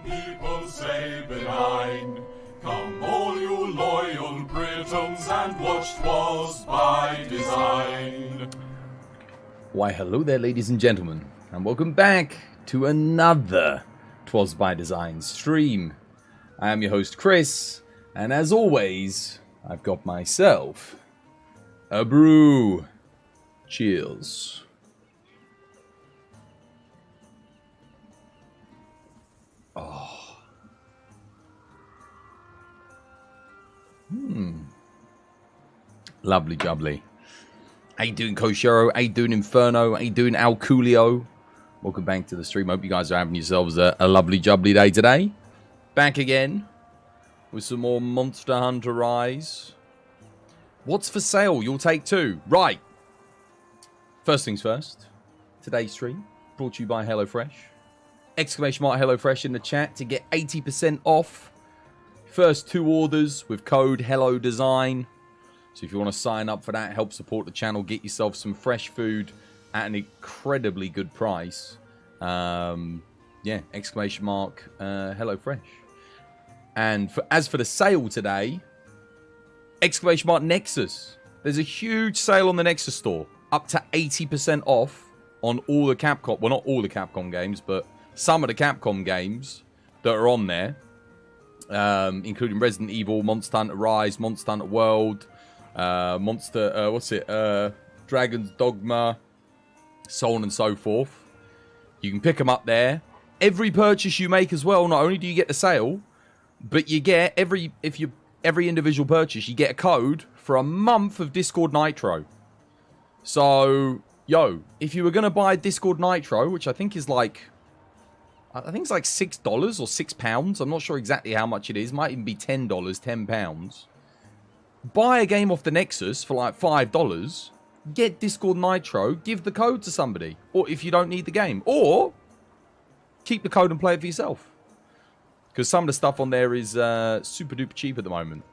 people say benign. Come all you loyal Britons and watch 'Twas by Design. Why hello there ladies and gentlemen, and welcome back to another 'Twas by Design stream. I am your host Chris, and as always, I've got myself a brew. Cheers. Oh. Lovely jubbly. How you doing, Koshiro? How you doing, Inferno? How you doing, Alcoolio? Welcome back to the stream. Hope you guys are having yourselves a lovely jubbly day today. Back again with some more Monster Hunter Rise. What's for sale? You'll take two. Right. First things first. Today's stream brought to you by HelloFresh. Exclamation mark HelloFresh in the chat to get 80% off. First two orders with code HelloDesign. So if you want to sign up for that, help support the channel, get yourself some fresh food at an incredibly good price. Yeah, exclamation mark HelloFresh. And as for the sale today, exclamation mark Nexus. There's a huge sale on the Nexus store. Up to 80% off on all the Capcom, well, not all the Capcom games, but some of the Capcom games that are on there, including Resident Evil, Monster Hunter Rise, Monster Hunter World, Dragon's Dogma, so on and so forth. You can pick them up there. Every purchase you make as well, not only do you get the sale, but you get every individual purchase, you get a code for a month of Discord Nitro. So, yo, if you were going to buy Discord Nitro, which I think is like, it's like $6 or £6. I'm not sure exactly how much it is. Might even be $10, £10. Buy a game off the Nexus for like $5. Get Discord Nitro. Give the code to somebody. Or if you don't need the game. Or keep the code and play it for yourself. Because some of the stuff on there is super duper cheap at the moment.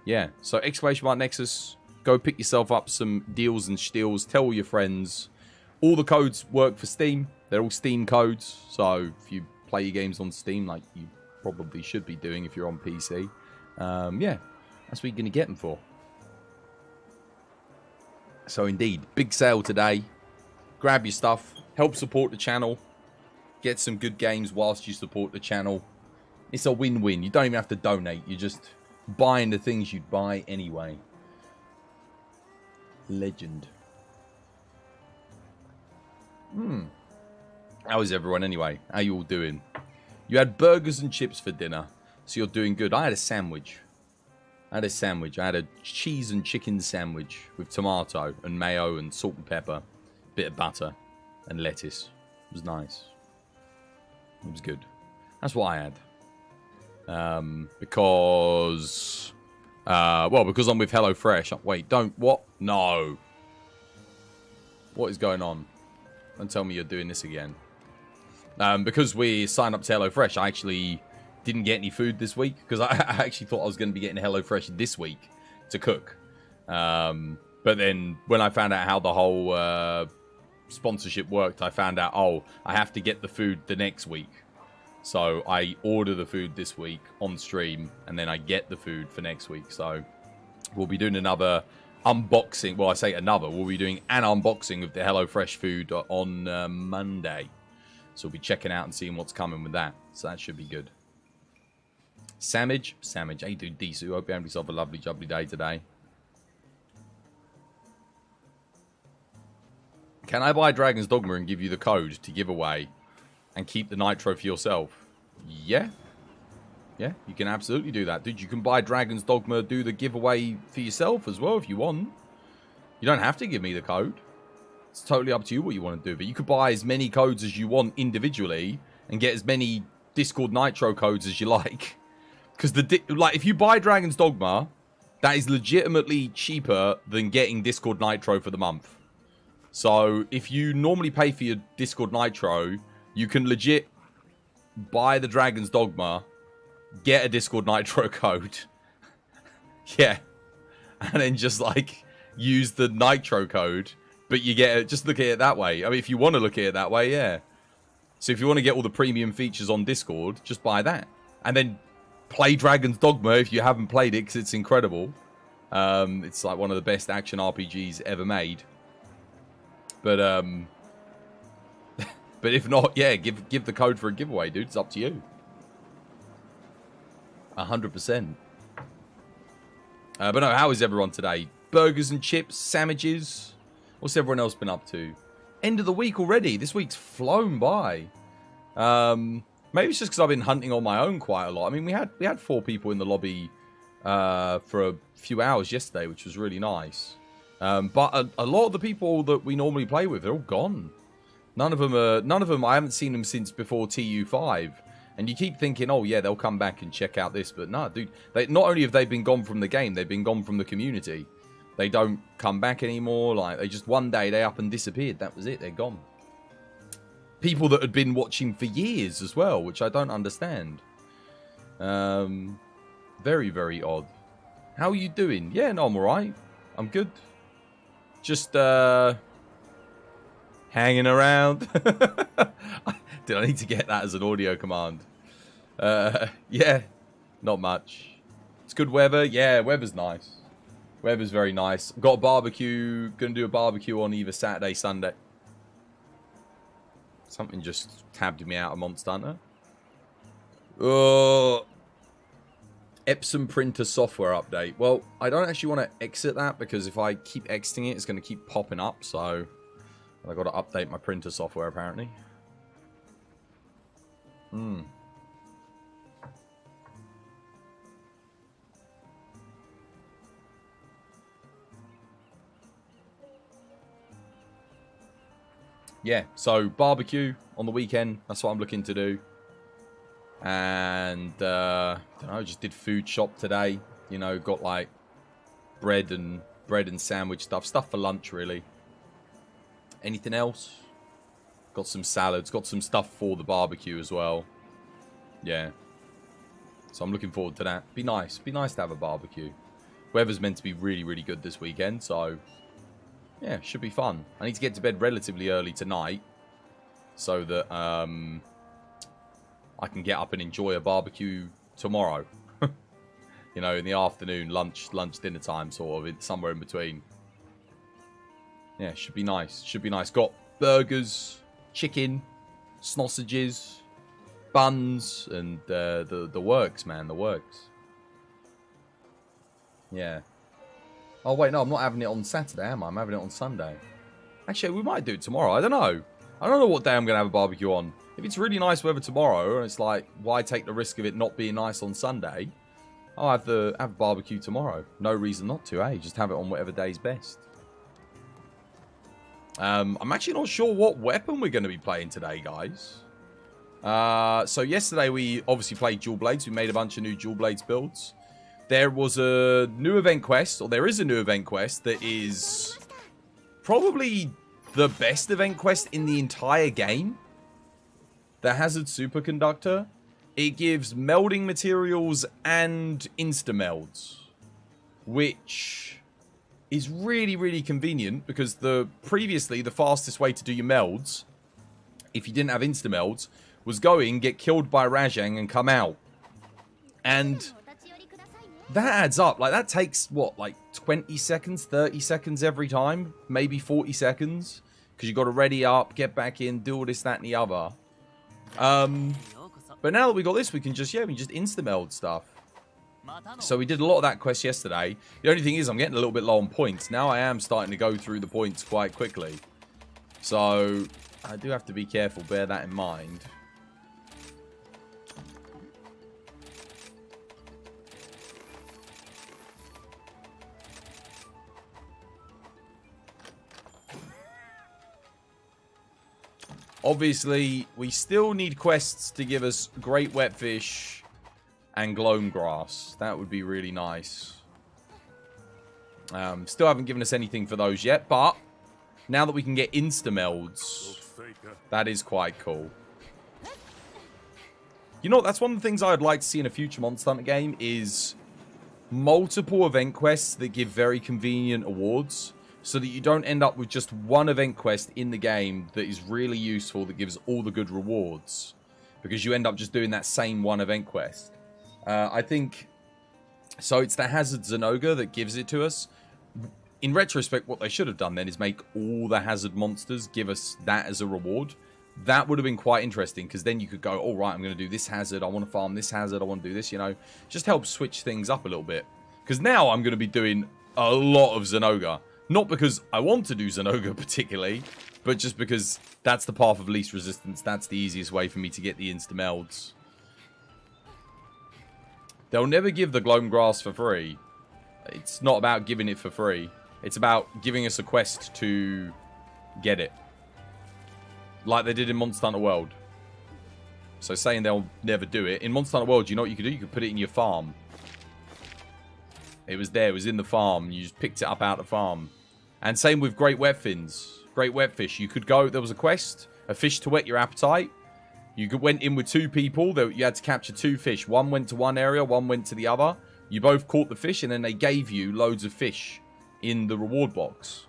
Yeah. So exclamation mark Nexus. Go pick yourself up some deals and steals. Tell all your friends. All the codes work for Steam. They're all Steam codes. So if you play your games on Steam, like you probably should be doing if you're on PC, yeah, that's what you're going to get them for. So indeed, big sale today. Grab your stuff. Help support the channel. Get some good games whilst you support the channel. It's a win-win. You don't even have to donate. You're just buying the things you'd buy anyway. Legend. How is everyone anyway? How you all doing? You had burgers and chips for dinner, so you're doing good. I had a sandwich. I had a cheese and chicken sandwich with tomato and mayo and salt and pepper, bit of butter and lettuce. It was nice. It was good. That's what I had. Because I'm with HelloFresh. Wait, what? No. What is going on? Don't tell me you're doing this again. Because we signed up to HelloFresh, I actually didn't get any food this week. Because I actually thought I was going to be getting HelloFresh this week to cook. But then when I found out how the whole sponsorship worked, I found out, I have to get the food the next week. So I order the food this week on stream, and then I get the food for next week. So we'll be doing another unboxing. Well, I say another. We'll be doing an unboxing of the HelloFresh food on Monday. So we'll be checking out and seeing what's coming with that. So that should be good. Sandwich. How you doing, Disu? Hope you have yourself a lovely, jubbly day today. Can I buy Dragon's Dogma and give you the code to give away and keep the Nitro for yourself? Yeah. Yeah, you can absolutely do that. Dude, you can buy Dragon's Dogma, do the giveaway for yourself as well if you want. You don't have to give me the code. It's totally up to you what you want to do. But you could buy as many codes as you want individually and get as many Discord Nitro codes as you like. Because if you buy Dragon's Dogma, that is legitimately cheaper than getting Discord Nitro for the month. So if you normally pay for your Discord Nitro, you can legit buy the Dragon's Dogma, get a Discord Nitro code, yeah, and then just like use the Nitro code, but you get it, just look at it that way. I mean, if you want to look at it that way, yeah. So if you want to get all the premium features on Discord, just buy that. And then play Dragon's Dogma if you haven't played it, because it's incredible. It's like one of the best action RPGs ever made. But but if not, yeah, give the code for a giveaway, dude. It's up to you. 100%. But no, how is everyone today? Burgers and chips, sandwiches. What's everyone else been up to? End of the week already. This week's flown by. Maybe it's just because I've been hunting on my own quite a lot. I mean, we had 4 people in the lobby for a few hours yesterday, which was really nice. But a lot of the people that we normally play with, they're all gone. None of them. I haven't seen them since before TU5. And you keep thinking, oh yeah, they'll come back and check out this, but no, dude. Not only have they been gone from the game, they've been gone from the community. They don't come back anymore. Like, they just one day they up and disappeared. That was it. They're gone. People that had been watching for years as well, which I don't understand. Very, very odd. How are you doing? Yeah, no, I'm alright. I'm good. Just hanging around. Did I need to get that as an audio command? Yeah, not much. It's good weather. Yeah, weather's nice. Weather's very nice. Got a barbecue. Gonna do a barbecue on either Saturday, Sunday. Something just tabbed me out of Monster Hunter. Epson printer software update. Well, I don't actually want to exit that because if I keep exiting it, it's going to keep popping up. So I've got to update my printer software apparently. Yeah, so barbecue on the weekend. That's what I'm looking to do. And I don't know, just did food shop today. You know, got like bread and sandwich stuff for lunch really. Anything else? Got some salads, got some stuff for the barbecue as well. Yeah. So I'm looking forward to that. Be nice to have a barbecue. Weather's meant to be really, really good this weekend, so yeah, should be fun. I need to get to bed relatively early tonight so that I can get up and enjoy a barbecue tomorrow. You know, in the afternoon, lunch, dinner time, sort of, somewhere in between. Yeah, should be nice. Should be nice. Got burgers, chicken, sausages, buns, and the works, man. The works. Yeah. Oh, wait, no, I'm not having it on Saturday, am I? I'm having it on Sunday. Actually, we might do it tomorrow. I don't know. I don't know what day I'm going to have a barbecue on. If it's really nice weather tomorrow, and it's like, why take the risk of it not being nice on Sunday? I'll have a barbecue tomorrow. No reason not to, eh? Just have it on whatever day's best. I'm actually not sure what weapon we're going to be playing today, guys. So yesterday we obviously played Dual Blades. We made a bunch of new Dual Blades builds. There was a new event quest, or there is a new event quest that is probably the best event quest in the entire game. The Hazard Superconductor. It gives melding materials and insta-melds, which is really, really convenient because previously the fastest way to do your melds, if you didn't have insta-melds, was get killed by Rajang and come out. And that adds up. Like, that takes, what, like 20 seconds, 30 seconds every time? Maybe 40 seconds? Because you got to ready up, get back in, do all this, that, and the other. But now that we got this, we can just insta-meld stuff. So we did a lot of that quest yesterday. The only thing is, I'm getting a little bit low on points. Now I am starting to go through the points quite quickly. So I do have to be careful, bear that in mind. Obviously, we still need quests to give us Great Wetfish and Gloam Grass. That would be really nice. Still haven't given us anything for those yet, but now that we can get insta-melds, that is quite cool. You know, that's one of the things I'd like to see in a future Monster Hunter game is multiple event quests that give very convenient awards. so that you don't end up with just one event quest in the game that is really useful, that gives all the good rewards, because you end up just doing that same one event quest. I think, so it's the Hazard Zenoga that gives it to us. In retrospect, what they should have done then is make all the Hazard monsters give us that as a reward. That would have been quite interesting, because then you could go, all right, I'm going to do this Hazard, I want to farm this Hazard, I want to do this, you know. Just help switch things up a little bit. Because now I'm going to be doing a lot of Zenoga. Not because I want to do Zenoga particularly, but just because that's the path of least resistance. That's the easiest way for me to get the insta-melds. They'll never give the Gloam Grass for free. It's not about giving it for free. It's about giving us a quest to get it. Like they did in Monster Hunter World. So saying they'll never do it. In Monster Hunter World, you know what you could do? You could put it in your farm. It was there. It was in the farm. You just picked it up out of the farm. And same with Great Wetfins. Great Wetfish. You could go... There was a quest. A fish to whet your appetite. You went in with 2 people. You had to capture 2 fish. One went to one area. One went to the other. You both caught the fish. And then they gave you loads of fish in the reward box.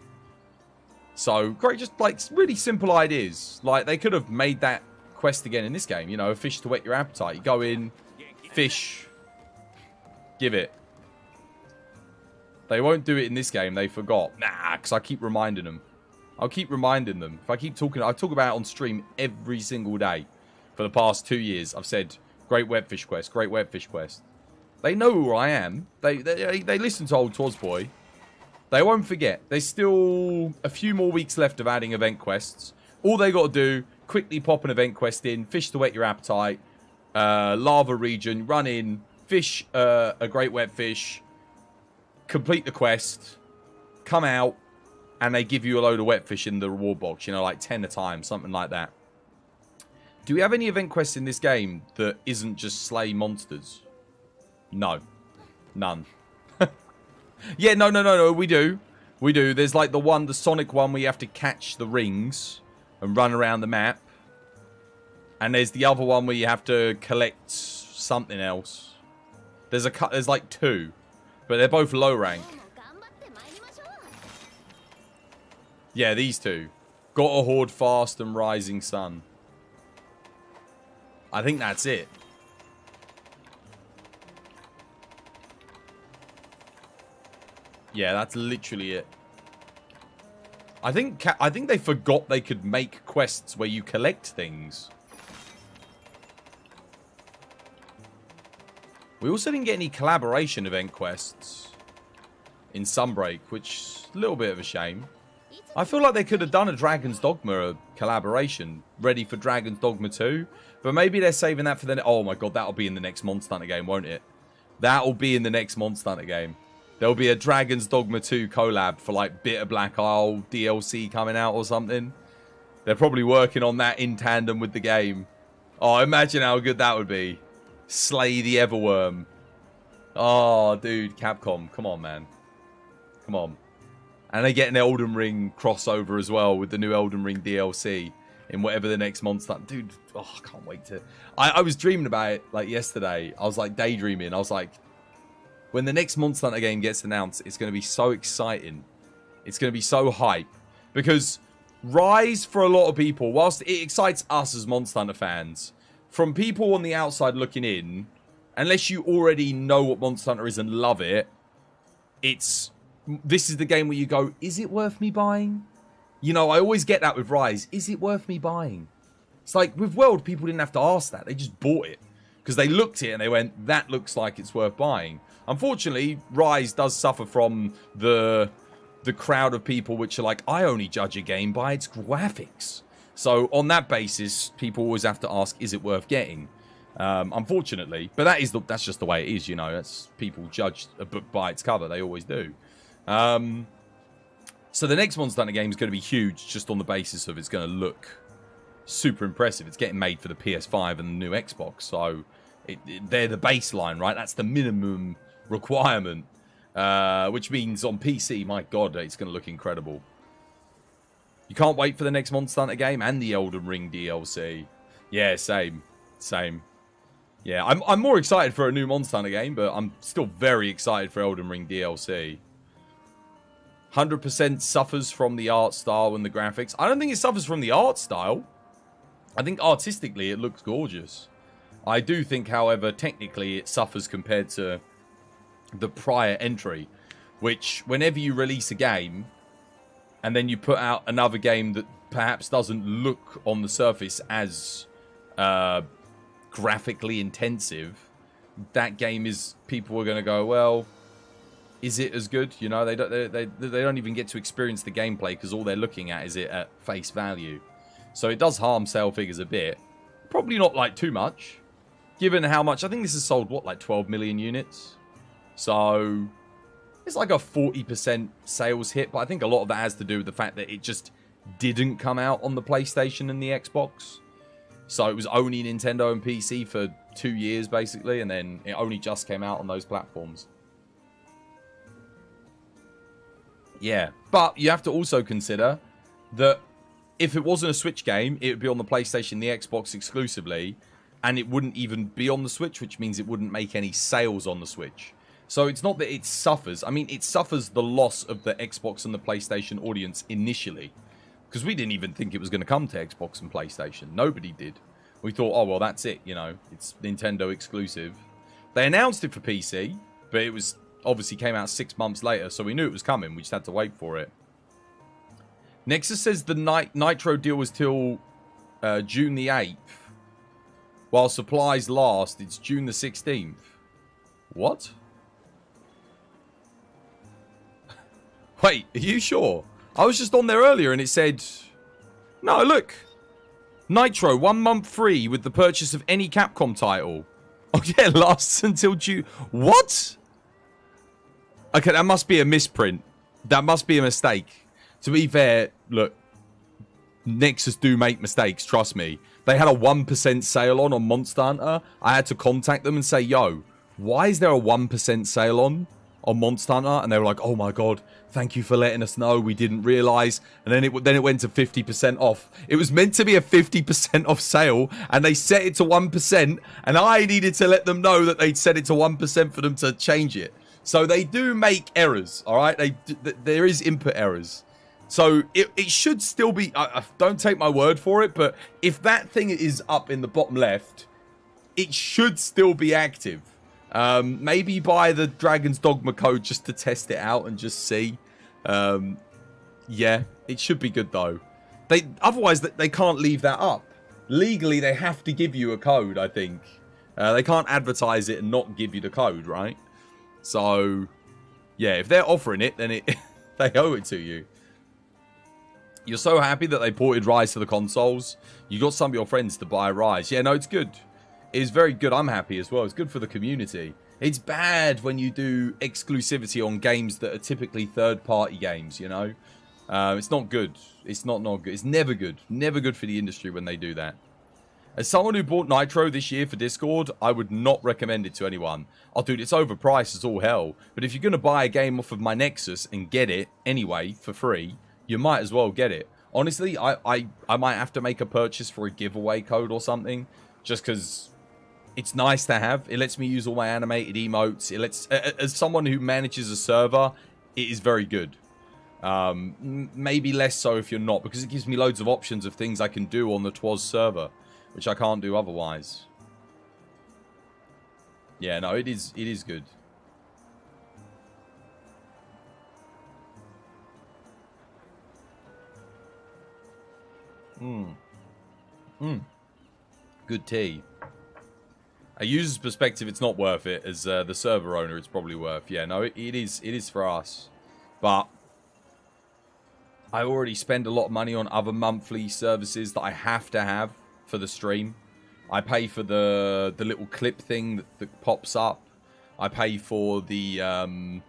So, great. Just, like, really simple ideas. Like, they could have made that quest again in this game. You know, a fish to whet your appetite. You go in. Fish. Give it. They won't do it in this game. They forgot. Nah, because I keep reminding them. I'll keep reminding them. If I keep talking... I talk about it on stream every single day. For the past 2 years, I've said, Great Wetfish Quest, Great Wetfish Quest. They know who I am. They listen to old Twozboy. They won't forget. There's still a few more weeks left of adding event quests. All they got to do, quickly pop an event quest in, fish to whet your appetite, lava region, run in, fish a Great Wetfish, complete the quest, come out, and they give you a load of wetfish in the reward box. You know, like 10 a time, something like that. Do we have any event quests in this game that isn't just slay monsters? No. None. Yeah, no, we do. We do. There's like the Sonic one where you have to catch the rings and run around the map. And there's the other one where you have to collect something else. There's like 2. But they're both low rank. Yeah, these 2. Gotta hoard fast and rising sun. I think that's it. Yeah, that's literally it. I think they forgot they could make quests where you collect things. We also didn't get any collaboration event quests in Sunbreak, which is a little bit of a shame. I feel like they could have done a Dragon's Dogma collaboration ready for Dragon's Dogma 2. But maybe they're saving that for the... Oh my god, that'll be in the next Monster Hunter game, won't it? That'll be in the next Monster Hunter game. There'll be a Dragon's Dogma 2 collab for like Bitter Black Isle DLC coming out or something. They're probably working on that in tandem with the game. Oh, imagine how good that would be. Slay the Everworm. Oh, dude, Capcom. Come on, man. Come on. And they get an Elden Ring crossover as well with the new Elden Ring DLC in whatever the next Monster... Dude, oh, I can't wait to... I was dreaming about it like yesterday. I was like daydreaming. I was like, when the next Monster Hunter game gets announced, it's going to be so exciting. It's going to be so hype. Because Rise, for a lot of people, whilst it excites us as Monster Hunter fans, from people on the outside looking in, unless you already know what Monster Hunter is and love it, this is the game where you go, is it worth me buying? You know, I always get that with Rise. Is it worth me buying? It's like, with World, people didn't have to ask that. They just bought it. Because they looked at it and they went, that looks like it's worth buying. Unfortunately, Rise does suffer from the crowd of people which are like, I only judge a game by its graphics. So, on that basis, people always have to ask, is it worth getting? Unfortunately. But that's just the way it is, you know. That's people judge a book by its cover. They always do. So the next Monster Hunter game is going to be huge just on the basis of it's going to look super impressive. It's getting made for the PS5 and the new Xbox. So they're the baseline, right? That's the minimum requirement. Which means on PC, my god, it's going to look incredible. You can't wait for the next Monster Hunter game and the Elden Ring DLC. Yeah, same. Yeah, I'm more excited for a new Monster Hunter game, but I'm still very excited for Elden Ring DLC. 100% suffers from the art style and the graphics. I don't think it suffers from the art style. I think artistically it looks gorgeous. I do think, however, technically it suffers compared to the prior entry, which whenever you release a game and then you put out another game that perhaps doesn't look on the surface as graphically intensive, that game is, people are going to go, well, is it as good? You know, they don't even get to experience the gameplay because all they're looking at is it at face value. So it does harm sale figures a bit. Probably not like too much, given how much. I think this has sold, what, like 12 million units? So it's like a 40% sales hit, but I think a lot of that has to do with the fact that it just didn't come out on the PlayStation and the Xbox. So it was only Nintendo and PC for 2 years, basically, and then it only just came out on those platforms. Yeah, but you have to also consider that if it wasn't a Switch game, it would be on the PlayStation, the Xbox exclusively, and it wouldn't even be on the Switch, which means it wouldn't make any sales on the Switch. So it's not that it suffers. I mean, it suffers the loss of the Xbox and the PlayStation audience initially, because we didn't even think it was going to come to Xbox and PlayStation. Nobody did. We thought, oh, well, that's it, you know, it's Nintendo exclusive. They announced it for PC, but it was obviously came out 6 months later, so we knew it was coming. We just had to wait for it. Nexus says the Nitro deal was till June the 8th. While supplies last, it's June the 16th. What? Wait, are you sure? I was just on there earlier and it said... No, look. Nitro, 1 month free with the purchase of any Capcom title. Oh yeah, lasts until June. What? Okay, that must be a misprint. That must be a mistake. To be fair, look, Nexus do make mistakes, trust me. They had a 1% sale on Monster Hunter. I had to contact them and say, yo, why is there a 1% sale on Monster Hunter? And they were like, oh my god, thank you for letting us know. We didn't realise. And then it went to 50% off. It was meant to be a 50% off sale, and they set it to 1%, and I needed to let them know that they'd set it to 1% for them to change it. So they do make errors, all right? There is input errors. So it should still be... don't take my word for it, but if that thing is up in the bottom left, it should still be active. Maybe buy the Dragon's Dogma code just to test it out and just see. Yeah, it should be good though. Otherwise, they can't leave that up. Legally, they have to give you a code, I think. They can't advertise it and not give you the code, right? So, yeah, if they're offering it, then they owe it to you. You're so happy that they ported Rise to the consoles. You got some of your friends to buy Rise. Yeah, no, it's good. It's very good. I'm happy as well. It's good for the community. It's bad when you do exclusivity on games that are typically third-party games, you know? It's not good. It's not good. It's never good. Never good for the industry when they do that. As someone who bought Nitro this year for Discord, I would not recommend it to anyone. Oh, dude, it's overpriced as all hell. But if you're going to buy a game off of my Nexus and get it anyway for free, you might as well get it. Honestly, I might have to make a purchase for a giveaway code or something, just because it's nice to have. It lets me use all my animated emotes. It lets, as someone who manages a server, it is very good. Maybe less so if you're not, because it gives me loads of options of things I can do on the TWAS server, which I can't do otherwise. Yeah, no, it is good. Good tea. A user's perspective, it's not worth it. As the server owner, it's probably worth. Yeah, no, it is for us. But I already spend a lot of money on other monthly services that I have to have for the stream. I pay for the little clip thing that pops up. I pay for the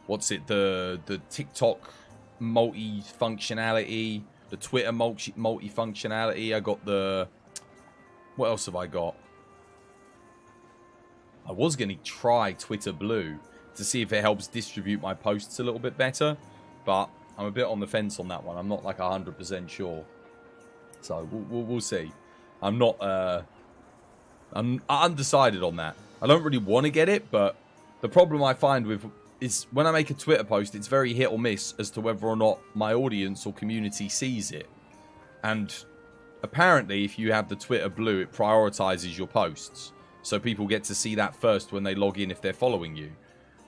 what's it? The TikTok multi-functionality, the Twitter multi-functionality. I got the... What else have I got? I was going to try Twitter Blue to see if it helps distribute my posts a little bit better, but I'm a bit on the fence on that one. I'm not like 100% sure. So we'll see. I'm not... I'm undecided on that. I don't really want to get it, but the problem I find with is when I make a Twitter post, it's very hit or miss as to whether or not my audience or community sees it. And apparently, if you have the Twitter blue, it prioritizes your posts. So people get to see that first when they log in if they're following you.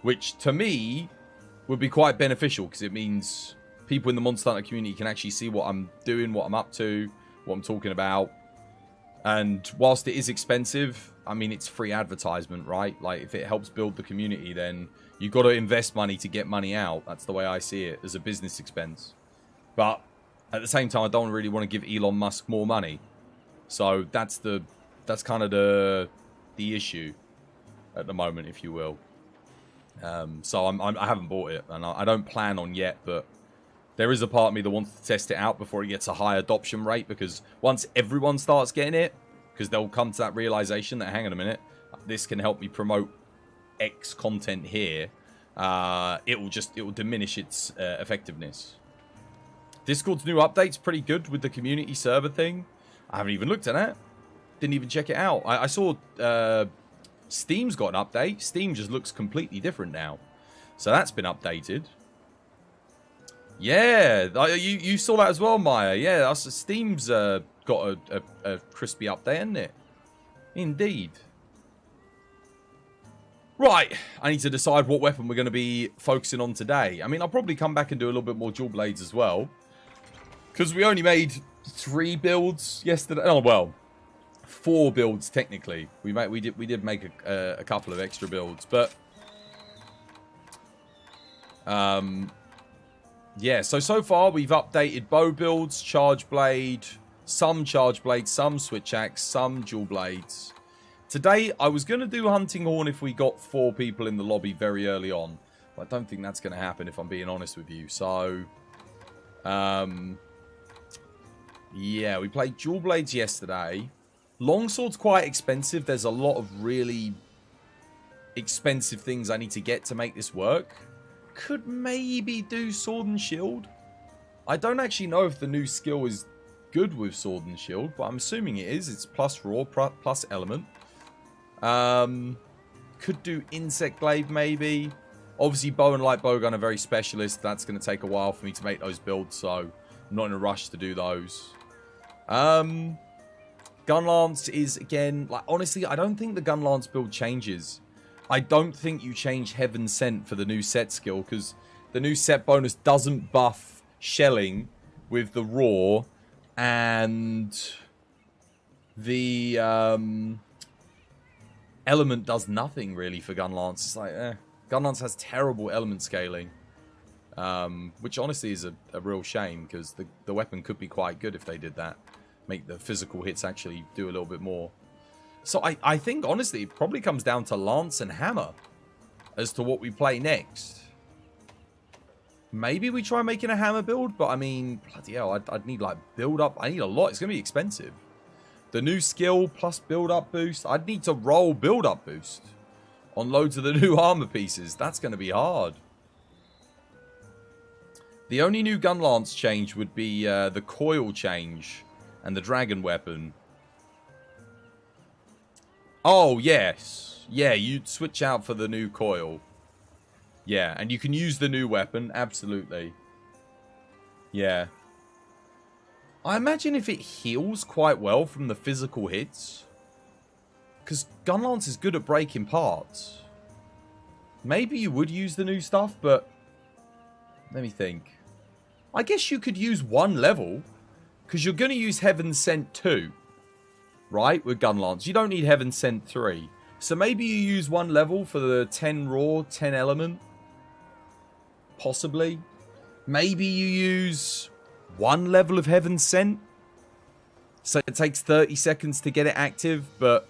Which, to me, would be quite beneficial, because it means people in the Monster Hunter community can actually see what I'm doing, what I'm up to, what I'm talking about. And whilst it is expensive, I mean, it's free advertisement, right? Like, if it helps build the community, then you've got to invest money to get money out. That's the way I see it, as a business expense. But at the same time, I don't really want to give Elon Musk more money. So that's kind of the issue at the moment, if you will. So I haven't bought it, and I don't plan on yet, but there is a part of me that wants to test it out before it gets a high adoption rate, because once everyone starts getting it, because they'll come to that realization that, hang on a minute, this can help me promote X content here, it will diminish its effectiveness. Discord's new update's pretty good with the community server thing. I haven't even looked at that. Didn't even check it out. I saw Steam's got an update. Steam just looks completely different now. So that's been updated. Yeah, you saw that as well, Maya. Yeah, Steam's got a crispy update, hasn't it? Indeed. Right, I need to decide what weapon we're going to be focusing on today. I mean, I'll probably come back and do a little bit more dual blades as well, because we only made 3 builds yesterday. Oh, well, 4 builds technically. We did make a couple of extra builds, but yeah. So far we've updated bow builds, charge blade, some charge blades, some switch axe, some dual blades. Today I was going to do hunting horn if we got 4 people in the lobby very early on, but I don't think that's going to happen if I'm being honest with you. So yeah, we played dual blades yesterday. Longsword's quite expensive. There's a lot of really expensive things I need to get to make this work. Could maybe do sword and shield. I don't actually know if the new skill is good with sword and shield, but I'm assuming it is. It's plus raw, plus element. Could do insect glaive maybe. Obviously bow and light bowgun are very specialist. That's going to take a while for me to make those builds, so I'm not in a rush to do those. Gun lance is, again, like, honestly, I don't think the gun lance build changes. I don't think you change Heaven Sent for the new set skill, because the new set bonus doesn't buff shelling with the raw, and the element does nothing really for gun lance. It's like, gun lance has terrible element scaling, which honestly is a real shame, because the weapon could be quite good if they did that. Make the physical hits actually do a little bit more. So I think, honestly, it probably comes down to Lance and Hammer as to what we play next. Maybe we try making a Hammer build, but I mean, bloody hell, I'd need, like, build up. I need a lot. It's going to be expensive. The new skill plus build up boost. I'd need to roll build up boost on loads of the new armor pieces. That's going to be hard. The only new gun lance change would be the coil change and the dragon weapon. Oh, yes. Yeah, you'd switch out for the new coil. Yeah, and you can use the new weapon. Absolutely. Yeah. I imagine if it heals quite well from the physical hits, because gun lance is good at breaking parts. Maybe you would use the new stuff, but let me think. I guess you could use 1 level, because you're going to use Heaven Sent 2, right, with gun lance. You don't need Heaven Sent 3. So maybe you use 1 level for the 10 raw, 10 element. Possibly. Maybe you use 1 level of Heaven Sent. So it takes 30 seconds to get it active, but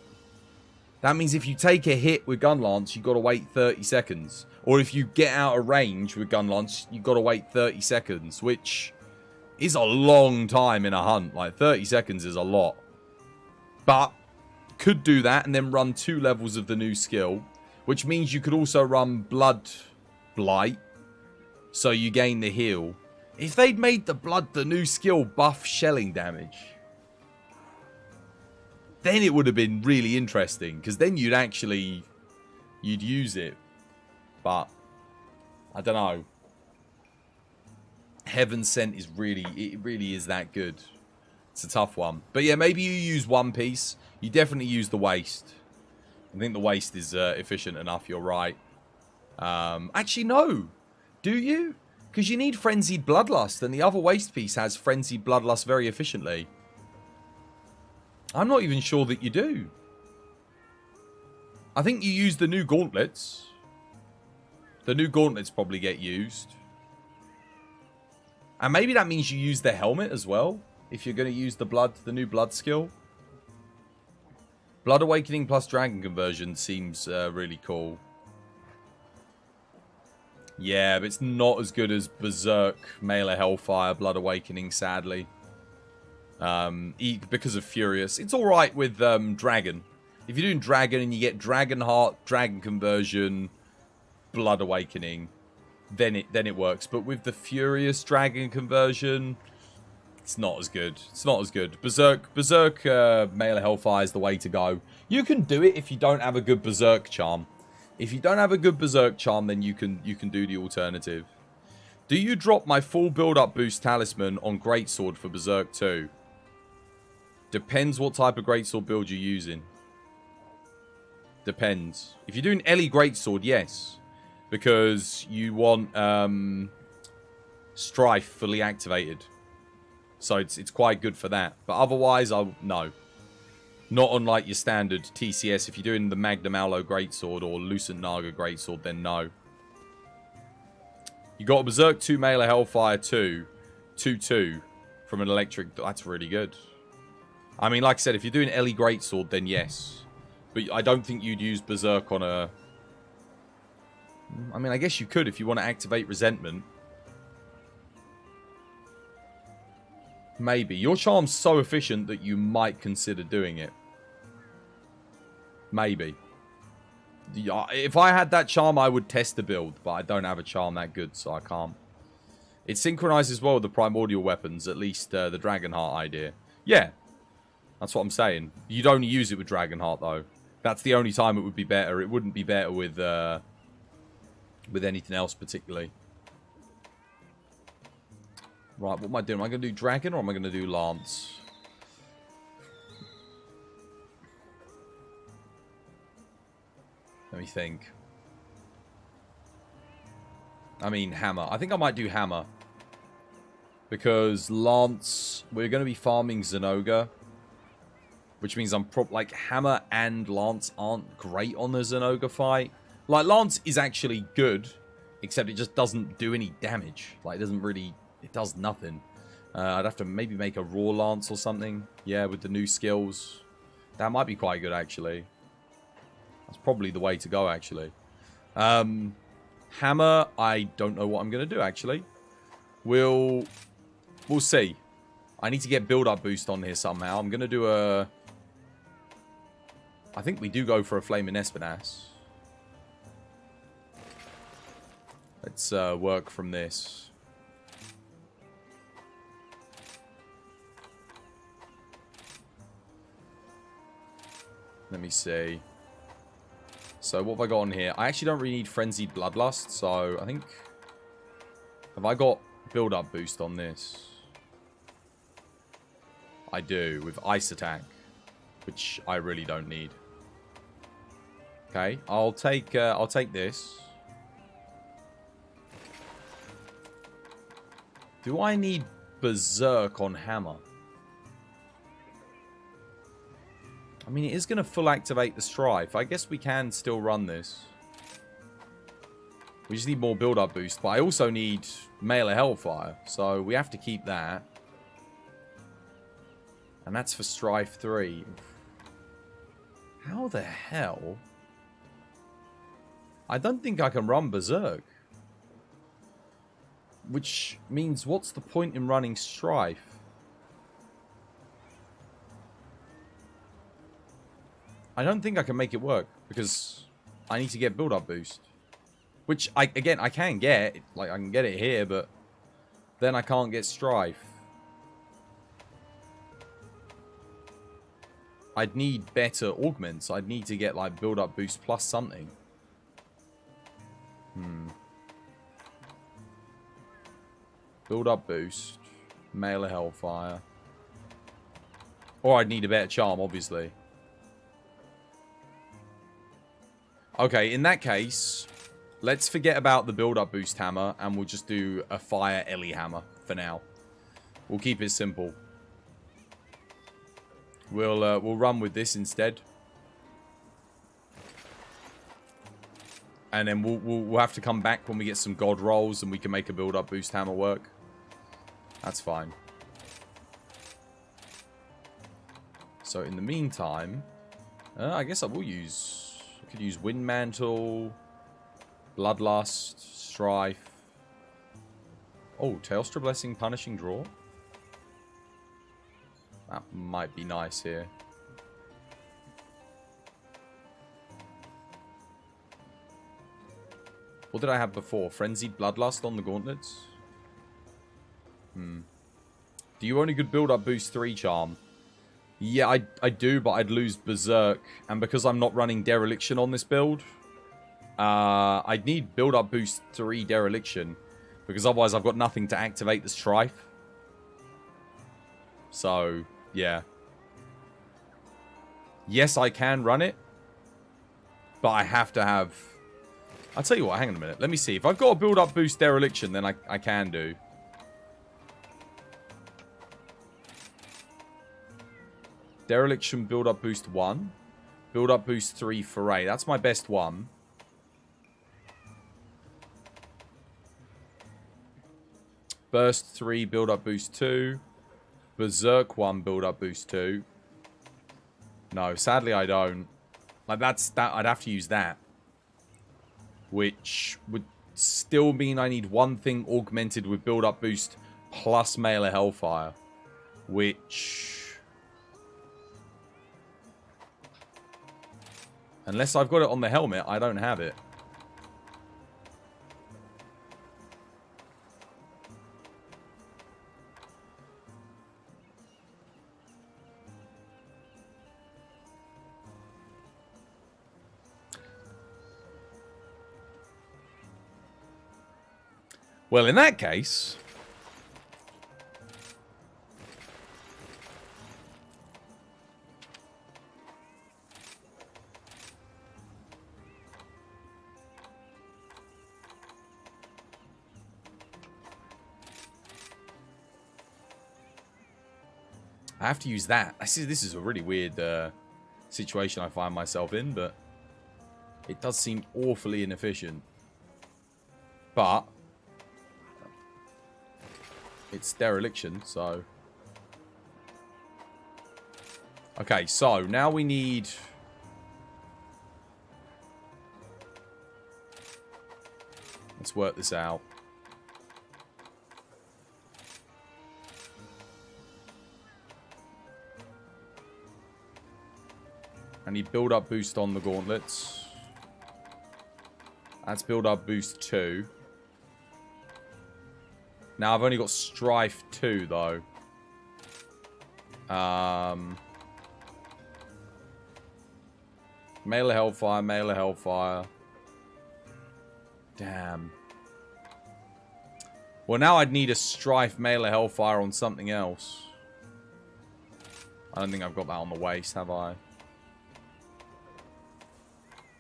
that means if you take a hit with gun lance, you've got to wait 30 seconds. Or if you get out of range with gun lance, you've got to wait 30 seconds, which is a long time in a hunt. Like, 30 seconds is a lot. But could do that and then run 2 levels of the new skill, which means you could also run Blood Blight, so you gain the heal. If they'd made the blood the new skill buff shelling damage, then it would have been really interesting, because then you'd use it. But I don't know. Heaven Sent is really, it really is that good. It's a tough one. But yeah, maybe you use one piece. You definitely use the waste. I think the waste is efficient enough, you're right. Actually, no. Do you? Because you need Frenzied Bloodlust, and the other waste piece has Frenzied Bloodlust very efficiently. I'm not even sure that you do. I think you use the new gauntlets. The new gauntlets probably get used. And maybe that means you use the helmet as well, if you're going to use the new blood skill. Blood Awakening plus Dragon Conversion seems really cool. Yeah, but it's not as good as Berserk, Mail of Hellfire, Blood Awakening, sadly. Because of Furious. It's alright with Dragon. If you're doing Dragon and you get Dragon Heart, Dragon Conversion, Blood Awakening, then it works. But with the Furious Dragon Conversion, it's not as good. It's not as good. Berserk Mail of Hellfire is the way to go. You can do it if you don't have a good Berserk charm. If you don't have a good Berserk charm, then you can do the alternative. Do you drop my full build-up boost talisman on Greatsword for Berserk 2? Depends what type of Greatsword build you're using. Depends. If you're doing Ellie Greatsword, yes. Because you want Strife fully activated. So it's quite good for that. But otherwise, no. Not on like your standard TCS. If you're doing the Magnum Aulo Greatsword or Lucent Naga Greatsword, then no. You got a Berserk 2 Mail of Hellfire 2. 2-2 from an electric. That's really good. I mean, like I said, if you're doing Ellie Greatsword, then yes. But I don't think you'd use Berserk on a... I mean, I guess you could if you want to activate Resentment. Maybe. Your charm's so efficient that you might consider doing it. Maybe. If I had that charm, I would test the build. But I don't have a charm that good, so I can't. It synchronizes well with the primordial weapons. At least the Dragonheart idea. Yeah. That's what I'm saying. You'd only use it with Dragonheart, though. That's the only time it would be better. It wouldn't be better with anything else particularly. Right, what am I doing? Am I going to do Dragon or am I going to do Lance? Let me think. I mean, Hammer. I think I might do Hammer. Because Lance, we're going to be farming Zenogre. Which means I'm like, Hammer and Lance aren't great on the Zenogre fight. Like, Lance is actually good. Except it just doesn't do any damage. Like, it doesn't really... It does nothing. I'd have to maybe make a Raw Lance or something. Yeah, with the new skills. That might be quite good, actually. That's probably the way to go, actually. Hammer, I don't know what I'm going to do, actually. We'll see. I need to get build-up boost on here somehow. I'm going to do a... I think we do go for a Flaming Espinas. Let's work from this. Let me see. So what have I got on here? I actually don't really need Frenzied Bloodlust, so I think... Have I got build-up boost on this? I do, with Ice Attack. Which I really don't need. Okay, I'll take this. Do I need Berserk on Hammer? I mean, it is going to full activate the Strife. I guess we can still run this. We just need more build-up boost. But I also need Mail of Hellfire. So we have to keep that. And that's for Strife 3. How the hell? I don't think I can run Berserk. Which means, what's the point in running Strife? I don't think I can make it work, because I need to get build-up boost. Which, again, I can get. Like, I can get it here, but then I can't get Strife. I'd need better augments. I'd need to get, like, build-up boost plus something. Build up boost. Mail of Hellfire. Or I'd need a better charm, obviously. Okay, in that case, let's forget about the build-up boost hammer, and we'll just do a fire Ellie hammer for now. We'll keep it simple. We'll run with this instead. And then we'll have to come back when we get some god rolls and we can make a build-up boost hammer work. That's fine. So in the meantime, I guess I will use... I could use Wind Mantle, Bloodlust, Strife. Oh, Tailstra Blessing, Punishing Draw. That might be nice here. What did I have before? Frenzied Bloodlust on the gauntlets? Do you only good build up boost 3 charm? Yeah, I do, but I'd lose Berserk. And because I'm not running Dereliction on this build, I'd need build up boost 3 Dereliction. Because otherwise I've got nothing to activate the Strife. So, yeah. Yes, I can run it. But I have to have... I'll tell you what, hang on a minute. Let me see. If I've got a build up boost Dereliction, then I can do. Dereliction build up boost 1. Build up boost 3 Foray. That's my best one. Burst 3 build up boost 2. Berserk 1 build up boost 2. No, sadly I don't. Like that I'd have to use that. Which would still mean I need one thing augmented with build up boost plus Mail of Hellfire. Which... Unless I've got it on the helmet, I don't have it. Well, in that case... I have to use that. This is a really weird situation I find myself in, but it does seem awfully inefficient. But it's Dereliction, so... Okay, so now we need... Let's work this out. I need build up boost on the gauntlets. That's build up boost 2. Now I've only got Strife 2 though. Mail of Hellfire, Mail of Hellfire. Damn. Well, now I'd need a Strife Mail of Hellfire on something else. I don't think I've got that on the waist, have I?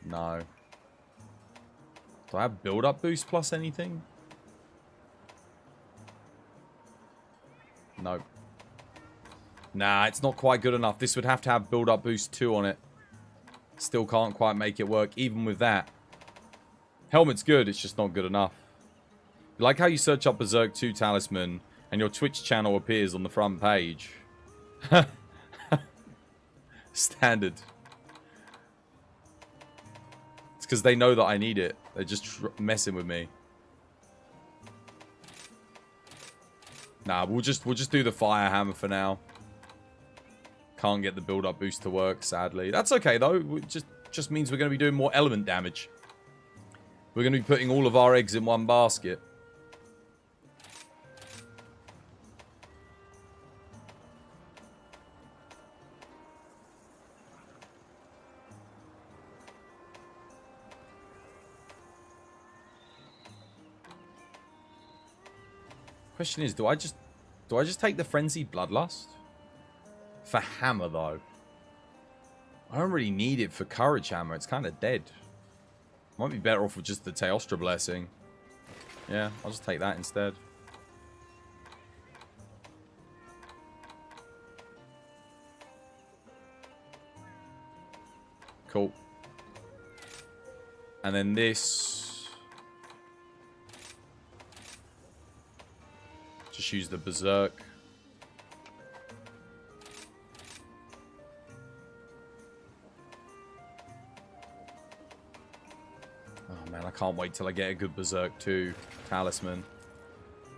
No. Do I have build-up boost plus anything? Nope. Nah, it's not quite good enough. This would have to have build-up boost 2 on it. Still can't quite make it work, even with that. Helmet's good, it's just not good enough. Like how you search up Berserk 2 Talisman, and your Twitch channel appears on the front page. Standard. Because they know that I need it. They're just messing with me. Nah, we'll just do the fire hammer for now. Can't get the build-up boost to work, sadly. That's okay though. It just means we're going to be doing more element damage. We're going to be putting all of our eggs in one basket. Question is, do I just take the Frenzied Bloodlust? For Hammer, though. I don't really need it for Courage Hammer. It's kind of dead. Might be better off with just the Teostra Blessing. Yeah, I'll just take that instead. Cool. And then this. Just use the Berserk. Oh man, I can't wait till I get a good Berserk too. Talisman.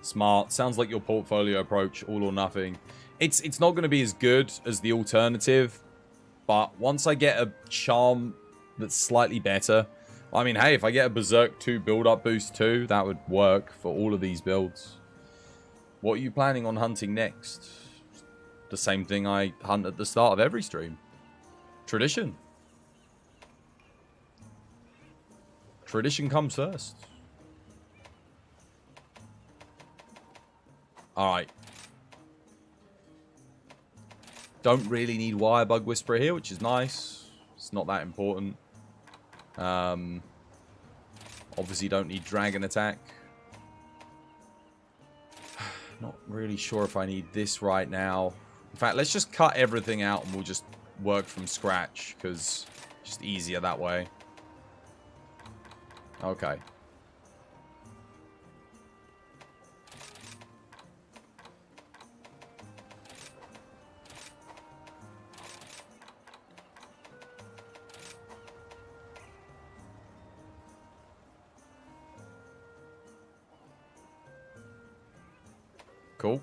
Smart. Sounds like your portfolio approach, all or nothing. It's not going to be as good as the alternative, but once I get a charm that's slightly better, I mean, hey, if I get a Berserk 2 build-up boost too, that would work for all of these builds. What are you planning on hunting next? The same thing I hunt at the start of every stream. Tradition. Tradition comes first. Alright. Don't really need Wirebug Whisperer here, which is nice. It's not that important. Obviously don't need Dragon Attack. Not really sure if I need this right now. In fact, let's just cut everything out and we'll just work from scratch, because it's just easier that way. Okay. Cool.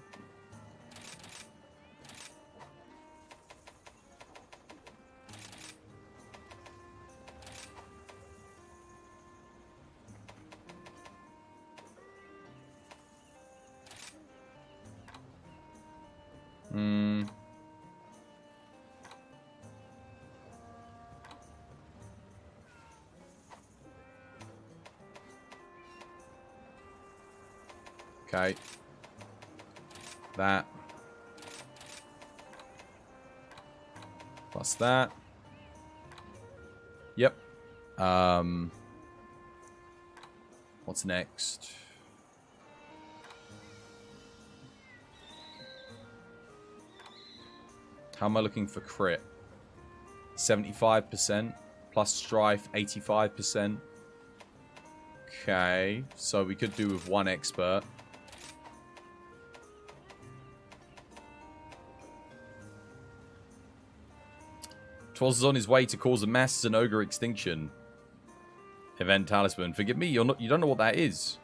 Okay. That. Plus that. Yep. What's next? How am I looking for crit? 75%. Plus strife, 85%. Okay. So we could do with one expert. Twas is on his way to cause a mass and ogre extinction. Event Talisman. Forgive me, you don't know what that is.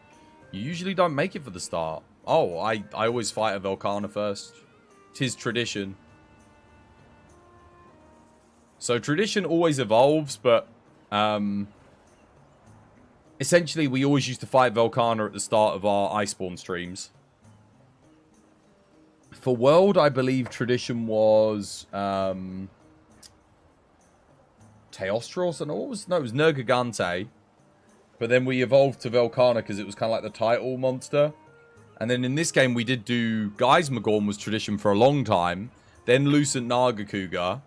You usually don't make it for the start. Oh, I always fight a Velkhana first. 'Tis tradition. So tradition always evolves, but essentially we always used to fight Velkhana at the start of our Iceborne streams. For World, I believe tradition was Teostra or something. What was, no, it was Nergigante. But then we evolved to Velkhana because it was kind of like the title monster. And then in this game we did do Geismagorn was tradition for a long time. Then Lucent Nagakuga.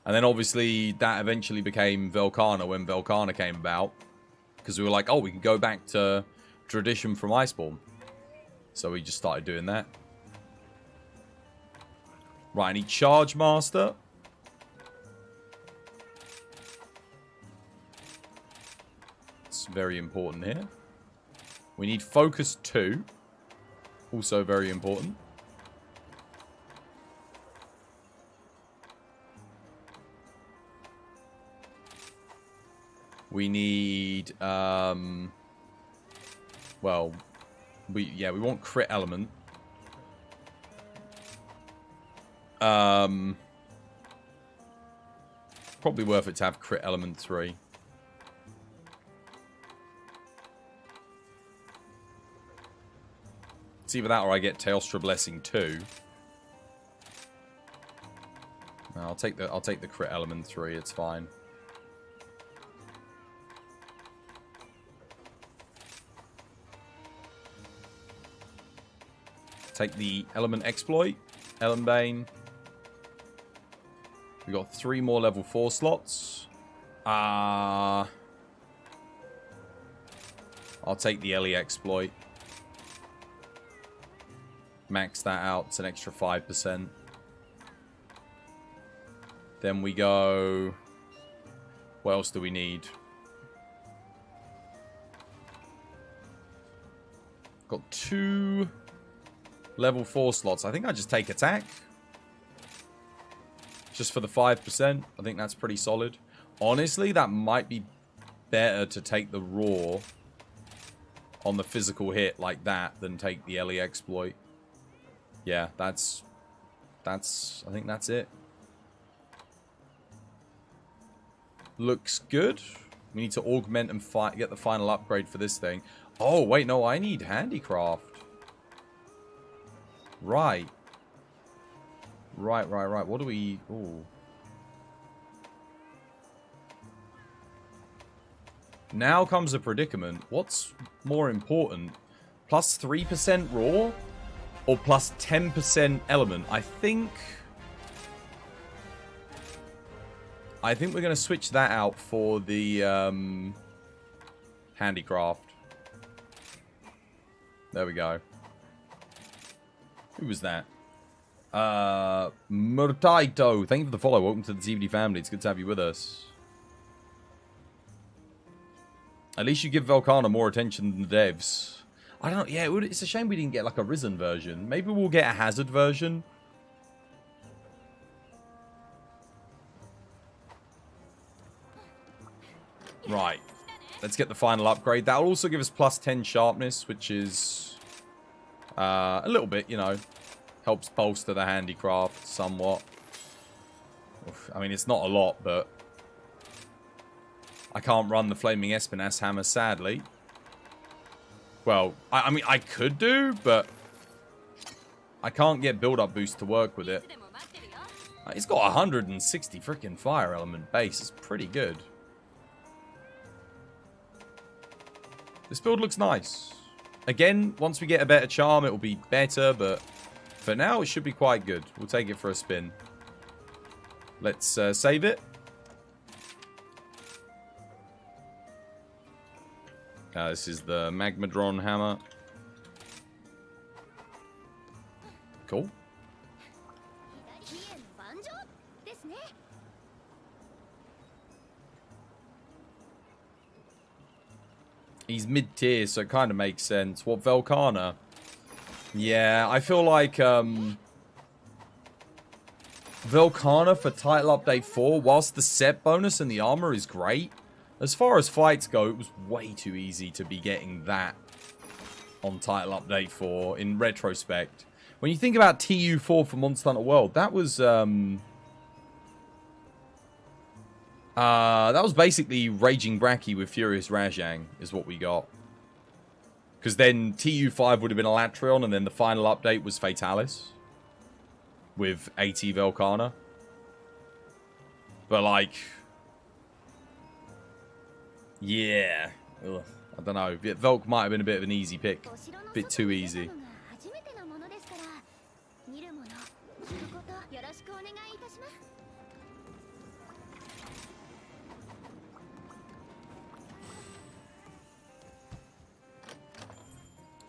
And then obviously that eventually became Velkhana when Velkhana came about. Because we were like, oh, we can go back to tradition from Iceborne. So we just started doing that. Right, I need Charge Master. It's very important here. We need Focus 2. Also very important. We need, well, we want crit element. Probably worth it to have crit element 3. It's either that or I get Teostra Blessing 2. No, I'll take the crit element 3, it's fine. Take the element exploit. Elembane. We got 3 more level 4 slots. I'll take the Ellie exploit. Max that out. It's an extra 5%. Then we go... What else do we need? Got 2 level 4 slots. I think I just take attack. Just for the 5%. I think that's pretty solid. Honestly, that might be better to take the raw on the physical hit like that than take the Ellie exploit. Yeah, that's I think that's it. Looks good. We need to augment and get the final upgrade for this thing. Oh, wait, no, I need handicraft. Right. Right. What do we... Ooh. Now comes a predicament. What's more important? Plus 3% raw? Or plus 10% element? I think we're going to switch that out for the handicraft. There we go. Who was that? Murtaito. Thank you for the follow. Welcome to the TVD family. It's good to have you with us. At least you give Velkhana more attention than the devs. I don't know. Yeah, it's a shame we didn't get like a Risen version. Maybe we'll get a Hazard version. Right. Let's get the final upgrade. That'll also give us plus 10 sharpness, which is a little bit, you know, helps bolster the handicraft somewhat. I mean, it's not a lot, but I can't run the Flaming Espinas hammer, sadly. Well, I mean, I could do, but I can't get build-up boost to work with it. It's got 160 freaking fire element base. It's pretty good. This build looks nice. Again, once we get a better charm, it will be better, but for now, it should be quite good. We'll take it for a spin. Let's save it. This is the Magmadron hammer. Cool. He's mid-tier, so it kind of makes sense. What, Velkhana? Yeah, I feel like Velkhana for Title Update 4, whilst the set bonus and the armor is great, as far as fights go, it was way too easy to be getting that on Title Update 4 in retrospect. When you think about TU4 for Monster Hunter World, that was basically Raging Bracky with Furious Rajang is what we got. Because then TU5 would have been Elatrion, and then the final update was Fatalis with AT Velkhana. But like, yeah, ugh, I don't know. Velk might have been a bit of an easy pick, a bit too easy.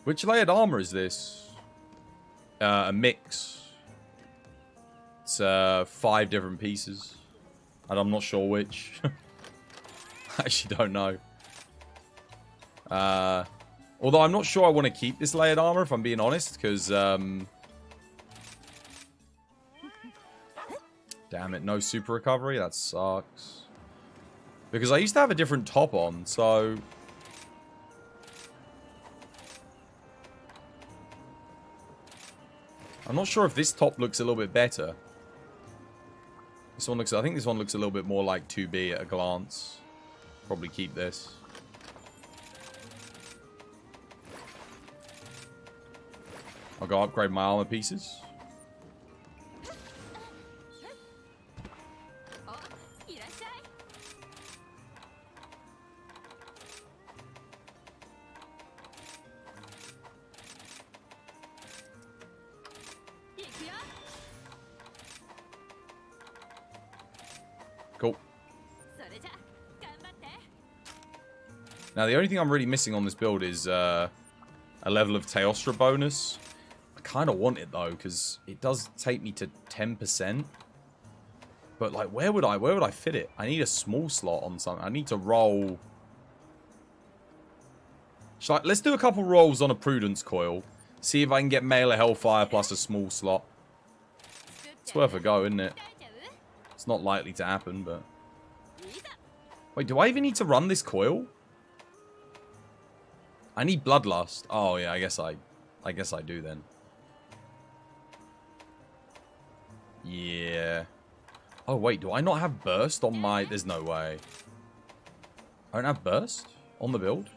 Which layered armor is this? A mix. It's 5 different pieces. And I'm not sure which. I actually don't know. Although I'm not sure I want to keep this layered armor, if I'm being honest. Because, damn it, no super recovery. That sucks. Because I used to have a different top on, so... I'm not sure if this top looks a little bit better. This one looks... I think this one looks a little bit more like 2B at a glance. Probably keep this. I'll go upgrade my armor pieces. Now, the only thing I'm really missing on this build is a level of Teostra bonus. I kind of want it, though, because it does take me to 10%. But, like, where would I fit it? I need a small slot on something. I need to roll... Let's do a couple rolls on a Prudence coil. See if I can get Mailer Hellfire plus a small slot. It's worth a go, isn't it? It's not likely to happen, but... Wait, do I even need to run this coil? I need Bloodlust. Oh, yeah, I guess I do then. Yeah. Oh, wait, do I not have Burst on my... There's no way. I don't have Burst on the build?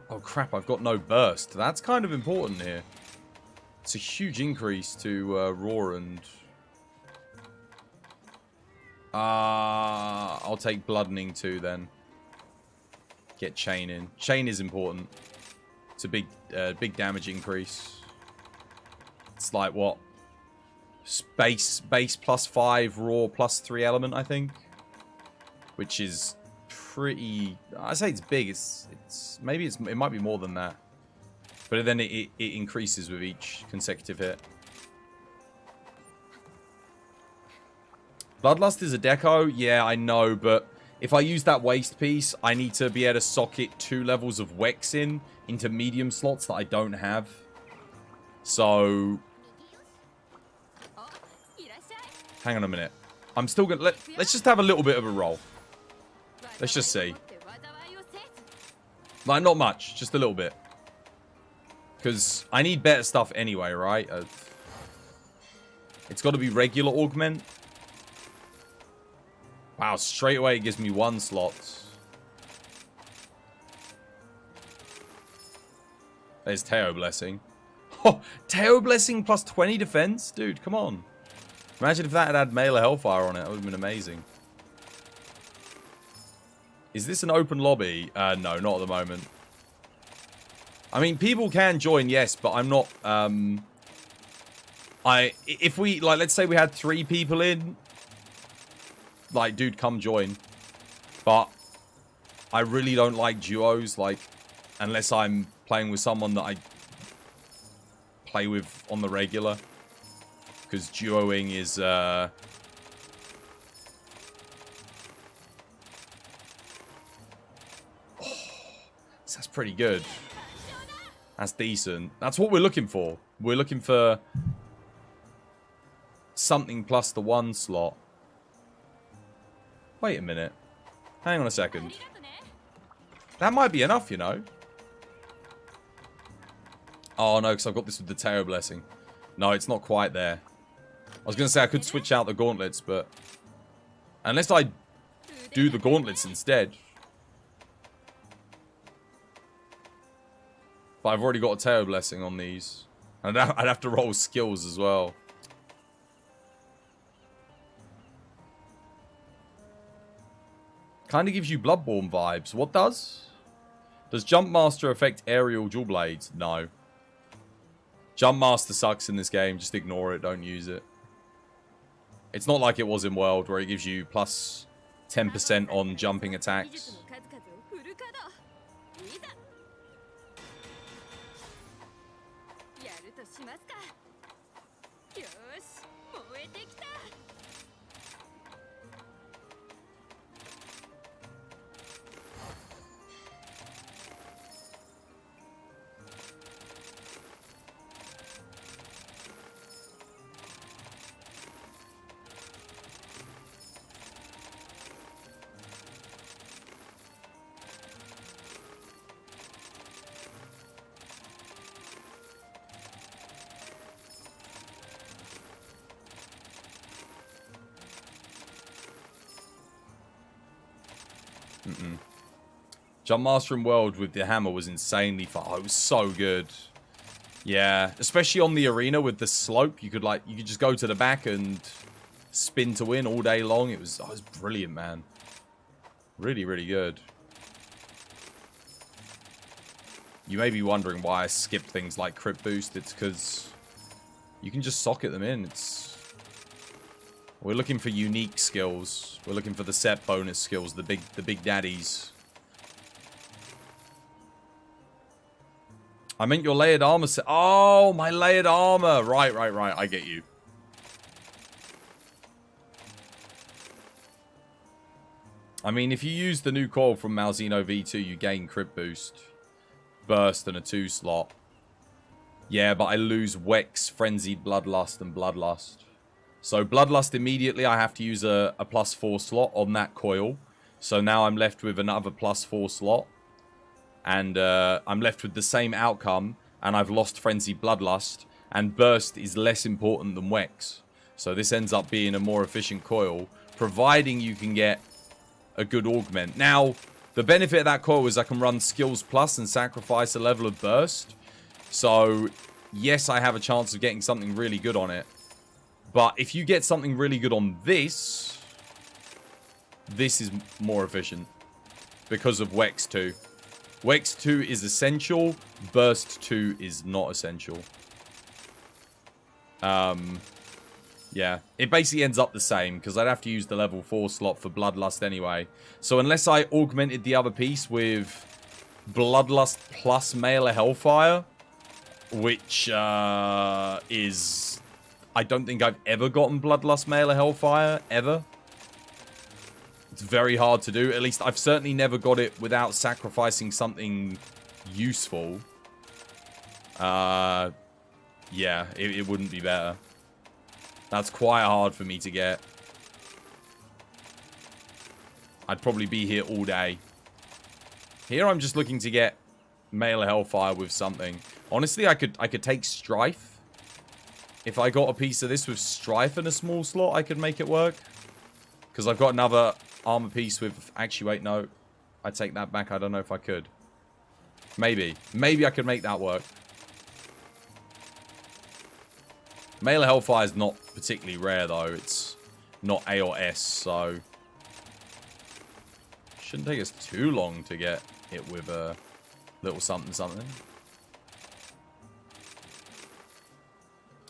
Oh, crap, I've got no Burst. That's kind of important here. It's a huge increase to Roar and... I'll take Bloodening too, then. Get Chain in. Chain is important. It's a big damage increase. It's like, what? Base +5, Roar +3 element, I think. Which is pretty... I say it's big. It might be more than that. But then it increases with each consecutive hit. Bloodlust is a deco? Yeah, I know, but if I use that waste piece, I need to be able to socket 2 levels of Wex into medium slots that I don't have. So... Hang on a minute. I'm still gonna... Let's just have a little bit of a roll. Let's just see. Like, not much. Just a little bit. Because I need better stuff anyway, right? It's got to be regular augment. Wow, straight away it gives me 1 slot. There's Teo Blessing. Oh, Teo Blessing plus 20 defense? Dude, come on. Imagine if that had Mailer Hellfire on it. That would have been amazing. Is this an open lobby? No, not at the moment. I mean, people can join, yes, but I'm not... If we... Like, let's say we had 3 people in... Like, dude, come join. But I really don't like duos, like, unless I'm playing with someone that I play with on the regular. Because duoing is, oh, that's pretty good. That's decent. That's what we're looking for. We're looking for something plus the 1 slot. Wait a minute. Hang on a second. That might be enough, you know. Oh, no, because I've got this with the Teo Blessing. No, it's not quite there. I was going to say I could switch out the gauntlets, but... Unless I do the gauntlets instead. But I've already got a Teo Blessing on these. And I'd have to roll skills as well. Kind of gives you Bloodborne vibes. What does? Does Jump Master affect aerial dual blades? No. Jump Master sucks in this game. Just ignore it. Don't use it. It's not like it was in World, where it gives you plus 10% on jumping attacks. Jump Master in World with the hammer was insanely fun. Oh, it was so good. Yeah, especially on the arena with the slope. You could just go to the back and spin to win all day long. It was brilliant, man. Really, really good. You may be wondering why I skipped things like Crit Boost. It's because you can just socket them in. We're looking for unique skills. We're looking for the set bonus skills, the big daddies. I meant your layered armor set. Oh, my layered armor. Right. I get you. I mean, if you use the new coil from Malzeno V2, you gain crit boost, burst, and a 2 slot. Yeah, but I lose Wex, Frenzied Bloodlust, and Bloodlust. So Bloodlust immediately, I have to use a +4 slot on that coil. So now I'm left with another +4 slot. And I'm left with the same outcome. And I've lost Frenzied Bloodlust. And Burst is less important than Wex. So this ends up being a more efficient coil, providing you can get a good augment. Now, the benefit of that coil is I can run Skills Plus and sacrifice a level of Burst. So, yes, I have a chance of getting something really good on it. But if you get something really good on this, this is more efficient because of Wex 2. Wex 2 is essential. Burst 2 is not essential. Yeah, it basically ends up the same because I'd have to use the level 4 slot for Bloodlust anyway. So unless I augmented the other piece with Bloodlust plus Mailer Hellfire, which is... I don't think I've ever gotten Bloodlust Mailer Hellfire, ever. It's very hard to do. At least I've certainly never got it without sacrificing something useful. Yeah, it wouldn't be better. That's quite hard for me to get. I'd probably be here all day. Here I'm just looking to get Mailer Hellfire with something. Honestly, I could take Strife. If I got a piece of this with Strife and a small slot, I could make it work. Because I've got another armor piece with... Actually, wait, no. I take that back. I don't know if I could. Maybe. Maybe I could make that work. Mailer Hellfire is not particularly rare, though. It's not A or S, so... Shouldn't take us too long to get it with a little something.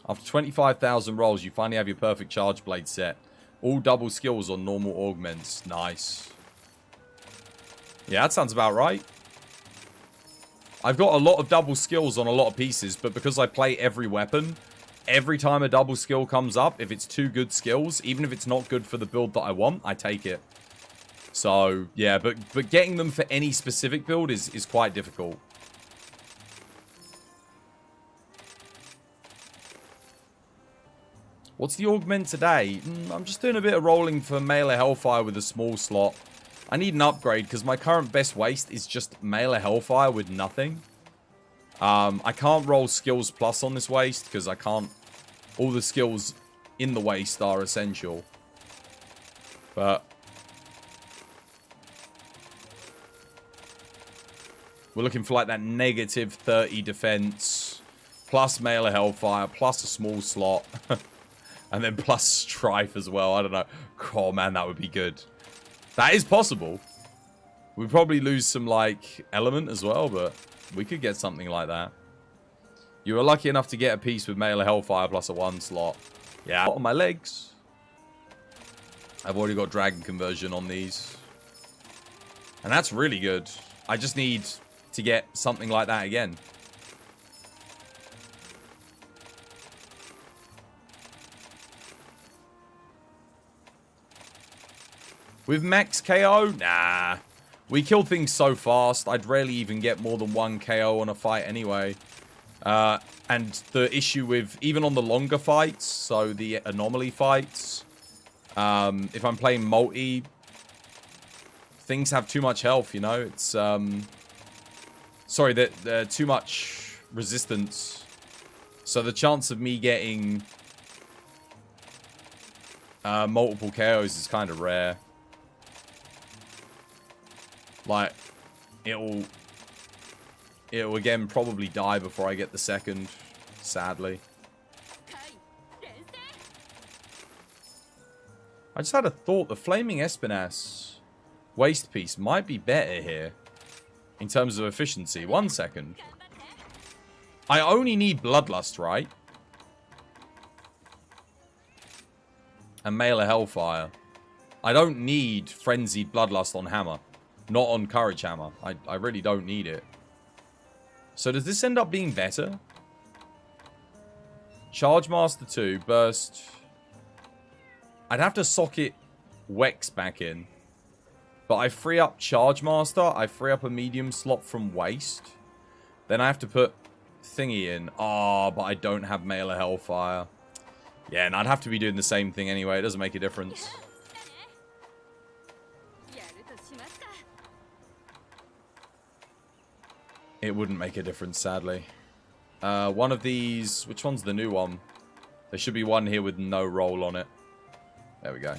After 25,000 rolls, you finally have your perfect charge blade set. All double skills on normal augments. Nice. Yeah, that sounds about right. I've got a lot of double skills on a lot of pieces, but because I play every weapon... Every time a double skill comes up, if it's 2 good skills, even if it's not good for the build that I want, I take it. So, yeah, but getting them for any specific build is quite difficult. What's the augment today? I'm just doing a bit of rolling for Mailer Hellfire with a small slot. I need an upgrade because my current best waste is just Mailer Hellfire with nothing. I can't roll Skills Plus on this waste because I can't... All the skills in the waste are essential. But... We're looking for like that negative 30 defense. Plus Mailer Hellfire. Plus a small slot. And then plus Strife as well. I don't know. Oh man, that would be good. That is possible. We'd probably lose some like element as well, but... We could get something like that. You were lucky enough to get a piece with Mailer Hellfire plus a 1 slot. Yeah, on my legs. I've already got Dragon Conversion on these. And that's really good. I just need to get something like that again. With max KO? Nah. We kill things so fast, I'd rarely even get more than 1 KO on a fight anyway. And the issue with, even on the longer fights, so the anomaly fights, if I'm playing multi, things have too much health, you know? It's, sorry, they're too much resistance. So the chance of me getting multiple KOs is kind of rare. Like, it'll again probably die before I get the second, sadly. I just had a thought, the Flaming Espinas waste piece might be better here in terms of efficiency. 1 second. I only need Bloodlust, right? and Mail of Hellfire. I don't need Frenzied Bloodlust on Hammer. Not on Courage Hammer. I really don't need it. So does this end up being better? Charge Master 2, Burst. I'd have to socket Wex back in. But I free up Charge Master. I free up a medium slot from Waste. Then I have to put Thingy in. Oh, but I don't have Mail of Hellfire. Yeah, and I'd have to be doing the same thing anyway. It doesn't make a difference. It wouldn't make a difference, sadly. One of these... Which one's the new one? There should be one here with no roll on it. There we go.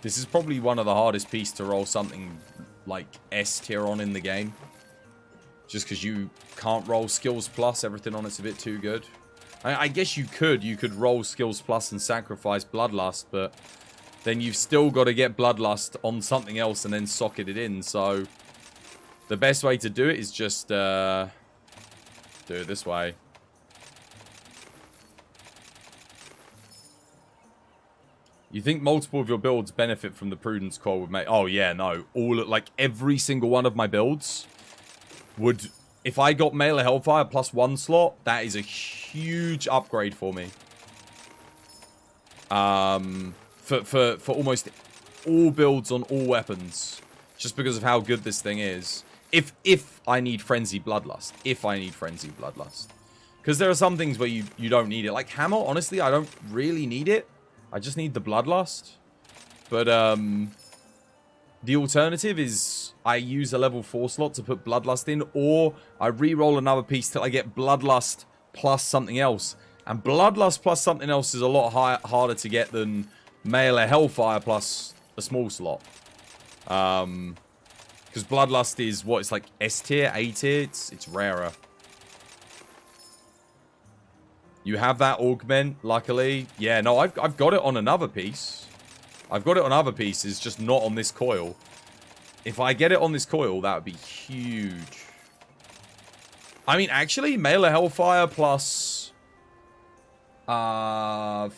This is probably one of the hardest pieces to roll something like S tier on in the game. Just because you can't roll Skills Plus. Everything on it's a bit too good. I guess you could. You could roll Skills Plus and sacrifice Bloodlust, but then you've still got to get Bloodlust on something else and then socket it in. So the best way to do it is just do it this way. You think multiple of your builds benefit from the Prudence Coil with mate? Oh yeah, no. Like every single one of my builds would... If I got Mail of Hellfire plus 1 slot, that is a huge upgrade for me. For almost all builds on all weapons. Just because of how good this thing is. If I need Frenzy Bloodlust. If I need Frenzy Bloodlust. Because there are some things where you don't need it. Like Hammer, honestly, I don't really need it. I just need the Bloodlust. But, the alternative is I use a level 4 slot to put Bloodlust in, or I re-roll another piece till I get Bloodlust plus something else. And Bloodlust plus something else is a lot harder to get than Mail of Hellfire plus a small slot. Because Bloodlust is, what, it's like S tier, A tier, it's rarer. You have that augment, luckily. Yeah, no, I've got it on another piece. I've got it on other pieces, just not on this coil. If I get it on this coil, that would be huge. I mean, actually, Mail of Hellfire plus... Fire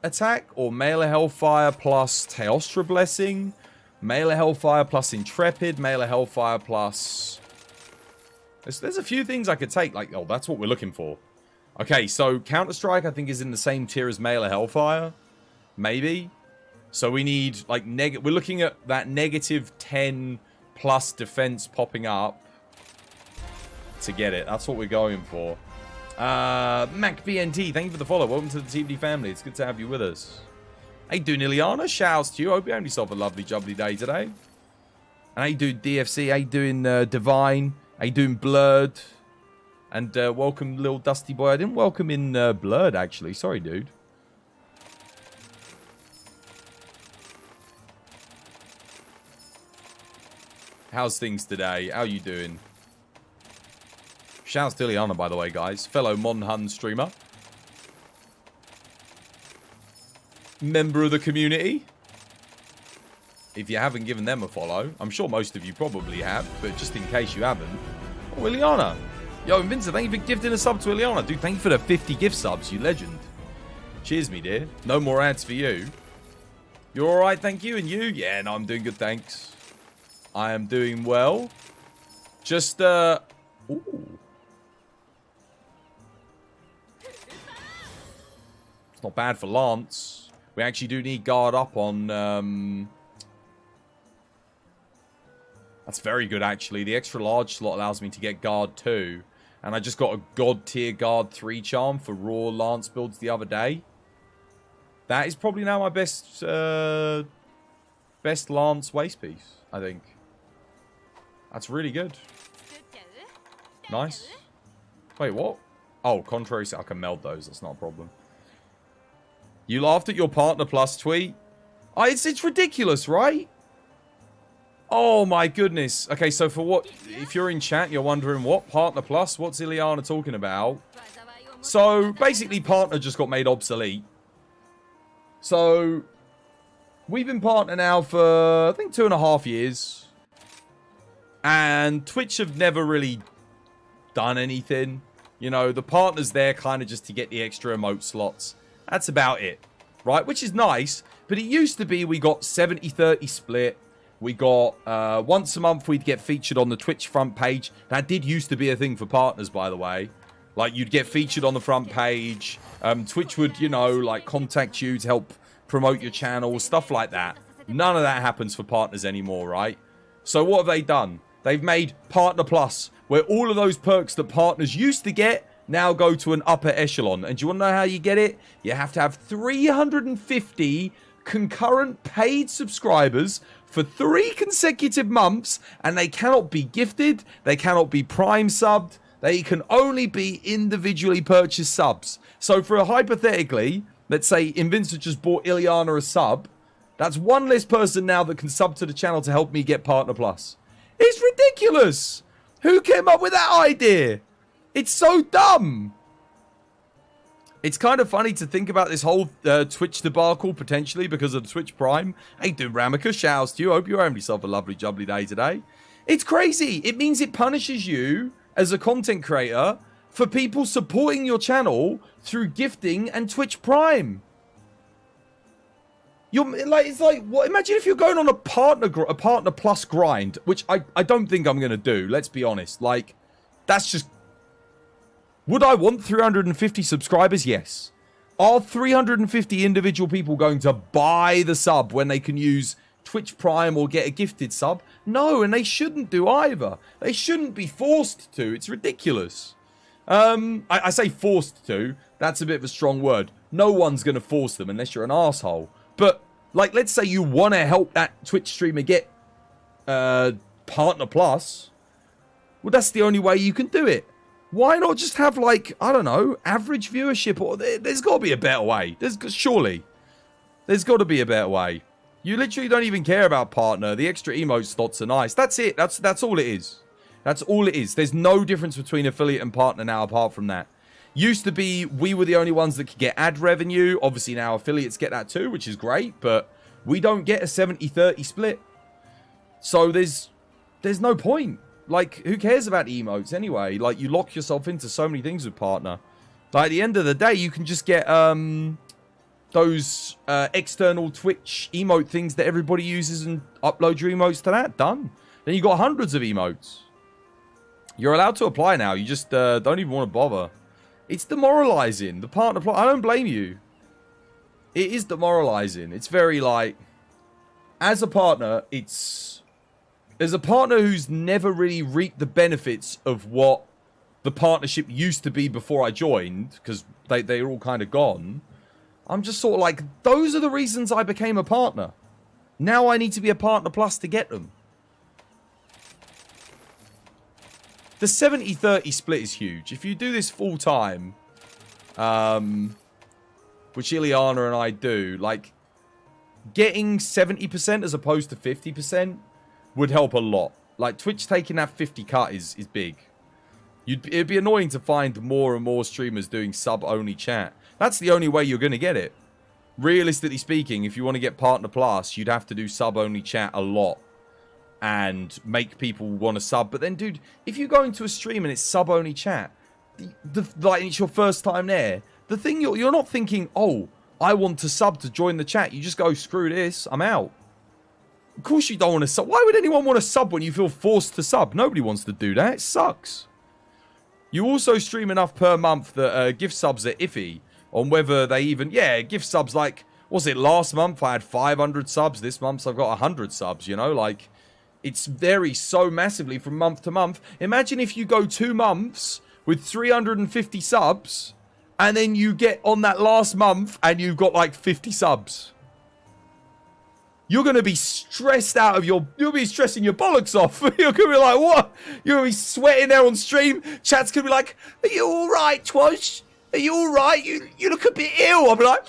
attack? Or Mail of Hellfire plus Teostra Blessing? Mail of Hellfire plus Intrepid? Mail of Hellfire plus... There's a few things I could take. Like, oh, that's what we're looking for. Okay, so Counter-Strike, I think, is in the same tier as Mail of Hellfire. Maybe. So we need, like, we're looking at that negative 10 plus defense popping up to get it. That's what we're going for. MacBNT, thank you for the follow. Welcome to the TBD family. It's good to have you with us. How you doing, Ileana? Shouts to you. Hope you had yourself a lovely, jubbly day today. And how you doing, DFC? How you doing, Divine? How you doing, Blurred? And welcome, little Dusty Boy. I didn't welcome in Blurred, actually. Sorry, dude. How's things today? How you doing? Shouts to Ileana, by the way, guys. Fellow Monhun streamer. Member of the community. If you haven't given them a follow, I'm sure most of you probably have, but just in case you haven't. Oh, Ileana. Yo, Vincent, thank you for gifting a sub to Ileana. Dude, thank you for the 50 gift subs, you legend. Cheers, me dear. No more ads for you. You're alright, thank you. And you? Yeah, no, I'm doing good, thanks. I am doing well. Just, ooh. It's not bad for Lance. We actually do need guard up on, That's very good, actually. The extra large slot allows me to get guard 2. And I just got a god tier guard 3 charm for raw Lance builds the other day. That is probably now my best Lance waist piece, I think. That's really good. Nice. Wait, what? Oh, contrary, I can meld those. That's not a problem. You laughed at your Partner Plus tweet? Oh, it's ridiculous, right? Oh my goodness. Okay, so for what, if you're in chat, you're wondering what? Partner Plus? What's Ileana talking about? So, basically, Partner just got made obsolete. So, we've been Partner now for, I think, 2.5 years. And Twitch have never really done anything. You know, the partner's there kind of just to get the extra emote slots. That's about it, right? Which is nice, but it used to be we got 70-30 split. We got once a month we'd get featured on the Twitch front page. That did used to be a thing for partners, by the way. Like, you'd get featured on the front page. Twitch would, you know, like, contact you to help promote your channel, stuff like that. None of that happens for partners anymore, right? So what have they done? They've made Partner Plus, where all of those perks that partners used to get now go to an upper echelon. And do you want to know how you get it? You have to have 350 concurrent paid subscribers for 3 consecutive months, and they cannot be gifted, they cannot be prime subbed, they can only be individually purchased subs. So for hypothetically, let's say Invincent just bought Ileana a sub, that's one less person now that can sub to the channel to help me get Partner Plus. It's ridiculous! Who came up with that idea? It's so dumb! It's kind of funny to think about this whole Twitch debacle, potentially, because of Twitch Prime. Hey, dude, Ramika, shouts to you. Hope you're having yourself a lovely, jubbly day today. It's crazy. It means it punishes you, as a content creator, for people supporting your channel through gifting and Twitch Prime. You're like, it's like, what? Imagine if you're going on a partner plus grind, which I don't think I'm gonna do. Let's be honest. Like, that's just. Would I want 350 subscribers? Yes. Are 350 individual people going to buy the sub when they can use Twitch Prime or get a gifted sub? No, and they shouldn't do either. They shouldn't be forced to. It's ridiculous. I say forced to. That's a bit of a strong word. No one's going to force them unless you're an asshole. But, like, let's say you want to help that Twitch streamer get Partner Plus. Well, that's the only way you can do it. Why not just have, like, I don't know, average viewership? Or there's got to be a better way. Surely. There's got to be a better way. You literally don't even care about partner. The extra emote slots are nice. That's it. That's all it is. That's all it is. There's no difference between affiliate and partner now apart from that. Used to be we were the only ones that could get ad revenue. Obviously now affiliates get that too, which is great. But we don't get a 70-30 split. So there's no point. Like, who cares about emotes anyway? Like, you lock yourself into so many things with partner. Like, at the end of the day, you can just get those external Twitch emote things that everybody uses and upload your emotes to that. Done. Then you got hundreds of emotes. You're allowed to apply now. You just don't even want to bother. It's demoralizing. The partner plot. I don't blame you. It is demoralizing. It's very like, as a partner, it's as a partner who's never really reaped the benefits of what the partnership used to be before I joined, because they're all kind of gone. I'm just sort of like, those are the reasons I became a partner. Now I need to be a partner plus to get them. The 70-30 split is huge. If you do this full time, which Ileana and I do, like, getting 70% as opposed to 50% would help a lot. Like, Twitch taking that 50 cut is big. It'd be annoying to find more and more streamers doing sub-only chat. That's the only way you're going to get it. Realistically speaking, if you want to get Partner Plus, you'd have to do sub-only chat a lot. And make people want to sub. But then, dude, if you go into a stream and it's sub-only chat, like it's your first time there, the thing you're not thinking, oh, I want to sub to join the chat. You just go, screw this, I'm out. Of course you don't want to sub. Why would anyone want to sub when you feel forced to sub? Nobody wants to do that. It sucks. You also stream enough per month that gift subs are iffy on whether they even... Yeah, gift subs like... Was it last month I had 500 subs? This month I've got 100 subs, you know? Like... It's varies so massively from month to month. Imagine if you go 2 months with 350 subs, and then you get on that last month and you've got like 50 subs. You're going to be stressed out of your... You'll be stressing your bollocks off. You're going to be like, what? You're going to be sweating there on stream. Chat's going to be like, are you all right, Twosh? Are you all right? You look a bit ill. I'll be like,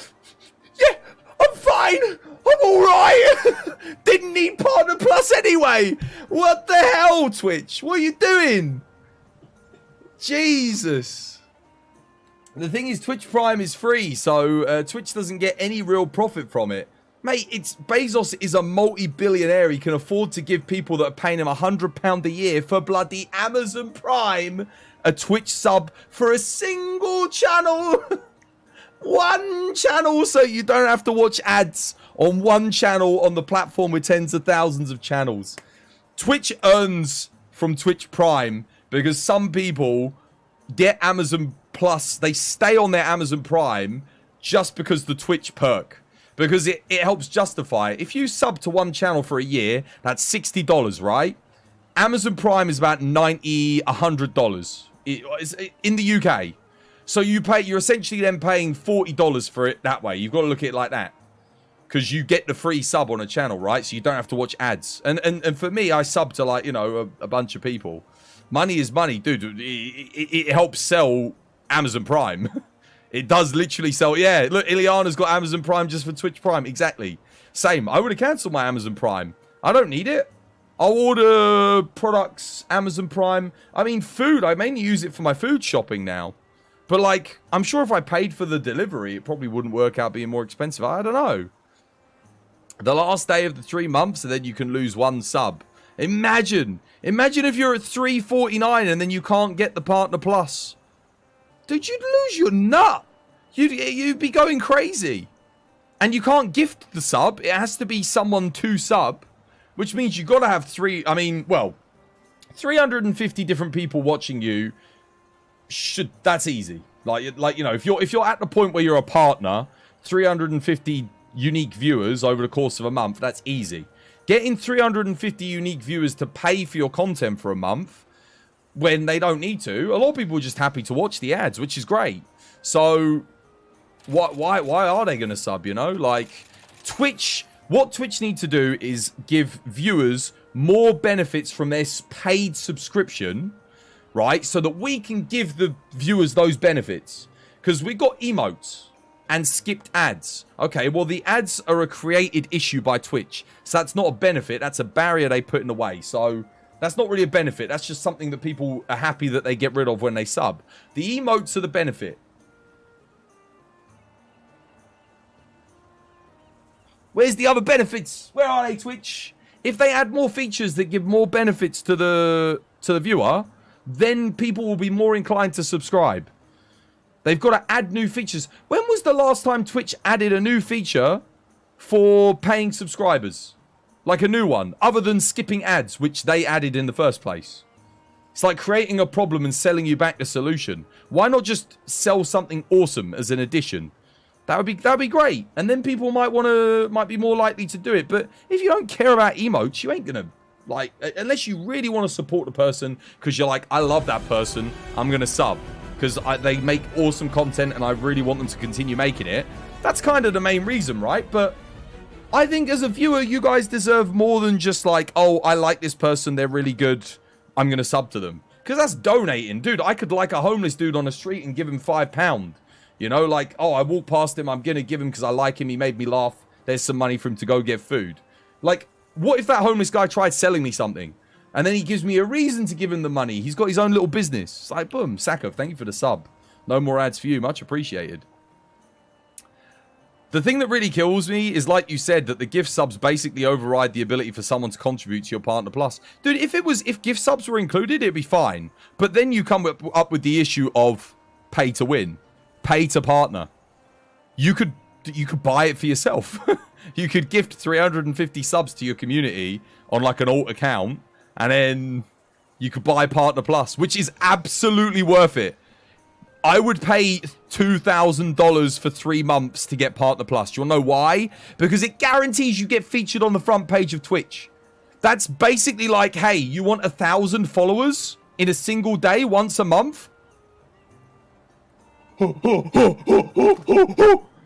yeah, I'm fine. I'm alright! Didn't need Partner Plus anyway! What the hell, Twitch? What are you doing? Jesus. The thing is, Twitch Prime is free, so Twitch doesn't get any real profit from it. Mate, Bezos is a multi-billionaire. He can afford to give people that are paying him £100 a year for bloody Amazon Prime a Twitch sub for a single channel. One channel, so you don't have to watch ads on one channel on the platform with tens of thousands of channels. Twitch earns from Twitch Prime because some people get Amazon Plus. They stay on their Amazon Prime just because the Twitch perk. Because it helps justify it. If you sub to one channel for a year, that's $60, right? Amazon Prime is about $90, $100 in the UK. So you're essentially then paying $40 for it that way. You've got to look at it like that. Because you get the free sub on a channel, right? So you don't have to watch ads. And for me, I sub to like, you know, a bunch of people. Money is money, dude. It helps sell Amazon Prime. It does literally sell. Yeah, look, Ileana's got Amazon Prime just for Twitch Prime. Exactly. Same. I would have cancelled my Amazon Prime. I don't need it. I'll order products, Amazon Prime. I mean, food. I mainly use it for my food shopping now. But, like, I'm sure if I paid for the delivery, it probably wouldn't work out being more expensive. I don't know. The last day of the 3 months, and then you can lose 1 sub. Imagine if you're at $3.49 and then you can't get the Partner Plus. Dude, you'd lose your nut. You'd be going crazy. And you can't gift the sub. It has to be someone to sub. Which means you've got to have 350 different people watching you. That's easy. Like you know, if you're at the point where you're a partner, 350 unique viewers over the course of a month, that's easy. Getting 350 unique viewers to pay for your content for a month when they don't need to. A lot of people are just happy to watch the ads, which is great. So why are they going to sub, you know? Like Twitch, what Twitch need to do is give viewers more benefits from their paid subscription, right? So that we can give the viewers those benefits. Because we got emotes and skipped ads. Okay, well, the ads are a created issue by Twitch. So that's not a benefit. That's a barrier they put in the way. So that's not really a benefit. That's just something that people are happy that they get rid of when they sub. The emotes are the benefit. Where's the other benefits? Where are they, Twitch? If they add more features that give more benefits to the viewer, then people will be more inclined to subscribe. They've got to add new features. When was the last time Twitch added a new feature for paying subscribers? Like a new one, other than skipping ads, which they added in the first place. It's like creating a problem and selling you back the solution. Why not just sell something awesome as an addition? That'd be great. And then people might be more likely to do it. But if you don't care about emotes, you ain't gonna, like, unless you really want to support the person because you're like, I love that person, I'm gonna sub because they make awesome content and I really want them to continue making it. That's kind of the main reason, right? But I think as a viewer, you guys deserve more than just like, oh, I like this person, they're really good, I'm going to sub to them. Because that's donating. Dude, I could like a homeless dude on the street and give him £5. You know, like, oh, I walked past him, I'm going to give him because I like him, he made me laugh, there's some money for him to go get food. Like, what if that homeless guy tried selling me something? And then he gives me a reason to give him the money. He's got his own little business. It's like, boom, Sacco, thank you for the sub. No more ads for you, much appreciated. The thing that really kills me is, like you said, that the gift subs basically override the ability for someone to contribute to your Partner Plus. Dude, if gift subs were included, it'd be fine. But then you come up with the issue of pay to win, pay to partner. You could buy it for yourself. You could gift 350 subs to your community on like an alt account, and then you could buy Partner Plus, which is absolutely worth it. I would pay $2,000 for 3 months to get Partner Plus. Do you want to know why? Because it guarantees you get featured on the front page of Twitch. That's basically like, hey, you want 1,000 followers in a single day once a month?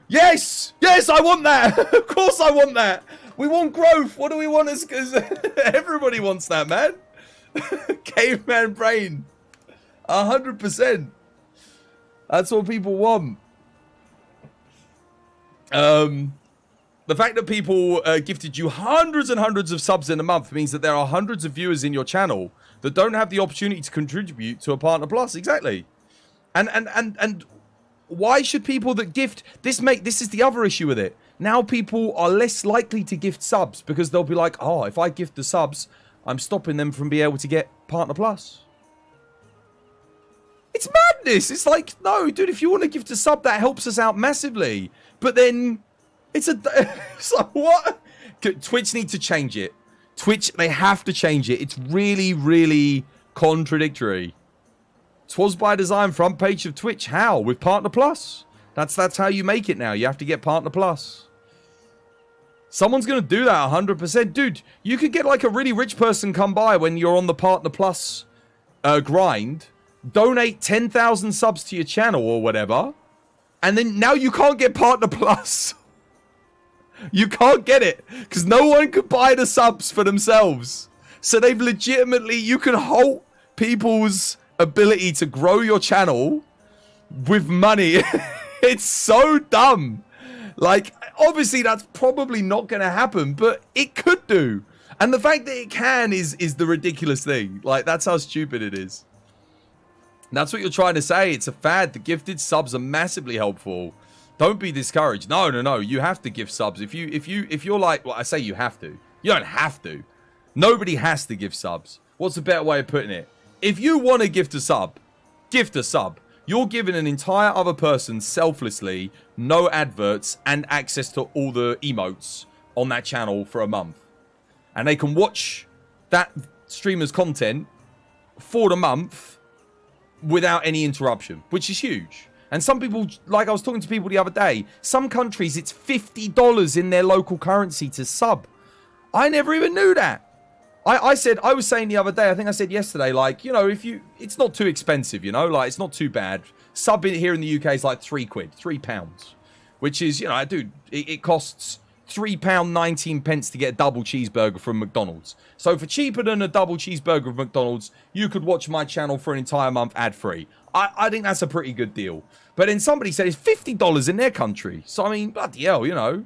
Yes! Yes, I want that! Of course I want that! We want growth! What do we want? Because everybody wants that, man. Caveman brain. 100%. That's what people want. The fact that people gifted you hundreds and hundreds of subs in a month means that there are hundreds of viewers in your channel that don't have the opportunity to contribute to a Partner Plus. Exactly. And why should people that gift this is the other issue with it. now people are less likely to gift subs because they'll be like, oh, if I gift the subs, I'm stopping them from being able to get Partner Plus. It's madness. It's like, no, dude, if you want to gift a sub, that helps us out massively. But then it's like, what? Twitch need to change it. Twitch, they have to change it. It's really, really contradictory. 'Twas by design front page of Twitch. How? With Partner Plus. That's how you make it now. You have to get Partner Plus. Someone's going to do that 100%. Dude, you could get like a really rich person come by when you're on the Partner Plus grind, donate 10,000 subs to your channel or whatever, and then now you can't get Partner Plus. You can't get it because no one could buy the subs for themselves. So they've legitimately, you can halt people's ability to grow your channel with money. It's so dumb. Like, obviously that's probably not going to happen, but it could do. And the fact that it can is the ridiculous thing. Like, that's how stupid it is. That's what you're trying to say. It's a fad. The gifted subs are massively helpful. Don't be discouraged. No. You have to gift subs. If you're like, well, I say you have to. You don't have to. Nobody has to give subs. What's a better way of putting it? If you want to gift a sub, gift a sub. You're giving an entire other person selflessly no adverts and access to all the emotes on that channel for a month. And they can watch that streamer's content for the month without any interruption, which is huge. And some people, like I was talking to people the other day, some countries it's $50 in their local currency to sub. I never even knew that. I was saying the other day, I think I said yesterday, like, you know, it's not too expensive, you know, like, it's not too bad. Sub here in the UK is like £3, which is, you know, dude, it costs £3.19 to get a double cheeseburger from McDonald's. So for cheaper than a double cheeseburger from McDonald's, you could watch my channel for an entire month ad-free. I think that's a pretty good deal. But then somebody said it's $50 in their country. So, I mean, bloody hell, you know.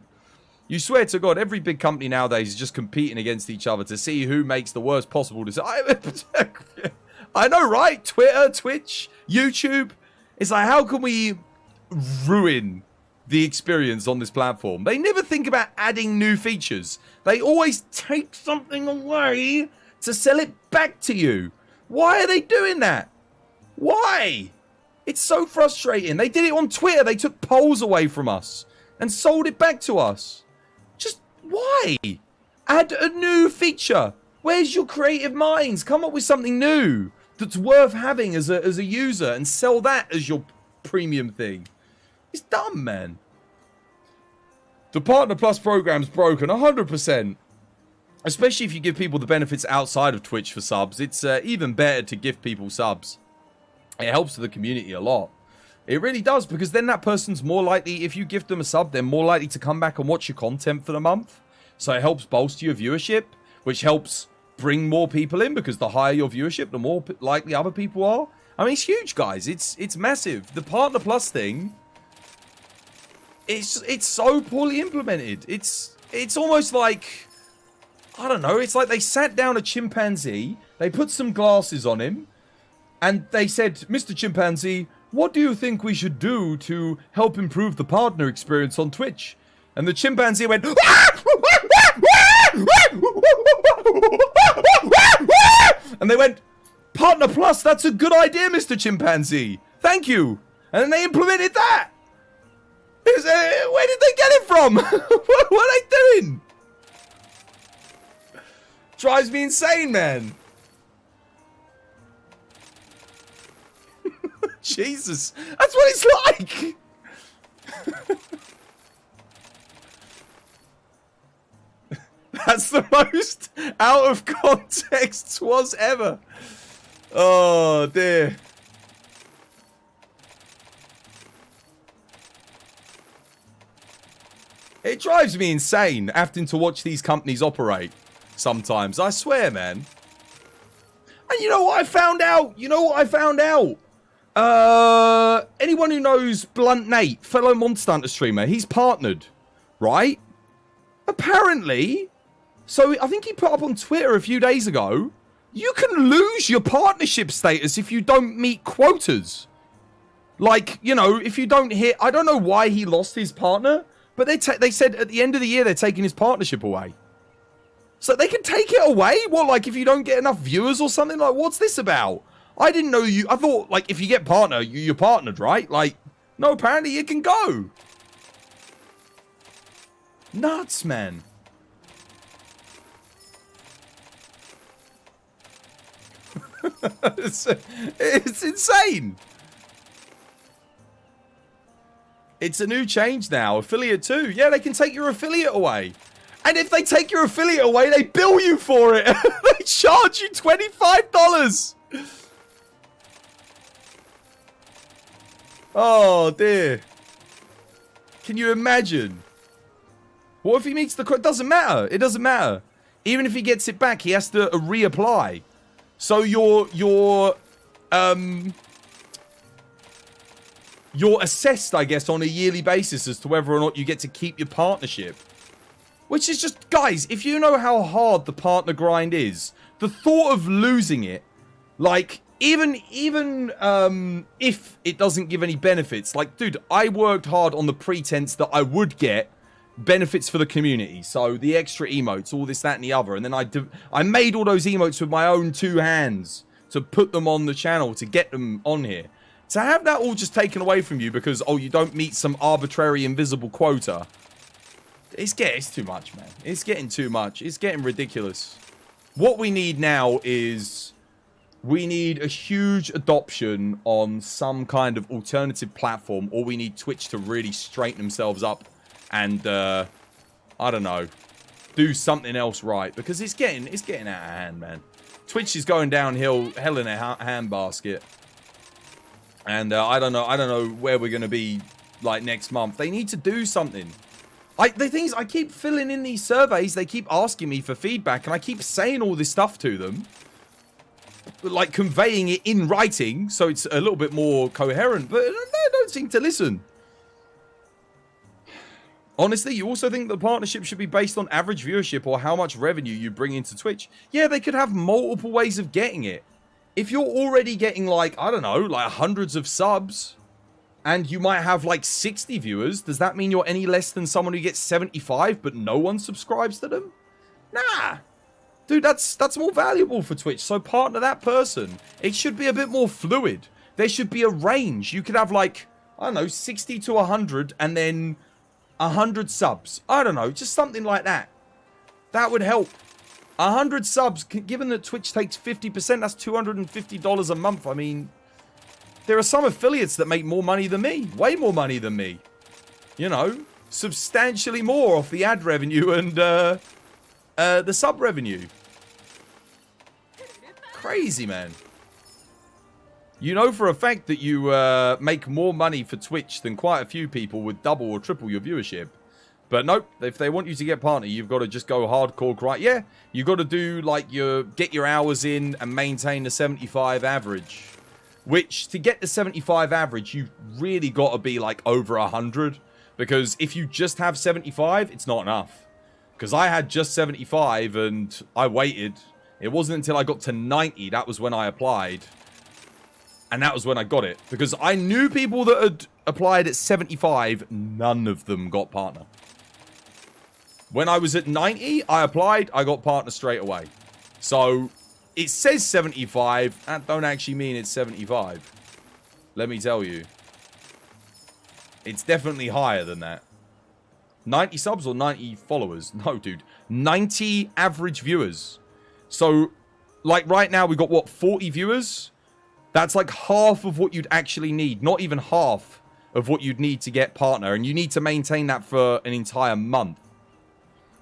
You swear to God, every big company nowadays is just competing against each other to see who makes the worst possible decision. I know, right? Twitter, Twitch, YouTube. It's like, how can we ruin the experience on this platform? They never think about adding new features. They always take something away to sell it back to you. Why are they doing that? Why? It's so frustrating. They did it on Twitter. They took polls away from us and sold it back to us. Just why? Add a new feature. Where's your creative minds? Come up with something new that's worth having as a user and sell that as your premium thing. It's dumb, man. The Partner Plus program's broken 100%. Especially if you give people the benefits outside of Twitch for subs. It's even better to give people subs. It helps the community a lot. It really does, because then that person's more likely, if you gift them a sub, they're more likely to come back and watch your content for the month. So it helps bolster your viewership, which helps bring more people in, because the higher your viewership, the more likely other people are. I mean, it's huge, guys. It's massive. The Partner Plus thing, it's so poorly implemented. It's almost like, I don't know, it's like they sat down a chimpanzee, they put some glasses on him, and they said, Mr. Chimpanzee, what do you think we should do to help improve the partner experience on Twitch? And the chimpanzee went, and they went, Partner Plus, that's a good idea, Mr. Chimpanzee. Thank you. And then they implemented that. Where did they get it from? What are they doing? Drives me insane, man. Jesus, that's what it's like. That's the most out of context was ever. Oh dear. It drives me insane having to watch these companies operate sometimes. I swear, man. And you know what I found out? Anyone who knows Blunt Nate, fellow Monster Hunter streamer, he's partnered, right? Apparently, so I think he put up on Twitter a few days ago, you can lose your partnership status if you don't meet quotas. Like, you know, if you don't hit, I don't know why he lost his partner, But they said at the end of the year they're taking his partnership away. So they can take it away? What, like if you don't get enough viewers or something? Like, what's this about? I didn't know you... I thought, like, if you get partner, you're partnered, right? Like, no, apparently it can go. Nuts, man. It's insane. It's a new change now. Affiliate too. Yeah, they can take your affiliate away. And if they take your affiliate away, they bill you for it. They charge you $25. Oh, dear. Can you imagine? What if he meets the... It doesn't matter. It doesn't matter. Even if he gets it back, he has to reapply. So you're assessed, I guess, on a yearly basis as to whether or not you get to keep your partnership. Which is just, guys, if you know how hard the partner grind is, the thought of losing it, like, even if it doesn't give any benefits, like, dude, I worked hard on the pretense that I would get benefits for the community. So the extra emotes, all this, that, and the other. And then I made all those emotes with my own 2 hands to put them on the channel, to get them on here. To have that all just taken away from you because, oh, you don't meet some arbitrary invisible quota. It's too much, man. It's getting too much. It's getting ridiculous. What we need now is... we need a huge adoption on some kind of alternative platform, or we need Twitch to really straighten themselves up and, I don't know, do something else right. Because it's getting out of hand, man. Twitch is going downhill, hell in a handbasket. And I don't know where we're going to be, like, next month. They need to do something. The thing is, I keep filling in these surveys. They keep asking me for feedback, and I keep saying all this stuff to them. Like, conveying it in writing, so it's a little bit more coherent. But they don't seem to listen. Honestly, you also think the partnership should be based on average viewership or how much revenue you bring into Twitch? Yeah, they could have multiple ways of getting it. If you're already getting, like, I don't know, like hundreds of subs, and you might have, like, 60 viewers, does that mean you're any less than someone who gets 75 but no one subscribes to them? Nah. Dude, that's more valuable for Twitch, so partner that person. It should be a bit more fluid. There should be a range. You could have, like, I don't know, 60 to 100 and then 100 subs. I don't know, just something like that. That would help. 100 subs, given that Twitch takes 50%, that's $250 a month. I mean, there are some affiliates that make more money than me. Way more money than me. You know, substantially more off the ad revenue and the sub revenue. Crazy, man. You know for a fact that you make more money for Twitch than quite a few people with double or triple your viewership. But nope, if they want you to get partner, you've got to just go hardcore grind. Yeah, you've got to do, like, get your hours in and maintain the 75 average. Which, to get the 75 average, you've really got to be, like, over 100. Because if you just have 75, it's not enough. Because I had just 75 and I waited. It wasn't until I got to 90, that was when I applied. And that was when I got it. Because I knew people that had applied at 75, none of them got partner. When I was at 90, I applied, I got partner straight away. So, it says 75, that don't actually mean it's 75. Let me tell you. It's definitely higher than that. 90 subs or 90 followers? No, dude. 90 average viewers. So, like right now, we got, what, 40 viewers? That's like half of what you'd actually need. Not even half of what you'd need to get partner. And you need to maintain that for an entire month.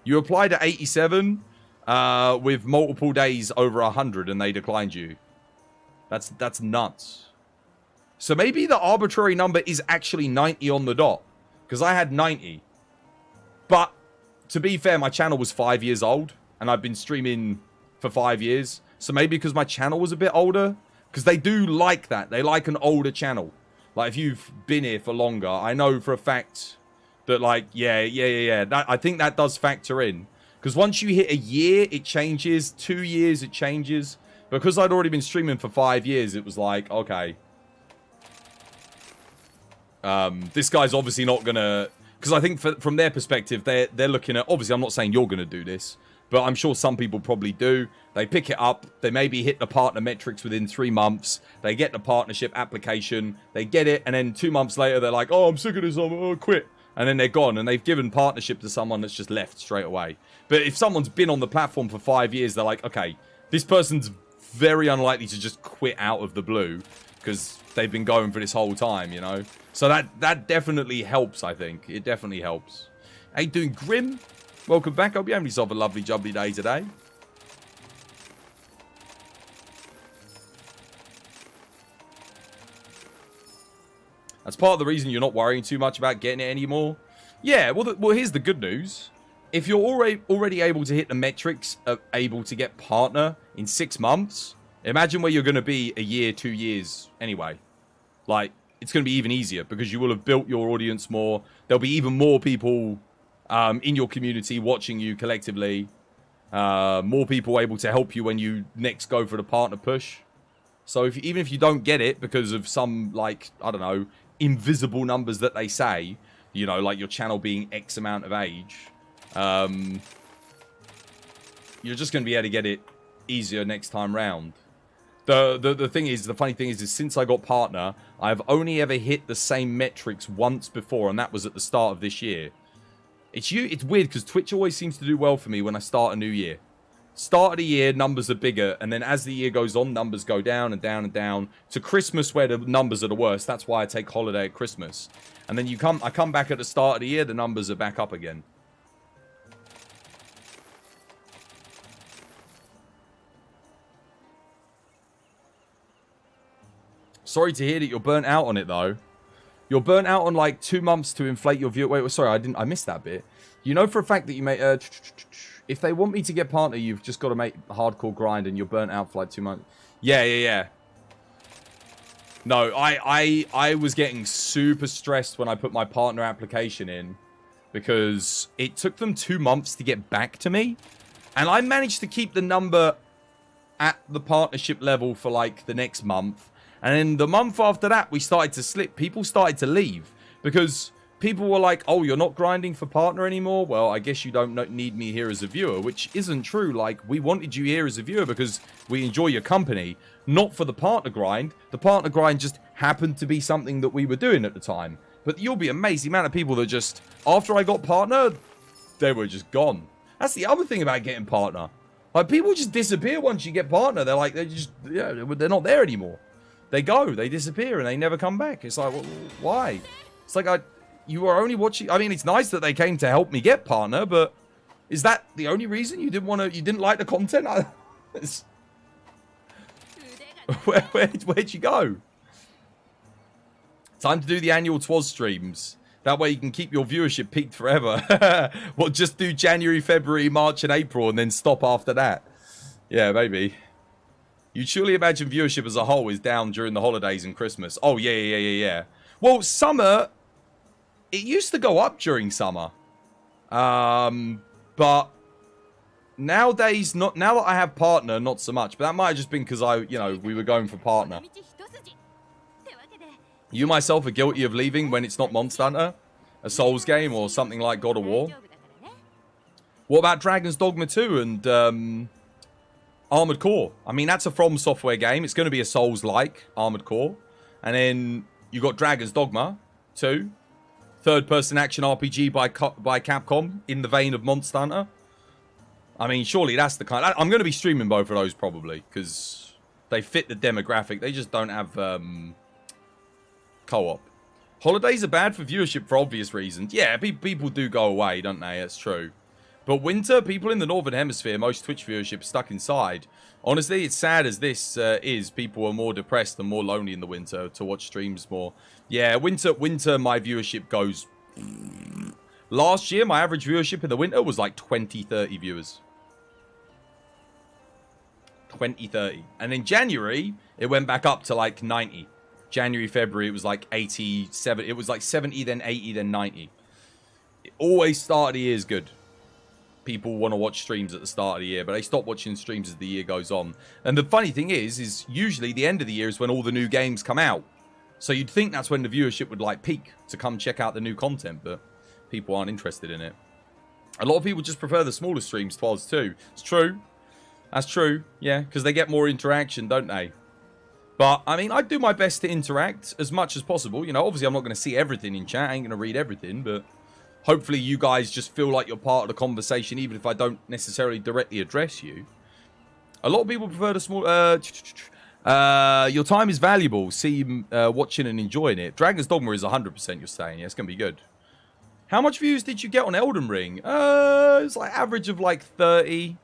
You applied at 87 with multiple days over 100 and they declined you. That's nuts. So maybe the arbitrary number is actually 90 on the dot. Because I had 90. But, to be fair, my channel was 5 years old. And I've been streaming for 5 years. So maybe because my channel was a bit older. Because they do like that. They like an older channel. Like, if you've been here for longer. I know for a fact that, like, yeah. I think that does factor in. Because once you hit a year, it changes. 2 years, it changes. Because I'd already been streaming for 5 years, it was like, okay. This guy's obviously not going to... Because I think from their perspective, they're looking at, obviously I'm not saying you're going to do this, but I'm sure some people probably do. They pick it up, they maybe hit the partner metrics within 3 months, they get the partnership application, they get it, and then 2 months later they're like, oh, I'm sick of this, I'll quit. And then they're gone, and they've given partnership to someone that's just left straight away. But if someone's been on the platform for 5 years, they're like, okay, this person's very unlikely to just quit out of the blue, because they've been going for this whole time, you know? So that definitely helps, I think. It definitely helps. Hey, doing Grim? Welcome back. Hope you're having yourself a lovely, jubbly day today. That's part of the reason you're not worrying too much about getting it anymore. Yeah, well, here's the good news. If you're already able to hit the metrics of able to get partner in 6 months, imagine where you're going to be a year, 2 years anyway. Like, it's going to be even easier because you will have built your audience more. There'll be even more people in your community watching you collectively. More people able to help you when you next go for the partner push. So even if you don't get it because of some, like, I don't know, invisible numbers that they say, you know, like your channel being X amount of age, you're just going to be able to get it easier next time round. The thing is, the funny thing is since I got partner, I've only ever hit the same metrics once before, and that was at the start of this year. It's weird because Twitch always seems to do well for me when I start a new year. Start of the year, numbers are bigger, and then as the year goes on, numbers go down and down and down to Christmas, where the numbers are the worst. That's why I take holiday at Christmas. And then I come back at the start of the year, the numbers are back up again. Sorry to hear that you're burnt out on it, though. You're burnt out on, like, 2 months to inflate your view. Wait, sorry, I missed that bit. You know for a fact that you may... if they want me to get partner, you've just got to make a hardcore grind, and you're burnt out for, like, 2 months. Yeah. No, I was getting super stressed when I put my partner application in, because it took them 2 months to get back to me, and I managed to keep the number at the partnership level for, like, the next month. And then the month after that, we started to slip. People started to leave because people were like, oh, you're not grinding for partner anymore? Well, I guess you don't need me here as a viewer, which isn't true. Like, we wanted you here as a viewer because we enjoy your company, not for the partner grind. The partner grind just happened to be something that we were doing at the time. But you'll be amazed the amount of people that just, after I got partner, they were just gone. That's the other thing about getting partner. Like, people just disappear once you get partner. They're like, they're not there anymore. They go, they disappear, and they never come back. It's like, well, why? It's like, you were only watching... I mean, it's nice that they came to help me get partner, but is that the only reason you didn't like the content? Where'd you go? Time to do the annual TWAS streams. That way you can keep your viewership peaked forever. Well, just do January, February, March, and April, and then stop after that. Yeah, maybe. You'd surely imagine viewership as a whole is down during the holidays and Christmas. Oh, yeah. Well, summer, it used to go up during summer. But nowadays, now that I have partner, not so much. But that might have just been because we were going for partner. You myself are guilty of leaving when it's not Monster Hunter, a Souls game, or something like God of War. What about Dragon's Dogma 2 and Armored Core? I mean, that's a From Software game. It's going to be a Souls-like Armored Core. And then you got Dragon's Dogma 2, third-person action RPG by Capcom, in the vein of Monster Hunter. I mean, surely that's the kind... I'm going to be streaming both of those probably, because they fit the demographic. They just don't have co-op. Holidays are bad for viewership for obvious reasons. Yeah, people do go away, don't they? That's true. But winter, people in the Northern Hemisphere, most Twitch viewership stuck inside. Honestly, it's sad as this is, people are more depressed and more lonely in the winter to watch streams more. Yeah, winter, my viewership goes... Last year, my average viewership in the winter was like 20, 30 viewers. 20, 30. And in January, it went back up to like 90. January, February, it was like 87. It was like 70, then 80, then 90. It always start of the year is good. People want to watch streams at the start of the year, but they stop watching streams as the year goes on. And the funny thing is usually the end of the year is when all the new games come out. So you'd think that's when the viewership would like peak to come check out the new content, but people aren't interested in it. A lot of people just prefer the smaller streams, Twas, too. It's true. That's true, yeah, because they get more interaction, don't they? But, I mean, I do my best to interact as much as possible. You know, obviously I'm not going to see everything in chat. I ain't going to read everything, but hopefully you guys just feel like you're part of the conversation, even if I don't necessarily directly address you. A lot of people prefer the small... your time is valuable. See watching and enjoying it. Dragon's Dogma is 100%, you're saying. Yeah, it's going to be good. How much views did you get on Elden Ring? It's like average of like 30.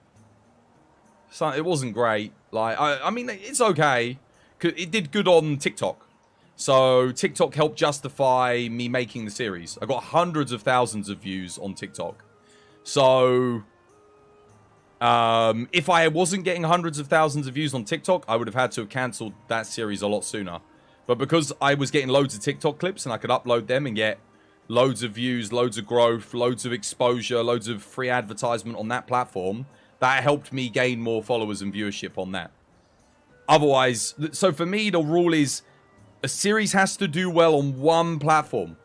So it wasn't great. Like, I mean, it's okay. It did good on TikTok. So TikTok helped justify me making the series. I got hundreds of thousands of views on TikTok. So if I wasn't getting hundreds of thousands of views on TikTok, I would have had to have cancelled that series a lot sooner. But because I was getting loads of TikTok clips and I could upload them and get loads of views, loads of growth, loads of exposure, loads of free advertisement on that platform, that helped me gain more followers and viewership on that. Otherwise, so for me, the rule is a series has to do well on one platform.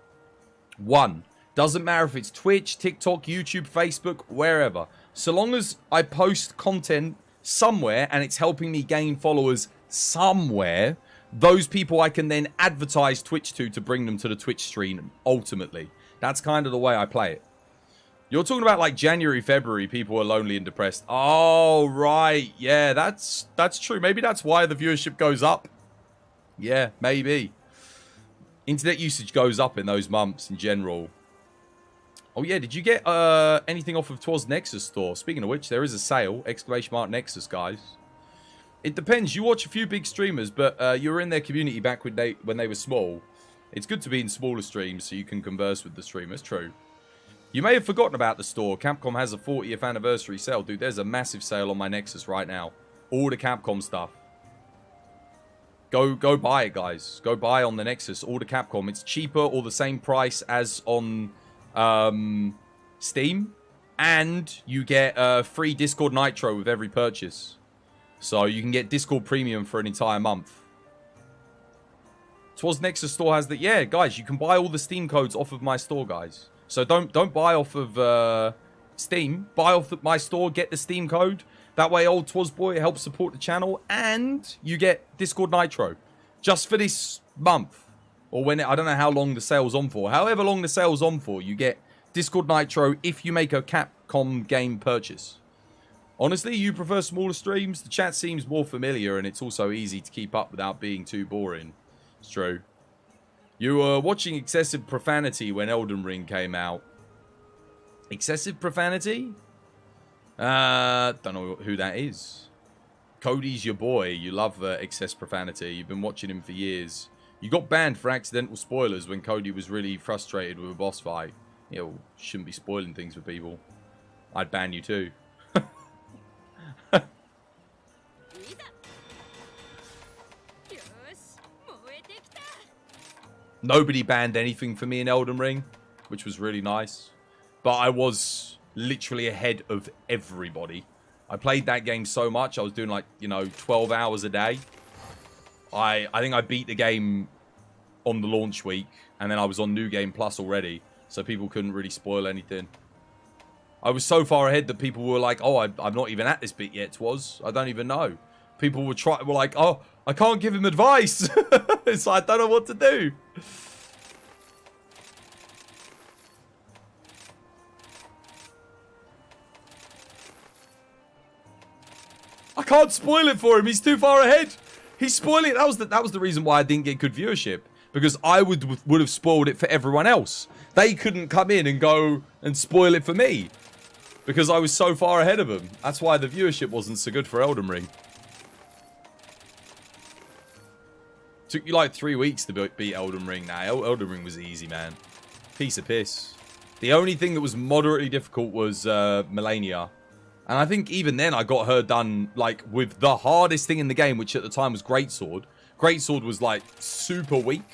One. Doesn't matter if it's Twitch, TikTok, YouTube, Facebook, wherever. So long as I post content somewhere and it's helping me gain followers somewhere, those people I can then advertise Twitch to bring them to the Twitch stream, ultimately. That's kind of the way I play it. You're talking about like January, February, people are lonely and depressed. Oh, right. Yeah, that's true. Maybe that's why the viewership goes up. Yeah, maybe. Internet usage goes up in those months in general. Oh, yeah. Did you get anything off of Twas Nexus store? Speaking of which, there is a sale. ! Nexus, guys. It depends. You watch a few big streamers, but you were in their community back when they were small. It's good to be in smaller streams so you can converse with the streamers. True. You may have forgotten about the store. Capcom has a 40th anniversary sale. Dude, there's a massive sale on my Nexus right now. All the Capcom stuff. Go buy it, guys. Go buy on the Nexus. All the Capcom. It's cheaper or the same price as on Steam. And you get free Discord Nitro with every purchase. So you can get Discord Premium for an entire month. Twas Nexus store has that. Yeah, guys, you can buy all the Steam codes off of my store, guys. So don't buy off of Steam. Buy off my store, get the Steam code. That way old Twasboy helps support the channel. And you get Discord Nitro. Just for this month. Or when I don't know how long the sale's on for. However long the sale's on for, you get Discord Nitro if you make a Capcom game purchase. Honestly, you prefer smaller streams? The chat seems more familiar and it's also easy to keep up without being too boring. It's true. You were watching Excessive Profanity when Elden Ring came out. Excessive Profanity? Don't know who that is. Cody's your boy. You love Excess Profanity. You've been watching him for years. You got banned for accidental spoilers when Cody was really frustrated with a boss fight. You know, shouldn't be spoiling things for people. I'd ban you too. Nobody banned anything for me in Elden Ring, which was really nice. But I was literally ahead of everybody. I played that game so much. I was doing like, 12 hours a day. I think I beat the game on the launch week. And then I was on New Game Plus already. So people couldn't really spoil anything. I was so far ahead that people were like, oh, I'm not even at this bit yet, I don't even know. People were like, oh, I can't give him advice. So I don't know what to do. I can't spoil it for him. He's too far ahead. He's spoiling it. That was the reason why I didn't get good viewership. Because I would have spoiled it for everyone else. They couldn't come in and go and spoil it for me. Because I was so far ahead of them. That's why the viewership wasn't so good for Elden Ring. Took you like 3 weeks to beat Elden Ring. Nah, Elden Ring was easy, man. Piece of piss. The only thing that was moderately difficult was Melania. And I think even then I got her done like with the hardest thing in the game, which at the time was Greatsword. Greatsword was like super weak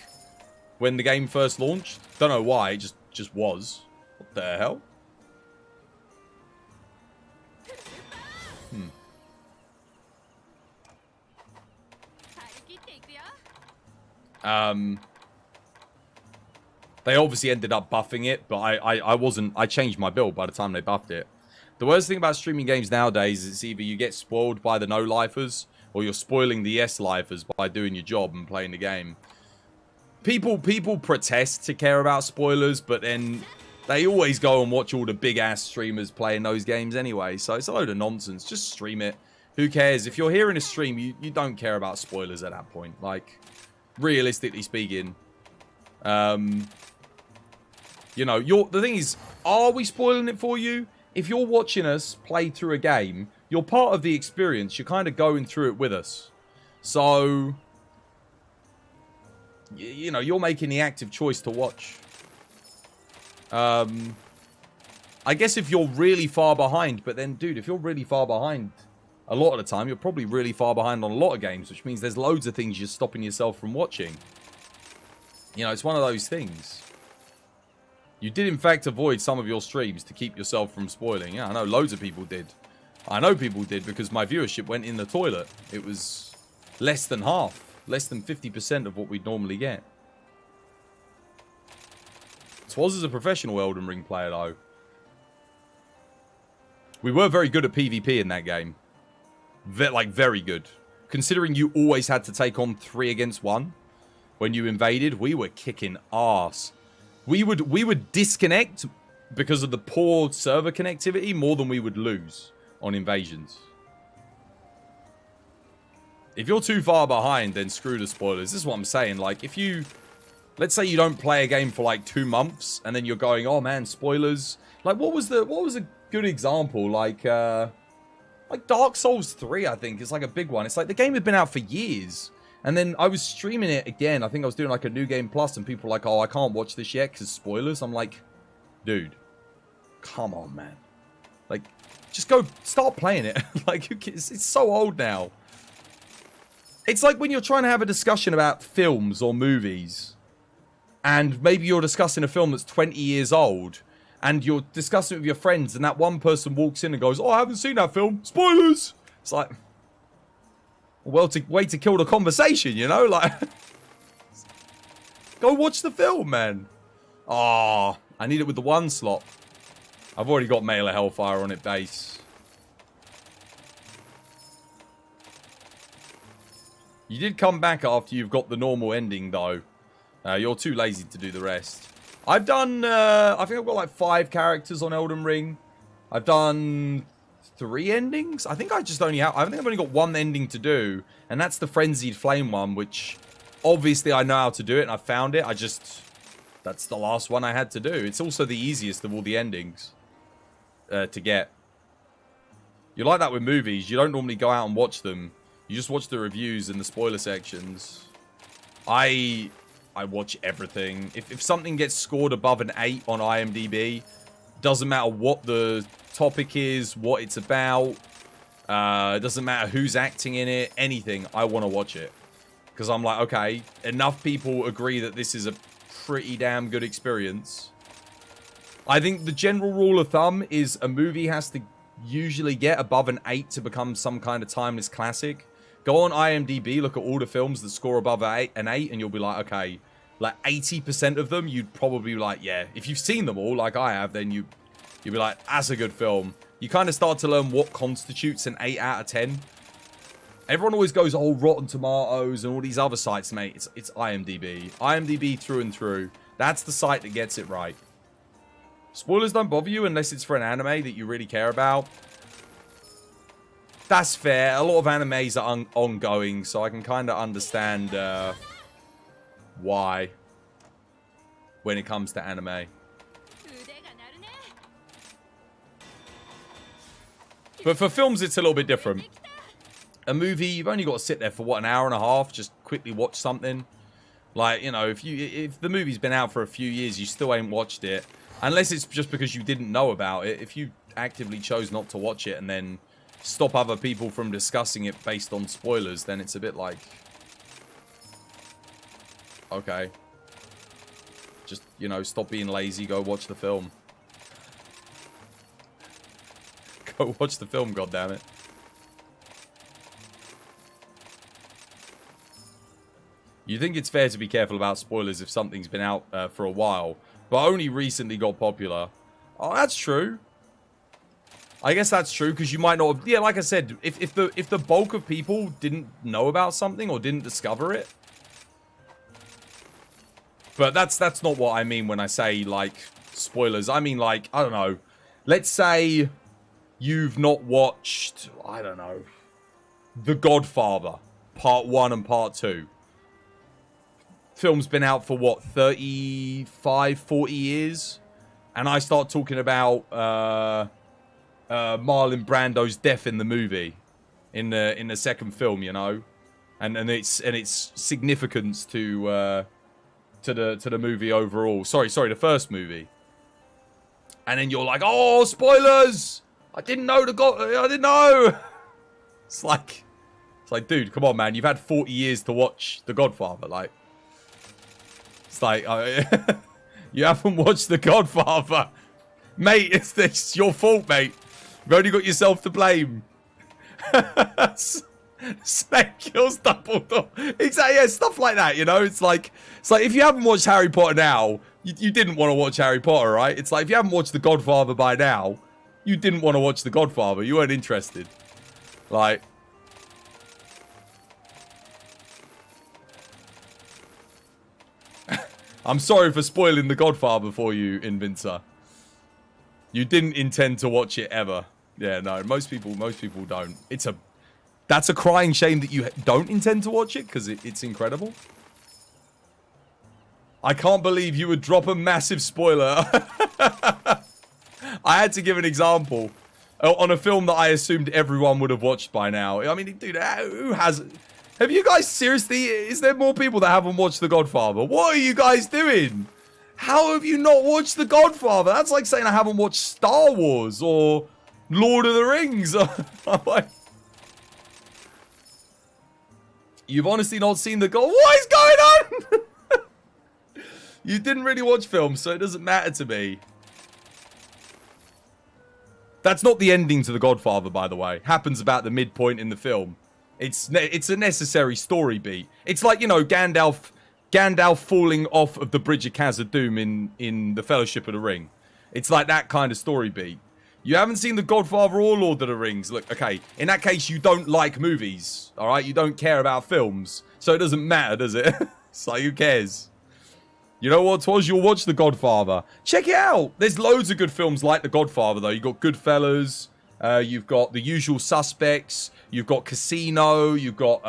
when the game first launched. Don't know why, it just was. What the hell? They obviously ended up buffing it, but I changed my build by the time they buffed it. The worst thing about streaming games nowadays is either you get spoiled by the no-lifers, or you're spoiling the yes-lifers by doing your job and playing the game. People protest to care about spoilers, but then they always go and watch all the big-ass streamers playing those games anyway, so it's a load of nonsense. Just stream it. Who cares? If you're hearing a stream, you don't care about spoilers at that point. Like, realistically speaking, you know, the thing is, are we spoiling it for you? If you're watching us play through a game, you're part of the experience. You're kind of going through it with us. So, you know, you're making the active choice to watch. I guess if you're really far behind, but then, dude, if you're really far behind, a lot of the time, you're probably really far behind on a lot of games, which means there's loads of things you're stopping yourself from watching. You know, it's one of those things. You did, in fact, avoid some of your streams to keep yourself from spoiling. Yeah, I know loads of people did. I know people did because my viewership went in the toilet. It was less than half. Less than 50% of what we'd normally get. Swaz is a professional Elden Ring player, though. We were very good at PvP in that game. Like, very good. Considering you always had to take on 3 against 1 when you invaded, we were kicking ass. We would disconnect because of the poor server connectivity more than we would lose on invasions. If you're too far behind, then screw the spoilers. This is what I'm saying. Like, if you... Let's say you don't play a game for like 2 months, and then you're going, oh man, spoilers. Like, what was a good example? Like Dark Souls 3, I think, is like a big one. It's like the game had been out for years. And then I was streaming it again. I think I was doing like a New Game Plus, and people were like, oh, I can't watch this yet because spoilers. I'm like, dude, come on, man. Like, just go start playing it. Like, it's so old now. It's like when you're trying to have a discussion about films or movies, and maybe you're discussing a film that's 20 years old, and you're discussing it with your friends, and that one person walks in and goes, oh, I haven't seen that film. Spoilers! It's like... Well, way to kill the conversation, you know? Like, go watch the film, man. Ah, I need it with the 1 slot. I've already got Mail of Hellfire on it base. You did come back after you've got the normal ending, though. You're too lazy to do the rest. I've done, I think I've got like 5 characters on Elden Ring. I've done... 3 endings? I think I think I've only got 1 ending to do, and that's the Frenzied Flame one, which obviously I know how to do it, and I found it. That's the last one I had to do. It's also the easiest of all the endings to get. You're like that with movies. You don't normally go out and watch them. You just watch the reviews and the spoiler sections. I watch everything. If something gets scored above an 8 on IMDb, doesn't matter what the topic is, what it's about, it doesn't matter who's acting in it, anything, I want to watch it. Because I'm like, okay, enough people agree that this is a pretty damn good experience. I think the general rule of thumb is a movie has to usually get above an 8 to become some kind of timeless classic. Go on IMDb, look at all the films that score above an 8, and you'll be like, okay, like 80% of them, you'd probably be like, yeah, if you've seen them all, like I have, then you'll be like, that's a good film. You kind of start to learn what constitutes an 8 out of 10. Everyone always goes, oh, Rotten Tomatoes and all these other sites, mate. It's IMDb. IMDb through and through. That's the site that gets it right. Spoilers don't bother you unless it's for an anime that you really care about. That's fair. A lot of animes are ongoing, so I can kind of understand why when it comes to anime. But for films, it's a little bit different. A movie, you've only got to sit there for, what, an hour and a half? Just quickly watch something. Like, you know, if the movie's been out for a few years, you still ain't watched it. Unless it's just because you didn't know about it. If you actively chose not to watch it and then stop other people from discussing it based on spoilers, then it's a bit like... Okay. Just, you know, stop being lazy, go watch the film. Go watch the film, goddammit. You think it's fair to be careful about spoilers if something's been out for a while, but only recently got popular. Oh, that's true. I guess that's true, because you might not have... Yeah, like I said, if the bulk of people didn't know about something or didn't discover it... But that's not what I mean when I say, like, spoilers. I mean, like, I don't know. Let's say you've not watched, I don't know, The Godfather, Part 1 and Part 2. Film's been out for, what, 35, 40 years? And I start talking about Marlon Brando's death in the movie, in the second film, you know? And its significance to the movie overall. Sorry, the first movie. And then you're like, oh, spoilers! I didn't know I didn't know! It's like, dude, come on, man. You've had 40 years to watch The Godfather. Like, it's like, you haven't watched The Godfather. Mate, it's your fault, mate. You've only got yourself to blame. Snake kills Dumbledore. Exactly, yeah, stuff like that, you know? It's like if you haven't watched Harry Potter now, you didn't want to watch Harry Potter, right? It's like if you haven't watched The Godfather by now, you didn't want to watch The Godfather. You weren't interested. Like... I'm sorry for spoiling The Godfather for you, Invincer. You didn't intend to watch it ever. Yeah, no, most people don't. That's a crying shame that you don't intend to watch it, because it's incredible. I can't believe you would drop a massive spoiler. I had to give an example on a film that I assumed everyone would have watched by now. I mean, dude, who hasn't? Have you guys seriously? Is there more people that haven't watched The Godfather? What are you guys doing? How have you not watched The Godfather? That's like saying I haven't watched Star Wars or Lord of the Rings. I'm like, you've honestly not seen the God. What is going on? You didn't really watch films, so it doesn't matter to me. That's not the ending to The Godfather, by the way. Happens about the midpoint in the film. It's a necessary story beat. It's like, you know, Gandalf falling off of the Bridge of Khazad-dûm in The Fellowship of the Ring. It's like that kind of story beat. You haven't seen The Godfather or Lord of the Rings. Look, okay, in that case, you don't like movies, all right? You don't care about films, so it doesn't matter, does it? It's like, who cares? You know what, Twas? You'll watch The Godfather. Check it out. There's loads of good films like The Godfather, though. You've got Goodfellas. You've got The Usual Suspects. You've got Casino. You've got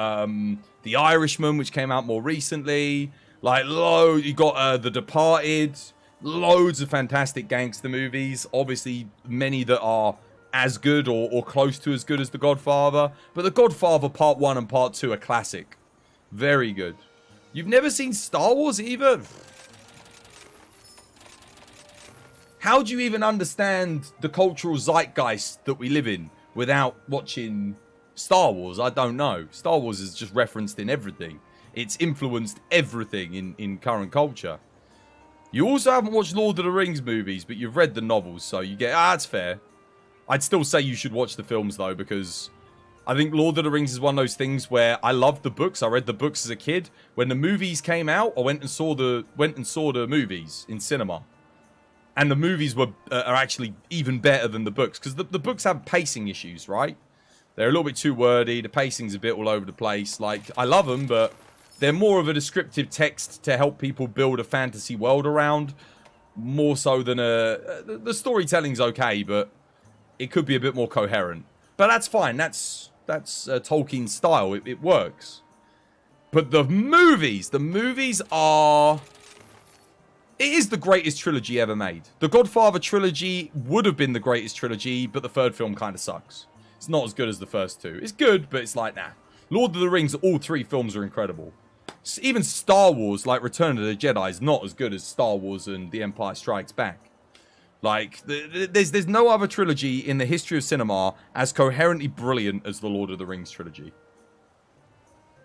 The Irishman, which came out more recently. Like, you've got The Departed. Loads of fantastic gangster movies. Obviously, many that are as good or close to as good as The Godfather. But The Godfather Part 1 and Part 2 are classic. Very good. You've never seen Star Wars either? How do you even understand the cultural zeitgeist that we live in without watching Star Wars? I don't know. Star Wars is just referenced in everything. It's influenced everything in current culture. You also haven't watched Lord of the Rings movies, but you've read the novels, so you get... that's fair. I'd still say you should watch the films, though, because I think Lord of the Rings is one of those things where I loved the books. I read the books as a kid. When the movies came out, I went and saw the movies in cinema. And the movies are actually even better than the books, because the books have pacing issues, right? They're a little bit too wordy. The pacing's a bit all over the place. Like, I love them, but they're more of a descriptive text to help people build a fantasy world around, more so than the storytelling's okay, but it could be a bit more coherent. But that's fine. That's Tolkien's style. It works. But the movies are... It is the greatest trilogy ever made. The Godfather trilogy would have been the greatest trilogy, but the third film kind of sucks. It's not as good as the first two. It's good, but it's like, nah. Lord of the Rings, all three films are incredible. Even Star Wars, like Return of the Jedi, is not as good as Star Wars and The Empire Strikes Back. Like, there's no other trilogy in the history of cinema as coherently brilliant as the Lord of the Rings trilogy.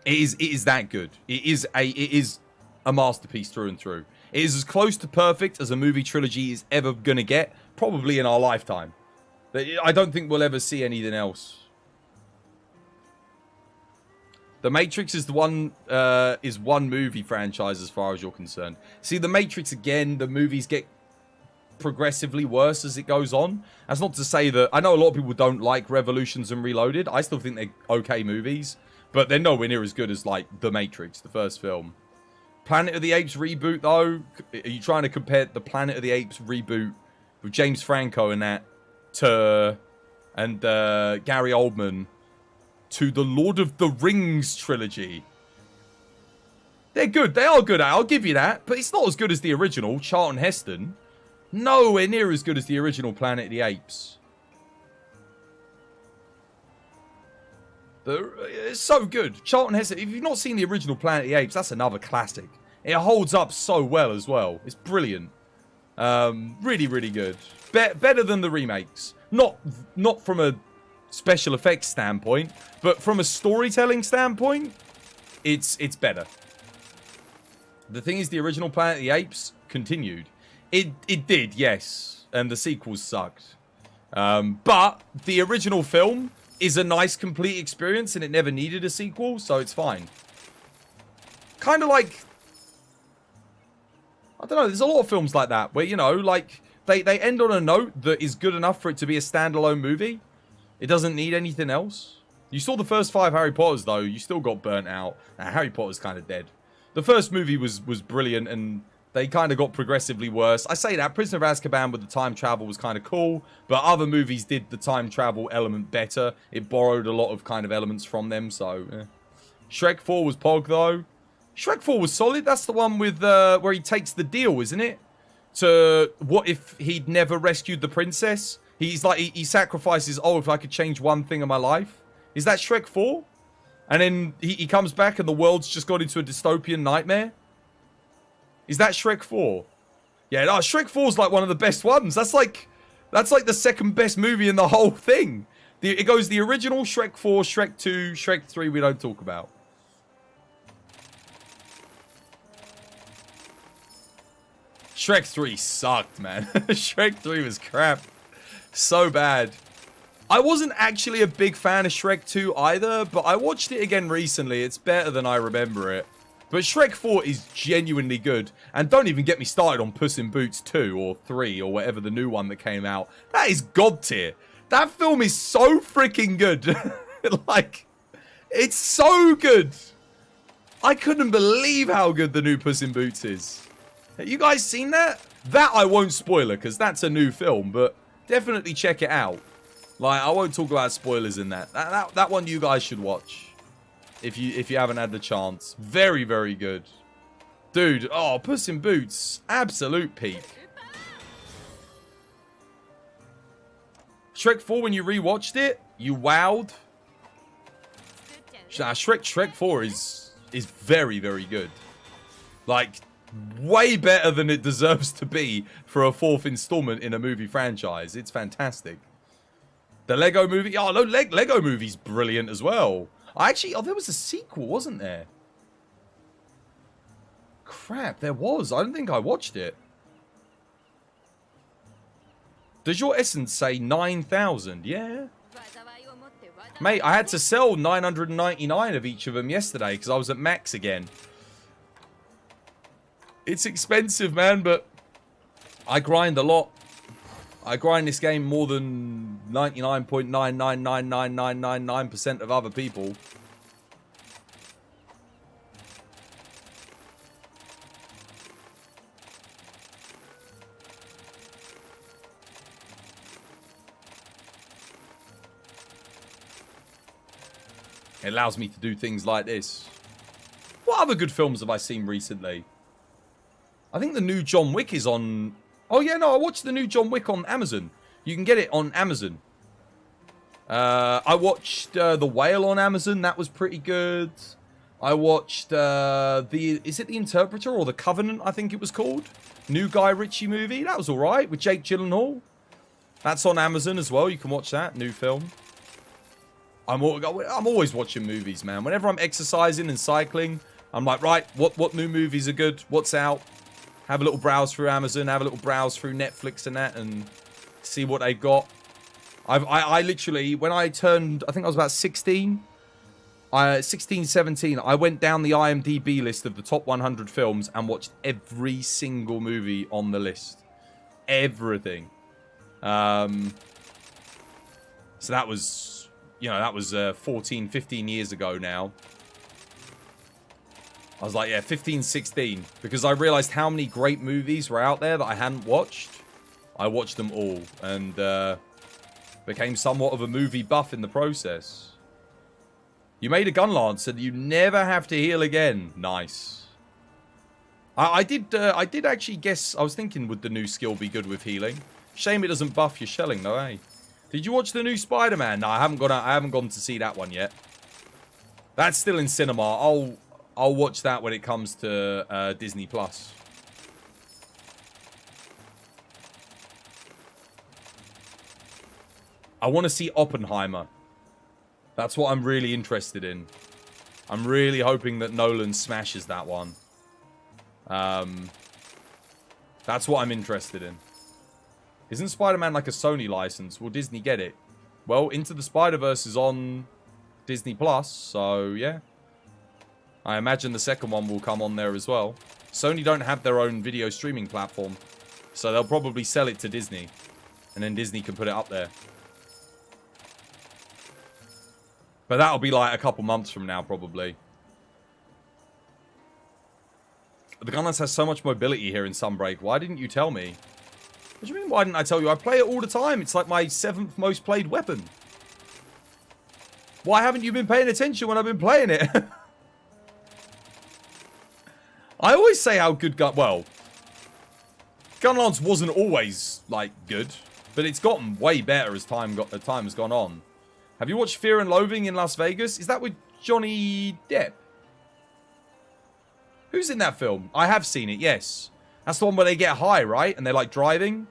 It is that good. It is a masterpiece through and through. It is as close to perfect as a movie trilogy is ever going to get, probably in our lifetime. I don't think we'll ever see anything else. The Matrix is one movie franchise as far as you're concerned. See, The Matrix, again, the movies get progressively worse as it goes on. That's not to say that... I know a lot of people don't like Revolutions and Reloaded. I still think they're okay movies. But they're nowhere near as good as, like, The Matrix, the first film. Planet of the Apes reboot, though? Are you trying to compare the Planet of the Apes reboot with James Franco and that to... and Gary Oldman to the Lord of the Rings trilogy? They're good. They are good. I'll give you that. But it's not as good as the original, Charlton Heston. Nowhere near as good as the original Planet of the Apes. It's so good. Charlton Heston. If you've not seen the original Planet of the Apes, that's another classic. It holds up so well as well. It's brilliant. Really, really good. Better than the remakes. Not from a special effects standpoint, but from a storytelling standpoint, it's better. The thing is, the original Planet of the Apes continued. It did, yes, and the sequels sucked. But the original film is a nice, complete experience, and it never needed a sequel, so it's fine. Kind of like... I don't know, there's a lot of films like that, where, you know, like, they end on a note that is good enough for it to be a standalone movie. It doesn't need anything else. You saw the first 5 Harry Potters, though. You still got burnt out. Nah, Harry Potter's kind of dead. The first movie was brilliant, and they kind of got progressively worse. I say that. Prisoner of Azkaban with the time travel was kind of cool, but other movies did the time travel element better. It borrowed a lot of kind of elements from them, so... Shrek 4 was Pog, though. Shrek 4 was solid. That's the one with where he takes the deal, isn't it? To what if he'd never rescued the princess? He's like, he sacrifices, oh, if I could change one thing in my life. Is that Shrek 4? And then he comes back and the world's just got into a dystopian nightmare? Is that Shrek 4? Yeah, no, Shrek 4 is like one of the best ones. That's like the second best movie in the whole thing. It goes the original, Shrek 4, Shrek 2, Shrek 3 we don't talk about. Shrek 3 sucked, man. Shrek 3 was crap. So bad. I wasn't actually a big fan of Shrek 2 either, but I watched it again recently. It's better than I remember it. But Shrek 4 is genuinely good. And don't even get me started on Puss in Boots 2 or 3 or whatever the new one that came out. That is god tier. That film is so freaking good. Like, it's so good. I couldn't believe how good the new Puss in Boots is. Have you guys seen that? That I won't spoil it because that's a new film, but definitely check it out. Like, I won't talk about spoilers in that. That one you guys should watch. If you haven't had the chance. Very, very good. Dude, oh, Puss in Boots. Absolute peak. Shrek 4, when you rewatched it, you wowed. Shrek 4 is very, very good. Like, way better than it deserves to be for a 4th installment in a movie franchise. It's fantastic. The Lego movie. Oh, no, Lego movie's brilliant as well. There was a sequel, wasn't there? Crap, there was. I don't think I watched it. Does your essence say 9,000? Yeah. Mate, I had to sell 999 of each of them yesterday because I was at max again. It's expensive, man, but I grind a lot. I grind this game more than 99.9999999% of other people. It allows me to do things like this. What other good films have I seen recently? I think the new John Wick is on... Oh, yeah, no, I watched the new John Wick on Amazon. You can get it on Amazon. I watched The Whale on Amazon. That was pretty good. I watched Is it The Interpreter or The Covenant, I think it was called? New Guy Ritchie movie. That was all right, with Jake Gyllenhaal. That's on Amazon as well. You can watch that. New film. I'm always watching movies, man. Whenever I'm exercising and cycling, I'm like, right, what new movies are good? What's out? Have a little browse through Amazon, have a little browse through Netflix and that, and see what they got. I literally, when I turned, I think I was about 16, 16, 17, I went down the IMDb list of the top 100 films and watched every single movie on the list. Everything. So that was, you know, that was 14, 15 years ago now. I was like, yeah, 15, 16. Because I realized how many great movies were out there that I hadn't watched. I watched them all. And became somewhat of a movie buff in the process. You made a gun lance and you never have to heal again. Nice. I did actually guess, I was thinking, would the new skill be good with healing? Shame it doesn't buff your shelling though, eh? Did you watch the new Spider-Man? No, I haven't gone to see that one yet. That's still in cinema. I'll watch that when it comes to Disney Plus. I want to see Oppenheimer. That's what I'm really interested in. I'm really hoping that Nolan smashes that one. That's what I'm interested in. Isn't Spider-Man like a Sony license? Will Disney get it? Well, Into the Spider-Verse is on Disney Plus, so yeah. I imagine the second one will come on there as well. Sony don't have their own video streaming platform, so they'll probably sell it to Disney. And then Disney can put it up there. But that'll be like a couple months from now, probably. The Gunlance has so much mobility here in Sunbreak. Why didn't you tell me? What do you mean, why didn't I tell you? I play it all the time. It's like my 7th most played weapon. Why haven't you been paying attention when I've been playing it? I always say how good Well, Gunlance wasn't always, like, good. But it's gotten way better as time has gone on. Have you watched Fear and Loathing in Las Vegas? Is that with Johnny Depp? Who's in that film? I have seen it, yes. That's the one where they get high, right? And they're, like, driving.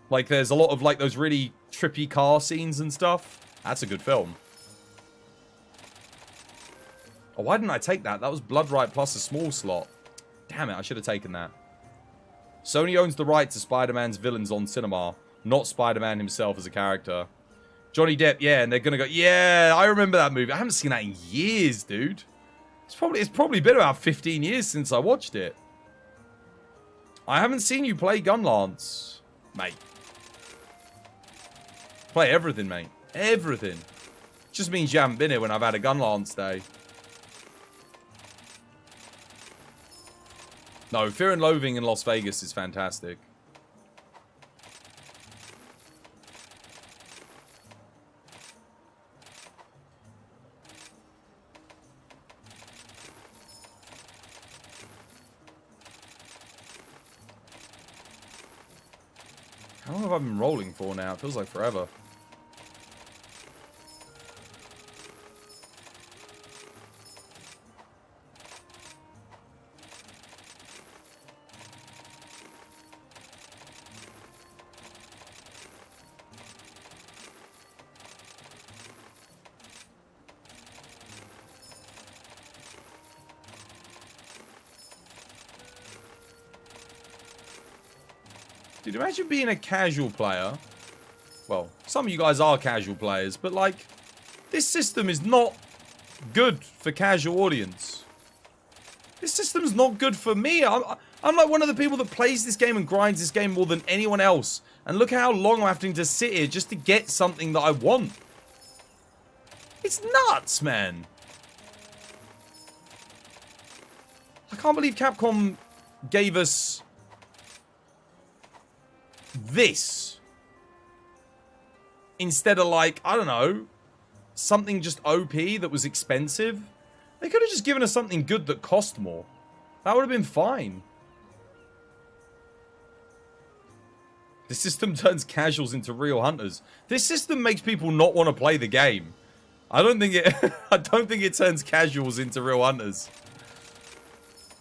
Like, there's a lot of, like, those really trippy car scenes and stuff. That's a good film. Oh, why didn't I take that? That was Blood Right plus a small slot. Damn it, I should have taken that. Sony owns the right to Spider-Man's villains on cinema, not Spider-Man himself as a character. Johnny Depp, yeah, and they're gonna go, yeah, I remember that movie. I haven't seen that in years, dude. It's probably been about 15 years since I watched it. I haven't seen you play Gunlance, mate. Play everything, mate. Everything. Just means you haven't been here when I've had a Gunlance day. No, Fear and Loathing in Las Vegas is fantastic. How long have I been rolling for now? It feels like forever. Dude, imagine being a casual player. Well, some of you guys are casual players, but like, this system is not good for casual audience. This system's not good for me. I'm like one of the people that plays this game and grinds this game more than anyone else. And look how long I'm having to sit here just to get something that I want. It's nuts, man. I can't believe Capcom gave us this instead of, like, I don't know, something just OP that was expensive. They could have just given us something good that cost more. That would have been fine. The system turns casuals into real hunters. This system makes people not want to play the game. I don't think it turns casuals into real hunters.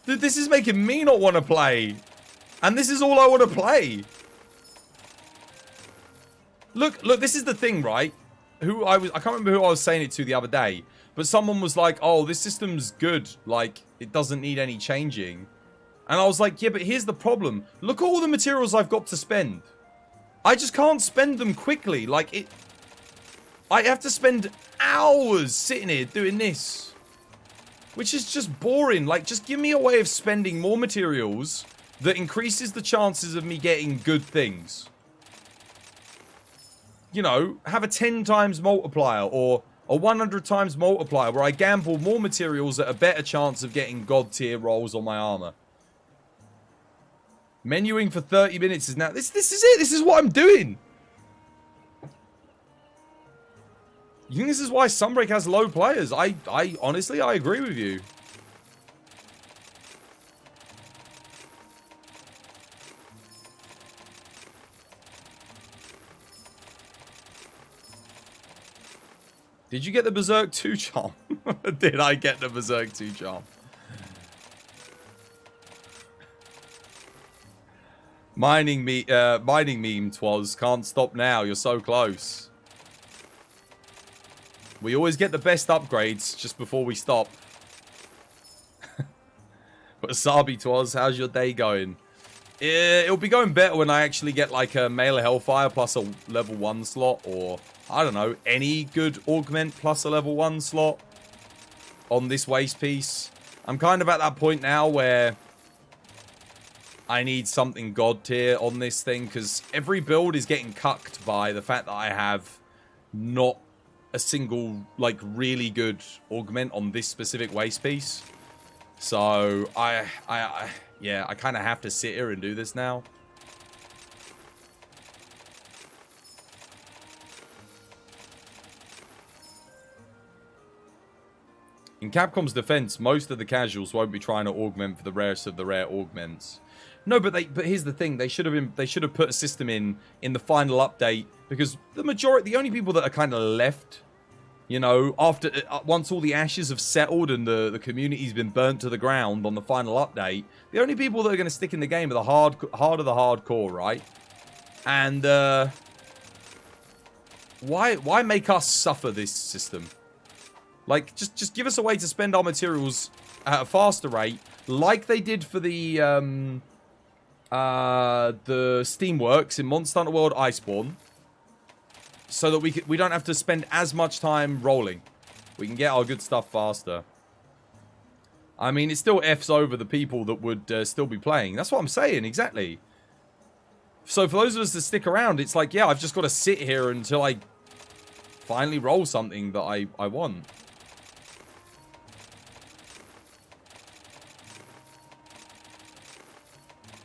Dude, this is making me not want to play. And this is all I want to play. Look, this is the thing, right? I can't remember who I was saying it to the other day, but someone was like, "Oh, this system's good. Like, it doesn't need any changing." And I was like, "Yeah, but here's the problem. Look at all the materials I've got to spend. I just can't spend them quickly. Like, I have to spend hours sitting here doing this. Which is just boring. Like, just give me a way of spending more materials that increases the chances of me getting good things. You know, have a 10 times multiplier or a 100 times multiplier where I gamble more materials at a better chance of getting god tier rolls on my armor. Menuing for 30 minutes is now... This is it. This is what I'm doing. You think this is why Sunbreak has low players? I honestly, I agree with you. Did you get the Berserk 2 charm? Did I get the Berserk 2 charm? Mining meme twas. Can't stop now. You're so close. We always get the best upgrades just before we stop. But Sabi twas, how's your day going? It'll be going better when I actually get like a Male Hellfire plus a level 1 slot, or I don't know, any good augment plus a level 1 slot on this waste piece. I'm kind of at that point now where I need something god tier on this thing, because every build is getting cucked by the fact that I have not a single, like, really good augment on this specific waste piece. So, yeah, I kind of have to sit here and do this now. In Capcom's defense, most of the casuals won't be trying to augment for the rarest of the rare augments. No, but here's the thing: they should have put a system in the final update, because the only people that are kind of left, you know, after once all the ashes have settled and the community's been burnt to the ground on the final update, the only people that are going to stick in the game are the heart of the hardcore, right? And why make us suffer this system? Like, just give us a way to spend our materials at a faster rate, like they did for the Steamworks in Monster Hunter World Iceborne, so that we don't have to spend as much time rolling. We can get our good stuff faster. I mean, it still F's over the people that would still be playing. That's what I'm saying, exactly. So for those of us that stick around, it's like, yeah, I've just got to sit here until I finally roll something that I want.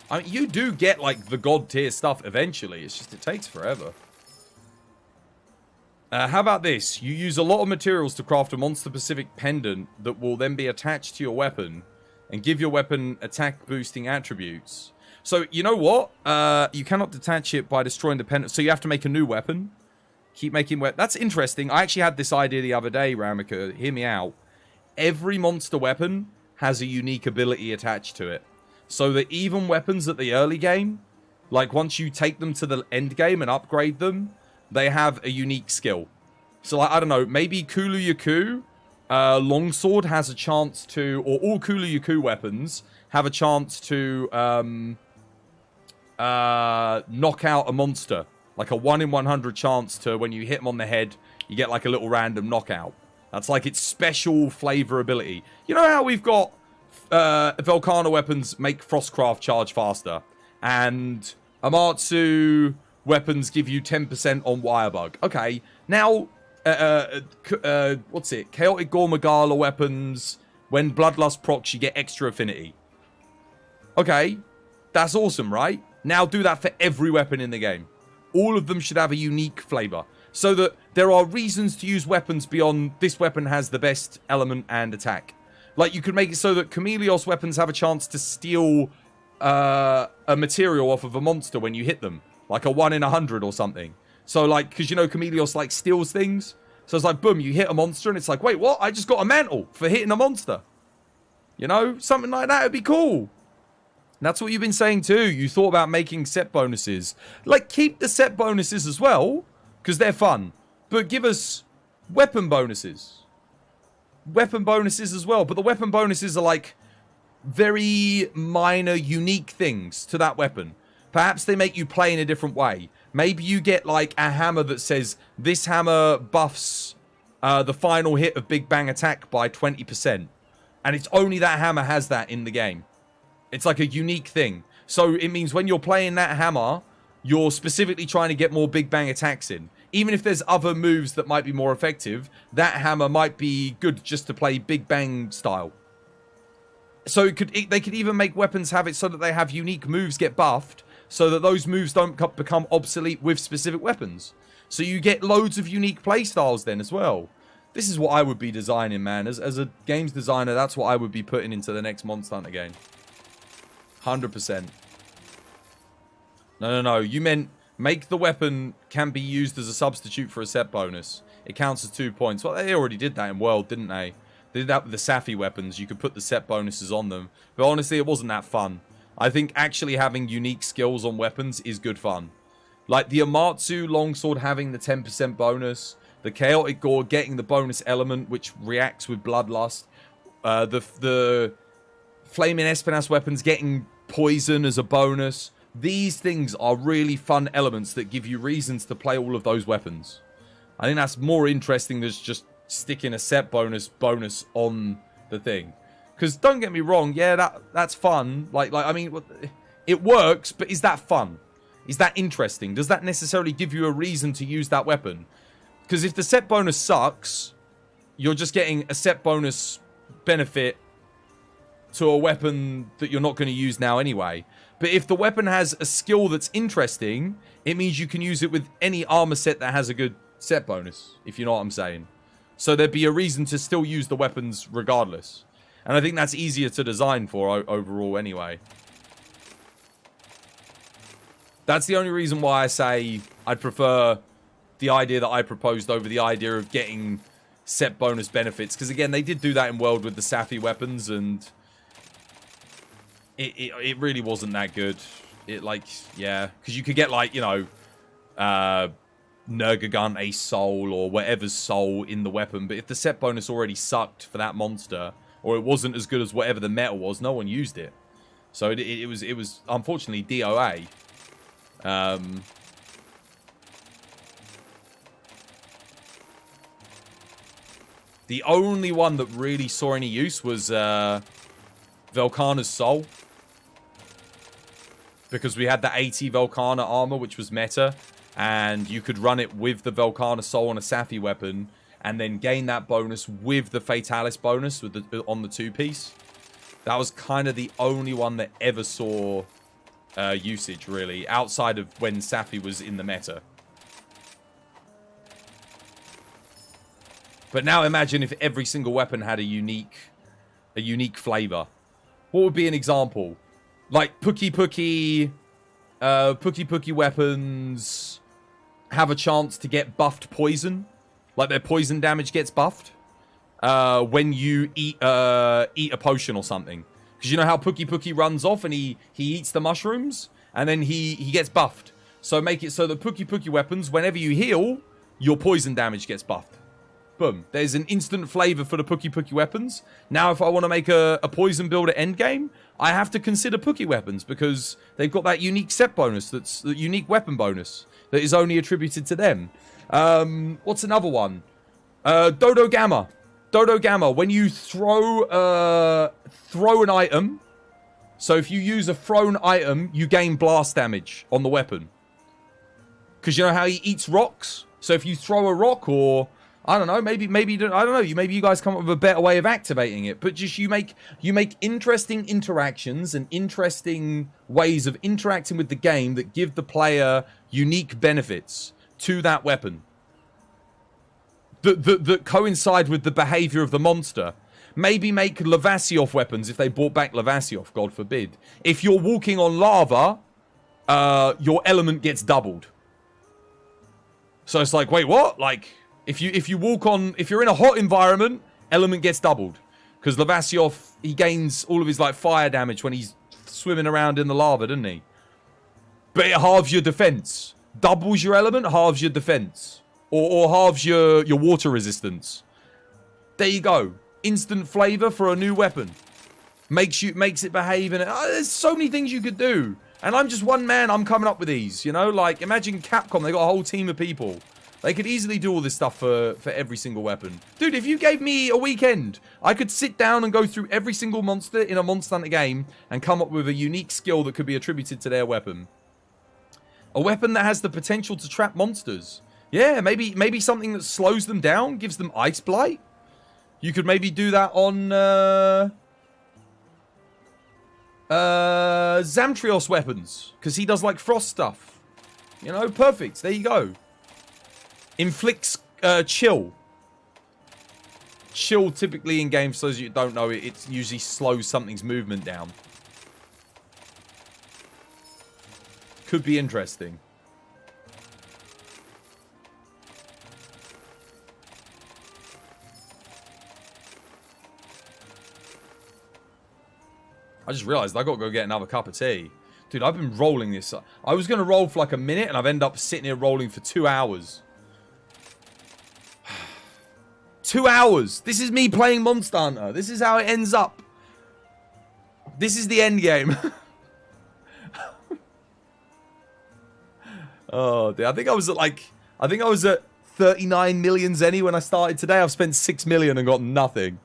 I mean, you do get, like, the god tier stuff eventually. It's just, it takes forever. How about this? You use a lot of materials to craft a monster-specific pendant that will then be attached to your weapon and give your weapon attack-boosting attributes. So, you know what? You cannot detach it by destroying the pendant. So you have to make a new weapon. Keep making weapons. That's interesting. I actually had this idea the other day, Ramika. Hear me out. Every monster weapon has a unique ability attached to it. So that even weapons at the early game, like once you take them to the end game and upgrade them, they have a unique skill. So, like, I don't know, maybe Kulu Yaku Longsword has a chance to, or all Kulu Yaku weapons have a chance to knock out a monster. Like a 1 in 100 chance to, when you hit them on the head, you get like a little random knockout. That's like its special flavor ability. You know how we've got Volcano weapons make Frostcraft charge faster, and Amatsu weapons give you 10% on Wirebug. Okay, now, what's it? Chaotic Gormagala weapons, when Bloodlust procs, you get extra affinity. Okay, that's awesome, right? Now do that for every weapon in the game. All of them should have a unique flavor, so that there are reasons to use weapons beyond this weapon has the best element and attack. Like, you could make it so that Chameleos weapons have a chance to steal a material off of a monster when you hit them. Like a 1 in 100 or something. So, like, because, you know, Chameleos, like, steals things. So it's like, boom, you hit a monster and it's like, wait, what? I just got a mantle for hitting a monster. You know? Something like that would be cool. And that's what you've been saying too. You thought about making set bonuses. Like, keep the set bonuses as well, because they're fun. But give us weapon bonuses. Weapon bonuses as well. But the weapon bonuses are, like, very minor, unique things to that weapon. Perhaps they make you play in a different way. Maybe you get like a hammer that says this hammer buffs the final hit of Big Bang Attack by 20%. And it's only that hammer has that in the game. It's like a unique thing. So it means when you're playing that hammer, you're specifically trying to get more Big Bang Attacks in. Even if there's other moves that might be more effective, that hammer might be good just to play Big Bang style. So they could even make weapons have it so that they have unique moves get buffed, so that those moves don't become obsolete with specific weapons. So you get loads of unique playstyles then as well. This is what I would be designing, man. As a games designer, that's what I would be putting into the next Monster Hunter game. 100%. No. You meant make the weapon can be used as a substitute for a set bonus. It counts as 2 points. Well, they already did that in World, didn't they? They did that with the Safi weapons. You could put the set bonuses on them. But honestly, it wasn't that fun. I think actually having unique skills on weapons is good fun. Like the Amatsu longsword having the 10% bonus. The Chaotic Gore getting the bonus element, which reacts with Bloodlust. The Flaming Espinas weapons getting poison as a bonus. These things are really fun elements that give you reasons to play all of those weapons. I think that's more interesting than just sticking a set bonus on the thing. Because don't get me wrong, yeah, that's fun. Like I mean, it works, but is that fun? Is that interesting? Does that necessarily give you a reason to use that weapon? Because if the set bonus sucks, you're just getting a set bonus benefit to a weapon that you're not going to use now anyway. But if the weapon has a skill that's interesting, it means you can use it with any armor set that has a good set bonus, if you know what I'm saying. So there'd be a reason to still use the weapons regardless. And I think that's easier to design for overall anyway. That's the only reason why I say I'd prefer the idea that I proposed over the idea of getting set bonus benefits. Because again, they did do that in World with the Safi weapons, and it really wasn't that good. It like, yeah, because you could get like, you know, Nergigant Ace Soul or whatever's soul in the weapon. But if the set bonus already sucked for that monster, or it wasn't as good as whatever the metal was, no one used it. So it was unfortunately DOA. The only one that really saw any use was Velkhana's Soul. Because we had the 80 Velkhana armor, which was meta. And you could run it with the Velkhana Soul on a Safi weapon. And then gain that bonus with the Fatalis bonus with on the 2-piece. That was kind of the only one that ever saw usage, really. Outside of when Safi was in the meta. But now imagine if every single weapon had a unique flavor. What would be an example? Like Pookie Pookie weapons have a chance to get buffed poison. Like their poison damage gets buffed when you eat a potion or something. Because you know how Pookie runs off and he eats the mushrooms and then he gets buffed. So make it so that Pookie weapons, whenever you heal, your poison damage gets buffed. Boom. There's an instant flavor for the Pookie weapons. Now, if I want to make a poison build at endgame, I have to consider Pookie weapons because they've got that unique set bonus, that's the unique weapon bonus that is only attributed to them. What's another one? Dodo Gamma. Dodo Gamma. When you throw an item, so if you use a thrown item, you gain blast damage on the weapon. Because you know how he eats rocks? So if you throw a rock or I don't know, maybe I don't know, maybe you guys come up with a better way of activating it, but just you make interesting interactions and interesting ways of interacting with the game that give the player unique benefits to that weapon that coincide with the behavior of the monster. Maybe make Lavasioth weapons if they brought back Lavasioth, God forbid. If you're walking on lava, your element gets doubled. So it's like, wait, what? Like if you're in a hot environment, element gets doubled. Because Lavasioth, he gains all of his like fire damage when he's swimming around in the lava, doesn't he? But it halves your defense. Doubles your element, halves your defense. Or halves your water resistance. There you go. Instant flavor for a new weapon. Makes it behave in it. There's so many things you could do. And I'm just one man. I'm coming up with these, you know? Like, imagine Capcom. They got a whole team of people. They could easily do all this stuff for every single weapon. Dude, if you gave me a weekend, I could sit down and go through every single monster in a Monster Hunter game and come up with a unique skill that could be attributed to their weapon. A weapon that has the potential to trap monsters. Yeah, maybe something that slows them down, gives them ice blight. You could maybe do that on Zamtrios weapons, because he does like frost stuff. You know, perfect. There you go. Inflicts chill. Chill typically in games, so as you don't know, it usually slows something's movement down. Could be interesting. I just realized I got to go get another cup of tea. Dude, I've been rolling this. I was going to roll for like a minute, and I've ended up sitting here rolling for 2 hours. 2 hours. This is me playing Monster Hunter. This is how it ends up. This is the end game. Oh, dude. I think I was at 39 million Zenny when I started today. I've spent 6 million and got nothing.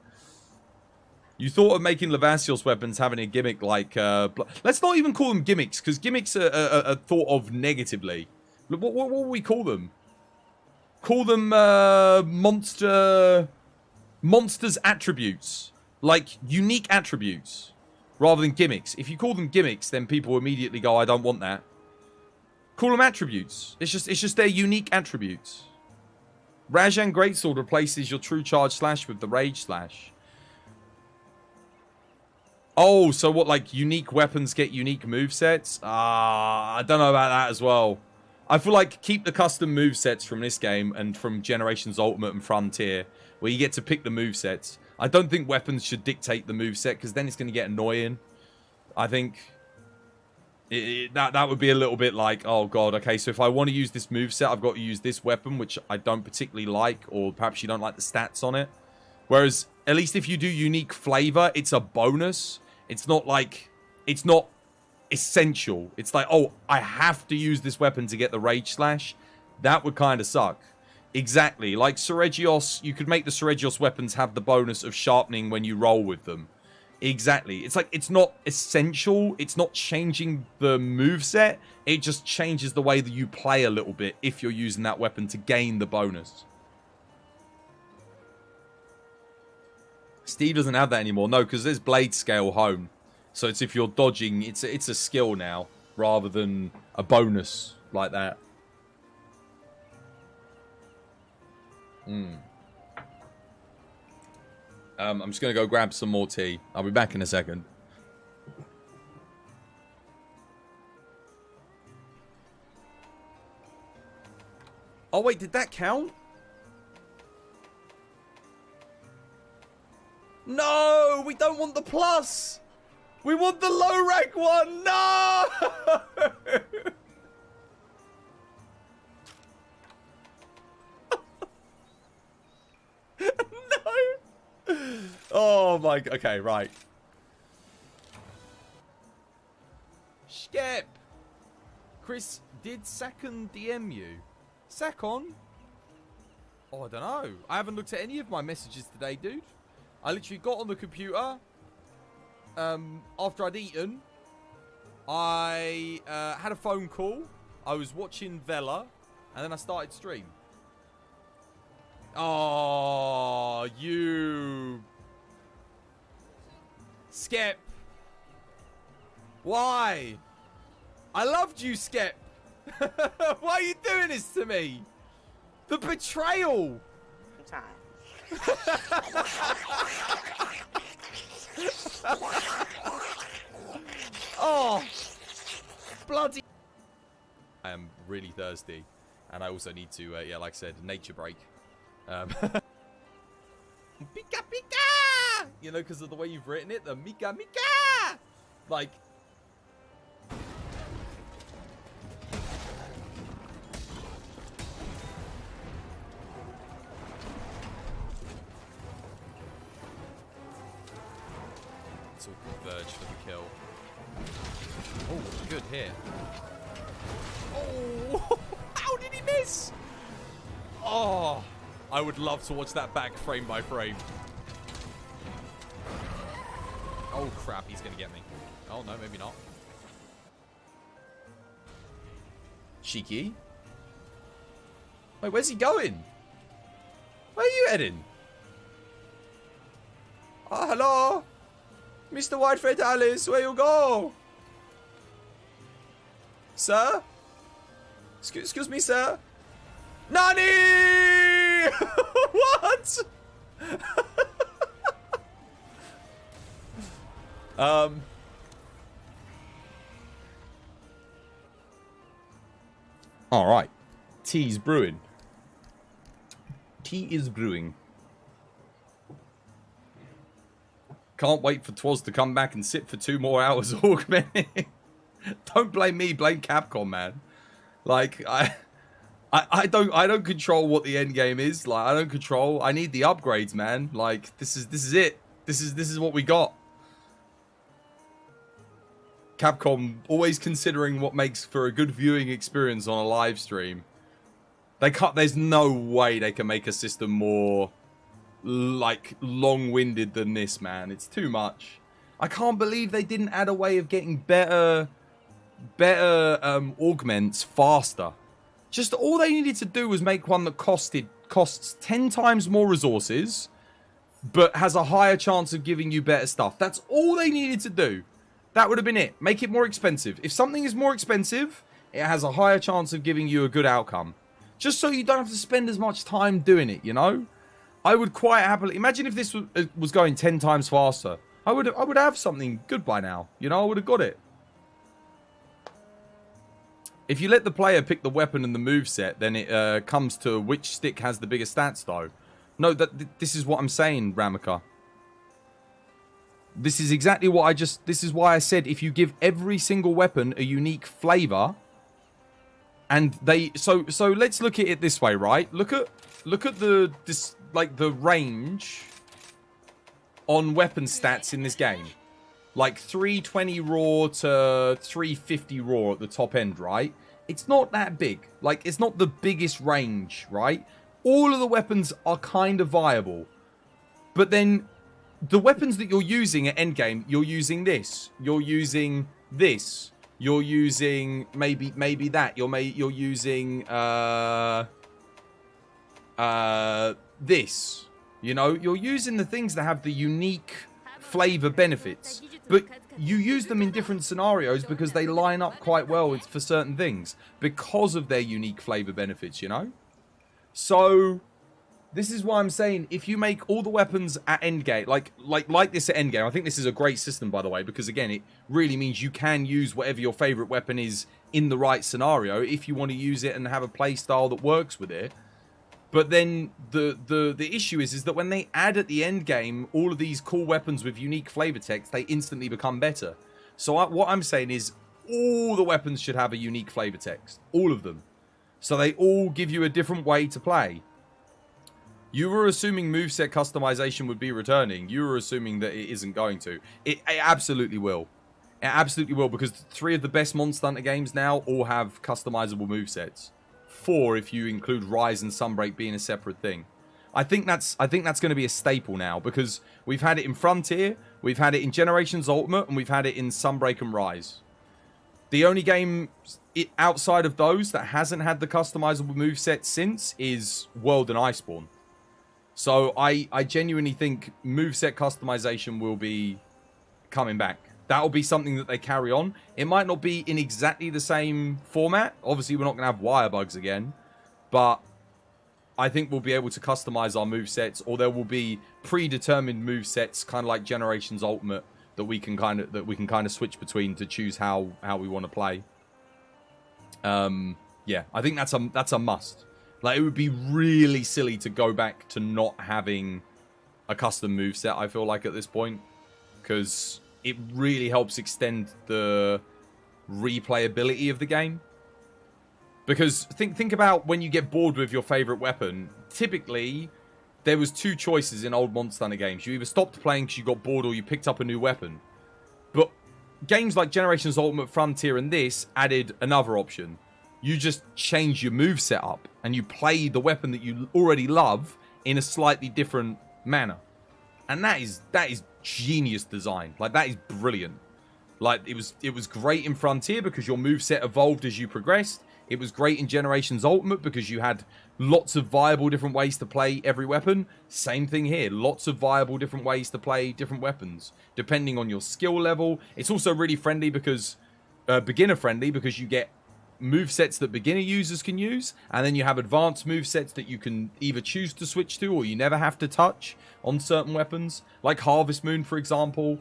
You thought of making Levasios weapons having a gimmick like... let's not even call them gimmicks, because gimmicks are thought of negatively. What will we call them? Call them monsters' attributes. Like, unique attributes. Rather than gimmicks. If you call them gimmicks, then people immediately go, I don't want that. Call them attributes. It's just their unique attributes. Rajan Greatsword replaces your True Charge Slash with the Rage Slash. Oh, so what, like, unique weapons get unique movesets? I don't know about that as well. I feel like keep the custom movesets from this game and from Generations Ultimate and Frontier, where you get to pick the movesets. I don't think weapons should dictate the moveset, because then it's going to get annoying. I think that would be a little bit like, oh god, okay, so if I want to use this moveset, I've got to use this weapon, which I don't particularly like, or perhaps you don't like the stats on it. Whereas, at least if you do unique flavor, it's a bonus. It's not like, it's not essential. It's like, oh, I have to use this weapon to get the Rage Slash. That would kind of suck. Exactly. Like Seregios, you could make the Seregios weapons have the bonus of sharpening when you roll with them. Exactly. It's like, it's not essential. It's not changing the moveset. It just changes the way that you play a little bit if you're using that weapon to gain the bonus. Steve doesn't have that anymore. No, because there's blade scale home. So it's if you're dodging, it's a skill now, rather than a bonus like that. I'm just going to go grab some more tea. I'll be back in a second. Oh, wait, did that count? No, we don't want the plus. We want the low rank one. No. No. Oh my. Okay, right. Skip. Chris did second DM you. Second? Oh, I don't know. I haven't looked at any of my messages today, dude. I literally got on the computer after I'd eaten. I had a phone call. I was watching Vela, and then I started stream. Oh, you... Skep. Why? I loved you, Skep. Why are you doing this to me? The betrayal. Oh, bloody! I am really thirsty, and I also need to, yeah, like I said, nature break. Pika Pika! You know, because of the way you've written it, the Mika Mika! Like... It's all converged for the kill. Oh, good hit. Oh, how did he miss? Oh, I would love to watch that back frame by frame. Oh, crap, he's going to get me. Oh, no, maybe not. Cheeky. Wait, where's he going? Where are you heading? Oh, hello? Mr. Whitefred Alice, where you go? Sir? Excuse me, sir? Nani! What? All right. Tea's brewing. Tea is brewing. Can't wait for Twas to come back and sit for 2 more hours augmenting. Don't blame me, blame Capcom, man. Like I don't control what the end game is. Like I don't control. I need the upgrades, man. Like this is it. This is what we got. Capcom always considering what makes for a good viewing experience on a live stream. They can't. There's no way they can make a system more like long-winded than this, man. It's too much. I can't believe they didn't add a way of getting better augments faster. Just all they needed to do was make one that costs 10 times more resources, but has a higher chance of giving you better stuff. That's all they needed to do. That would have been it. Make it more expensive. If something is more expensive, it has a higher chance of giving you a good outcome. Just so you don't have to spend as much time doing it, you know? I would quite happily... Imagine if this was going 10 times faster. I would have something good by now. You know, I would have got it. If you let the player pick the weapon and the moveset, then it comes to which stick has the bigger stats, though. No, this is what I'm saying, Ramika. This is exactly what I just... This is why I said if you give every single weapon a unique flavor... And they... So let's look at it this way, right? Look at the range on weapon stats in this game. Like 320 raw to 350 raw at the top end, right? It's not that big. Like, it's not the biggest range, right? All of the weapons are kind of viable. But then, the weapons that you're using at endgame, you're using this. You're using this. You're using maybe that. You're using this. You know, you're using the things that have the unique flavor benefits, but you use them in different scenarios because they line up quite well for certain things because of their unique flavor benefits, you know? So this is why I'm saying if you make all the weapons at endgame like this at endgame, I think this is a great system, by the way, because again it really means you can use whatever your favorite weapon is in the right scenario if you want to use it and have a play style that works with it. But then the issue is that when they add at the end game all of these cool weapons with unique flavor text, they instantly become better. So what I'm saying is all the weapons should have a unique flavor text. All of them. So they all give you a different way to play. You were assuming moveset customization would be returning. You were assuming that it isn't going to. It absolutely will. It absolutely will, because 3 of the best Monster Hunter games now all have customizable movesets. 4 if you include Rise and Sunbreak being a separate thing. I think that's going to be a staple now, because we've had it in Frontier, we've had it in Generations Ultimate, and we've had it in Sunbreak and Rise. The only game outside of those that hasn't had the customizable moveset since is World and Iceborne. So I genuinely think moveset customization will be coming back. That'll be something that they carry on. It might not be in exactly the same format. Obviously, we're not going to have wire bugs again. But I think we'll be able to customize our movesets, or there will be predetermined movesets, kind of like Generations Ultimate, that we can kind of switch between to choose how we want to play. Yeah, I think that's a must. Like, it would be really silly to go back to not having a custom moveset, I feel like, at this point, because it really helps extend the replayability of the game. Because think about when you get bored with your favorite weapon. Typically, there was 2 choices in old Monster Hunter games. You either stopped playing because you got bored, or you picked up a new weapon. But games like Generations Ultimate, Frontier, and this added another option. You just change your move setup and you play the weapon that you already love in a slightly different manner. And that is genius design. Like, that is brilliant. Like, it was great in Frontier because your moveset evolved as you progressed. It was great in Generations Ultimate because you had lots of viable different ways to play every weapon. Same thing here. Lots of viable different ways to play different weapons, depending on your skill level. It's also really friendly because, beginner friendly, because you get movesets that beginner users can use, and then you have advanced movesets that you can either choose to switch to or you never have to touch on certain weapons. Like Harvest Moon, for example.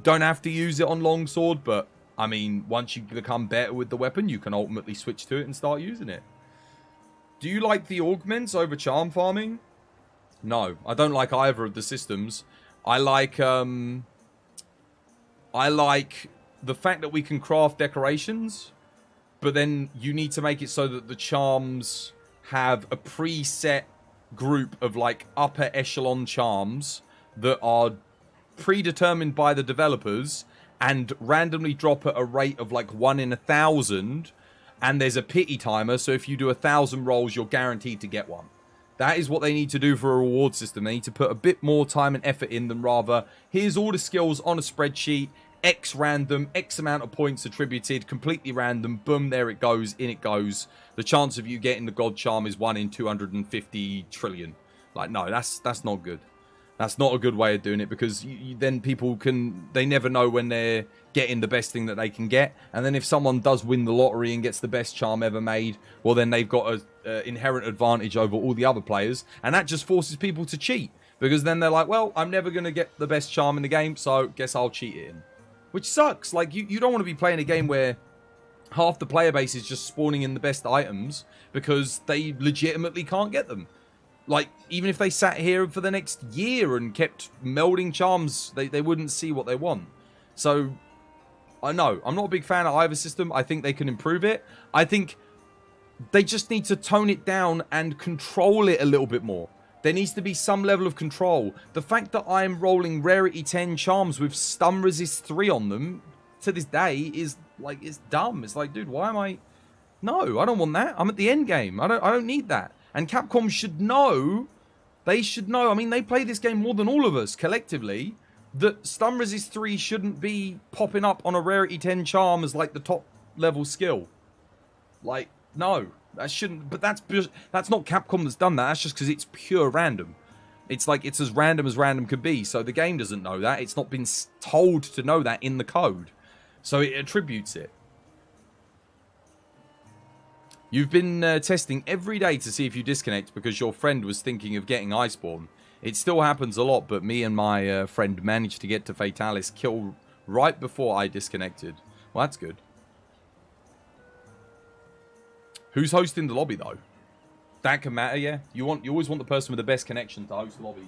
Don't have to use it on Longsword, but I mean, once you become better with the weapon, you can ultimately switch to it and start using it. Do you like the augments over charm farming? No, I don't like either of the systems. I like the fact that we can craft decorations, but then you need to make it so that the charms have a preset group of like upper echelon charms that are predetermined by the developers and randomly drop at a rate of like 1 in 1,000, and there's a pity timer, so if you do 1,000 rolls, you're guaranteed to get one. That is what they need to do for a reward system. They need to put a bit more time and effort in than rather, here's all the skills on a spreadsheet, X random, X amount of points attributed, completely random, boom, there it goes, in it goes. The chance of you getting the God Charm is 1 in 250 trillion. Like, no, that's not good. That's not a good way of doing it, because then people they never know when they're getting the best thing that they can get. And then if someone does win the lottery and gets the best charm ever made, well, then they've got an inherent advantage over all the other players. And that just forces people to cheat, because then they're like, well, I'm never going to get the best charm in the game, so guess I'll cheat it in. Which sucks. Like, you don't want to be playing a game where half the player base is just spawning in the best items because they legitimately can't get them. Like, even if they sat here for the next year and kept melding charms, they wouldn't see what they want. So, I know. I'm not a big fan of either system. I think they can improve it. I think they just need to tone it down and control it a little bit more. There needs to be some level of control. The fact that I'm rolling Rarity 10 charms with Stun Resist 3 on them to this day is, like, it's dumb. It's like, dude, why am I... No, I don't want that. I'm at the end game. I don't need that. And Capcom should know, they should know, I mean, they play this game more than all of us, collectively, that Stun Resist 3 shouldn't be popping up on a Rarity 10 charm as, like, the top level skill. Like, no, that shouldn't, but that's not Capcom that's done that, that's just because it's pure random. It's like, it's as random could be, so the game doesn't know that, it's not been told to know that in the code. So it attributes it. You've been testing every day to see if you disconnect because your friend was thinking of getting Iceborne. It still happens a lot, but me and my friend managed to get to Fatalis kill right before I disconnected. Well, that's good. Who's hosting the lobby, though? That can matter, yeah? You always want the person with the best connection to host lobbies.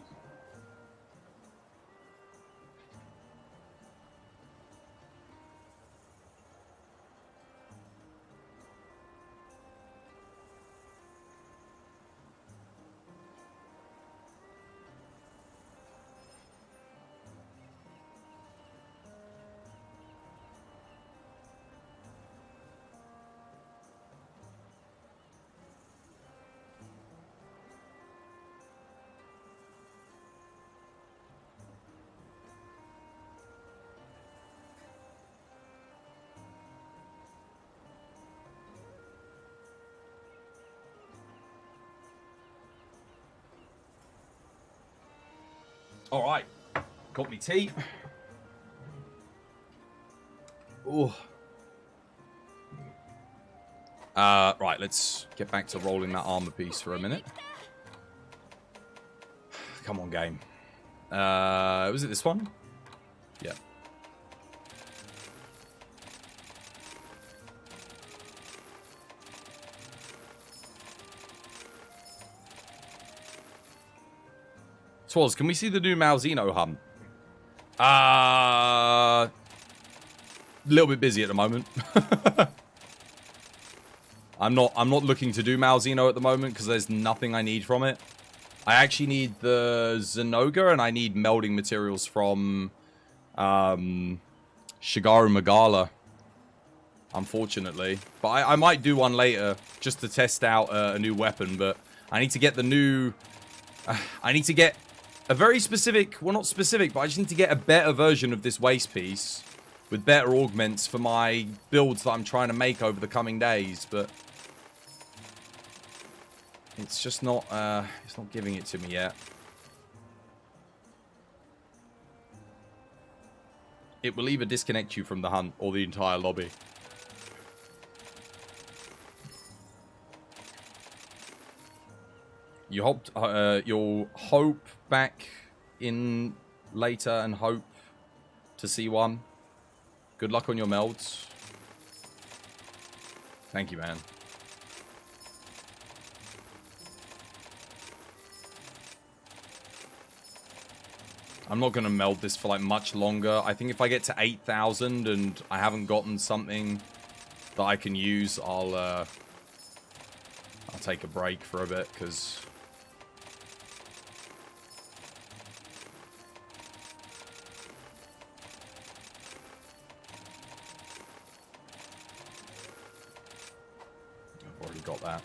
All right, got me tea. Oh. Right, let's get back to rolling that armor piece for a minute. Come on, game. Was it this one? Yeah. Swaz, can we see the new Malzeno hunt? A little bit busy at the moment. I'm not looking to do Malzeno at the moment because there's nothing I need from it. I actually need the Zenoga and I need melding materials from Shigaru Magala, unfortunately. But I might do one later just to test out a new weapon. But I need to get the new... I need to get a very specific... Well, not specific, but I just need to get a better version of this waist piece with better augments for my builds that I'm trying to make over the coming days. But it's just not... it's not giving it to me yet. It will either disconnect you from the hunt or the entire lobby. You'll hope back in later and hope to see one. Good luck on your melds. Thank you, man. I'm not going to meld this for like much longer. I think if I get to 8,000 and I haven't gotten something that I can use, I'll take a break for a bit, because I've already got that.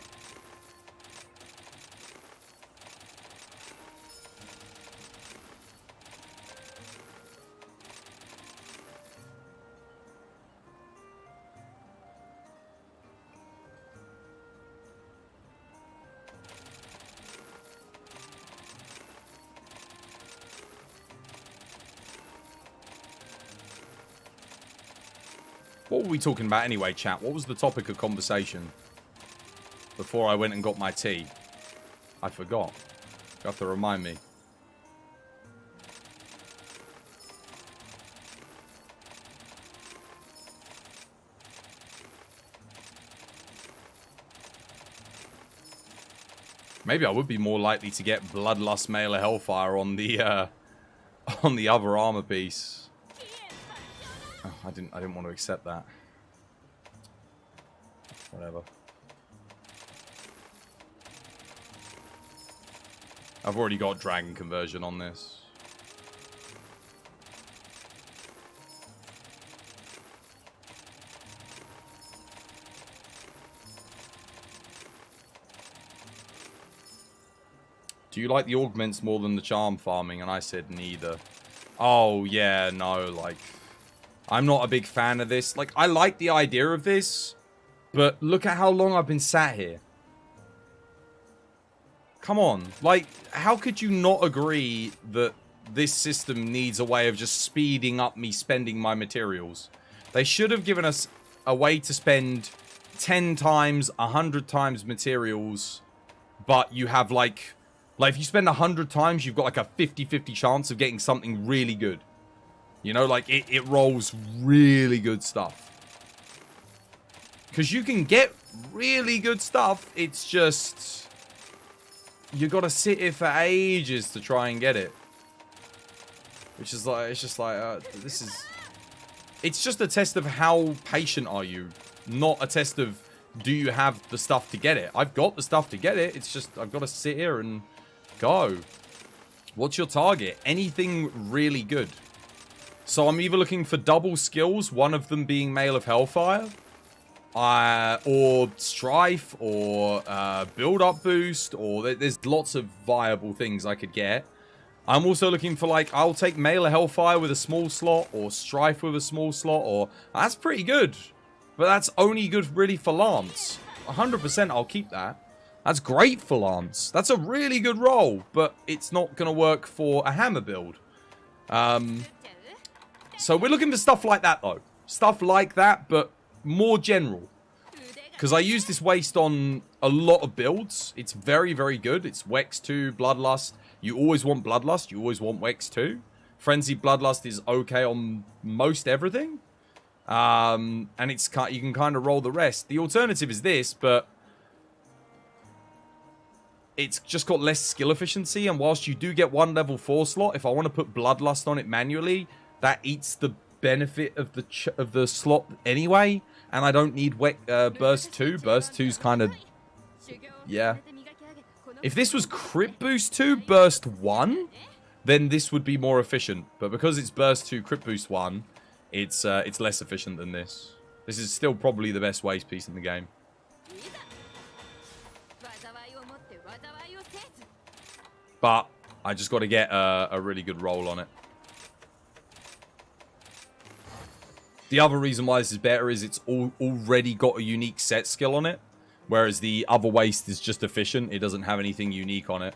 What were we talking about anyway, chat? What was the topic of conversation before I went and got my tea? I forgot. You have to remind me. Maybe I would be more likely to get Bloodlust Mailer Hellfire on the other armor piece. Oh, I didn't want to accept that. Whatever. I've already got Dragon Conversion on this. Do you like the augments more than the charm farming? And I said neither. Oh, yeah, no, like... I'm not a big fan of this. Like, I like the idea of this, but look at how long I've been sat here. Come on. Like, how could you not agree that this system needs a way of just speeding up me spending my materials? They should have given us a way to spend 10 times, 100 times materials, but you have, like if you spend 100 times, you've got, like, a 50-50 chance of getting something really good. You know, like, it rolls really good stuff. Because you can get really good stuff. It's just... you got to sit here for ages to try and get it. Which is like... it's just like... this is... it's just a test of how patient are you. Not a test of do you have the stuff to get it. I've got the stuff to get it. It's just I've got to sit here and go. What's your target? Anything really good. So I'm either looking for double skills, one of them being Mail of Hellfire, or Strife, or build-up boost, or there's lots of viable things I could get. I'm also looking for, like, I'll take Mail of Hellfire with a small slot, or Strife with a small slot, or... that's pretty good. But that's only good, really, for Lance. 100% I'll keep that. That's great for Lance. That's a really good roll, but it's not going to work for a hammer build. So we're looking for stuff like that, though. Stuff like that, but more general. Because I use this waste on a lot of builds. It's very, very good. It's Wex 2, Bloodlust. You always want Bloodlust. You always want Wex 2. Frenzy Bloodlust is okay on most everything. And it's you can kind of roll the rest. The alternative is this, but... it's just got less skill efficiency. And whilst you do get one level 4 slot, if I want to put Bloodlust on it manually... that eats the benefit of the slot anyway, and I don't need Burst 2. Burst 2's kind of... yeah. If this was Crit Boost 2, Burst 1, then this would be more efficient. But because it's Burst 2, Crit Boost 1, it's less efficient than this. This is still probably the best waste piece in the game. But I just got to get a really good roll on it. The other reason why this is better is it's already got a unique set skill on it. Whereas the other waste is just efficient. It doesn't have anything unique on it.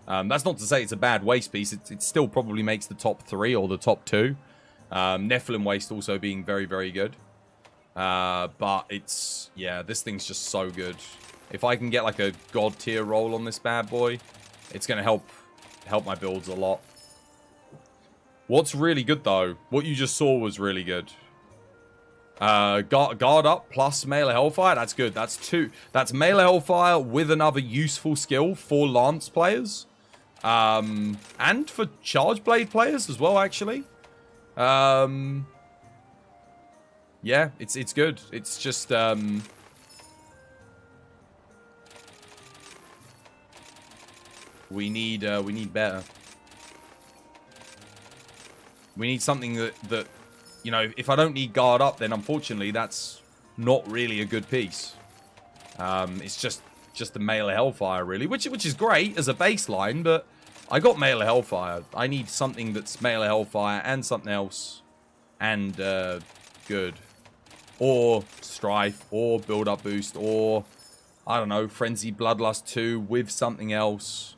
That's not to say it's a bad waste piece. It still probably makes the top 3 or the top 2. Nephilim waste also being very, very good. But it's... yeah, this thing's just so good. If I can get like a god tier roll on this bad boy, it's going to help my builds a lot. What's really good though, what you just saw was really good. Guard up plus melee hellfire. That's good. That's 2. That's melee hellfire with another useful skill for lance players, and for charge blade players as well. Actually, yeah, it's good. It's just we need better. We need something that. You know, if I don't need guard up, then unfortunately that's not really a good piece. It's just the melee hellfire really, which is great as a baseline, but I got melee hellfire. I need something that's melee hellfire and something else, and good, or strife, or build up boost, or I don't know, frenzy bloodlust 2 with something else,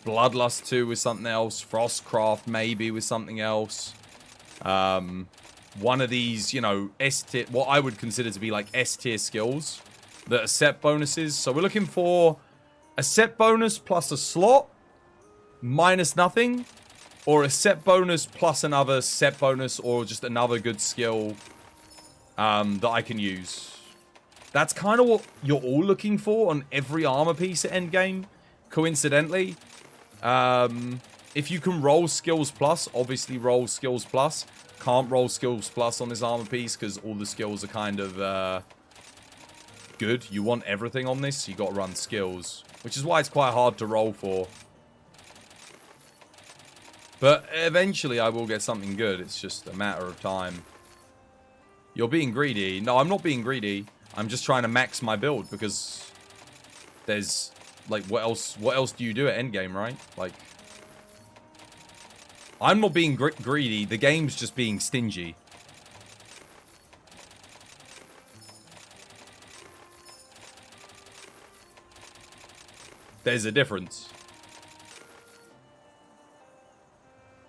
bloodlust 2 with something else, frostcraft maybe with something else. One of these, you know, S-tier, what I would consider to be like S-tier skills that are set bonuses. So we're looking for a set bonus plus a slot minus nothing, or a set bonus plus another set bonus, or just another good skill that I can use. That's kind of what you're all looking for on every armor piece at endgame, coincidentally. If you can roll skills plus, obviously roll skills plus. Can't roll skills plus on this armor piece because all the skills are kind of good. You want everything on this, so you got to run skills, which is why it's quite hard to roll for. But eventually I will get something good. It's just a matter of time. You're being greedy. No, I'm not being greedy. I'm just trying to max my build because there's like what else do you do at endgame, right? Like, I'm not being greedy. The game's just being stingy. There's a difference.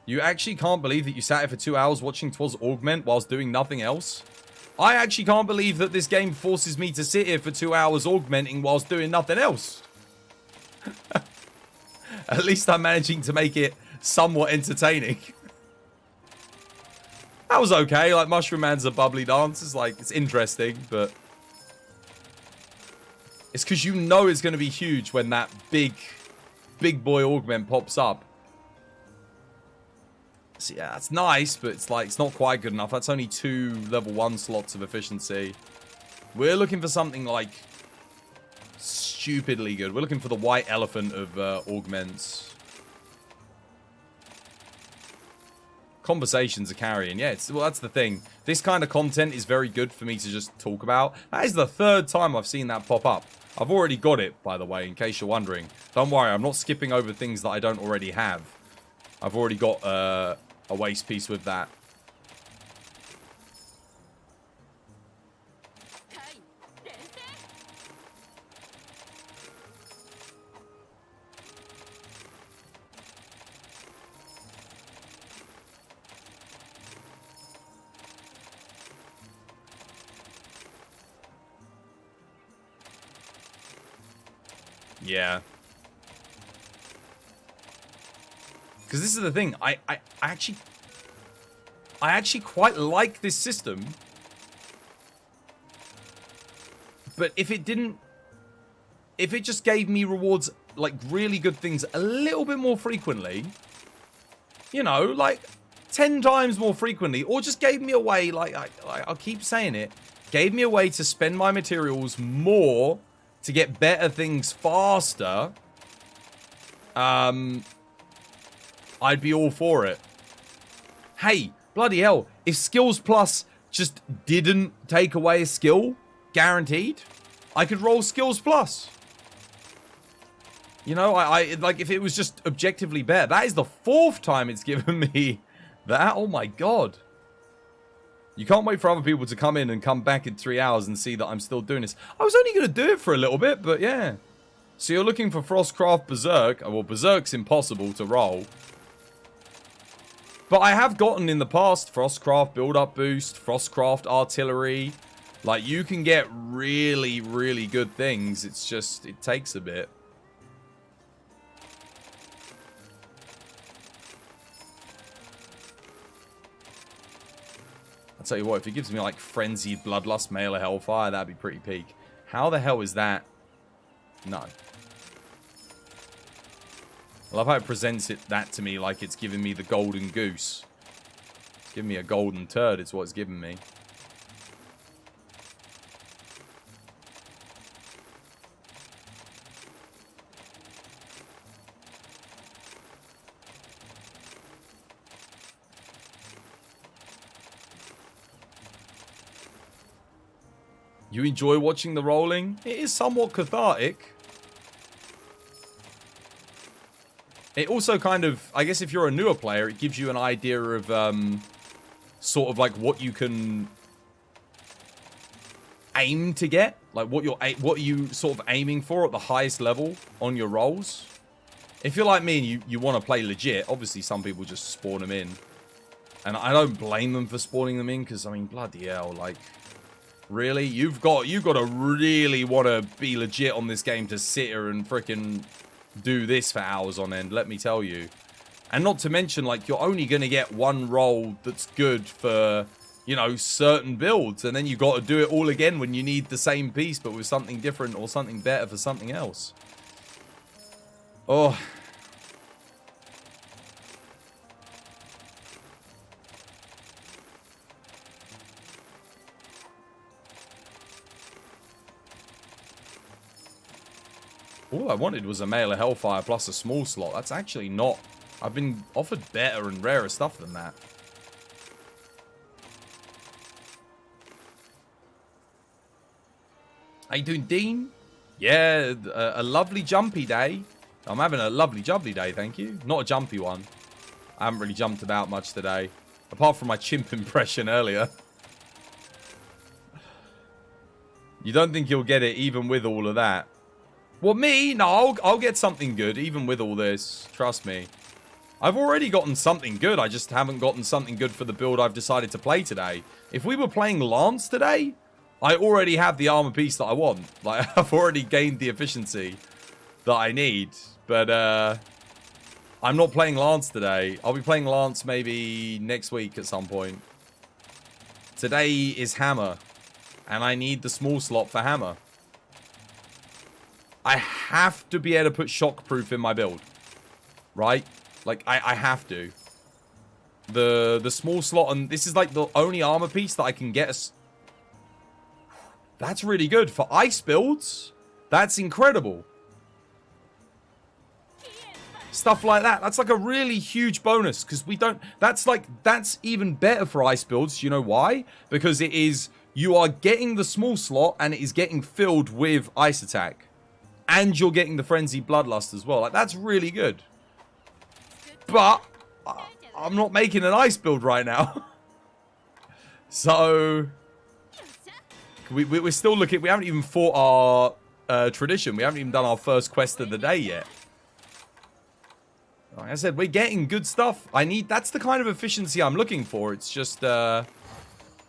You actually can't believe that you sat here for 2 hours watching Twas augment whilst doing nothing else? I actually can't believe that this game forces me to sit here for 2 hours augmenting whilst doing nothing else. At least I'm managing to make it somewhat entertaining. That was okay. Like, Mushroom Man's a bubbly dance. It's like, it's interesting, but it's because you know it's going to be huge when that big boy augment pops up. So yeah, that's nice, but it's like, it's not quite good enough. That's only 2 level 1 slots of efficiency. We're looking for something like stupidly good. We're looking for the white elephant of augments. Conversations are carrying. Yeah, well, that's the thing. This kind of content is very good for me to just talk about. That is the 3rd time I've seen that pop up. I've already got it, by the way, in case you're wondering. Don't worry, I'm not skipping over things that I don't already have. I've already got a waste piece with that. Yeah. Because this is the thing. I actually quite like this system. But if it just gave me rewards, like really good things a little bit more frequently, you know, like 10 times more frequently, or just gave me a way, like I'll keep saying it, gave me a way to spend my materials more to get better things faster, I'd be all for it. Hey, Bloody hell. If Skills Plus just didn't take away a skill, guaranteed, I could roll Skills Plus. You know, I like if it was just objectively better. That is the 4th time it's given me that. Oh my god. You can't wait for other people to come in and come back in 3 hours and see that I'm still doing this. I was only going to do it for a little bit, but yeah. So you're looking for Frostcraft Berserk. Well, Berserk's impossible to roll. But I have gotten in the past Frostcraft Build-Up Boost, Frostcraft Artillery. Like, you can get really, really good things. It's just, it takes a bit. I'll tell you what, if it gives me like Frenzied Bloodlust, Mail of Hellfire, that'd be pretty peak. How the hell is that? No. I love how it presents that to me like it's giving me the golden goose. It's giving me a golden turd, is what it's giving me. You enjoy watching the rolling? It is somewhat cathartic. It also kind of, I guess if you're a newer player, it gives you an idea of sort of like what you can aim to get. Like what are you sort of aiming for at the highest level on your rolls. If you're like me and you want to play legit, obviously some people just spawn them in. And I don't blame them for spawning them in because, I mean, bloody hell, like... Really? You've got to really want to be legit on this game to sit here and freaking do this for hours on end, let me tell you. And not to mention, like, you're only going to get one roll that's good for, you know, certain builds. And then you got to do it all again when you need the same piece, but with something different or something better for something else. Oh... All I wanted was a Mail of Hellfire plus a small slot. That's actually not... I've been offered better and rarer stuff than that. How you doing, Dean? Yeah, a lovely jumpy day. I'm having a lovely jubbly day, thank you. Not a jumpy one. I haven't really jumped about much today. Apart from my chimp impression earlier. You don't think you'll get it even with all of that? Well, me? No, I'll get something good, even with all this. Trust me. I've already gotten something good. I just haven't gotten something good for the build I've decided to play today. If we were playing Lance today, I already have the armor piece that I want. Like, I've already gained the efficiency that I need. But, I'm not playing Lance today. I'll be playing Lance maybe next week at some point. Today is Hammer. And I need the small slot for Hammer. I have to be able to put shockproof in my build. Right? Like, I have to. The small slot, and this is like the only armor piece that I can get. That's really good. For ice builds, that's incredible. Stuff like that. That's like a really huge bonus, because we don't... That's even better for ice builds. You know why? Because it is... You are getting the small slot, and it is getting filled with ice attack. And you're getting the Frenzied Bloodlust as well. Like, that's really good. But I'm not making an ice build right now. So we're still looking. We haven't even fought our tradition. We haven't even done our first quest of the day yet. Like I said, we're getting good stuff. That's the kind of efficiency I'm looking for. It's just I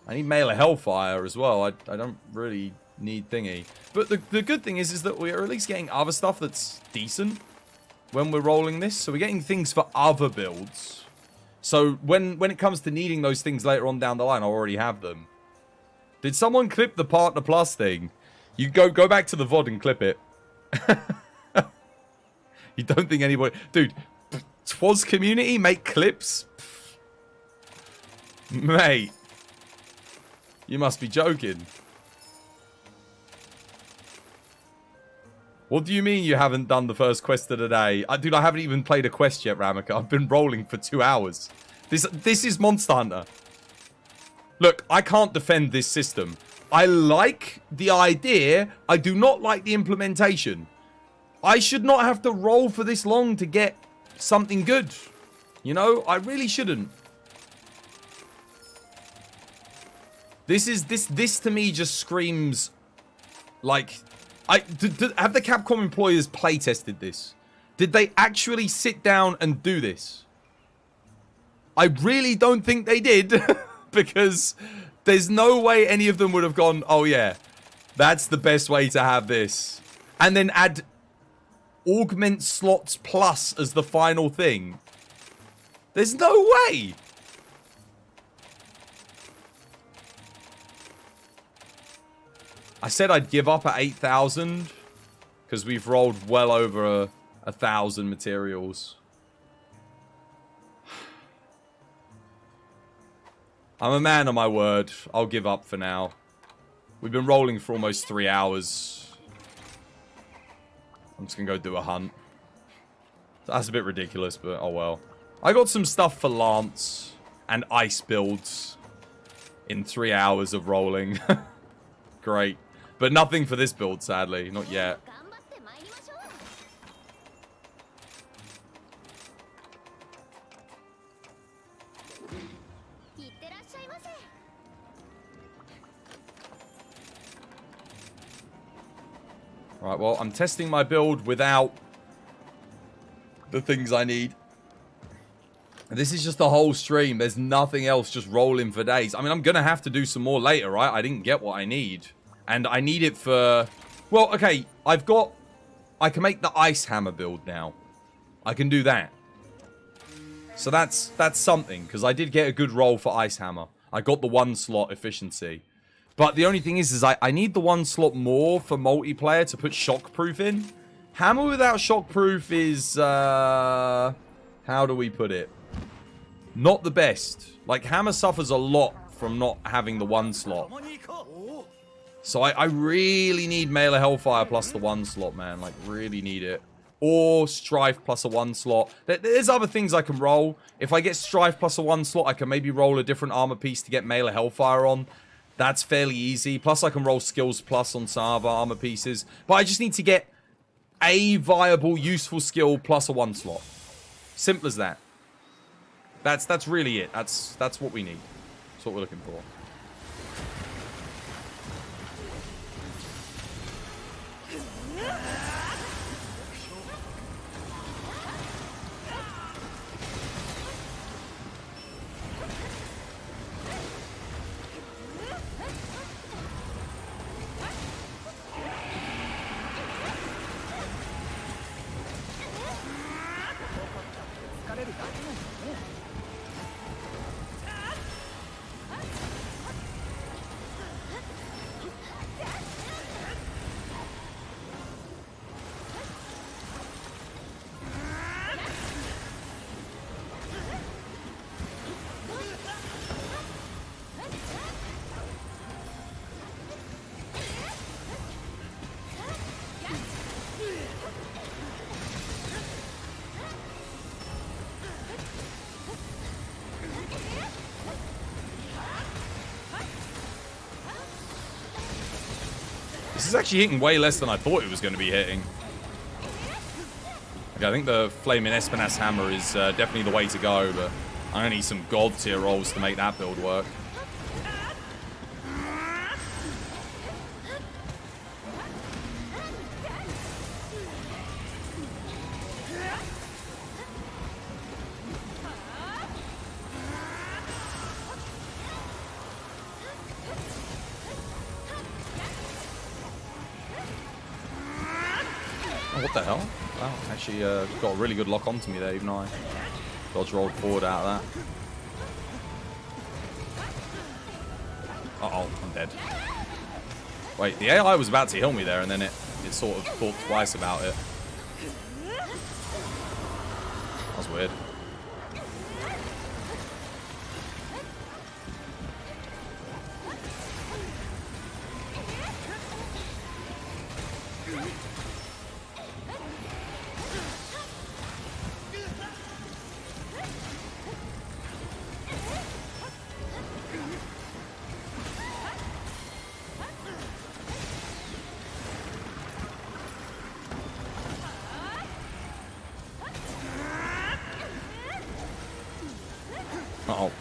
need Mail of Hellfire as well. I don't really need thingy. But the good thing is that we're at least getting other stuff that's decent when we're rolling this. So we're getting things for other builds. So when it comes to needing those things later on down the line, I already have them. Did someone clip the Partner Plus thing? You go back to the VOD and clip it. You don't think anybody... Dude, Twas community make clips? Mate. You must be joking. What do you mean you haven't done the first quest of the day? Dude, I haven't even played a quest yet, Ramaka. I've been rolling for 2 hours. This is Monster Hunter. Look, I can't defend this system. I like the idea. I do not like the implementation. I should not have to roll for this long to get something good. You know, I really shouldn't. This to me just screams like have the Capcom employers play tested this? Did they actually sit down and do this? I really don't think they did because there's no way any of them would have gone, "Oh yeah, that's the best way to have this." And then add augment slots plus as the final thing. There's no way. I said I'd give up at 8,000 because we've rolled well over 1,000 materials. I'm a man of my word. I'll give up for now. We've been rolling for almost 3 hours. I'm just going to go do a hunt. That's a bit ridiculous, but oh well. I got some stuff for Lance and ice builds in 3 hours of rolling. Great. But nothing for this build, sadly. Not yet. Right, well, I'm testing my build without the things I need. This is just the whole stream. There's nothing else, just rolling for days. I mean, I'm going to have to do some more later, right? I didn't get what I need. And I need it for... Well, okay, I can make the ice hammer build now. I can do that. So that's something, because I did get a good roll for ice hammer. I got the 1 slot efficiency. But the only thing is I need the 1 slot more for multiplayer to put shockproof in. Hammer without shockproof is... how do we put it? Not the best. Like, hammer suffers a lot from not having the 1 slot. So I really need Mailer Hellfire plus the 1 slot, man. Like, really need it. Or Strife plus a 1 slot. There's other things I can roll. If I get Strife plus a 1 slot, I can maybe roll a different armor piece to get Mailer Hellfire on. That's fairly easy. Plus, I can roll Skills plus on some other armor pieces. But I just need to get a viable, useful skill plus a 1 slot. Simple as that. That's really it. That's what we need. That's what we're looking for. This is actually hitting way less than I thought it was going to be hitting. Okay, I think the Flaming Espinas Hammer is definitely the way to go, but I'm going to need some God tier rolls to make that build work. What the hell? Wow, actually got a really good lock onto me there, even though I dodge rolled forward out of that. Uh-oh, I'm dead. Wait, the AI was about to heal me there, and then it sort of thought twice about it. That was weird. Uh-oh.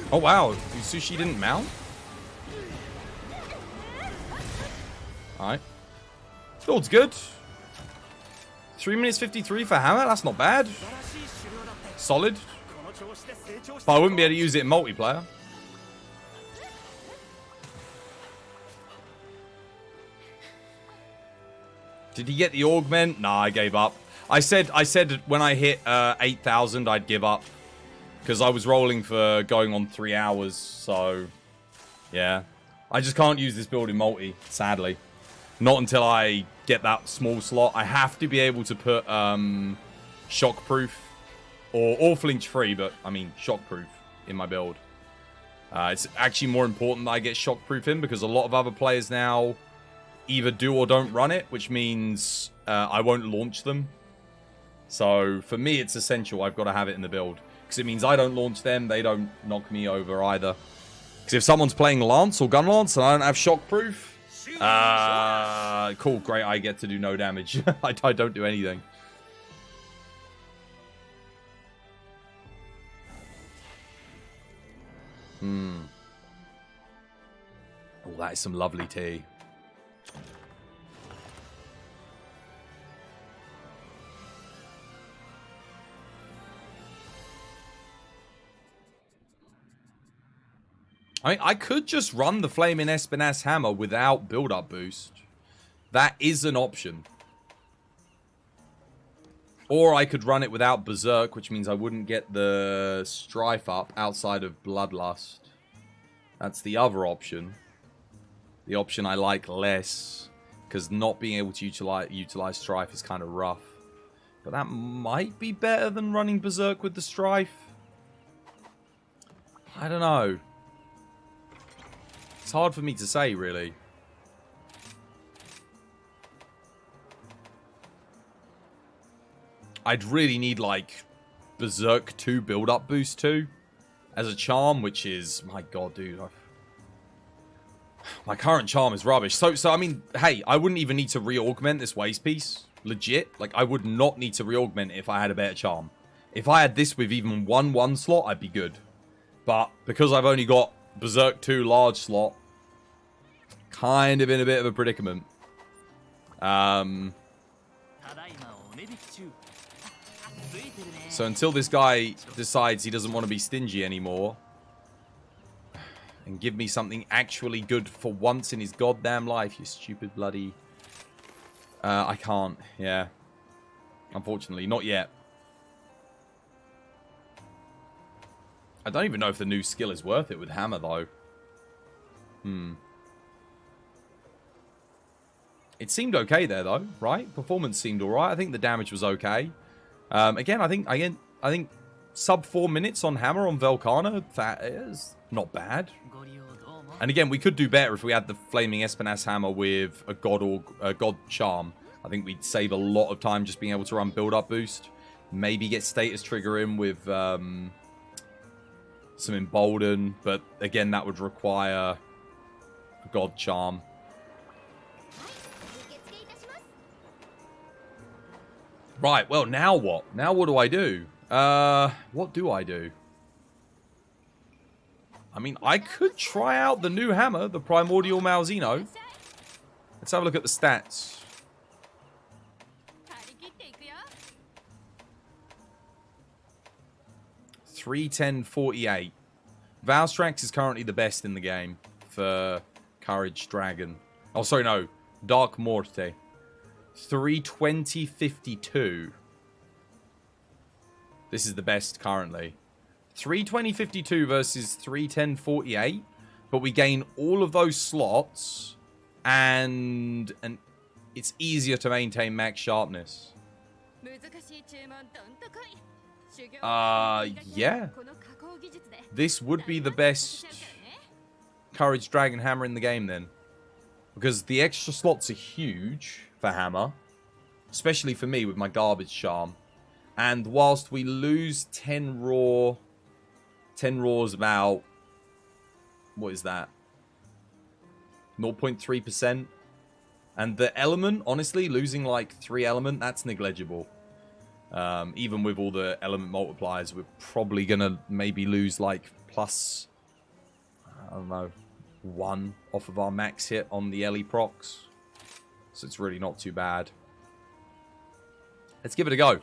Oh, wow. Sushi didn't mount? Alright. Build's good. 3 minutes 53 for Hammer. That's not bad. Solid. But I wouldn't be able to use it in multiplayer. Did he get the augment? Nah, I gave up. I said when I hit 8,000, I'd give up. Because I was rolling for going on 3 hours, so yeah. I just can't use this build in multi, sadly. Not until I get that small slot. I have to be able to put shockproof or flinch free, but I mean shockproof in my build. It's actually more important that I get shockproof in because a lot of other players now either do or don't run it, which means I won't launch them. So for me, it's essential. I've got to have it in the build. Because it means I don't launch them, they don't knock me over either. Because if someone's playing Lance or Gun Lance and I don't have shockproof, cool, great, I get to do no damage. I don't do anything. Oh, that is some lovely tea. I mean, I could just run the Flaming Espinasse Hammer without build-up boost. That is an option. Or I could run it without Berserk, which means I wouldn't get the Strife up outside of Bloodlust. That's the other option. The option I like less, because not being able to utilize Strife is kind of rough. But that might be better than running Berserk with the Strife. I don't know. It's hard for me to say, really. I'd really need, like, Berserk 2 build-up boost 2 as a charm, which is... My god, dude. My current charm is rubbish. So, I mean, hey, I wouldn't even need to re-augment this waste piece. Legit. Like, I would not need to re-augment it if I had a better charm. If I had this with even one slot, I'd be good. But because I've only got Berserk 2 large slot, kind of in a bit of a predicament. So until this guy decides he doesn't want to be stingy anymore and give me something actually good for once in his goddamn life, you stupid bloody... I can't, yeah. Unfortunately, not yet. I don't even know if the new skill is worth it with Hammer, though. It seemed okay there, though, right? Performance seemed alright. I think the damage was okay. Again, I think sub 4 minutes on Hammer on Velkhana, that is not bad. And again, we could do better if we had the Flaming Espinasse Hammer with a God Charm. I think we'd save a lot of time just being able to run build-up boost. Maybe get status trigger in with some Embolden, but again, that would require a God Charm. Right, well, now what? Now what do I do? What do I do? I mean, I could try out the new hammer, the Primordial Malzeno. Let's have a look at the stats. $310.48. Valstrax is currently the best in the game for Courage Dragon. Oh, sorry, no. Dark Morte. 320.52. This is the best currently. 320.52 versus 310.48. But we gain all of those slots and an it's easier to maintain max sharpness. Yeah. This would be the best Courage Dragon Hammer in the game then. Because the extra slots are huge for hammer. Especially for me with my garbage charm. And whilst we lose 10 raw... 10 raw is about... What is that? 0.3%. And the element, honestly, losing like 3 element, that's negligible. Even with all the element multipliers, we're probably going to maybe lose like plus, I don't know, 1 off of our max hit on the Ellie procs. So it's really not too bad. Let's give it a go.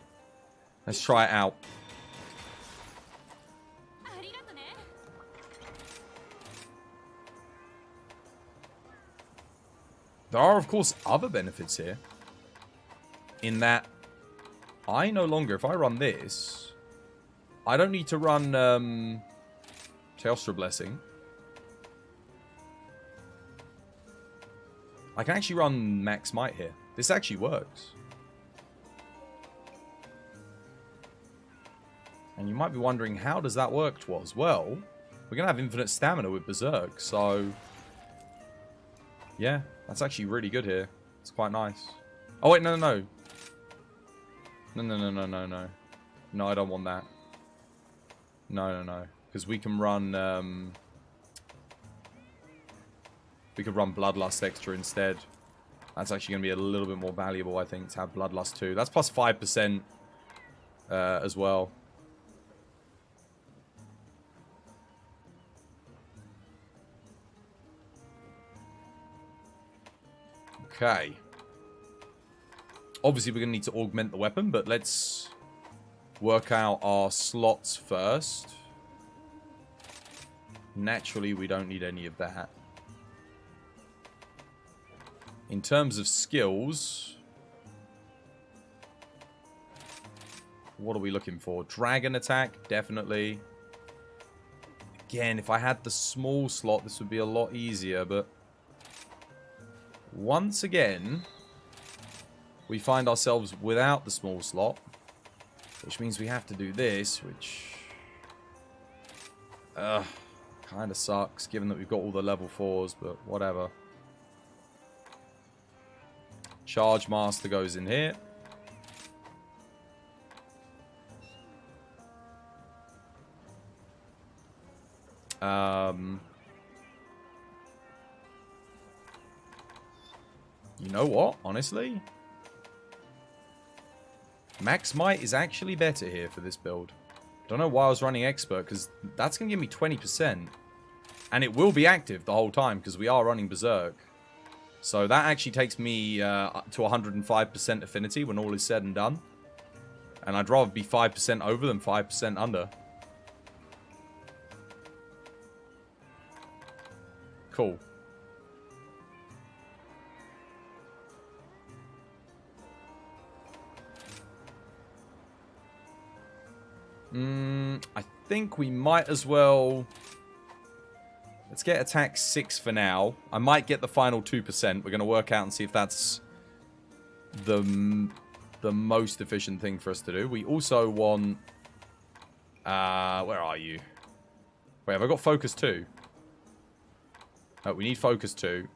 Let's try it out. There are, of course, other benefits here. In that, I no longer, if I run this, I don't need to run Teostra Blessing. I can actually run Max Might here. This actually works. And you might be wondering, how does that work, Twas? Well, we're going to have infinite stamina with Berserk, so... Yeah, that's actually really good here. It's quite nice. Oh, wait, no. No, I don't want that. No. Because we can run... we could run Bloodlust extra instead. That's actually going to be a little bit more valuable, I think, to have Bloodlust 2. That's plus 5% as well. Okay. Obviously, we're going to need to augment the weapon, but let's work out our slots first. Naturally, we don't need any of that. In terms of skills, what are we looking for? Dragon attack, definitely. Again, if I had the small slot, this would be a lot easier, but once again, we find ourselves without the small slot, which means we have to do this, which kind of sucks, given that we've got all the level 4s, but whatever. Charge Master goes in here. You know what? Honestly, Max Might is actually better here for this build. Don't know why I was running Expert, because that's going to give me 20%. And it will be active the whole time, because we are running Berserk. So that actually takes me to 105% affinity when all is said and done. And I'd rather be 5% over than 5% under. Cool. I think we might as well... Let's get attack 6 for now. I might get the final 2%. We're going to work out and see if that's the most efficient thing for us to do. We also want... where are you? Wait, have I got focus 2? Oh, we need focus 2.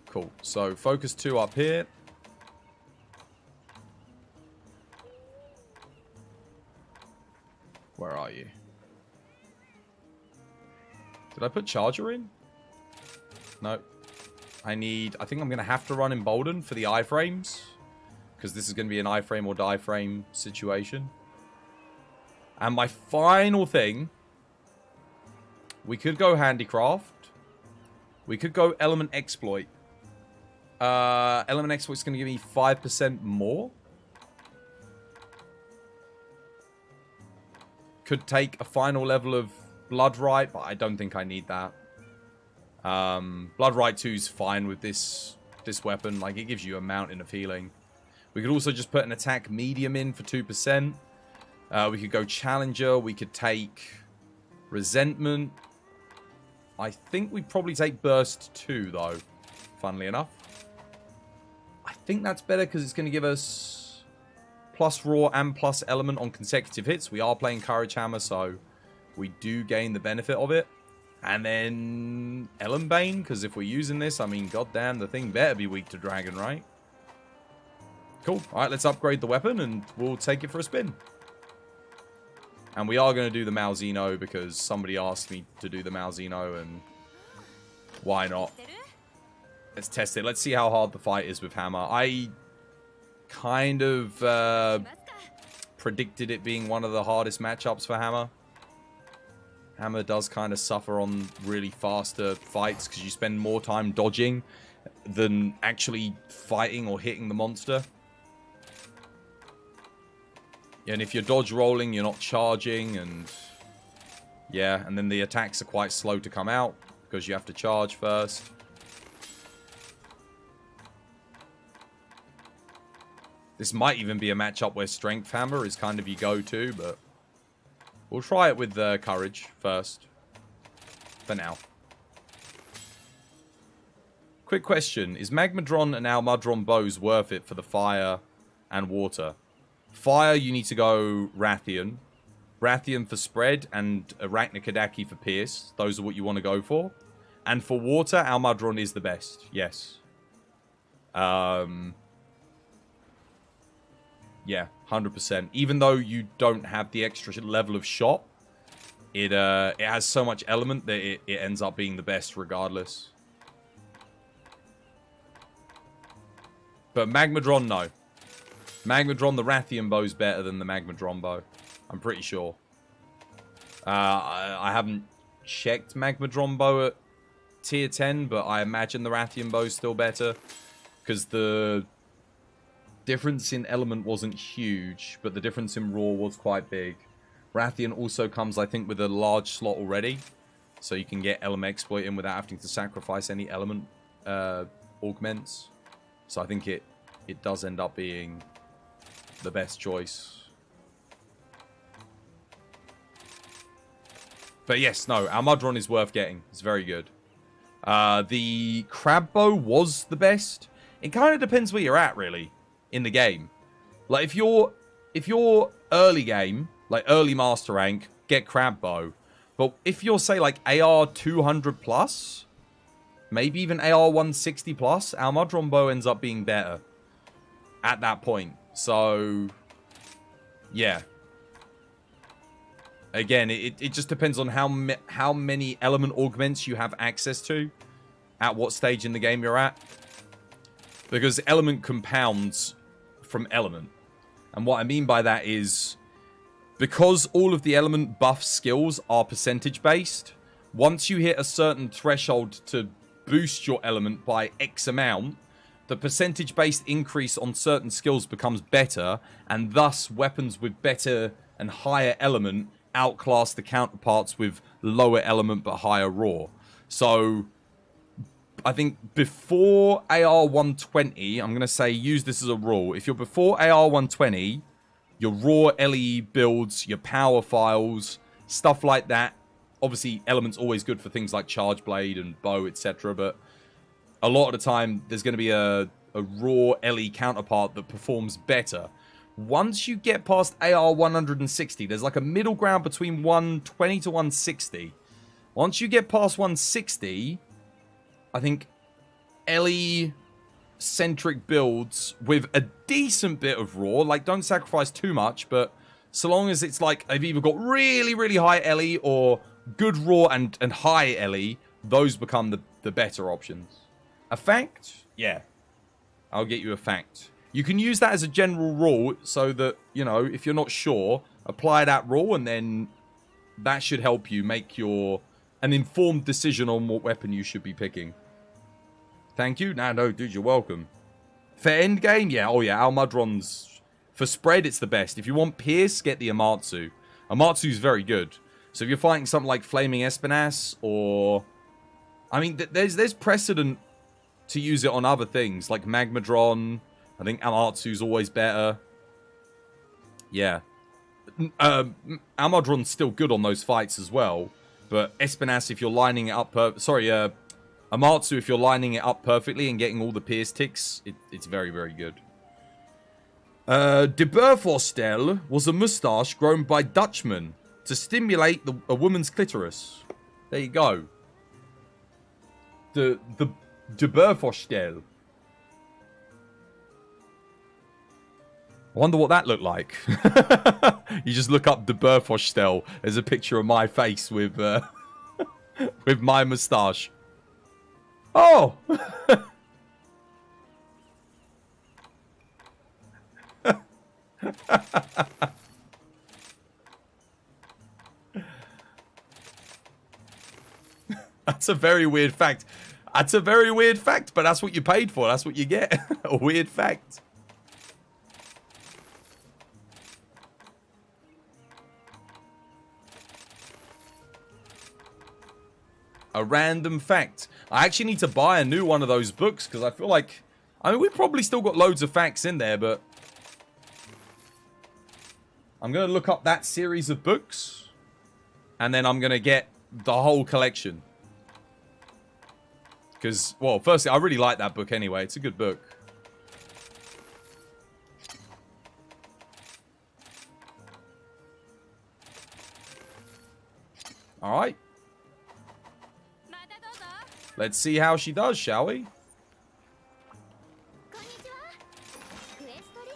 Cool. So, focus 2 up here. Where are you? Did I put Charger in? No. I think I'm going to have to run Embolden for the iframes. Because this is going to be an iframe or die frame situation. And my final thing. We could go Handicraft. We could go Element Exploit. Element Exploit is going to give me 5% more. Could take a final level of Bloodright, but I don't think I need that. Bloodright 2 is fine with this weapon. Like, it gives you a mountain of healing. We could also just put an attack medium in for 2%. We could go Challenger. We could take Resentment. I think we'd probably take Burst 2, though. funnily enough. I think that's better because it's going to give us plus raw and plus element on consecutive hits. We are playing Courage Hammer, so we do gain the benefit of it. And then Elembane, because if we're using this, I mean, goddamn, the thing better be weak to Dragon, right? Cool. All right, let's upgrade the weapon, and we'll take it for a spin. And we are going to do the Malzeno, because somebody asked me to do the Malzeno, and why not? Let's test it. Let's see how hard the fight is with Hammer. I kind of predicted it being one of the hardest matchups for Hammer. Hammer does kind of suffer on really faster fights because you spend more time dodging than actually fighting or hitting the monster. Yeah, and if you're dodge rolling, you're not charging, and yeah, and then the attacks are quite slow to come out because you have to charge first. This might even be a matchup where Strength Hammer is kind of your go-to, but we'll try it with Courage first. For now. Quick question. Is Magmadron and Almudron bows worth it for the fire and water? Fire, you need to go Rathian. Rathian for spread and Arachnikadaki for pierce. Those are what you want to go for. And for water, Almudron is the best. Yes. Yeah, 100%. Even though you don't have the extra level of shot, it has so much element that it ends up being the best regardless. But Magmadron, no. Magmadron, the Rathian bow is better than the Magmadron bow. I'm pretty sure. I haven't checked Magmadron bow at tier 10, but I imagine the Rathian bow is still better. Because the difference in element wasn't huge, but the difference in raw was quite big. Rathian also comes, I think, with a large slot already, so you can get element exploit in without having to sacrifice any element augments. So I think it does end up being the best choice. But yes, no, Almudron is worth getting. It's very good. The Crab Bow was the best. It kind of depends where you're at, really, in the game. Like, if you're early game, like early master rank, get Crab Bow. But if you're, say, like AR 200 plus, maybe even AR 160 plus, Almudron Bow ends up being better at that point. So, yeah. Again, it just depends on how many element augments you have access to at what stage in the game you're at. Because element compounds from element. And what I mean by that is, because all of the element buff skills are percentage based, once you hit a certain threshold to boost your element by X amount, the percentage based increase on certain skills becomes better, and thus weapons with better and higher element outclass the counterparts with lower element but higher raw. So I think before AR 120, I'm going to say use this as a rule. If you're before AR 120, your raw LE builds, your power files, stuff like that. Obviously, element's always good for things like Charge Blade and Bow, etc. But a lot of the time, there's going to be a raw LE counterpart that performs better. Once you get past AR 160, there's like a middle ground between 120 to 160. Once you get past 160, I think LE-centric builds with a decent bit of raw, like don't sacrifice too much, but so long as it's like I've either got really, really high LE or good raw and high LE, those become the better options. A fact? Yeah. I'll get you a fact. You can use that as a general rule so that, you know, if you're not sure, apply that rule and then that should help you make an informed decision on what weapon you should be picking. Thank you. No, dude, you're welcome. For endgame, yeah. Oh, yeah, Almudron's... For spread, it's the best. If you want Pierce, get the Amatsu. Amatsu's very good. So if you're fighting something like Flaming Espinas or... I mean, there's precedent to use it on other things, like Magmadron. I think Amatsu's always better. Yeah. Almudron's still good on those fights as well. But Espinas, if you're lining it up... Amatsu, if you're lining it up perfectly and getting all the pierce ticks, it's very, very good. De Burforstel was a moustache grown by Dutchmen to stimulate a woman's clitoris. There you go. De Burforstel. I wonder what that looked like. You just look up De Burforstel. There's a picture of my face with with my moustache. Oh! That's a very weird fact. That's a very weird fact, but that's what you paid for. That's what you get. A weird fact. A random fact. I actually need to buy a new one of those books because I feel like... I mean, we've probably still got loads of facts in there, but... I'm going to look up that series of books. And then I'm going to get the whole collection. Because, well, firstly, I really like that book anyway. It's a good book. Alright. Let's see how she does, shall we?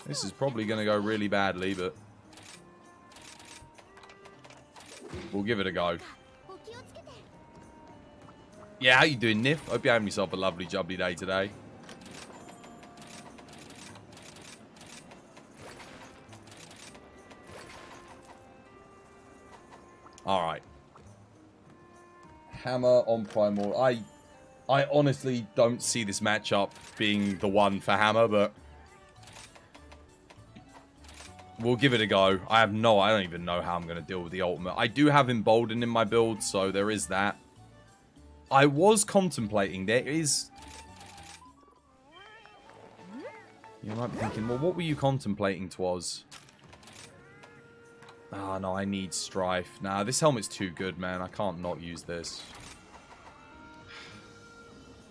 This is probably going to go really badly, but... we'll give it a go. Yeah, how you doing, Nif? Hope you're having yourself a lovely, jubbly day today. Alright. Hammer on Primal. I honestly don't see this matchup being the one for Hammer, but... we'll give it a go. I don't even know how I'm going to deal with the ultimate. I do have Embolden in my build, so there is that. I was contemplating, there is... you might be thinking, well, what were you contemplating, Twas? Ah, no, I need Strife. Nah, this helmet's too good, man. I can't not use this.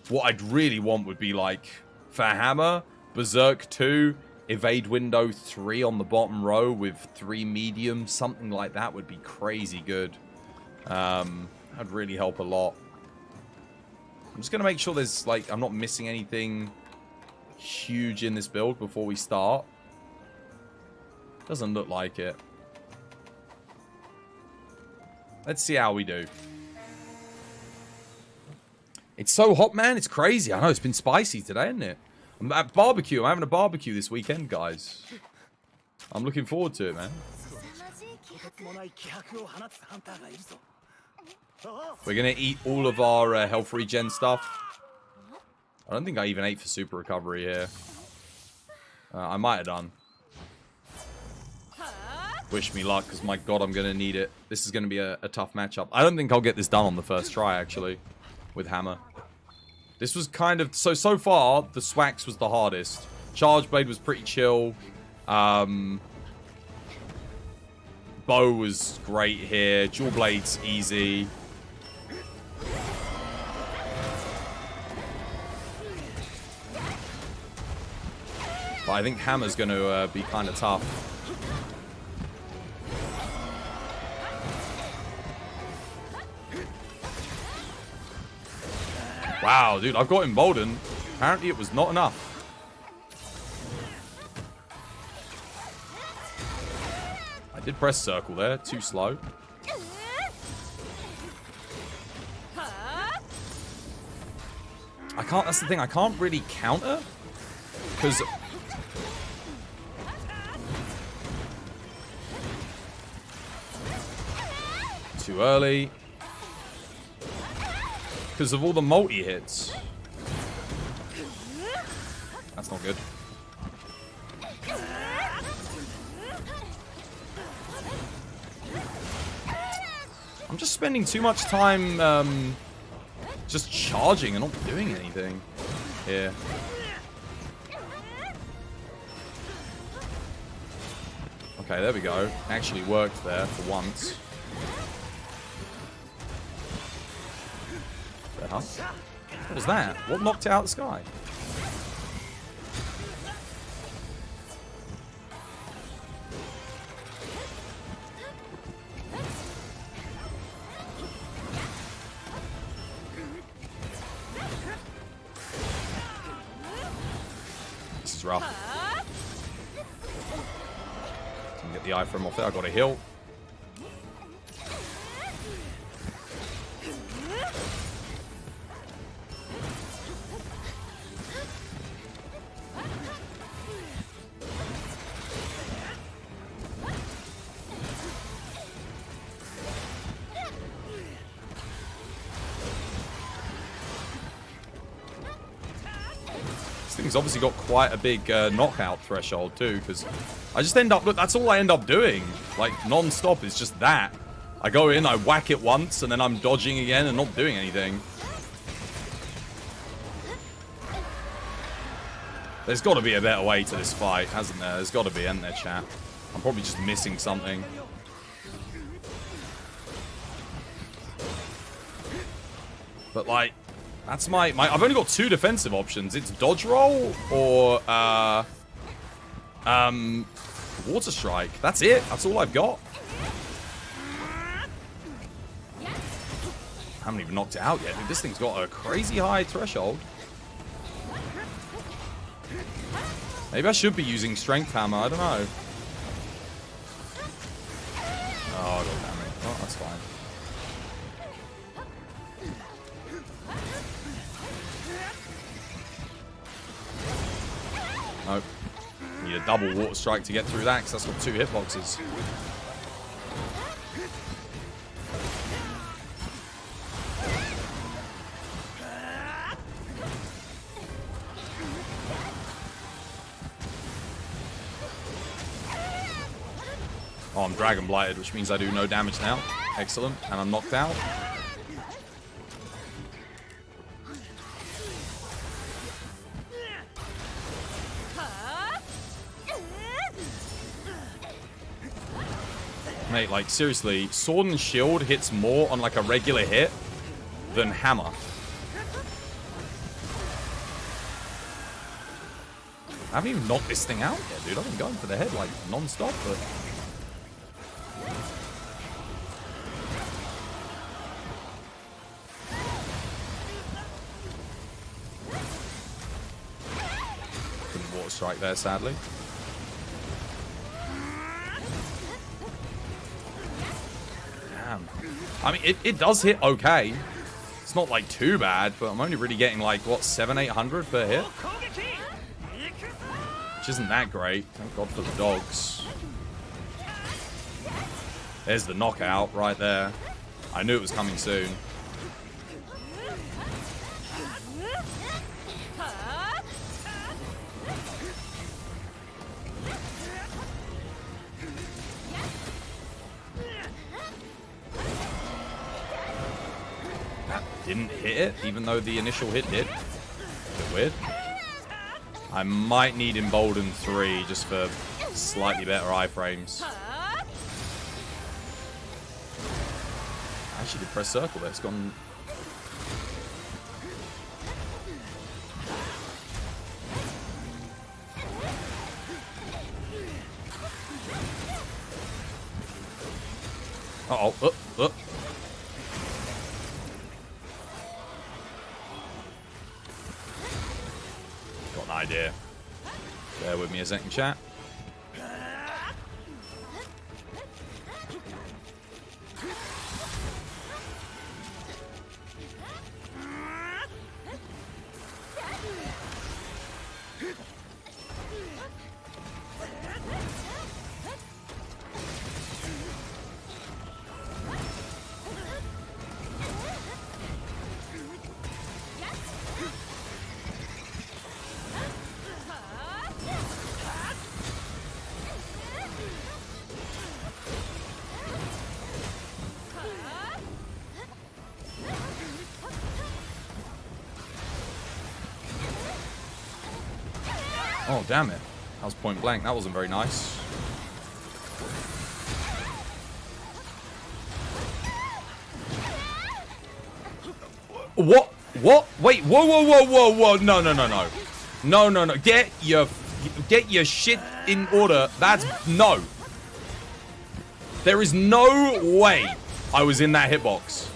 What I'd really want would be, like, for Hammer, Berserk 2, Evade Window 3 on the bottom row with 3 medium. Something like that would be crazy good. That'd really help a lot. I'm just going to make sure there's, like, I'm not missing anything huge in this build before we start. Doesn't look like it. Let's see how we do. It's so hot, man. It's crazy. I know it's been spicy today, isn't it? I'm at barbecue. I'm having a barbecue this weekend, guys. I'm looking forward to it, man. We're going to eat all of our health regen stuff. I don't think I even ate for super recovery here. I might have done. Wish me luck, because my god, I'm going to need it. This is going to be a tough matchup. I don't think I'll get this done on the first try, actually, with Hammer. This was kind of... So far, the Swax was the hardest. Charge Blade was pretty chill. Bow was great here. Dual Blade's easy. But I think Hammer's going to be kind of tough. Wow, dude, I've got Emboldened. Apparently it was not enough. I did press circle there. Too slow. I can't... that's the thing. I can't really counter. Because... too early. Because of all the multi-hits. That's not good. I'm just spending too much time just charging and not doing anything here. Okay, there we go. Actually worked there for once. What was that? What knocked it out of the sky? This is rough. Can get the eye from off there. I got a heal. This thing's obviously got quite a big knockout threshold too, because I just end up, look, that's all I end up doing, like non-stop is just that. I go in, I whack it once, and then I'm dodging again and not doing anything. There's got to be a better way to this fight, hasn't there? There's got to be, hasn't there, chat? I'm probably just missing something. But like, that's my I've only got two defensive options. It's dodge roll or water strike. That's it. That's all I've got. I haven't even knocked it out yet, dude. This thing's got a crazy high threshold. Maybe I should be using strength hammer. I don't know. Oh, god damn it. Oh, that's fine. Nope. Need a double water strike to get through that, because that's got 2 hitboxes. Oh, I'm Dragon Blighted, which means I do no damage now. Excellent. And I'm knocked out. Mate, like, seriously, Sword and Shield hits more on, like, a regular hit than Hammer. I haven't even knocked this thing out yet, dude. I've been going for the head, like, non-stop, but... Couldn't water strike there, sadly. I mean, it does hit okay. It's not, like, too bad, but I'm only really getting, like, what, 700-800 per hit? Which isn't that great. Thank God for the dogs. There's the knockout right there. I knew it was coming soon. Didn't hit it, even though the initial hit did. A bit weird. I might need Embolden 3 just for slightly better iframes. I actually did press circle there. It's gone... Uh-oh. Got an idea. Bear with me a second, chat. Oh, damn it. That was point blank. That wasn't very nice. What? What? Wait, whoa. No. No. Get your shit in order. That's, no. There is no way I was in that hitbox.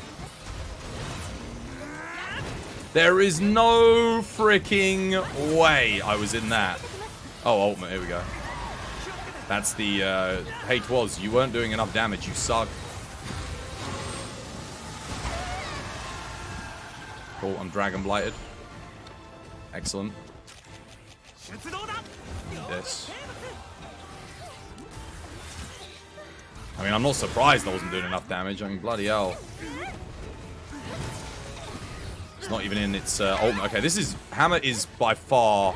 There is no freaking way I was in that. Oh, ultimate, here we go. That's the, hey, Twoz, you weren't doing enough damage, you suck. Cool, I'm Dragon Blighted. Excellent. This. I mean, I'm not surprised I wasn't doing enough damage. I mean, bloody hell. It's not even in its ultimate. Okay, this is... Hammer is by far...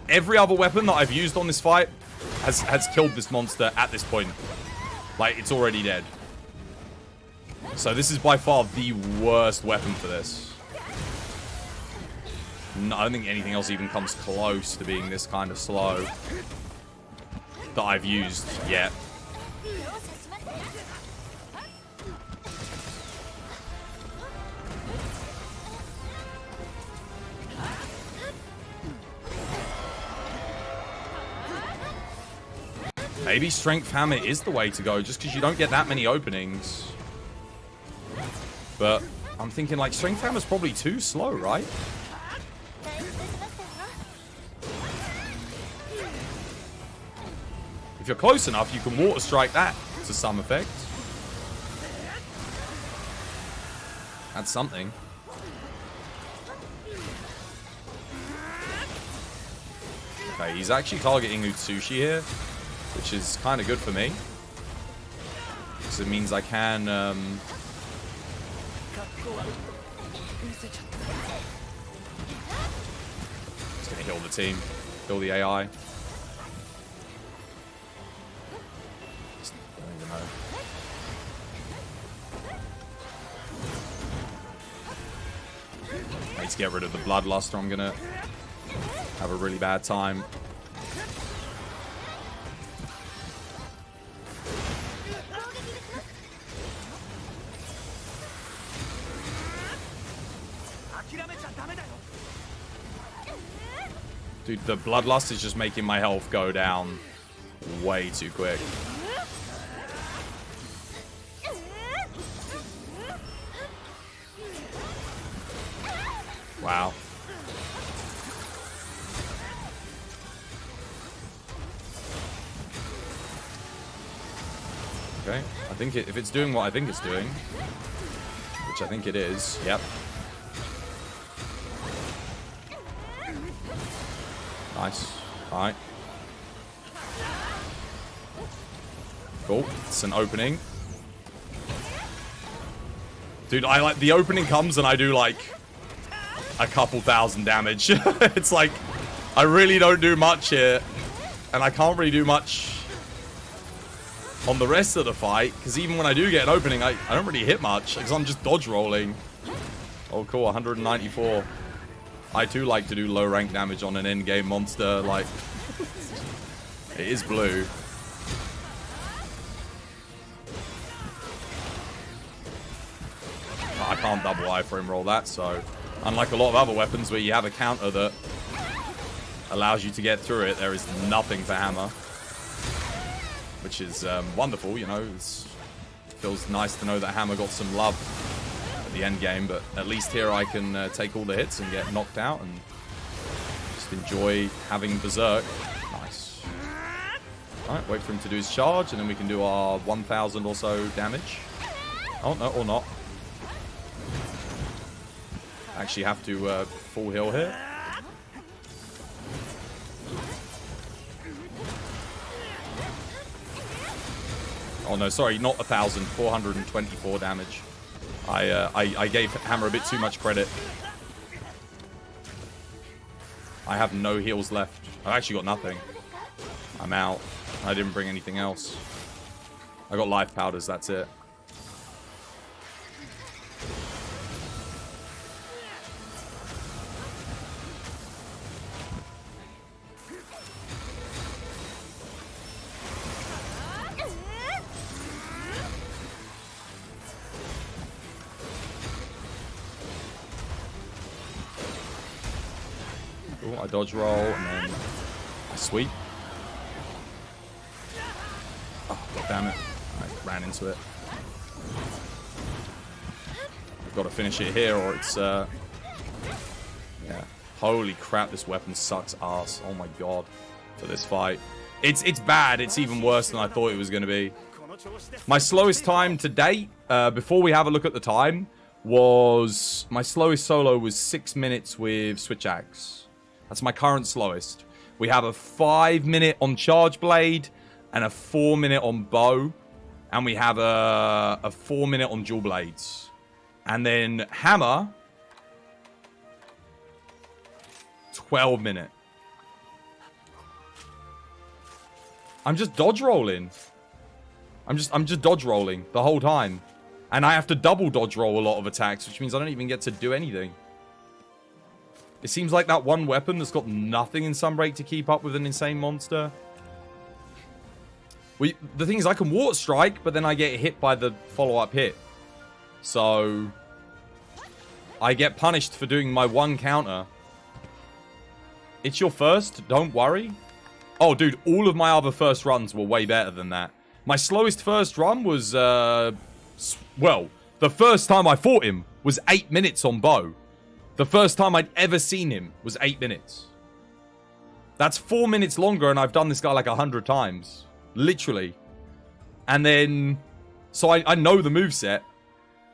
every other weapon that I've used on this fight has killed this monster at this point. Like, it's already dead. So this is by far the worst weapon for this. No, I don't think anything else even comes close to being this kind of slow that I've used yet. Maybe Strength Hammer is the way to go, just because you don't get that many openings. But I'm thinking, like, Strength Hammer's probably too slow, right? If you're close enough, you can Water Strike that to some effect. That's something. Okay, he's actually targeting Utsushi here, which is kind of good for me. Because it means I can... Just gonna heal the team. Kill the AI. Just don't even know. I need to get rid of the Bloodlust or I'm gonna have a really bad time. Dude, the Bloodlust is just making my health go down way too quick. Wow. Okay, I think if it's doing what I think it's doing, which I think it is, yep. Nice. Alright. Cool. It's an opening. Dude, I like the opening comes and I do like a couple thousand damage. It's like I really don't do much here. And I can't really do much on the rest of the fight. Because even when I do get an opening, I don't really hit much. Because I'm just dodge rolling. Oh, cool. 194. I too like to do low rank damage on an end game monster, like it is blue. I can't double iframe roll that, so unlike a lot of other weapons where you have a counter that allows you to get through it, there is nothing for Hammer. Which is wonderful, you know, it feels nice to know that Hammer got some love the end game, but at least here I can take all the hits and get knocked out and just enjoy having Berserk. Nice. Alright, wait for him to do his charge and then we can do our 1000 or so damage. Oh, no, or not. Actually have to full heal here. Oh no, sorry, not 1000, 424 damage. I gave Hammer a bit too much credit. I have no heals left. I've actually got nothing. I'm out. I didn't bring anything else. I got life powders, that's it. I dodge roll, and then I sweep. Oh, God damn it. I ran into it. I've got to finish it here, or it's, yeah. Holy crap, this weapon sucks ass. Oh my God. For this fight. It's bad. It's even worse than I thought it was going to be. My slowest time to date, before we have a look at the time, was... My slowest solo was 6 minutes with Switch Axe. That's my current slowest. We have a 5 minute on Charge Blade and a 4 minute on Bow. And we have a 4 minute on Dual Blades. And then Hammer... 12 minute. I'm just dodge rolling. I'm just dodge rolling the whole time. And I have to double dodge roll a lot of attacks, which means I don't even get to do anything. It seems like that one weapon that's got nothing in Sunbreak to keep up with an insane monster. The thing is, I can Water Strike, but then I get hit by the follow-up hit. So... I get punished for doing my one counter. It's your first, don't worry. Oh, dude, all of my other first runs were way better than that. My slowest first run was, well, the first time I fought him was 8 minutes on Bow. The first time I'd ever seen him was 8 minutes. That's 4 minutes longer, and I've done this guy like 100 times. Literally. And then, so I know the moveset.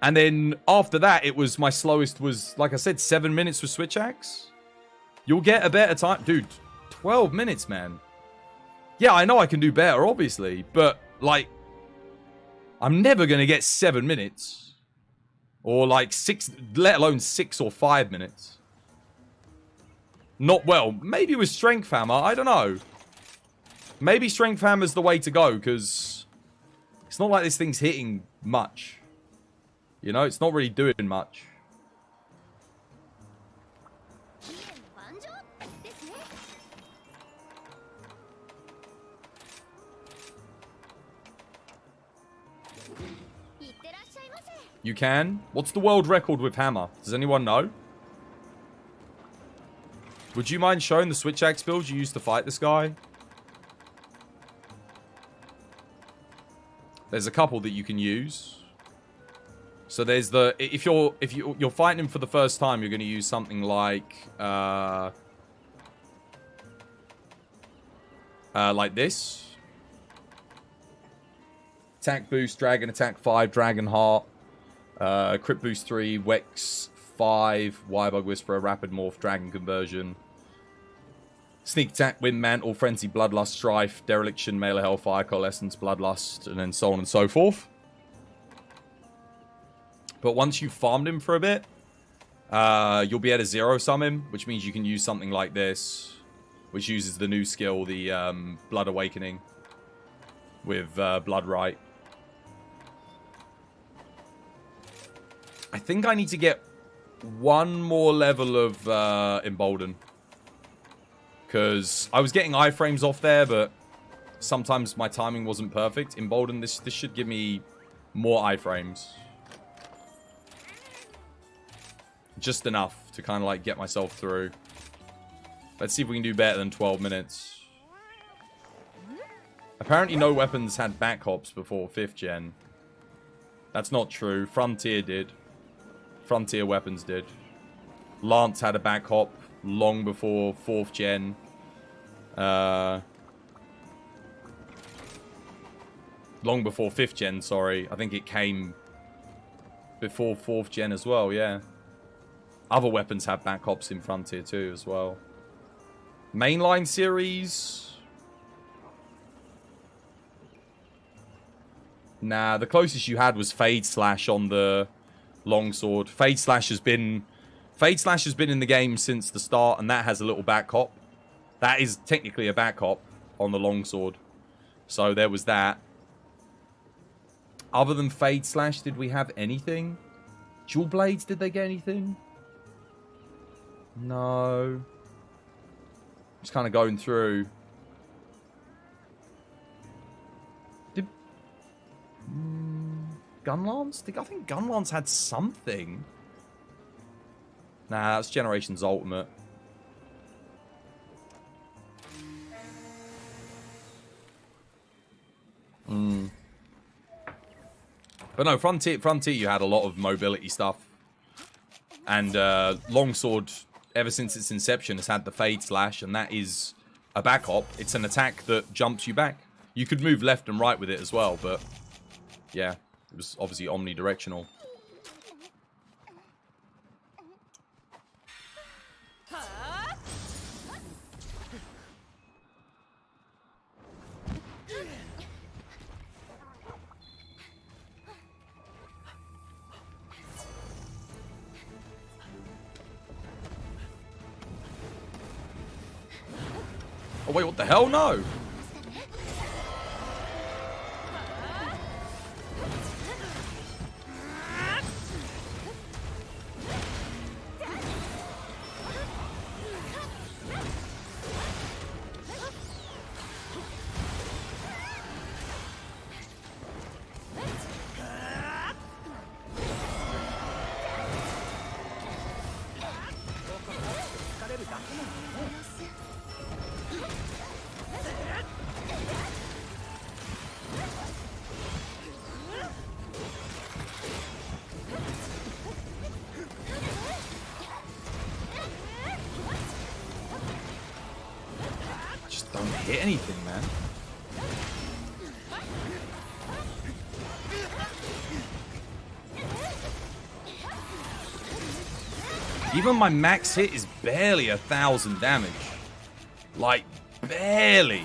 And then after that, it was, my slowest was, like I said, 7 minutes with Switch Axe. You'll get a better time. Dude, 12 minutes, man. Yeah, I know I can do better, obviously. But, like, I'm never going to get 7 minutes. Or, like, 6, let alone 6 or 5 minutes. Not, well, maybe with Strength Hammer. I don't know. Maybe Strength Hammer's the way to go, because it's not like this thing's hitting much. You know, it's not really doing much. You can? What's the world record with Hammer? Does anyone know? Would you mind showing the Switch Axe build you used to fight this guy? There's a couple that you can use. So there's the... If you're fighting him for the first time, you're going to use something like this. Attack boost, Dragon Attack 5, Dragon Heart. Crit boost 3, Wex 5, Wirebug Whisperer, Rapid Morph, Dragon Conversion. Sneak Attack, Wind Mantle, Frenzy, Bloodlust, Strife, Dereliction, Male Hellfire, Coalescence, Bloodlust, and then so on and so forth. But once you've farmed him for a bit, you'll be able to zero sum him, which means you can use something like this, which uses the new skill, the Blood Awakening, with Blood Right. I think I need to get one more level of Embolden. Because I was getting iframes off there, but sometimes my timing wasn't perfect. Embolden, this should give me more iframes. Just enough to kind of like get myself through. Let's see if we can do better than 12 minutes. Apparently no weapons had back hops before 5th gen. That's not true. Frontier did. Frontier weapons did. Lance had a back hop long before 4th gen. Long before 5th gen, sorry. I think it came before 4th gen as well, yeah. Other weapons have back hops in Frontier too as well. Mainline series... Nah, the closest you had was Fade Slash on the longsword. Fade Slash has been in the game since the start, and that has a little back hop. That is technically a back hop on the longsword. So there was that. Other than Fade Slash, did we have anything? Dual Blades, did they get anything? No. Just kind of going through. Gunlance? I think Gunlance had something. Nah, that's Generations Ultimate. But no, Frontier, you had a lot of mobility stuff. And Longsword, ever since its inception, has had the Fade Slash, and that is a back hop. It's an attack that jumps you back. You could move left and right with it as well, but yeah, it was obviously omnidirectional. Oh wait, what the hell? No! Just don't hit anything, man. Even my max hit is barely 1,000 damage. Like, barely.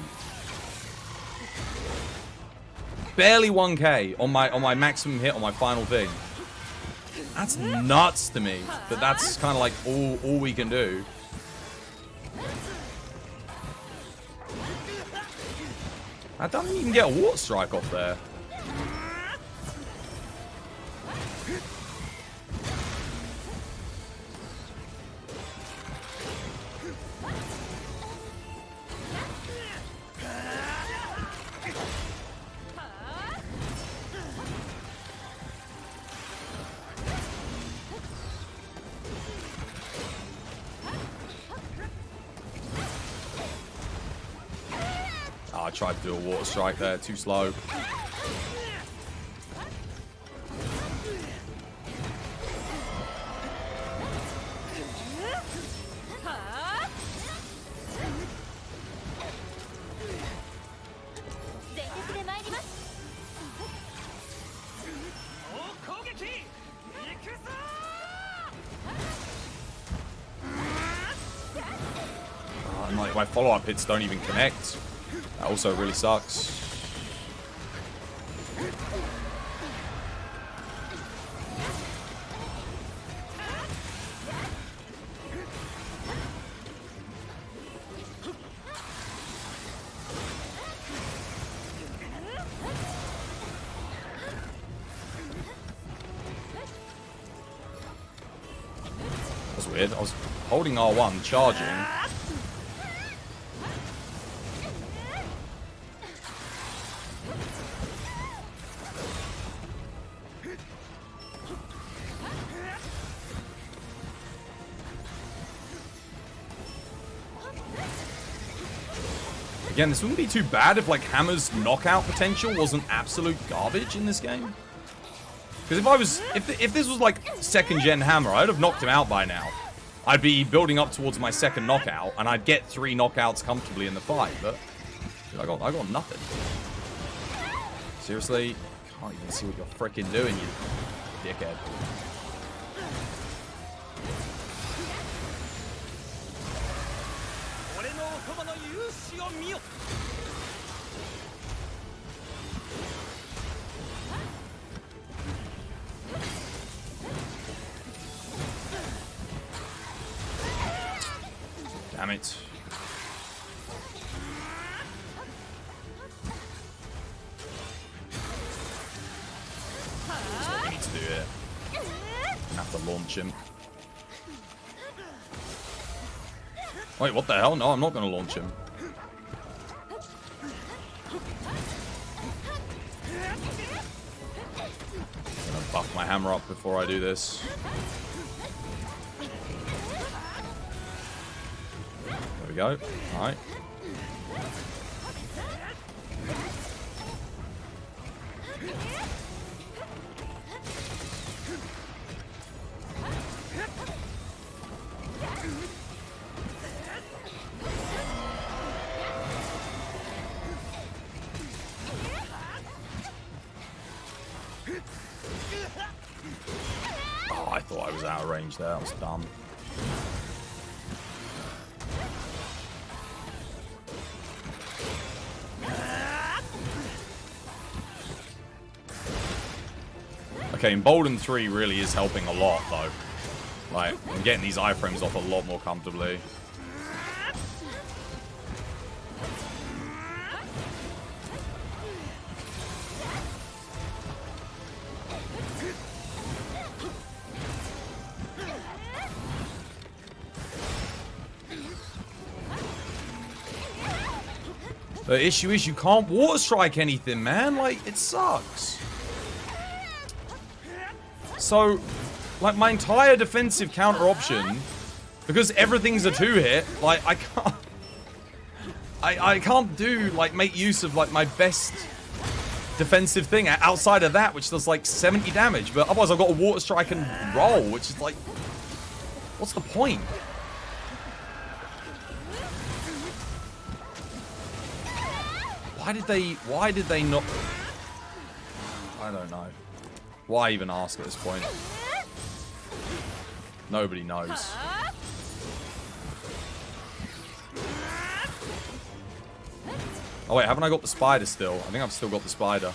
Barely 1k on my maximum hit on my final thing. That's nuts to me. But that's kind of like all we can do. I don't even get a water strike off there. Oh, I tried to do a water strike there, too slow. And like my follow-up hits don't even connect. That also really sucks. That's weird. I was holding R1, charging. Again, this wouldn't be too bad if like Hammer's knockout potential wasn't absolute garbage in this game. Because if this was like second gen Hammer, I'd have knocked him out by now. I'd be building up towards my second knockout, and I'd get 3 knockouts comfortably in the fight. But dude, I got nothing. Seriously, can't even see what you're freaking doing, you dickhead. Damn it. That's what we need to do here. I have to launch him. Wait, what the hell? No, I'm not going to launch him. I'm going to buff my hammer up before I do this. There we go. Alright. was out of range there. That was dumb. Okay, Embolden 3 really is helping a lot, though. Like, I'm getting these iframes off a lot more comfortably. The issue is you can't water strike anything, man. Like, it sucks. So, like, my entire defensive counter option, because everything's a 2-hit, like, I can't... I can't do, like, make use of, like, my best defensive thing outside of that, which does, like, 70 damage. But otherwise, I've got a water strike and roll, which is, like... What's the point? Why did they not... I don't know. Why even ask at this point? Nobody knows. Oh wait, haven't I got the spider still? I think I've still got the spider.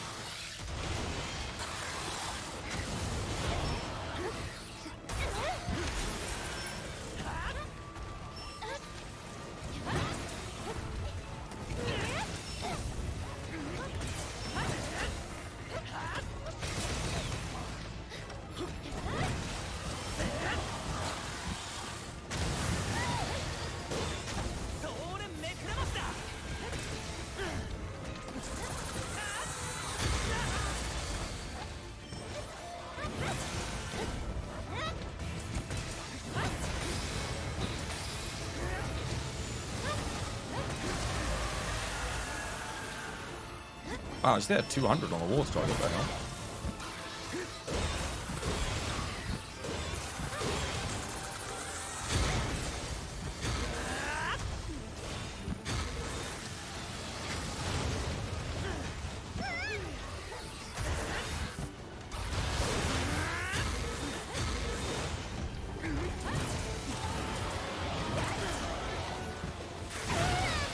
Wow, is there 200 on the water strike up there, huh?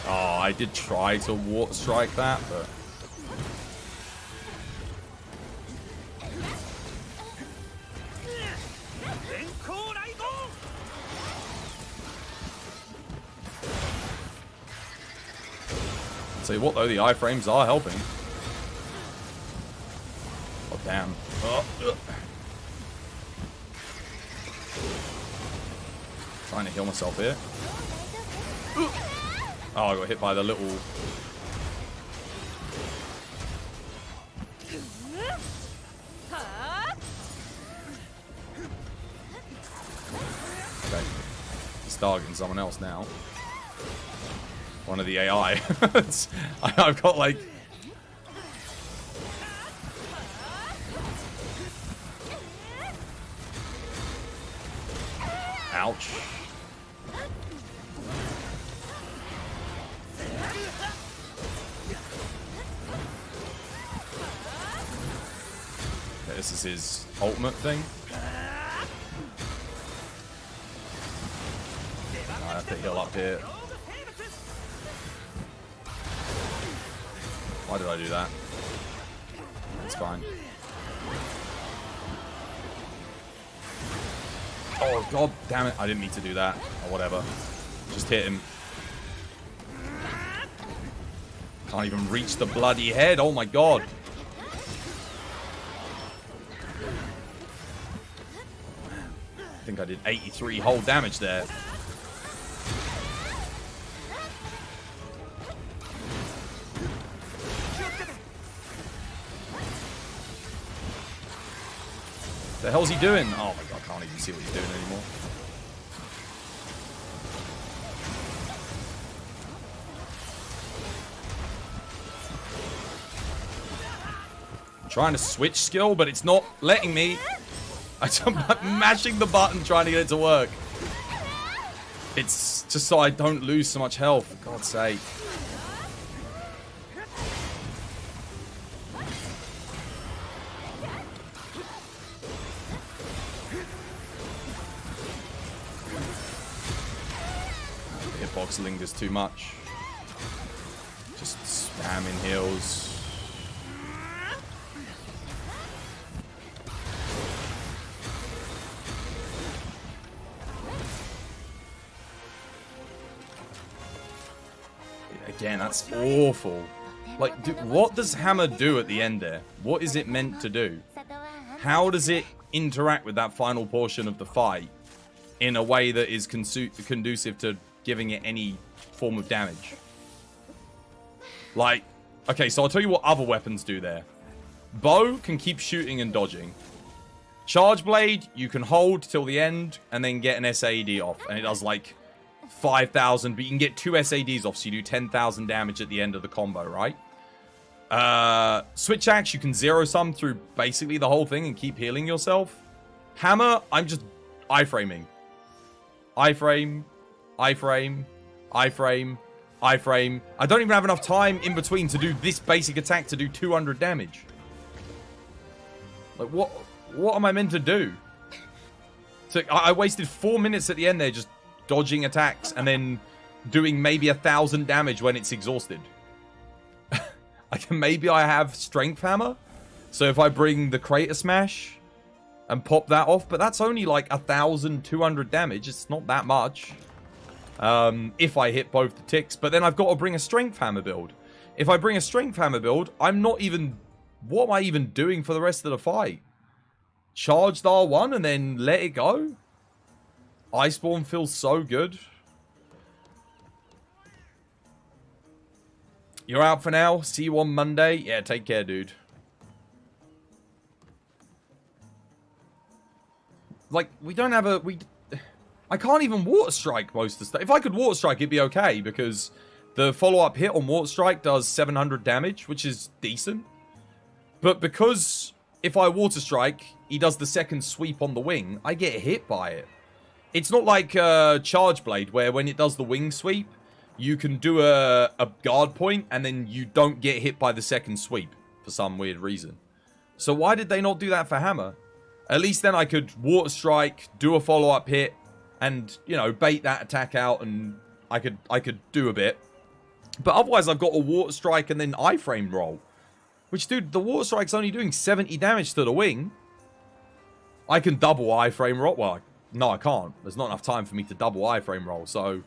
Oh, I did try to water strike that, but... Tell you what though, the iframes are helping. Oh damn. Trying to heal myself here. Oh, I got hit by the little... Okay. He's targeting someone else now. One of the AI. I've got like... Ouch. Okay, this is his ultimate thing. I have to heal up here. Why did I do that? It's fine. Oh, god damn it. I didn't need to do that. Or whatever. Just hit him. Can't even reach the bloody head. Oh my god. I think I did 83 whole damage there. The hell's he doing? Oh my god, I can't even see what he's doing anymore. I'm trying to switch skill, but it's not letting me. I'm mashing the button trying to get it to work. It's just so I don't lose so much health, for God's sake. voxeling this too much. Just spamming heals. Again, that's awful. Like, what does hammer do at the end there? What is it meant to do? How does it interact with that final portion of the fight in a way that is conducive to giving it any form of damage? Like, okay, so I'll tell you what other weapons do there. Bow can keep shooting and dodging. Charge blade, you can hold till the end and then get an SAD off. And it does like 5,000, but you can get 2 SADs off, so you do 10,000 damage at the end of the combo, right? Switch axe, you can zero sum through basically the whole thing and keep healing yourself. Hammer, I'm just iframing. Iframe, iframe, iframe, iframe. I don't even have enough time in between to do this basic attack to do 200 damage. Like, what am I meant to do? So I wasted 4 minutes at the end there just dodging attacks and then doing maybe 1,000 damage when it's exhausted. Maybe I have strength hammer, so if I bring the crater smash and pop that off, but that's only like 1,200 damage. It's not that much if I hit both the ticks, but then I've got to bring a strength hammer build. If I bring a strength hammer build, I'm not even... What am I even doing for the rest of the fight? Charged R1 and then let it go? Iceborne feels so good. You're out for now. See you on Monday. Yeah, take care, dude. Like, we don't have a... I can't even water strike most of the stuff. If I could water strike, it'd be okay, because the follow-up hit on water strike does 700 damage, which is decent. But because if I water strike, he does the second sweep on the wing, I get hit by it. It's not like Charge Blade, where when it does the wing sweep, you can do a guard point, and then you don't get hit by the second sweep, for some weird reason. So why did they not do that for Hammer? At least then I could Water Strike, do a follow-up hit, and, you know, bait that attack out, and I could do a bit. But otherwise, I've got a Water Strike and then iframe roll. Which, dude, the Water Strike's only doing 70 damage to the wing. I can double iframe roll. Well, no, I can't. There's not enough time for me to double iframe roll, so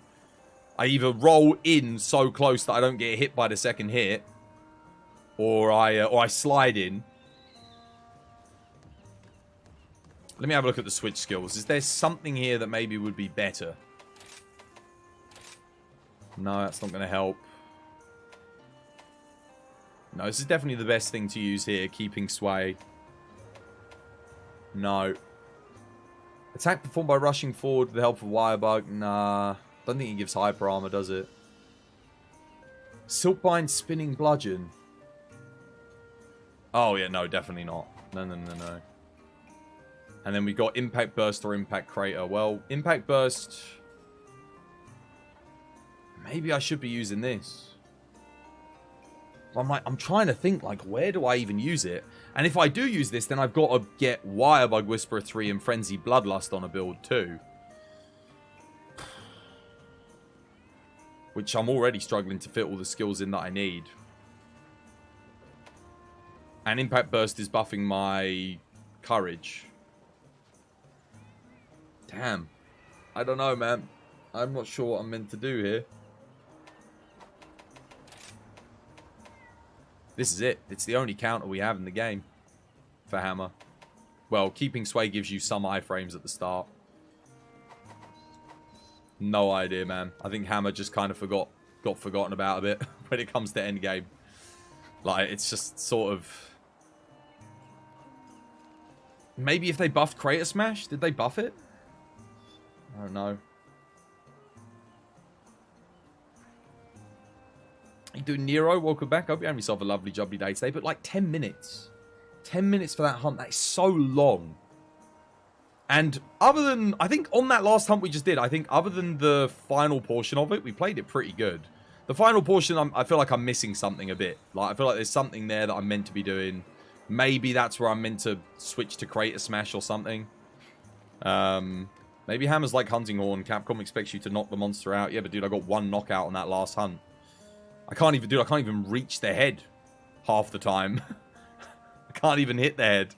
I either roll in so close that I don't get hit by the second hit, or I slide in. Let me have a look at the switch skills. Is there something here that maybe would be better? No, that's not going to help. No, this is definitely the best thing to use here. Keeping sway. No. Attack performed by rushing forward with the help of Wirebug. Nah. Don't think it gives hyper armor, does it? Silkbind spinning bludgeon. Oh, yeah, no, definitely not. No. And then we got Impact Burst or Impact Crater. Well, Impact Burst... Maybe I should be using this. I'm trying to think, like, where do I even use it? And if I do use this, then I've got to get Wirebug Whisperer 3 and Frenzy Bloodlust on a build too. Which I'm already struggling to fit all the skills in that I need. And Impact Burst is buffing my Courage. Damn. I don't know, man. I'm not sure what I'm meant to do here. This is it. It's the only counter we have in the game for Hammer. Well, keeping sway gives you some iframes at the start. No idea, man. I think Hammer just kind of got forgotten about a bit when it comes to endgame. Like, it's just sort of... Maybe if they buffed Crater Smash? Did they buff it? I don't know. You doing Nero? Welcome back. I hope you have yourself a lovely, jubbly day today. But like 10 minutes. 10 minutes for that hunt. That is so long. And other than... I think on that last hunt we just did, I think other than the final portion of it, we played it pretty good. The final portion, I feel like I'm missing something a bit. Like, I feel like there's something there that I'm meant to be doing. Maybe that's where I'm meant to switch to Crater Smash or something. Maybe Hammer's like Hunting Horn. Capcom expects you to knock the monster out. Yeah, but dude, I got one knockout on that last hunt. I can't even reach the head half the time. I can't even hit the head.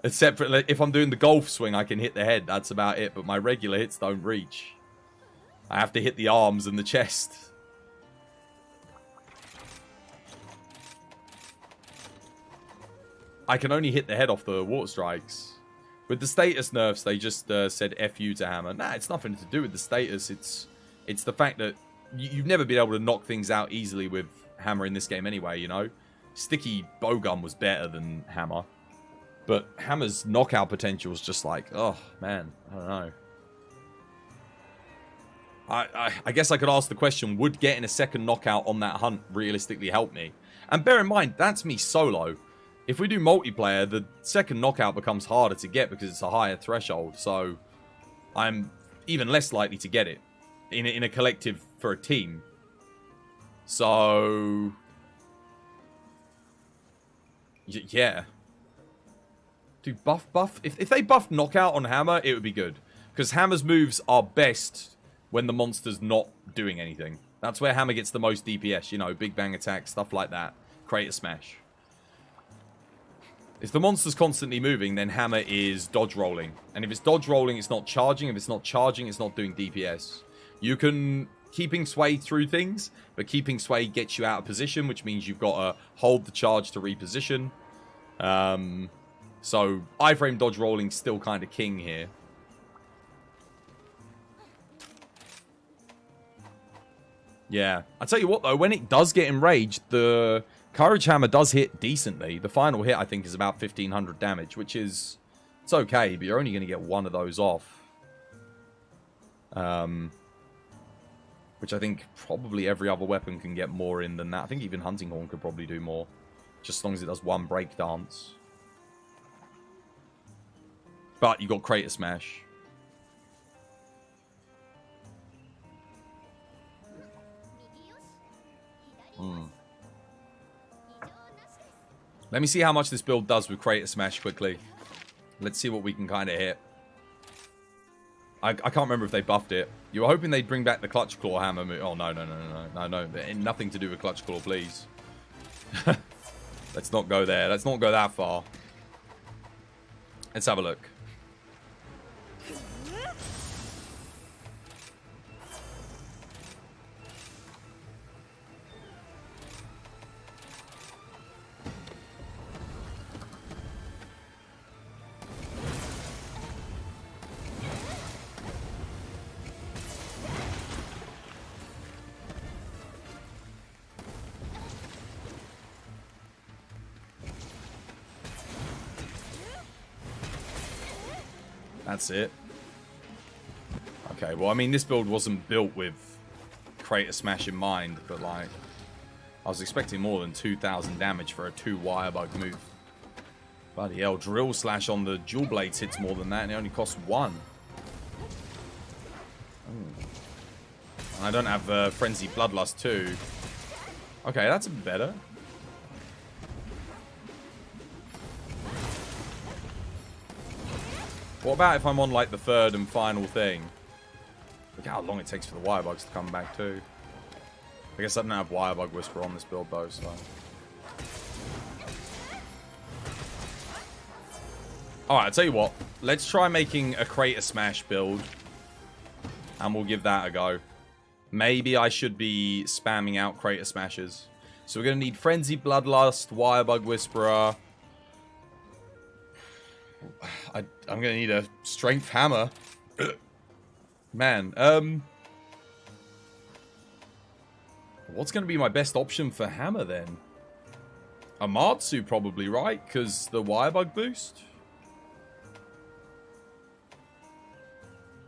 Except for if I'm doing the golf swing, I can hit the head. That's about it. But my regular hits don't reach. I have to hit the arms and the chest. I can only hit the head off the water strikes. With the status nerfs, they just said F you to Hammer. Nah, it's nothing to do with the status. It's the fact that you've never been able to knock things out easily with Hammer in this game anyway, you know? Sticky Bowgun was better than Hammer. But Hammer's knockout potential is just like, oh, man, I don't know. I guess I could ask the question, would getting a second knockout on that hunt realistically help me? And bear in mind, that's me solo. If we do multiplayer, the second knockout becomes harder to get because it's a higher threshold. So I'm even less likely to get it in a collective for a team. So yeah. Dude, buff. If they buffed knockout on Hammer, it would be good. Because Hammer's moves are best when the monster's not doing anything. That's where Hammer gets the most DPS, you know, big bang attack, stuff like that. Create a smash. If the monster's constantly moving, then Hammer is dodge rolling. And if it's dodge rolling, it's not charging. If it's not charging, it's not doing DPS. You can keeping sway through things, but keeping sway gets you out of position, which means you've got to hold the charge to reposition. So iframe dodge rolling still kind of king here. Yeah. I tell you what though, when it does get enraged, the Courage Hammer does hit decently. The final hit, I think, is about 1500 damage, which is... It's okay, but you're only going to get one of those off. Which I think probably every other weapon can get more in than that. I think even Hunting Horn could probably do more. Just as long as it does one breakdance. But you got Crater Smash. Let me see how much this build does with Crater Smash quickly. Let's see what we can kind of hit. I can't remember if they buffed it. You were hoping they'd bring back the Clutch Claw Hammer move. Oh, no. Nothing to do with Clutch Claw, please. Let's not go there. Let's not go that far. Let's have a look. That's it. Okay, well, I mean, this build wasn't built with Crater Smash in mind, but, like, I was expecting more than 2,000 damage for a 2-wire bug move. Bloody hell, Drill Slash on the Dual Blades hits more than that, and it only costs 1. And I don't have Frenzy Bloodlust too. Okay, that's a bit better. What about if I'm on, like, the third and final thing? Look how long it takes for the wire bugs to come back, too. I guess I don't have Wire Bug Whisper on this build, though, so... Alright, I'll tell you what. Let's try making a Crater Smash build. And we'll give that a go. Maybe I should be spamming out Crater Smashes. So we're going to need Frenzy Bloodlust, Wire Bug Whisperer... I'm going to need a Strength Hammer. Man, what's going to be my best option for Hammer, then? Amatsu, probably, right? Because the Wire Bug boost?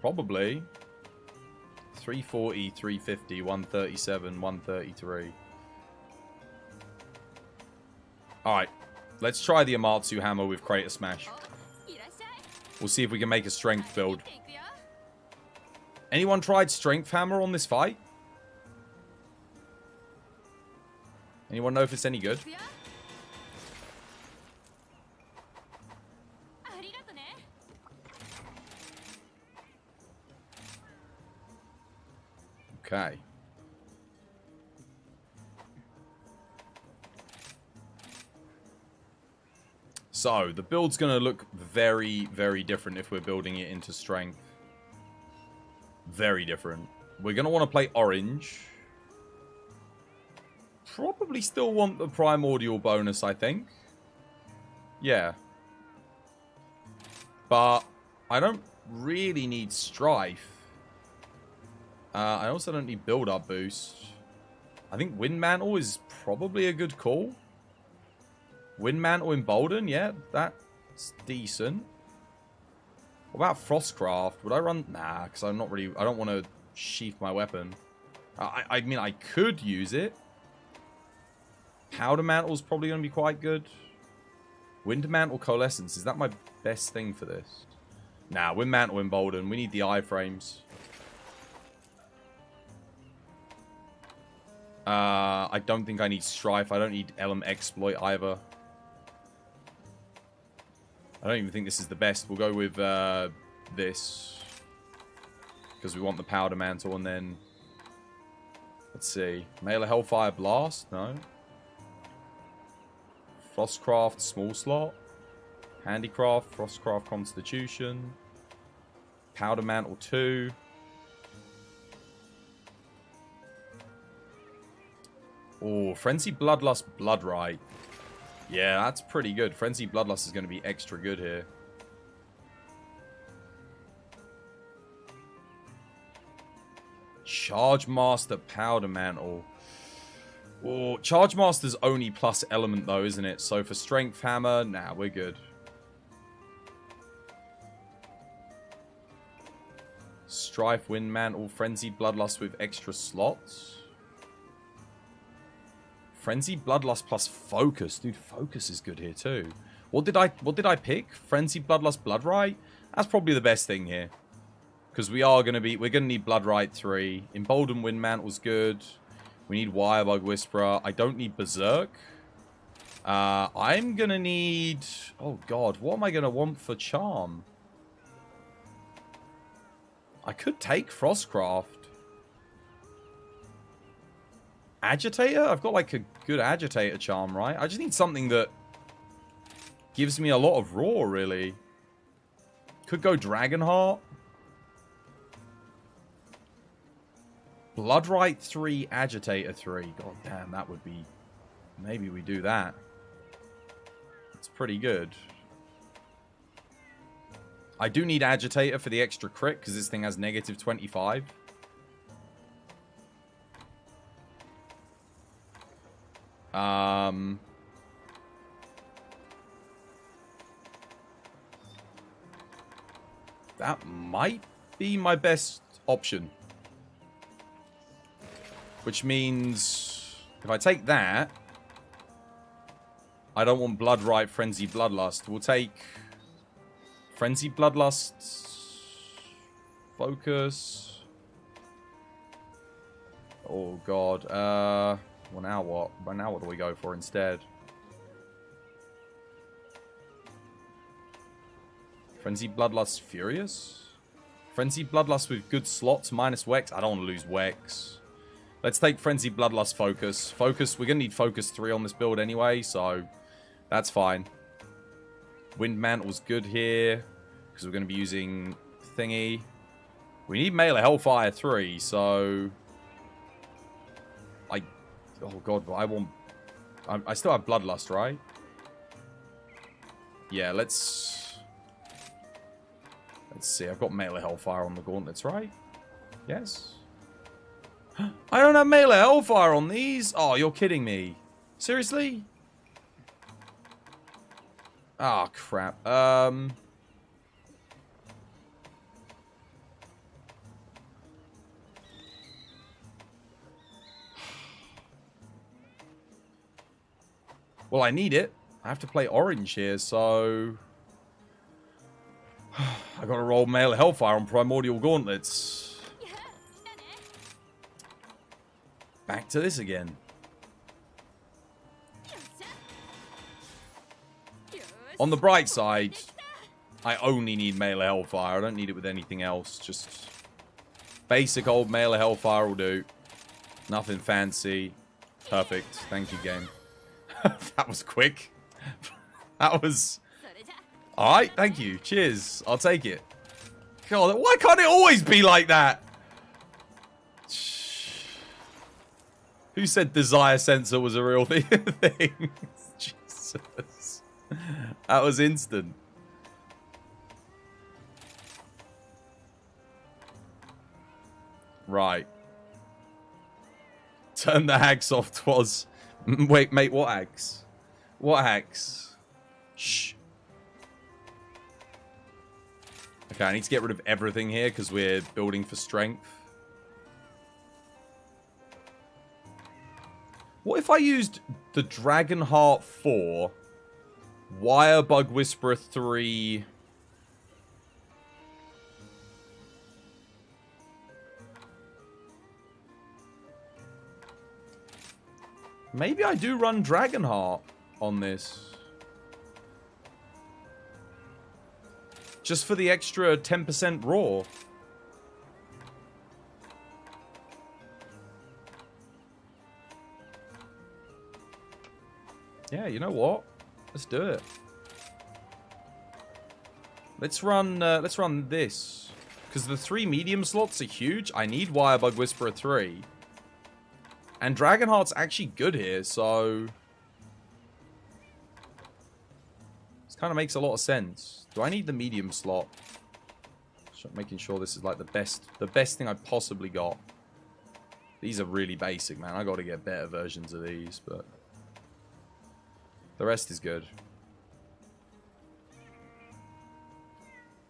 Probably. 340, 350, 137, 133. Alright. Let's try the Amatsu Hammer with Crater Smash. We'll see if we can make a strength build. Anyone tried Strength Hammer on this fight? Anyone know if it's any good? Okay. So, the build's going to look very, very different if we're building it into strength. Very different. We're going to want to play orange. Probably still want the primordial bonus, I think. Yeah. But I don't really need strife. I also don't need build-up boost. I think Wind Mantle is probably a good call. Wind Mantle Embolden, yeah, that's decent. What about Frostcraft? Would I run? Nah, because I'm not really. I don't want to sheath my weapon. I mean, I could use it. Powder Mantle's probably going to be quite good. Wind Mantle Coalescence, is that my best thing for this? Nah, Wind Mantle Embolden. We need the iframes. I don't think I need Strife. I don't need Element Exploit either. I don't even think this is the best. We'll go with this. Because we want the Powder Mantle, and then... Let's see. Mail a Hellfire Blast? No. Frostcraft Small Slot. Handicraft. Frostcraft Constitution. Powder Mantle 2. Oh, Frenzy Bloodlust Bloodright. Yeah, that's pretty good. Frenzy Bloodlust is going to be extra good here. Charge Master Powder Mantle. Oh, Charge Master's only plus element though, isn't it? So for Strength Hammer, nah, we're good. Strife Wind Mantle, Frenzy Bloodlust with extra slots. Frenzy Bloodlust plus Focus. Dude, Focus is good here too. What did I pick? Frenzy Bloodlust Bloodright? That's probably the best thing here. Because we're gonna need Bloodright 3. Emboldened Wind Mantle's good. We need Wirebug Whisperer. I don't need Berserk. I'm gonna need... Oh god, what am I gonna want for Charm? I could take Frostcraft. Agitator? I've got like a good Agitator charm, right? I just need something that gives me a lot of raw, really. Could go Dragonheart. Bloodright 3, Agitator 3. God damn, that would be... Maybe we do that. It's pretty good. I do need Agitator for the extra crit, because this thing has negative 25. That might be my best option. Which means if I take that, I don't want Bloodright, Frenzy Bloodlust. We'll take Frenzy Bloodlust, Focus. Oh god. Well, now what? Well, now what do we go for instead? Frenzy Bloodlust Furious? Frenzy Bloodlust with good slots minus Wex? I don't want to lose Wex. Let's take Frenzy Bloodlust Focus. Focus, we're going to need Focus 3 on this build anyway, so that's fine. Wind Mantle's good here, because we're going to be using Thingy. We need Melee Hellfire 3, so... Oh god, but I want... I still have Bloodlust, right? Yeah, let's see, I've got Melee Hellfire on the gauntlets, right? Yes. I don't have Melee Hellfire on these? Oh, you're kidding me. Seriously? Ah, oh, crap. Well, I need it. I have to play orange here, so... I gotta roll Melee Hellfire on Primordial Gauntlets. Back to this again. On the bright side, I only need Melee Hellfire. I don't need it with anything else. Just Basic old male of Hellfire will do. Nothing fancy. Perfect. Thank you, game. That was quick. That was... Alright, thank you. Cheers. I'll take it. God, why can't it always be like that? Who said desire sensor was a real thing? Jesus. That was instant. Right. Turn the hacks off, Twas. Wait, mate, what hacks? What hacks? Shh. Okay, I need to get rid of everything here because we're building for strength. What if I used the Dragonheart 4, Wirebug Whisperer 3... Maybe I do run Dragonheart on this. Just for the extra 10% raw. Yeah, you know what? Let's do it. Let's run this. Because the 3 medium slots are huge. I need Wirebug Whisperer 3. And Dragonheart's actually good here, so... This kind of makes a lot of sense. Do I need the medium slot? Just making sure this is like the best thing I possibly got. These are really basic, man. I got to get better versions of these, but... The rest is good.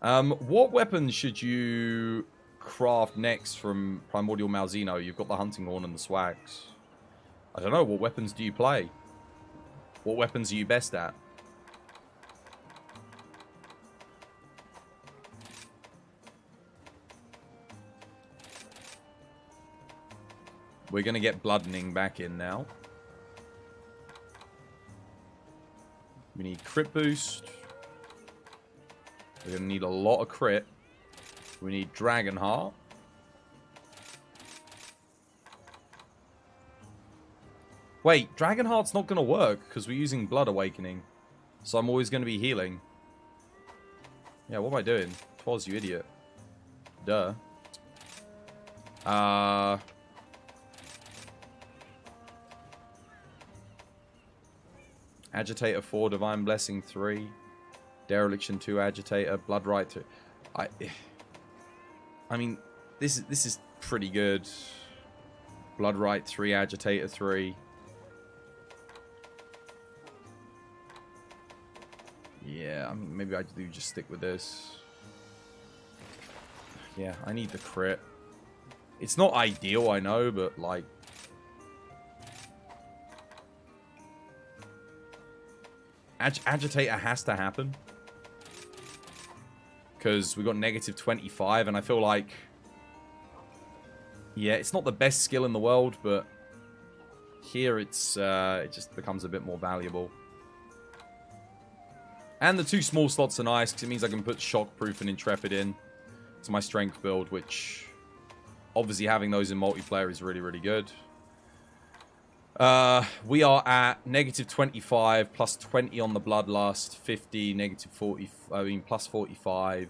What weapons should you craft next from Primordial Malzeno? You've got the Hunting Horn and the Swags. I don't know. What weapons do you play? What weapons are you best at? We're going to get Bloodening back in now. We need crit boost. We're going to need a lot of crit. We need Dragonheart. Wait, Dragonheart's not going to work because we're using Blood Awakening. So I'm always going to be healing. Yeah, what am I doing? Twas, you idiot. Duh. Agitator 4, Divine Blessing 3, Dereliction 2, Agitator, Blood Right 3. I mean, this is pretty good. Blood Right 3, Agitator 3. Yeah, I mean, maybe I do just stick with this. Yeah, I need the crit. It's not ideal, I know, but like... Agitator has to happen. Because we got negative 25, and I feel like... Yeah, it's not the best skill in the world, but... Here it's it just becomes a bit more valuable. And the 2 small slots are nice, because it means I can put Shockproof and Intrepid in to my strength build, which... Obviously having those in multiplayer is really, really good. We are at negative 25, plus 20 on the Bloodlust, 50, negative 40, I mean, plus 45,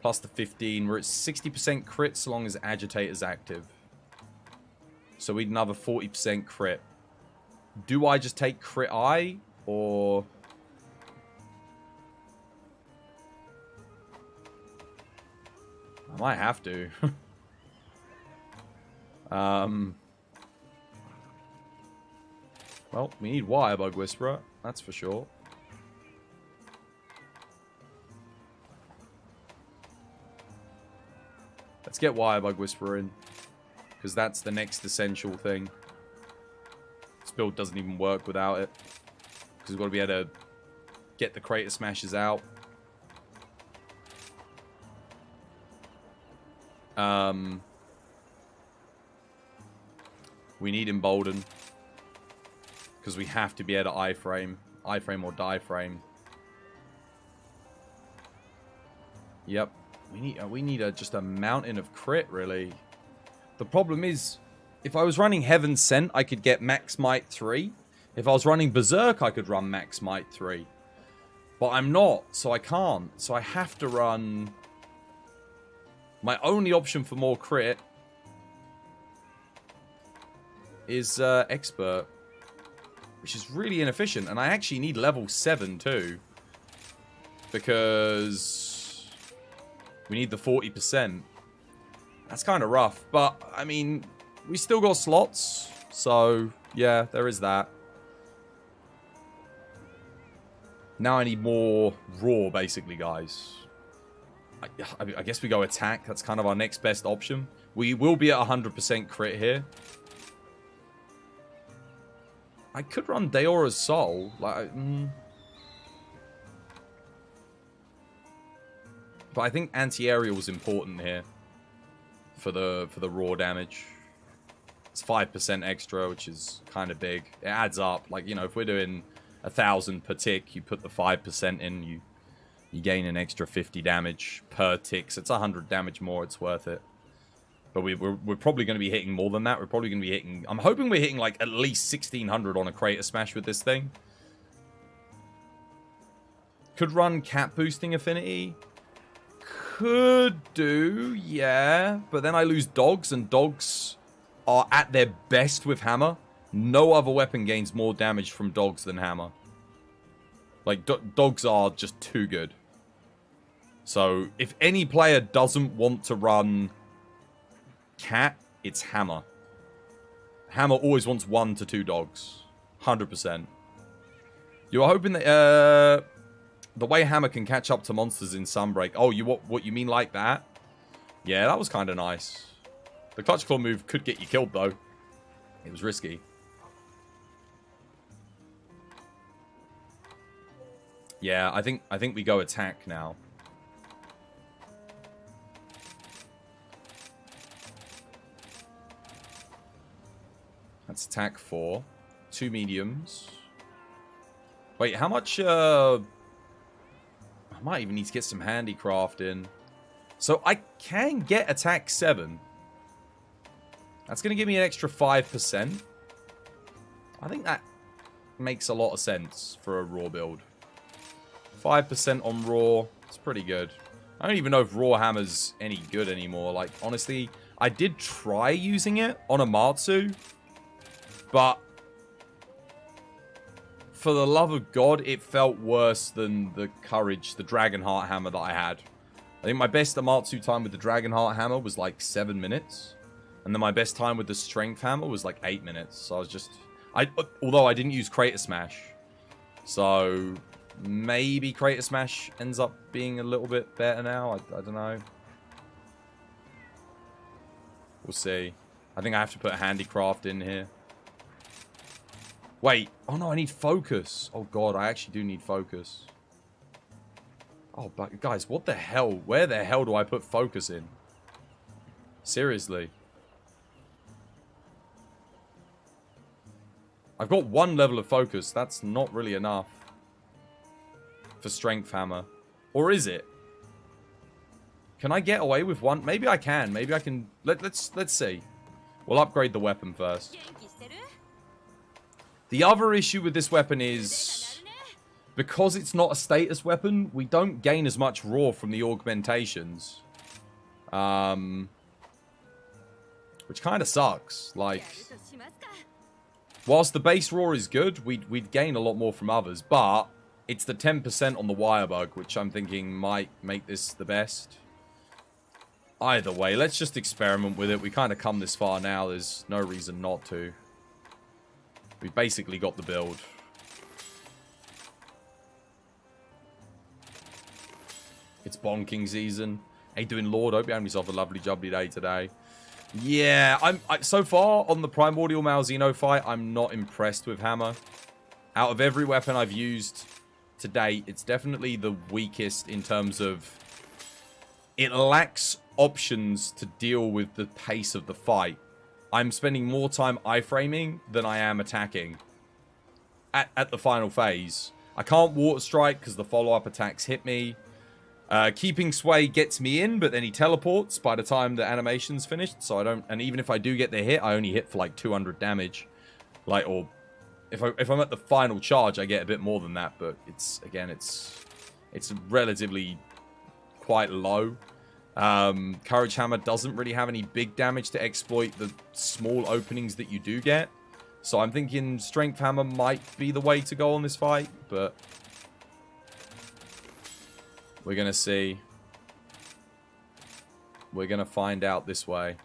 plus the 15. We're at 60% crit so long as Agitator's active. So we need another 40% crit. Do I just take Crit Eye, or... I might have to. Well, we need Wirebug Whisperer, that's for sure. Let's get Wirebug Whisperer in, because that's the next essential thing. This build doesn't even work without it, because we've got to be able to get the Crater Smashes out. We need Embolden. Because we have to be able to iframe. Iframe or die frame. Yep. We need just a mountain of crit, really. The problem is, if I was running Heaven Sent, I could get Max Might 3. If I was running Berserk, I could run Max Might 3. But I'm not, so I can't. So I have to run... My only option for more crit is Expert, which is really inefficient. And I actually need level 7 too, because we need the 40%. That's kind of rough, but I mean, we still got slots, so yeah, there is that. Now I need more raw, basically, guys. I guess we go attack. That's kind of our next best option. We will be at 100% crit here. I could run Deora's Soul. Like, but I think anti-aerial was important here for the raw damage. It's 5% extra, which is kind of big. It adds up. Like, you know, if we're doing 1,000 per tick, you put the 5% in, you gain an extra 50 damage per tick. So it's 100 damage more. It's worth it. But we're probably going to be hitting more than that. We're probably going to be hitting... I'm hoping we're hitting like at least 1,600 on a Crater Smash with this thing. Could run Cap Boosting Affinity. Could do, yeah. But then I lose Dogs, and Dogs are at their best with Hammer. No other weapon gains more damage from Dogs than Hammer. Like, Dogs are just too good. So, if any player doesn't want to run Cat, it's Hammer. Hammer always wants 1 to 2 Dogs. 100%. You're hoping that, the way Hammer can catch up to monsters in Sunbreak. Oh, what you mean like that? Yeah, that was kind of nice. The Clutch Claw move could get you killed, though. It was risky. Yeah, I think we go attack now. That's attack 4. 2 mediums. Wait, how much, I might even need to get some handicraft in. So I can get attack 7. That's going to give me an extra 5%. I think that makes a lot of sense for a raw build. 5% on raw. It's pretty good. I don't even know if raw hammer's any good anymore. Like, honestly, I did try using it on a Matsu, but for the love of God, it felt worse than the Courage, the Dragonheart hammer that I had. I think my best Amatsu time with the Dragonheart hammer was like 7 minutes. And then my best time with the Strength hammer was like 8 minutes. So I was just... although I didn't use Crater Smash. So maybe Crater Smash ends up being a little bit better now. I don't know. We'll see. I think I have to put Handicraft in here. Wait. Oh no, I need Focus. Oh god, I actually do need Focus. Oh, but guys, what the hell? Where the hell do I put Focus in? Seriously. I've got 1 level of Focus. That's not really enough for Strength Hammer. Or is it? Can I get away with 1? Maybe I can. Maybe I can... Let's see. We'll upgrade the weapon first. The other issue with this weapon is... because it's not a status weapon, we don't gain as much raw from the augmentations. Which kind of sucks. Like... whilst the base raw is good, we'd gain a lot more from others, but it's the 10% on the wire bug, which I'm thinking might make this the best. Either way, let's just experiment with it. We kind of come this far now, there's no reason not to. We've basically got the build. It's bonking season. How you doing, Lord? Hope you're having yourself a lovely jubbly day today. Yeah, so far on the Primordial Malzeno fight, I'm not impressed with Hammer. Out of every weapon I've used to date, it's definitely the weakest in terms of... it lacks options to deal with the pace of the fight. I'm spending more time iframing than I am attacking at the final phase. I can't Water Strike because the follow-up attacks hit me. Keeping Sway gets me in, but then he teleports by the time the animation's finished. So I don't... And even if I do get the hit, I only hit for like 200 damage. Like, or... If I'm at the final charge, I get a bit more than that. But it's... Again, it's relatively quite low. Courage Hammer doesn't really have any big damage to exploit the small openings that you do get. So I'm thinking Strength Hammer might be the way to go on this fight, but we're going to see. We're going to find out this way.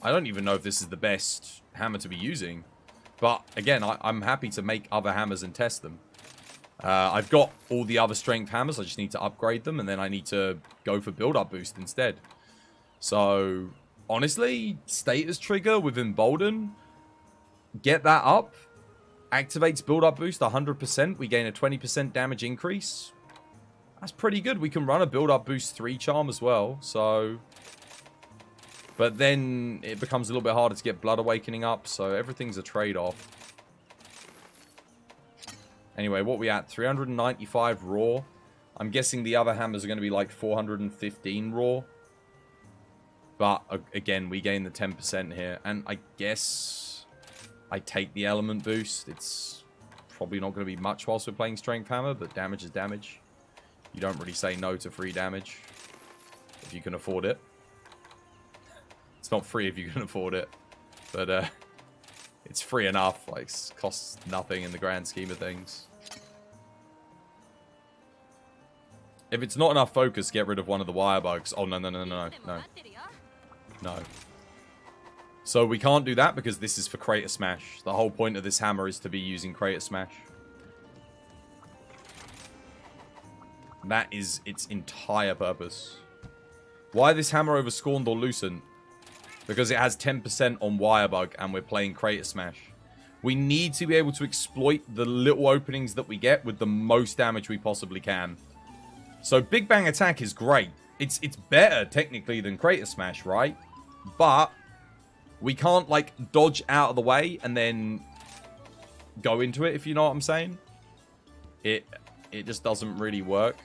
I don't even know if this is the best hammer to be using. But again, I'm happy to make other hammers and test them. I've got all the other strength hammers. I just need to upgrade them, and then I need to go for build-up boost instead. So, honestly, status trigger with Embolden. Get that up. Activates build-up boost 100%. We gain a 20% damage increase. That's pretty good. We can run a build-up boost 3 charm as well. So, but then it becomes a little bit harder to get Blood Awakening up. So, everything's a trade-off. Anyway, what we at? 395 raw. I'm guessing the other hammers are going to be like 415 raw. But, again, we gain the 10% here. And I guess I take the element boost. It's probably not going to be much whilst we're playing Strength Hammer, but damage is damage. You don't really say no to free damage if you can afford it. It's not free if you can afford it. But, it's free enough, like, costs nothing in the grand scheme of things. If it's not enough focus, get rid of one of the wire bugs. Oh, no. No. So we can't do that because this is for Crater Smash. The whole point of this hammer is to be using Crater Smash. That is its entire purpose. Why this hammer over Scorned or Lucent? Because it has 10% on Wirebug and we're playing Crater Smash. We need to be able to exploit the little openings that we get with the most damage we possibly can. So Big Bang Attack is great. It's better technically than Crater Smash, right? But we can't like dodge out of the way and then go into it, if you know what I'm saying. It just doesn't really work.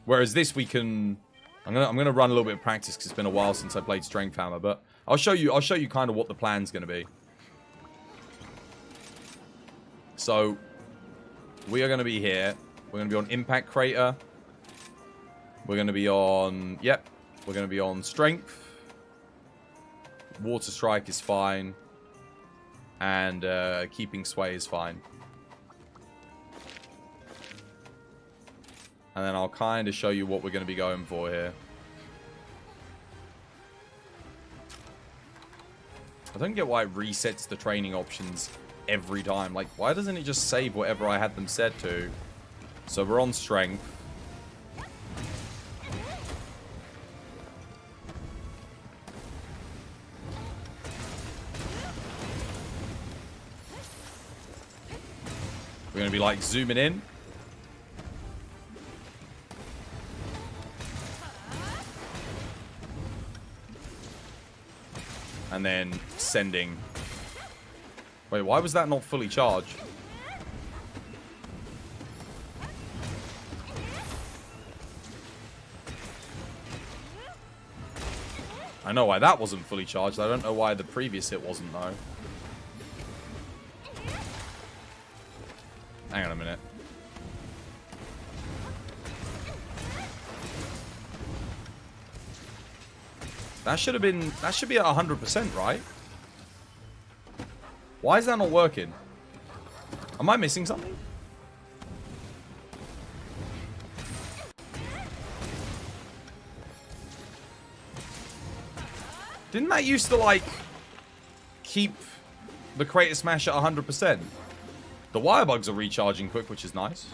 Whereas this we can... I'm gonna run a little bit of practice because it's been a while since I played Strength Hammer, but I'll show you kind of what the plan's gonna be. So we are gonna be here. We're gonna be on Impact Crater. We're gonna be on we're gonna be on Strength. Water Strike is fine. And Keeping Sway is fine. And then I'll kind of show you what we're going to be going for here. I don't get why it resets the training options every time. Like, why doesn't it just save whatever I had them set to? So we're on Strength. We're going to be like zooming in. And then sending. Wait, why was that not fully charged? I know why that wasn't fully charged. I don't know why the previous hit wasn't, though. Hang on a minute. That should be at 100%, right? Why is that not working? Am I missing something? Didn't that used to, like, keep the Crater Smash at 100%? The wire bugs are recharging quick, which is nice.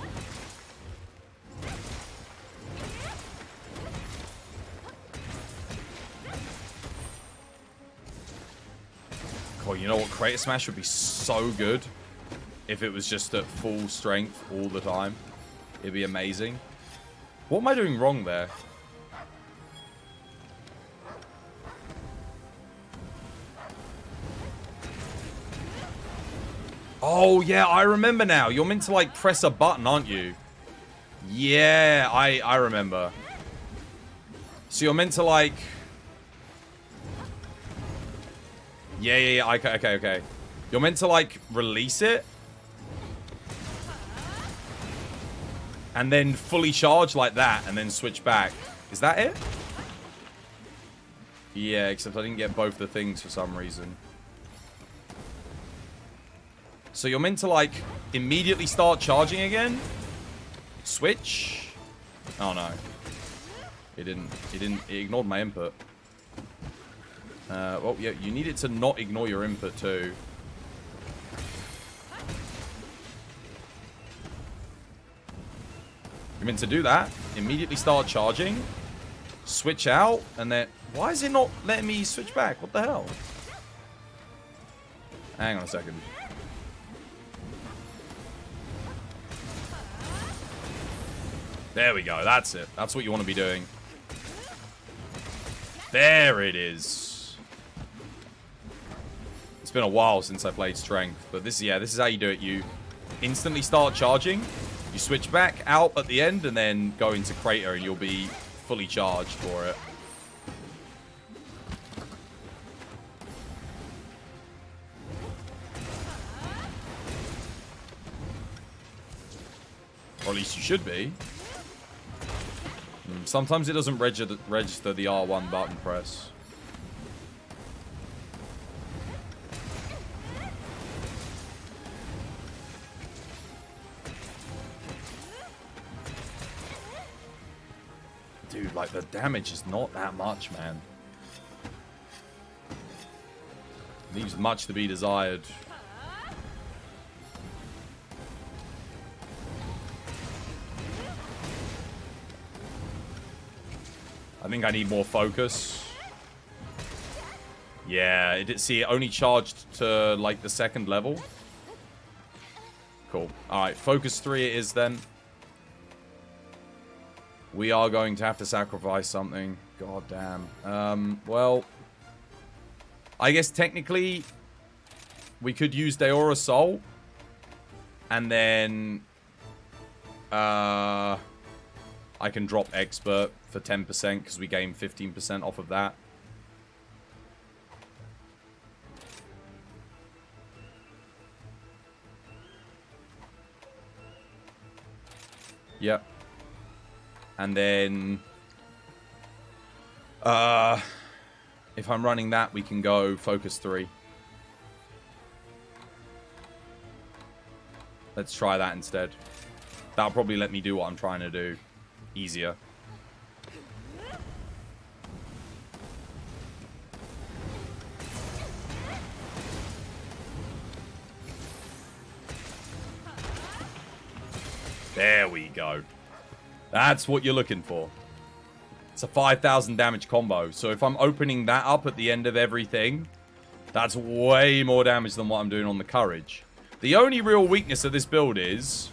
Oh, you know what? Crater Smash would be so good if it was just at full strength all the time. It'd be amazing. What am I doing wrong there? Oh, yeah, I remember now. You're meant to, like, press a button, aren't you? Yeah, I remember. So you're meant to, like... Yeah. Okay. You're meant to, like, release it. And then fully charge like that, and then switch back. Is that it? Yeah, except I didn't get both the things for some reason. So you're meant to, like, immediately start charging again? Switch? Oh, no. It didn't. It ignored my input. Well, yeah, you need it to not ignore your input, too. You're meant to do that. Immediately start charging. Switch out. And then... Why is it not letting me switch back? What the hell? Hang on a second. There we go. That's it. That's what you want to be doing. There it is. It's been a while since I played Strength. But this is how you do it. You instantly start charging. You switch back out at the end and then go into Crater and you'll be fully charged for it. Or at least you should be. Sometimes it doesn't register the R1 button press. Dude, like, the damage is not that much, man. Leaves much to be desired. I think I need more focus. Yeah, it only charged to, like, the second level. Cool. Alright, focus 3 it is then. We are going to have to sacrifice something. God damn. Well, I guess technically we could use Deora Soul. And then I can drop Expert for 10% because we gain 15% off of that. Yep. And then if I'm running that, we can go Focus 3. Let's try that instead. That'll probably let me do what I'm trying to do easier. There we go. That's what you're looking for. It's a 5,000 damage combo. So if I'm opening that up at the end of everything, that's way more damage than what I'm doing on the Courage. The only real weakness of this build is...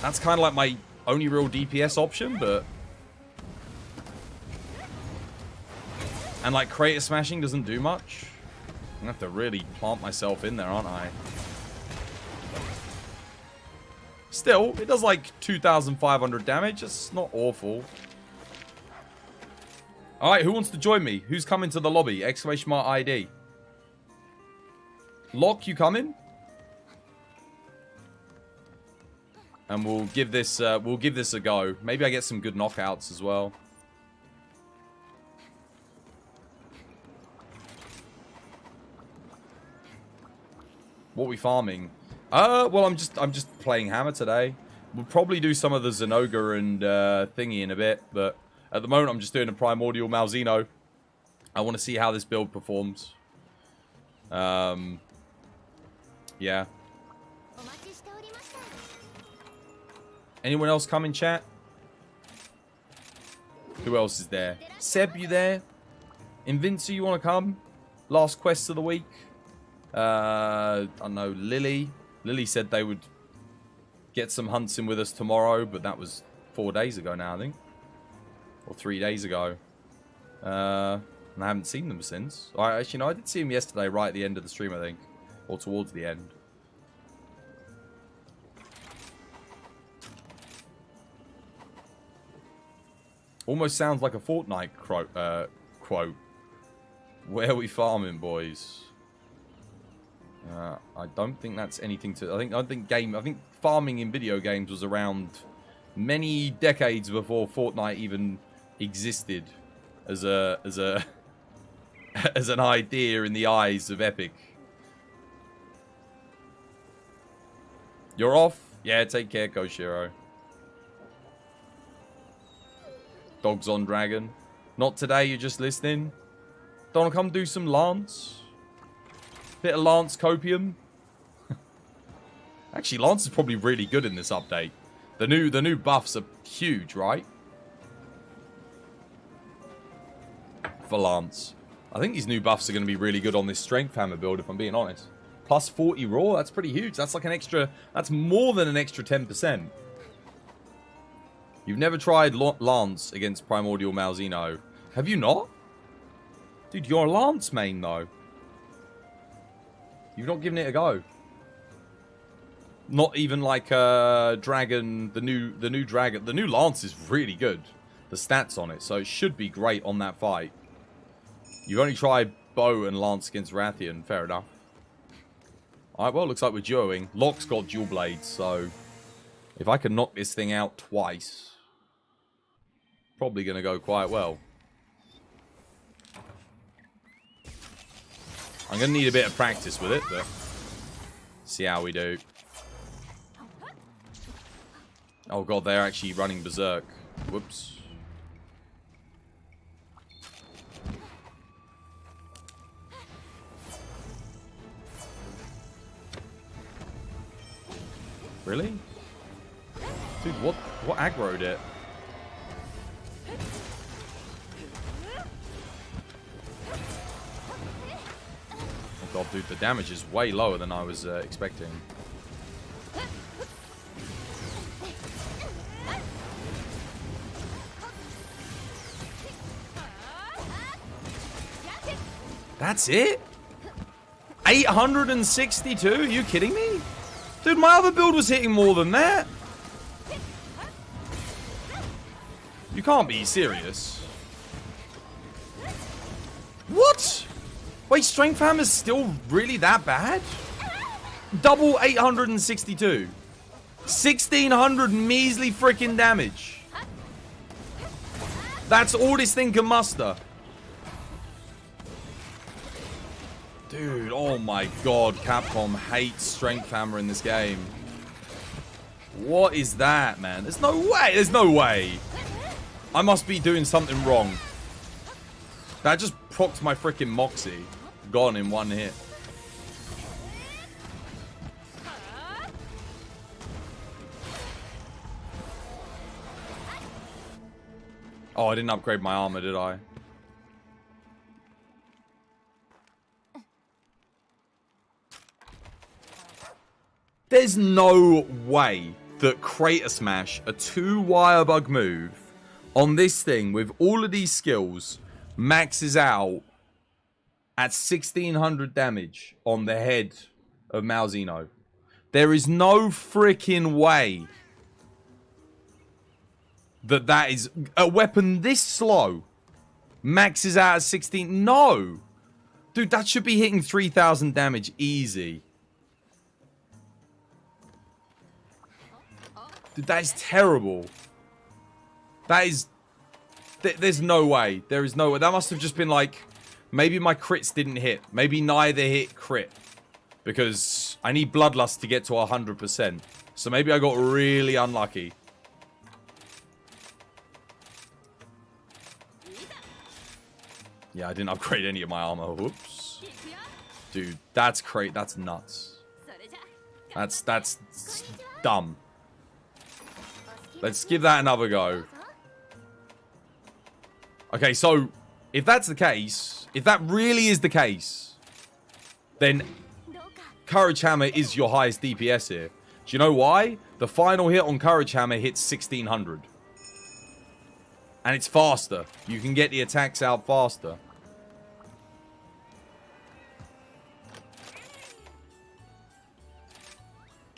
That's kind of like my only real DPS option, but... And like Crater Smashing doesn't do much. I'm going to have to really plant myself in there, aren't I? Still, it does like 2,500 damage. It's not awful. Alright, who wants to join me? Who's coming to the lobby? Exclamation mark ID. Lock, you coming? And we'll give this a go. Maybe I get some good knockouts as well. What are we farming? Well, I'm just playing Hammer today. We'll probably do some of the Zenoga and thingy in a bit, but at the moment I'm just doing a Primordial Malzeno. I want to see how this build performs. Yeah. Anyone else come in chat? Who else is there? Seb, you there? Invinci, you want to come? Last quest of the week. I don't know, Lily. Lily said they would get some hunts in with us tomorrow, but that was 4 days ago now, I think. Or 3 days ago. And I haven't seen them since. Actually, no, I did see them yesterday, right at the end of the stream, I think. Or towards the end. Almost sounds like a Fortnite quote. Where are we farming, boys? I don't think that's anything to... I think farming in video games was around many decades before Fortnite even existed as a as an idea in the eyes of Epic. You're off? Yeah, take care, Koshiro. Dogs on Dragon. Not today, you're just listening. Don't want to come do some Lance? Bit of Lance copium. Actually, Lance is probably really good in this update. The new buffs are huge, right? For Lance. I think these new buffs are going to be really good on this Strength Hammer build, if I'm being honest. Plus 40 raw, that's pretty huge. That's like an extra... That's more than an extra 10%. You've never tried Lance against Primordial Malzeno. Have you not? Dude, you're a Lance main, though. You've not given it a go. Not even like Dragon, the new Dragon. The new Lance is really good. The stats on it, so it should be great on that fight. You've only tried Bow and Lance against Rathian. Fair enough. Alright, well, looks like we're duoing. Locke's got dual blades, so... If I can knock this thing out twice... Probably going to go quite well. I'm going to need a bit of practice with it, but... See how we do. Oh god, they're actually running berserk. Whoops. Really? Dude, what aggroed it? Oh god, dude, the damage is way lower than I was expecting. That's it? 862? You kidding me? Dude, my other build was hitting more than that. You can't be serious. What? Wait, Strength Hammer's still really that bad? Double 862. 1600 measly freaking damage. That's all this thing can muster. Dude, oh my god, Capcom hates Strength Hammer in this game. What is that, man? There's no way, there's no way. I must be doing something wrong. That just procs my freaking Moxie. Gone in one hit. Oh, I didn't upgrade my armor, did I? There's no way that Crater Smash, a 2-wire bug move, on this thing with all of these skills, maxes out at 1600 damage on the head of Malzeno. There is no freaking way that that is a weapon this slow maxes out at 16. No! Dude, that should be hitting 3000 damage easy. Dude, that is terrible. That is... There's no way. There is no way. That must have just been like... Maybe my crits didn't hit. Maybe neither hit crit. Because I need Bloodlust to get to 100%. So maybe I got really unlucky. Yeah, I didn't upgrade any of my armor. Whoops. Dude, that's crazy. That's nuts. That's dumb. Let's give that another go. Okay, so if that's the case, if that really is the case, then Courage Hammer is your highest DPS here. Do you know why? The final hit on Courage Hammer hits 1600. And it's faster. You can get the attacks out faster.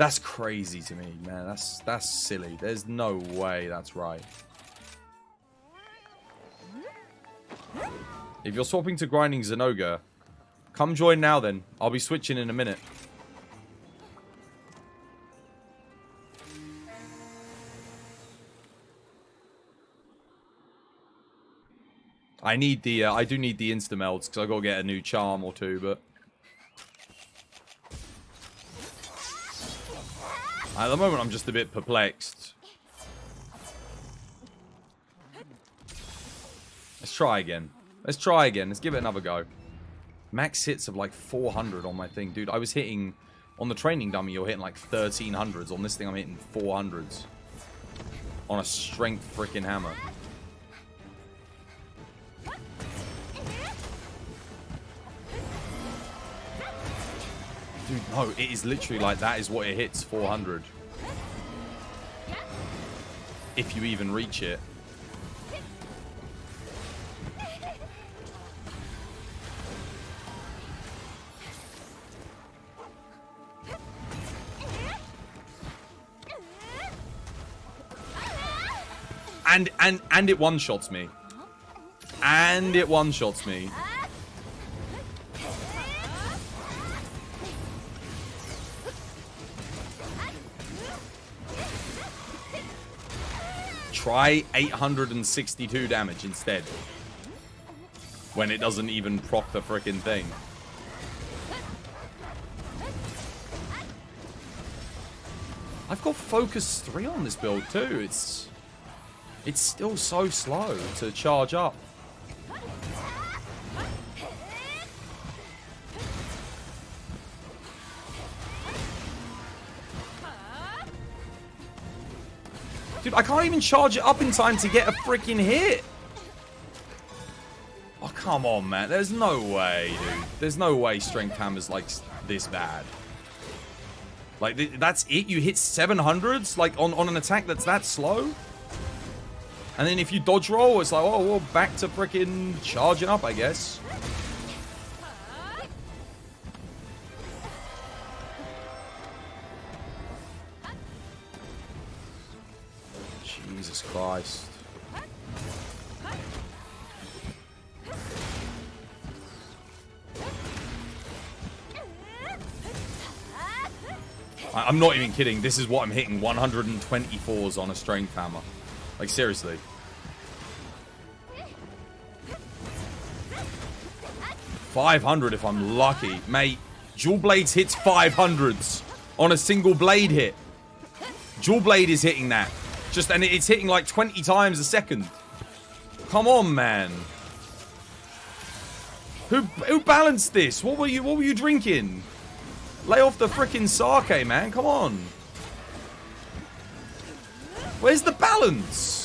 That's crazy to me, man. That's silly. There's no way that's right. If you're swapping to grinding Zenoga, come join now then. I'll be switching in a minute. I need the, I do need the insta-melts because I gotta get a new charm or two, but... At the moment, I'm just a bit perplexed. Let's try again. Let's try again. Let's give it another go. Max hits of like 400 on my thing. Dude, I was hitting... On the training dummy, you're hitting like 1300s. On this thing, I'm hitting 400s. On a strength freaking hammer. Dude, no, it is literally like that is what it hits, 400. If you even reach it. And it one-shots me. And it one-shots me. Try 862 damage instead. When it doesn't even proc the frickin' thing. I've got Focus 3 on this build too. It's still so slow to charge up. Dude, I can't even charge it up in time to get a freaking hit. Oh, come on, man. There's no way, dude. There's no way Strength Hammer's like this bad. Like, that's it? You hit 700s? Like, on an attack that's that slow? And then if you dodge roll, it's like, oh, well, back to freaking charging up, I guess. Jesus Christ. I'm not even kidding. This is what I'm hitting. 124s on a Strength Hammer. Like, seriously. $500 if I'm lucky. Mate, Dual Blades hits 500s on a single blade hit. Dual Blade is hitting that. And it's hitting like 20 times a second. Come on, man. Who balanced this? What were you drinking? Lay off the frickin' sake, man. Come on. Where's the balance?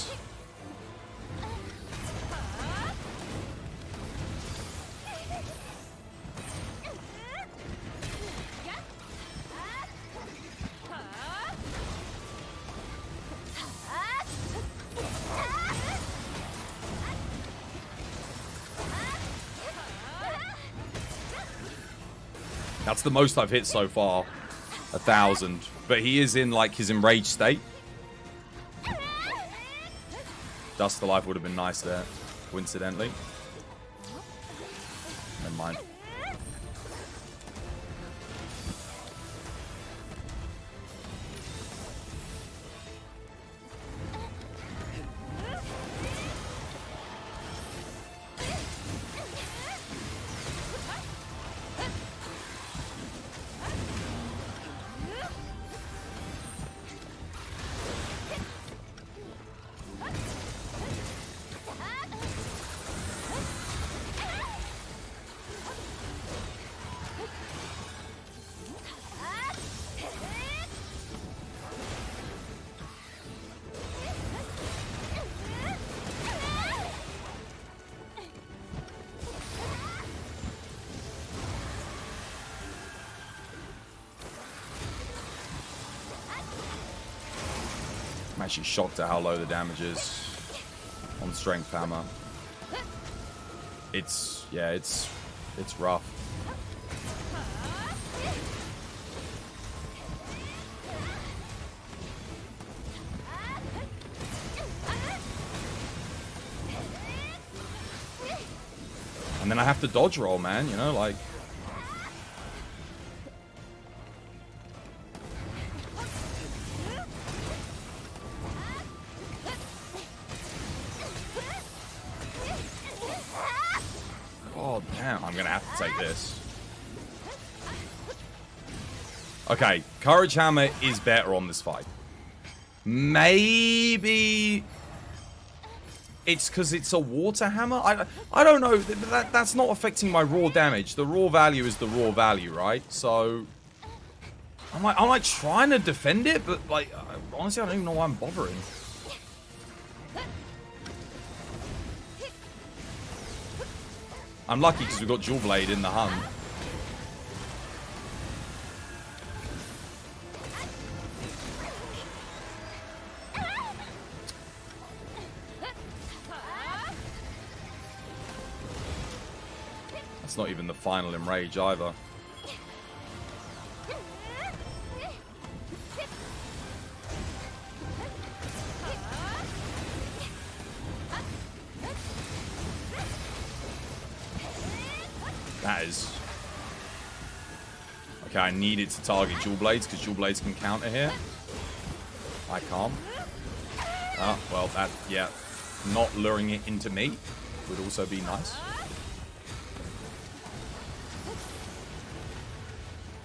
That's the most I've hit so far. 1,000. But he is in, like, his enraged state. Dust to Life would have been nice there, coincidentally. Never mind. I'm actually shocked at how low the damage is on Strength Hammer. Yeah, it's rough. And then I have to dodge roll, man, you know, like... God damn, I'm gonna have to take this. Okay, Courage Hammer is better on this fight. Maybe... it's because it's a water hammer? I don't know. That's not affecting my raw damage. The raw value is the raw value, right? So... I'm like trying to defend it, but like, honestly, I don't even know why I'm bothering. I'm lucky because we've got Dual Blade in the hunt. That's not even the final enrage either. That is... okay, I need it to target Dual Blades, because Dual Blades can counter here. I can't. Oh, well, that, yeah. Not luring it into me would also be nice.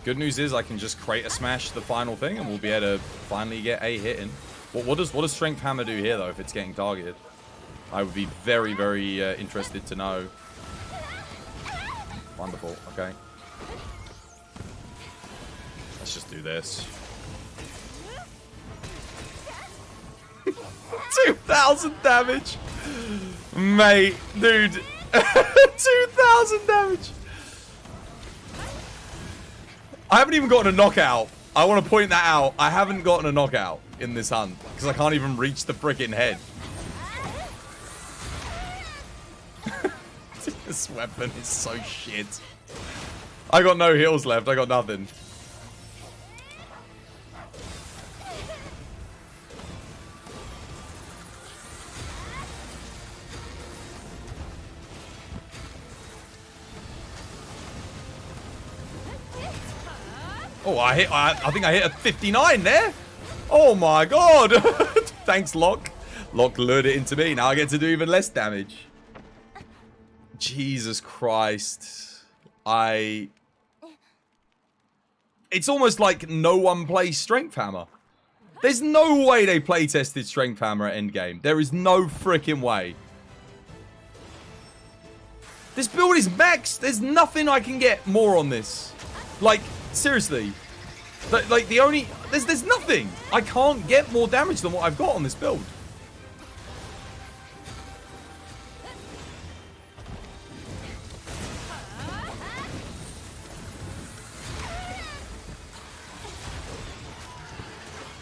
Good news is I can just crate a smash the final thing, and we'll be able to finally get a hit in. What does Strength Hammer do here, though, if it's getting targeted? I would be very, very interested to know. Wonderful. Okay. Let's just do this. 2,000 damage! Mate, dude. 2,000 damage! I haven't even gotten a knockout. I want to point that out. I haven't gotten a knockout in this hunt. Because I can't even reach the freaking head. This weapon is so shit. I got no heals left. I got nothing. Oh, I think I hit a 59 there. Oh my god. Thanks, Locke. Locke lured it into me. Now I get to do even less damage. Jesus Christ. It's almost like no one plays Strength Hammer. There's no way they play-tested Strength Hammer at endgame. There is no freaking way. This build is max. There's nothing I can get more on this. Like, seriously. Like, the only... There's nothing. I can't get more damage than what I've got on this build.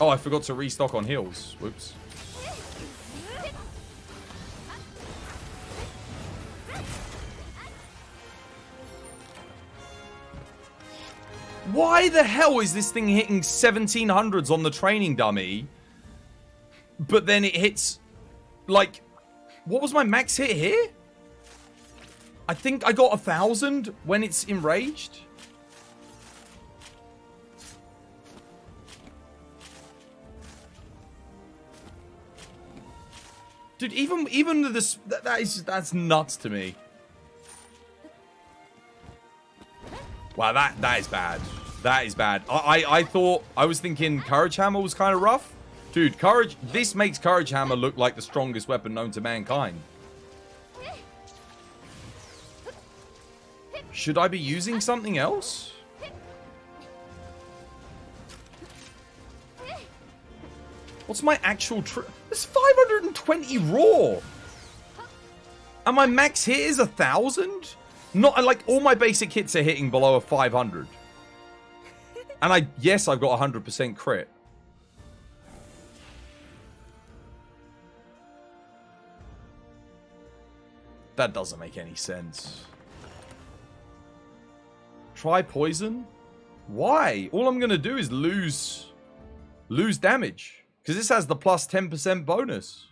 Oh, I forgot to restock on heals. Whoops. Why the hell is this thing hitting 1700s on the training dummy? But then it hits... like... what was my max hit here? I think I got 1,000 when it's enraged. Dude, even this... that's nuts to me. Wow, that is bad. That is bad. I thought... I was thinking Courage Hammer was kind of rough. Dude, Courage... this makes Courage Hammer look like the strongest weapon known to mankind. Should I be using something else? What's my actual... It's 520 raw. And my max hit is 1,000? Not like all my basic hits are hitting below a 500. And yes, I've got 100% crit. That doesn't make any sense. Try poison? Why? All I'm going to do is lose damage. Because this has the plus 10% bonus.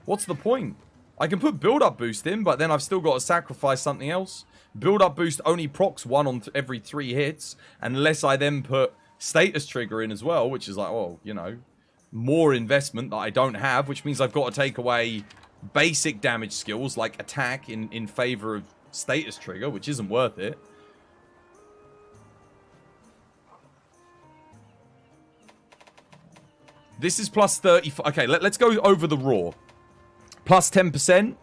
What's the point? I can put build-up boost in, but then I've still got to sacrifice something else. Build-up boost only procs 1 on every 3 hits, unless I then put status trigger in as well, which is like, well, you know, more investment that I don't have, which means I've got to take away basic damage skills like attack in favor of status trigger, which isn't worth it. This is plus 30. Okay, let's go over the raw. Plus 10%,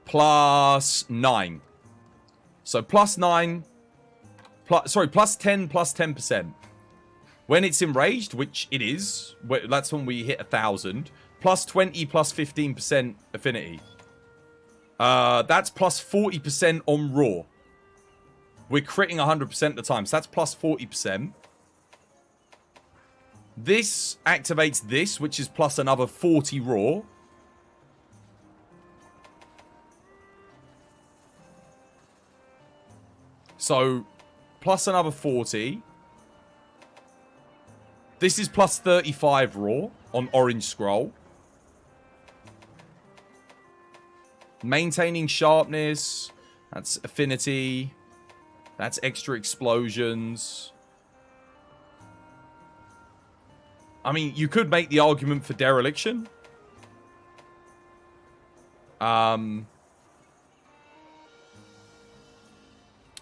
plus 9. So plus 9, plus 10, plus 10%. When it's enraged, which it is, that's when we hit 1,000. Plus 20, plus 15% affinity. That's plus 40% on raw. We're critting 100% of the time, so that's plus 40%. This activates this, which is plus another 40 raw. So, plus another 40. This is plus 35 raw on orange scroll. Maintaining sharpness. That's affinity. That's extra explosions. I mean, you could make the argument for dereliction.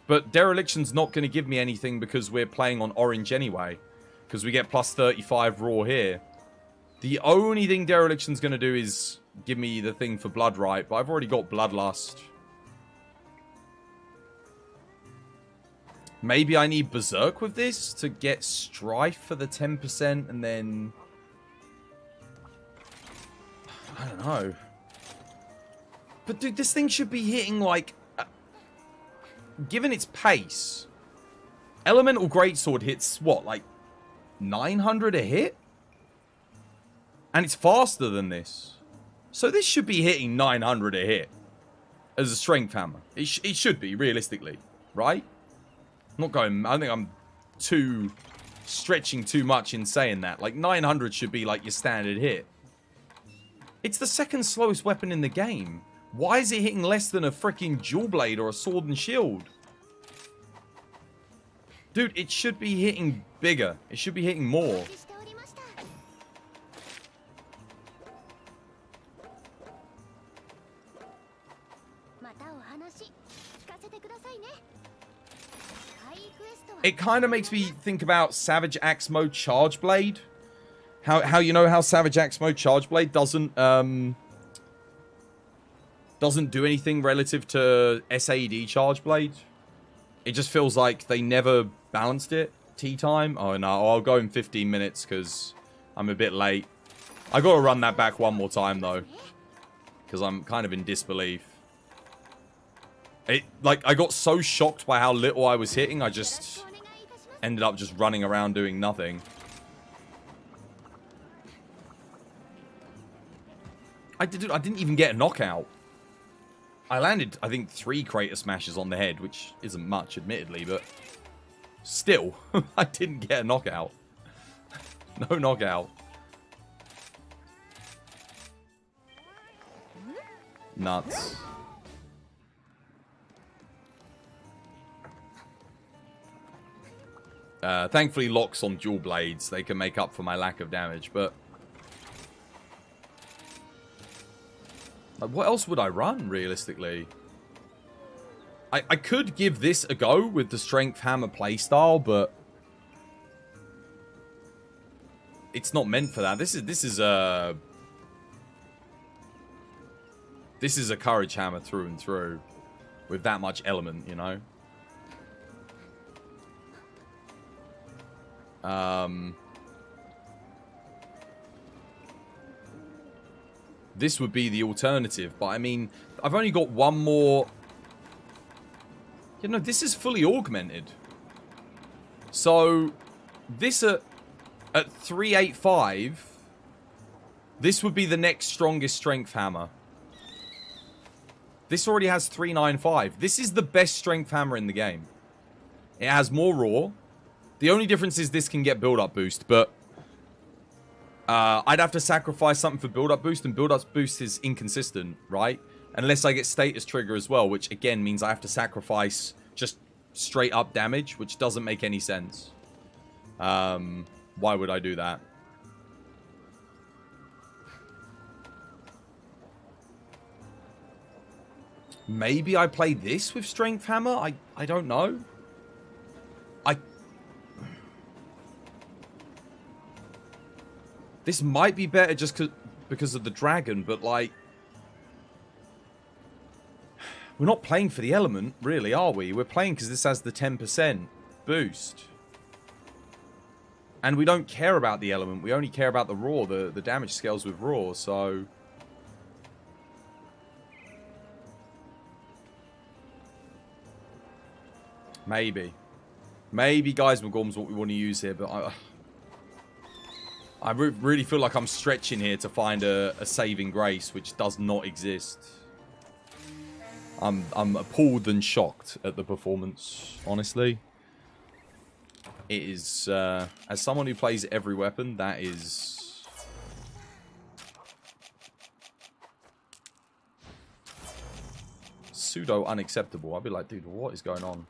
But dereliction's not going to give me anything because we're playing on orange anyway. Because we get plus 35 raw here. The only thing dereliction's going to do is give me the thing for blood right. But I've already got bloodlust. Maybe I need berserk with this to get strife for the 10% and then... I don't know. But dude, this thing should be hitting like... given its pace, Elemental Greatsword hits, what, like 900 a hit? And it's faster than this. So this should be hitting 900 a hit as a strength hammer. It should be, realistically, right? I'm not going... I think I'm stretching too much in saying that. Like, 900 should be like your standard hit. It's the second slowest weapon in the game. Why is it hitting less than a freaking dual blade or a sword and shield? Dude, it should be hitting bigger. It should be hitting more. It kind of makes me think about Savage Axe Mode Charge Blade. How you know how Savage Axe Mode Charge Blade doesn't do anything relative to SAD Charge Blade. It just feels like they never balanced it. Tea time? Oh no, I'll go in 15 minutes because I'm a bit late. I gotta run that back one more time though. Because I'm kind of in disbelief. I got so shocked by how little I was hitting, I just ended up just running around doing nothing. I didn't even get a knockout. I landed, I think, 3 crater smashes on the head, which isn't much, admittedly, but still, I didn't get a knockout. No knockout. Nuts. Thankfully, locks on dual blades. They can make up for my lack of damage, but... like, what else would I run, realistically? I could give this a go with the Strength Hammer playstyle, but... it's not meant for that. This is a Courage Hammer through and through. With that much element, you know? This would be the alternative, but I mean, I've only got one more... you know, this is fully augmented. So, this at 385, this would be the next strongest strength hammer. This already has 395. This is the best strength hammer in the game. It has more raw. The only difference is this can get build-up boost, but I'd have to sacrifice something for build-up boost, and build-up boost is inconsistent, right? Unless I get status trigger as well, which again means I have to sacrifice just straight up damage, which doesn't make any sense. Why would I do that? Maybe I play this with Strength Hammer? I don't know. This might be better just because of the dragon, but like... We're not playing for the element, really, are we? We're playing because this has the 10% boost. And we don't care about the element. We only care about the raw, the damage scales with raw, so... Maybe. Maybe Guys McGorm's what we want to use here, but I really feel like I'm stretching here to find a saving grace, which does not exist. I'm appalled and shocked at the performance, honestly. It is, as someone who plays every weapon, that is... pseudo unacceptable. I'd be like, dude, what is going on?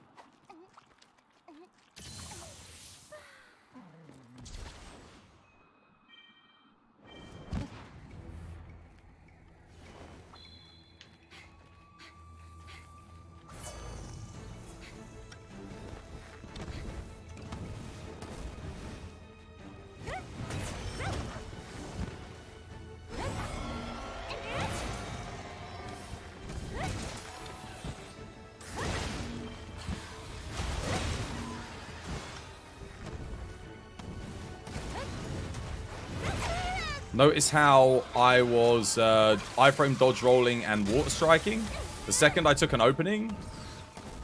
Notice how I was iframe dodge rolling and water striking. The second I took an opening,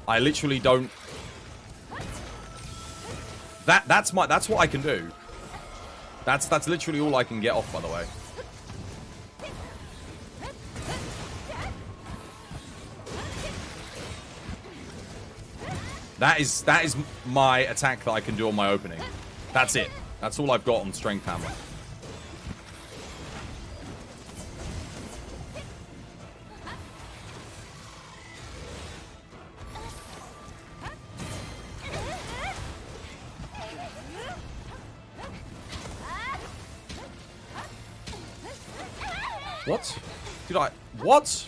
I literally don't... That's what I can do. That's literally all I can get off, by the way. That is my attack that I can do on my opening. That's it. That's all I've got on Strength Hammer. What? Did I... What?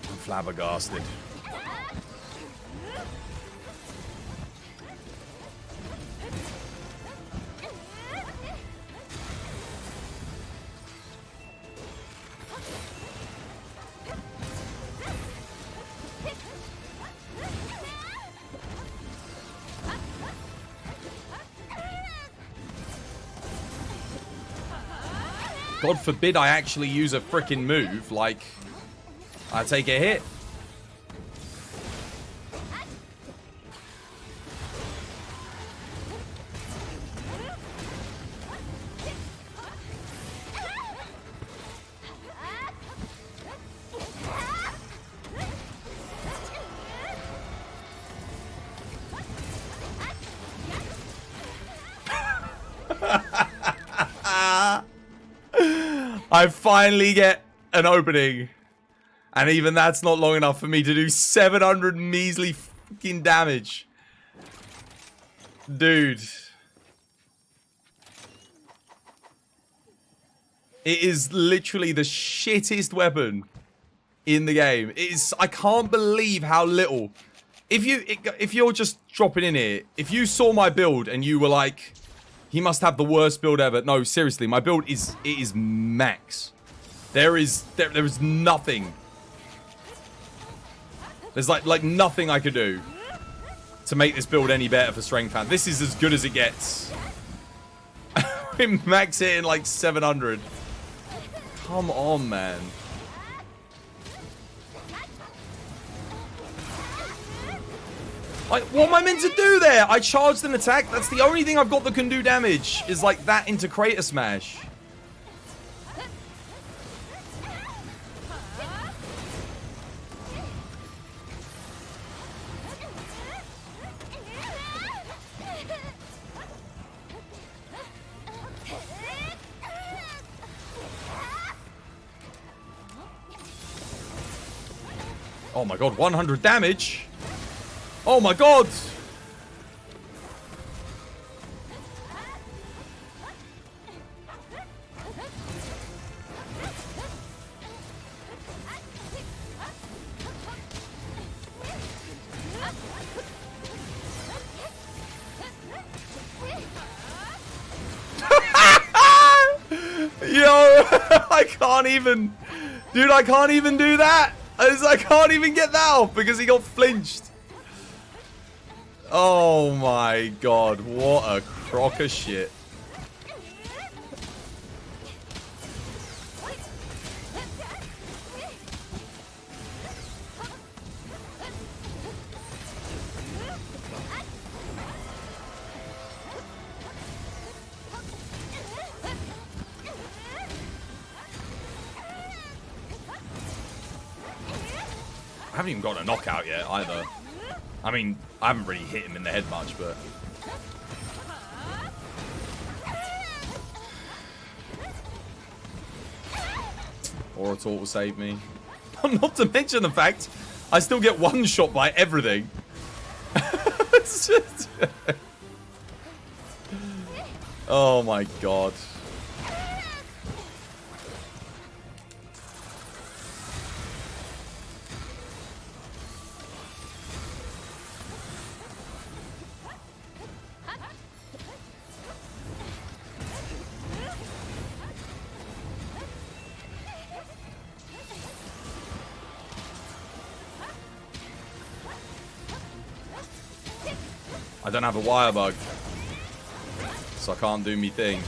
I'm flabbergasted. God forbid I actually use a freaking move, like, I take a hit. I finally get an opening. And even that's not long enough for me to do 700 measly fucking damage. Dude. It is literally the shittest weapon in the game. It is, I can't believe how little. If you're just dropping in here, if you saw my build and you were like, he must have the worst build ever. No, seriously, my build is max. There is nothing. There's like nothing I could do to make this build any better for Strength Hammer. This is as good as it gets. We max it in like 700. Come on, man. What am I meant to do there? I charged an attack. That's the only thing I've got that can do damage. Is like that into Crater Smash. Oh my god, 100 damage. Oh my god. Yo, I can't even... Dude, I can't even do that. I can't even get that off because he got flinched. Oh my god, what a crock of shit. I haven't even gotten a knockout yet either. I mean, I haven't really hit him in the head much, but... Or a taunt will save me. Not to mention the fact I still get one shot by everything. It's just... Oh my god. I don't have a wire bug, so I can't do me thing.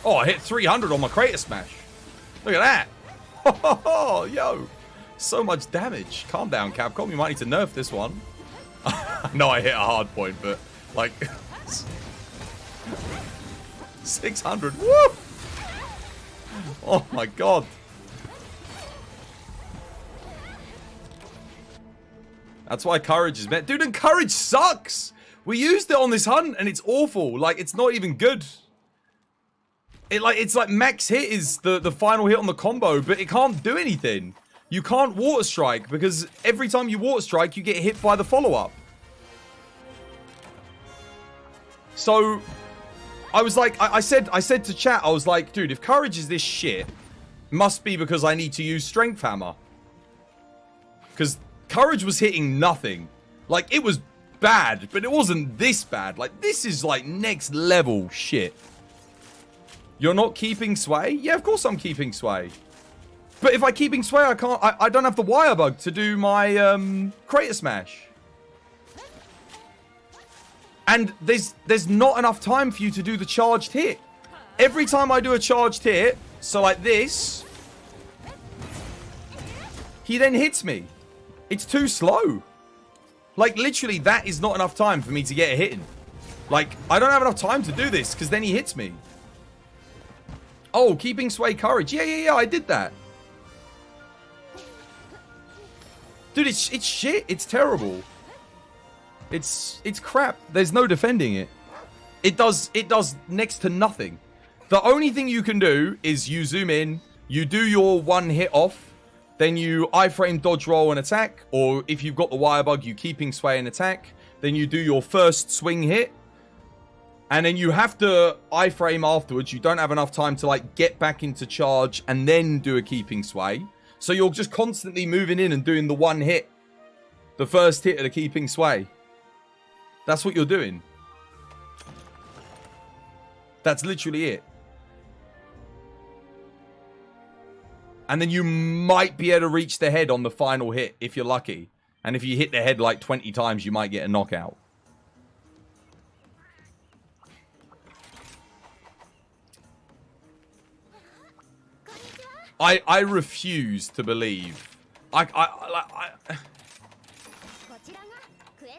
Oh, I hit 300 on my crater smash. Look at that. Oh, yo, so much damage. Calm down, Capcom. You might need to nerf this one. I know I hit a hard point, but like 600. Woo! Oh my god. That's why courage is meant. Dude, and courage sucks. We used it on this hunt and it's awful. Like, it's not even good. It's like max hit is the final hit on the combo, but it can't do anything. You can't water strike because every time you water strike, you get hit by the follow-up. So I was like, I said to chat, I was like, dude, if courage is this shit, it must be because I need to use strength hammer. Because courage was hitting nothing. Like, it was bad, but it wasn't this bad. Like, this is like next level shit. You're not keeping sway? Yeah, of course I'm keeping sway. But if I'm keeping sway, I can't. I don't have the wire bug to do my crater smash. And there's not enough time for you to do the charged hit. Every time I do a charged hit, so like this, he then hits me. It's too slow. Like, literally, that is not enough time for me to get a hit in. Like, I don't have enough time to do this, because then he hits me. Oh, keeping sway courage. Yeah, I did that. Dude, it's shit. It's terrible. It's crap. There's no defending it. It does next to nothing. The only thing you can do is you zoom in, you do your one hit off, then you iframe, dodge, roll, and attack. Or if you've got the wire bug, you keeping sway and attack. Then you do your first swing hit. And then you have to iframe afterwards. You don't have enough time to like get back into charge and then do a keeping sway. So you're just constantly moving in and doing the one hit. The first hit of the keeping sway. That's what you're doing. That's literally it. And then you might be able to reach the head on the final hit if you're lucky. And if you hit the head like 20 times, you might get a knockout. I refuse to believe.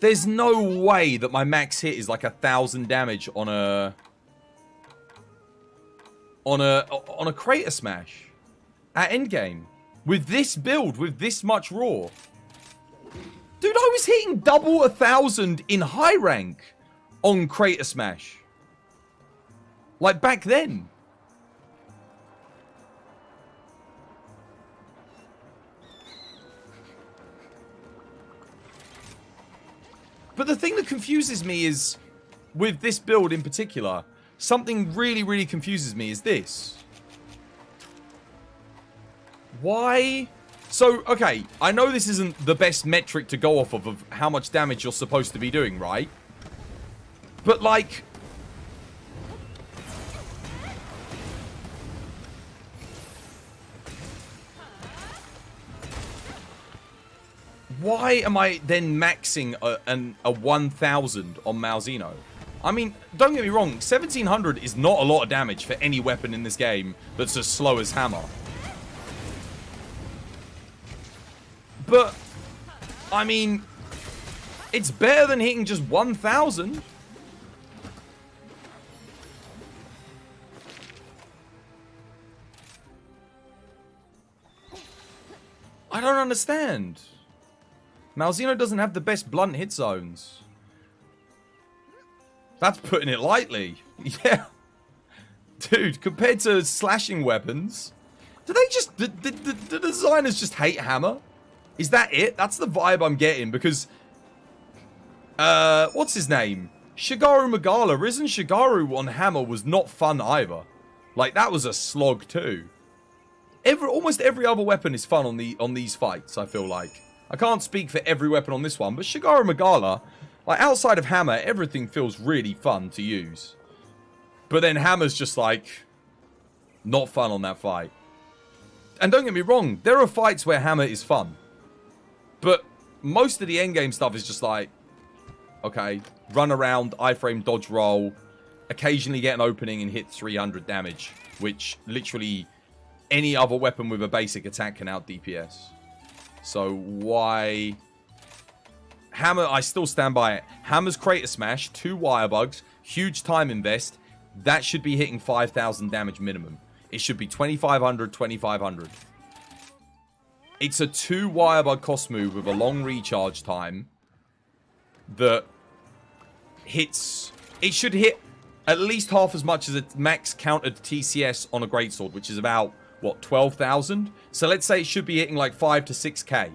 There's no way that my max hit is like 1,000 damage on a crater smash at endgame with this build, with this much raw. Dude, I was hitting double 1,000 in high rank on crater smash. Like back then. But the thing that confuses me is, with this build in particular, something really, really confuses me is this. Why? So, okay, I know this isn't the best metric to go off of how much damage you're supposed to be doing, right? But, like... why am I then maxing a 1000 on Malzeno? I mean, don't get me wrong, 1700 is not a lot of damage for any weapon in this game that's as slow as Hammer. But, I mean, it's better than hitting just 1000. I don't understand. Malzeno doesn't have the best blunt hit zones. That's putting it lightly. Yeah. Dude, compared to slashing weapons, do they just... the designers just hate Hammer? Is that it? That's the vibe I'm getting, because... what's his name? Shigaru Magala. Risen Shigaru on Hammer was not fun either. Like, that was a slog too. Almost every other weapon is fun on these fights, I feel like. I can't speak for every weapon on this one, but Shigaru Magala, like, outside of Hammer, everything feels really fun to use. But then Hammer's just, like, not fun on that fight. And don't get me wrong, there are fights where Hammer is fun. But most of the endgame stuff is just like, okay, run around, iframe, dodge roll, occasionally get an opening and hit 300 damage, which literally any other weapon with a basic attack can out DPS. So why... Hammer, I still stand by it. Hammer's Crater Smash, 2 wire bugs, huge time invest. That should be hitting 5,000 damage minimum. It should be 2,500, 2,500. It's a 2 wire bug cost move with a long recharge time that hits... It should hit at least half as much as a max countered TCS on a greatsword, which is about, what, 12,000? So let's say it should be hitting like 5 to 6k.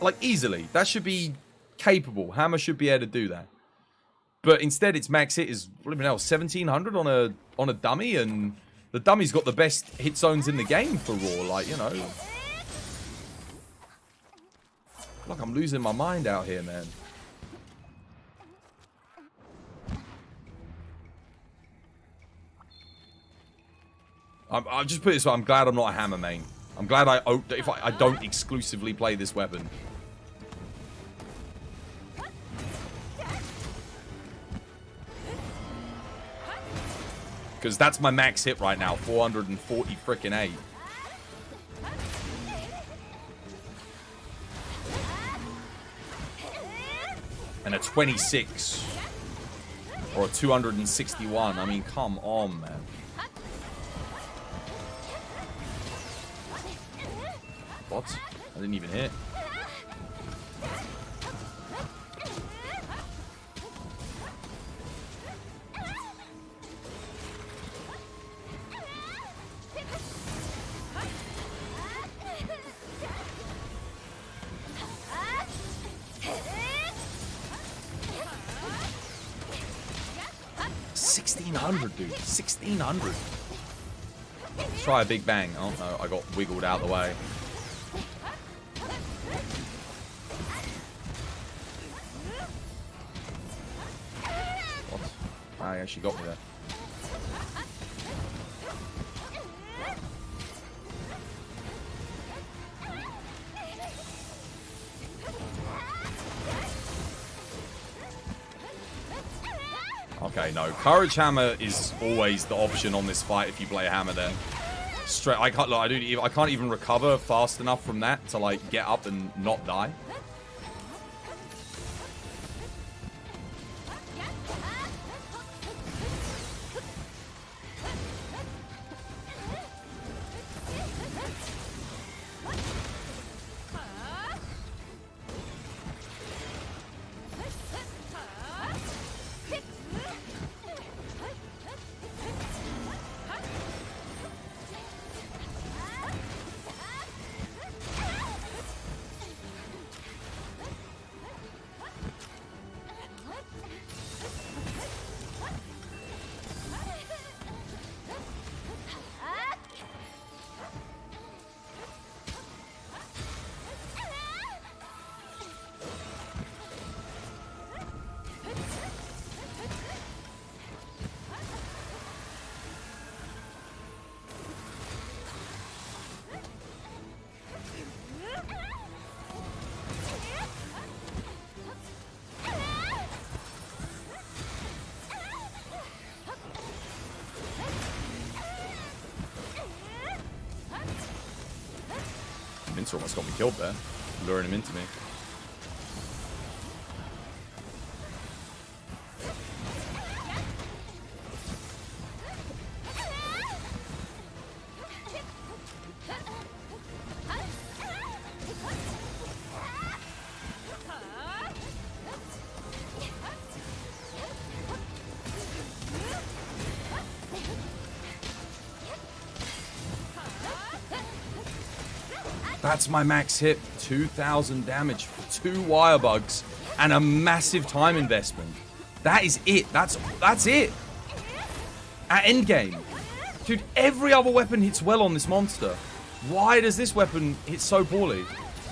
Like, easily. That should be capable. Hammer should be able to do that. But instead, its max hit is, what do you know, 1,700 on a dummy, and the dummy's got the best hit zones in the game for Raw, like, you know. Like, I'm losing my mind out here, man. I'll just put it this way, I'm glad I'm not a Hammer main. I'm glad I don't exclusively play this weapon. Because that's my max hit right now, 440 frickin' 8. And a 26. Or a 261. I mean, come on, man. What? I didn't even hit. $1,600, dude. 1,600. Let's try a big bang. Oh no, I got wiggled out of the way. What? Ah, he actually got me there. Okay, no. Courage Hammer is always the option on this fight if you play a Hammer then. Straight, I can't even recover fast enough from that to, like, get up and not die. monster almost got me killed there. Luring him into me. That's my max hit. 2,000 damage for 2 wire bugs and a massive time investment. That is it. That's it. At endgame. Dude, every other weapon hits well on this monster. Why does this weapon hit so poorly?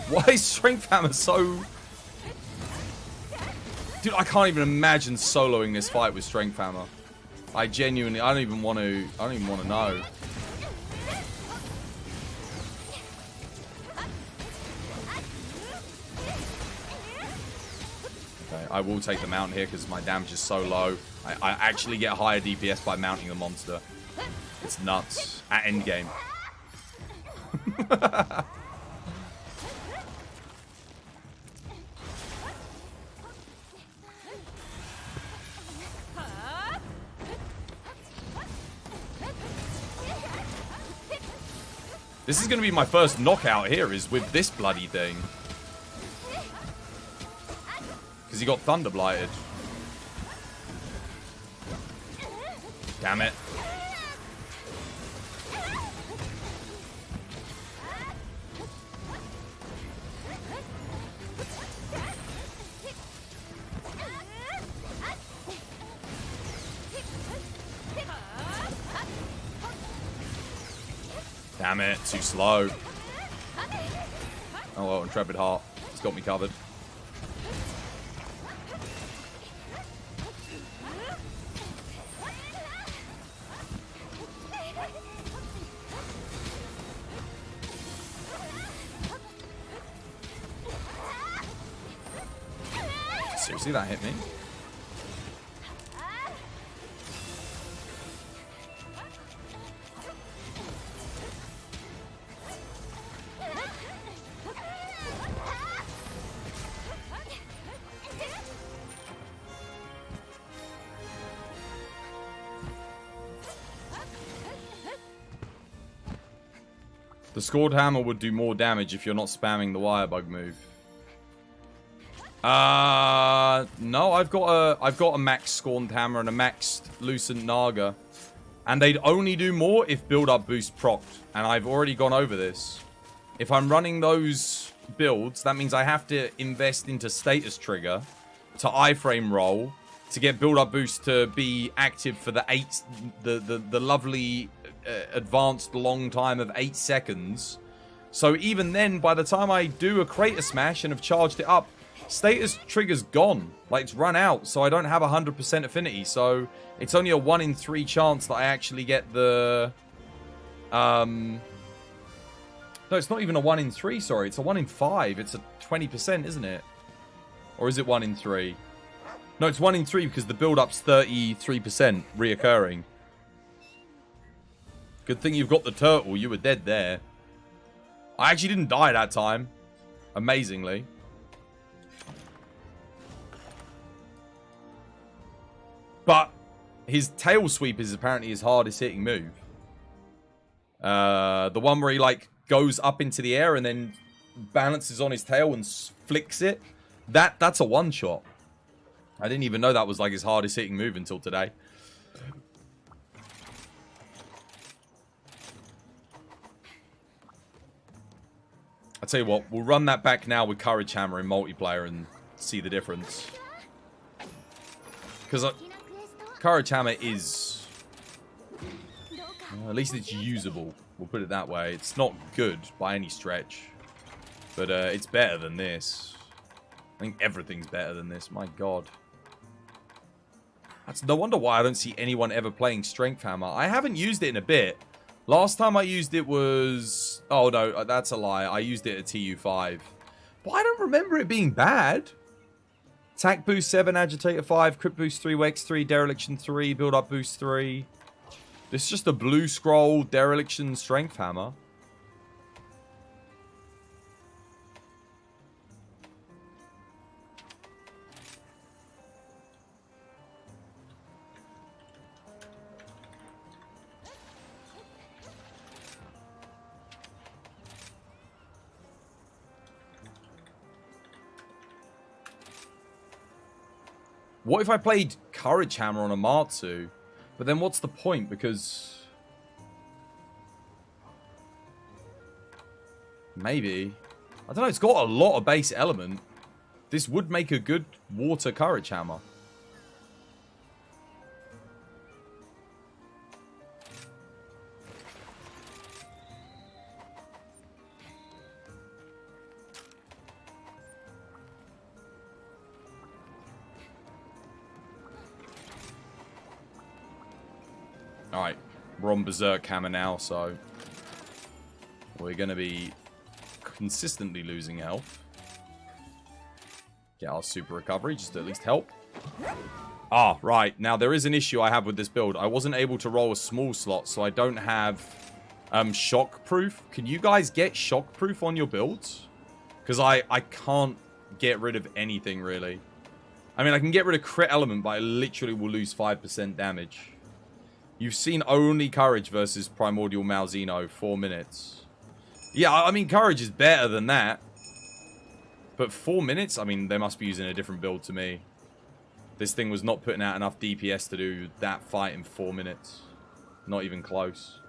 Why is Strength Hammer so... Dude, I can't even imagine soloing this fight with Strength Hammer. I don't even want to know. I will take the mount here because my damage is so low. I actually get higher DPS by mounting the monster. It's nuts. At endgame. This is going to be my first knockout here, is with this bloody thing. Because he got Thunder Blighted. Damn it. Damn it, too slow. Oh well, Intrepid Heart. It's got me covered. Seriously, that hit me? The Scored Hammer would do more damage if you're not spamming the wire bug move. No, I've got a max Scorned Hammer and a maxed Lucent Naga. And they'd only do more if build-up boost procced. And I've already gone over this. If I'm running those builds, that means I have to invest into Status Trigger to iframe roll to get build-up boost to be active for the lovely advanced long time of 8 seconds. So even then, by the time I do a Crater Smash and have charged it up, Status Trigger's gone. Like, it's run out, so I don't have 100% affinity. So it's only a 1 in 3 chance that I actually get the... No, it's not even a 1 in 3, sorry. It's a 1 in 5. It's a 20%, isn't it? Or is it 1 in 3? No, it's 1 in 3 because the build-up's 33% reoccurring. Good thing you've got the turtle. You were dead there. I actually didn't die that time. Amazingly. But his tail sweep is apparently his hardest hitting move. The one where he like goes up into the air and then balances on his tail and flicks it. That's a one shot. I didn't even know that was like his hardest hitting move until today. I'll tell you what, we'll run that back now with Courage Hammer in multiplayer and see the difference. Because Courage Hammer is... at least it's usable. We'll put it that way. It's not good by any stretch. But it's better than this. I think everything's better than this. My god. That's no wonder why I don't see anyone ever playing Strength Hammer. I haven't used it in a bit. Last time I used it was... oh, no, that's a lie. I used it at TU5. But I don't remember it being bad. Attack boost 7, Agitator 5, Crit boost 3, Wex 3, Dereliction 3, Build up boost 3. This is just a blue scroll Dereliction Strength Hammer. What if I played Courage Hammer on a Matsu? But then what's the point? Because... maybe. I don't know, it's got a lot of base element. This would make a good water Courage Hammer. Alright, we're on Berserk Hammer now, so we're going to be consistently losing health. Get our super recovery, just to at least help. Ah, right. Now, there is an issue I have with this build. I wasn't able to roll a small slot, so I don't have shock proof. Can you guys get shock proof on your builds? Because I can't get rid of anything, really. I mean, I can get rid of crit element, but I literally will lose 5% damage. You've seen only Courage versus Primordial Malzeno, 4 minutes. Yeah, I mean, Courage is better than that. But 4 minutes? I mean, they must be using a different build to me. This thing was not putting out enough DPS to do that fight in 4 minutes. Not even close.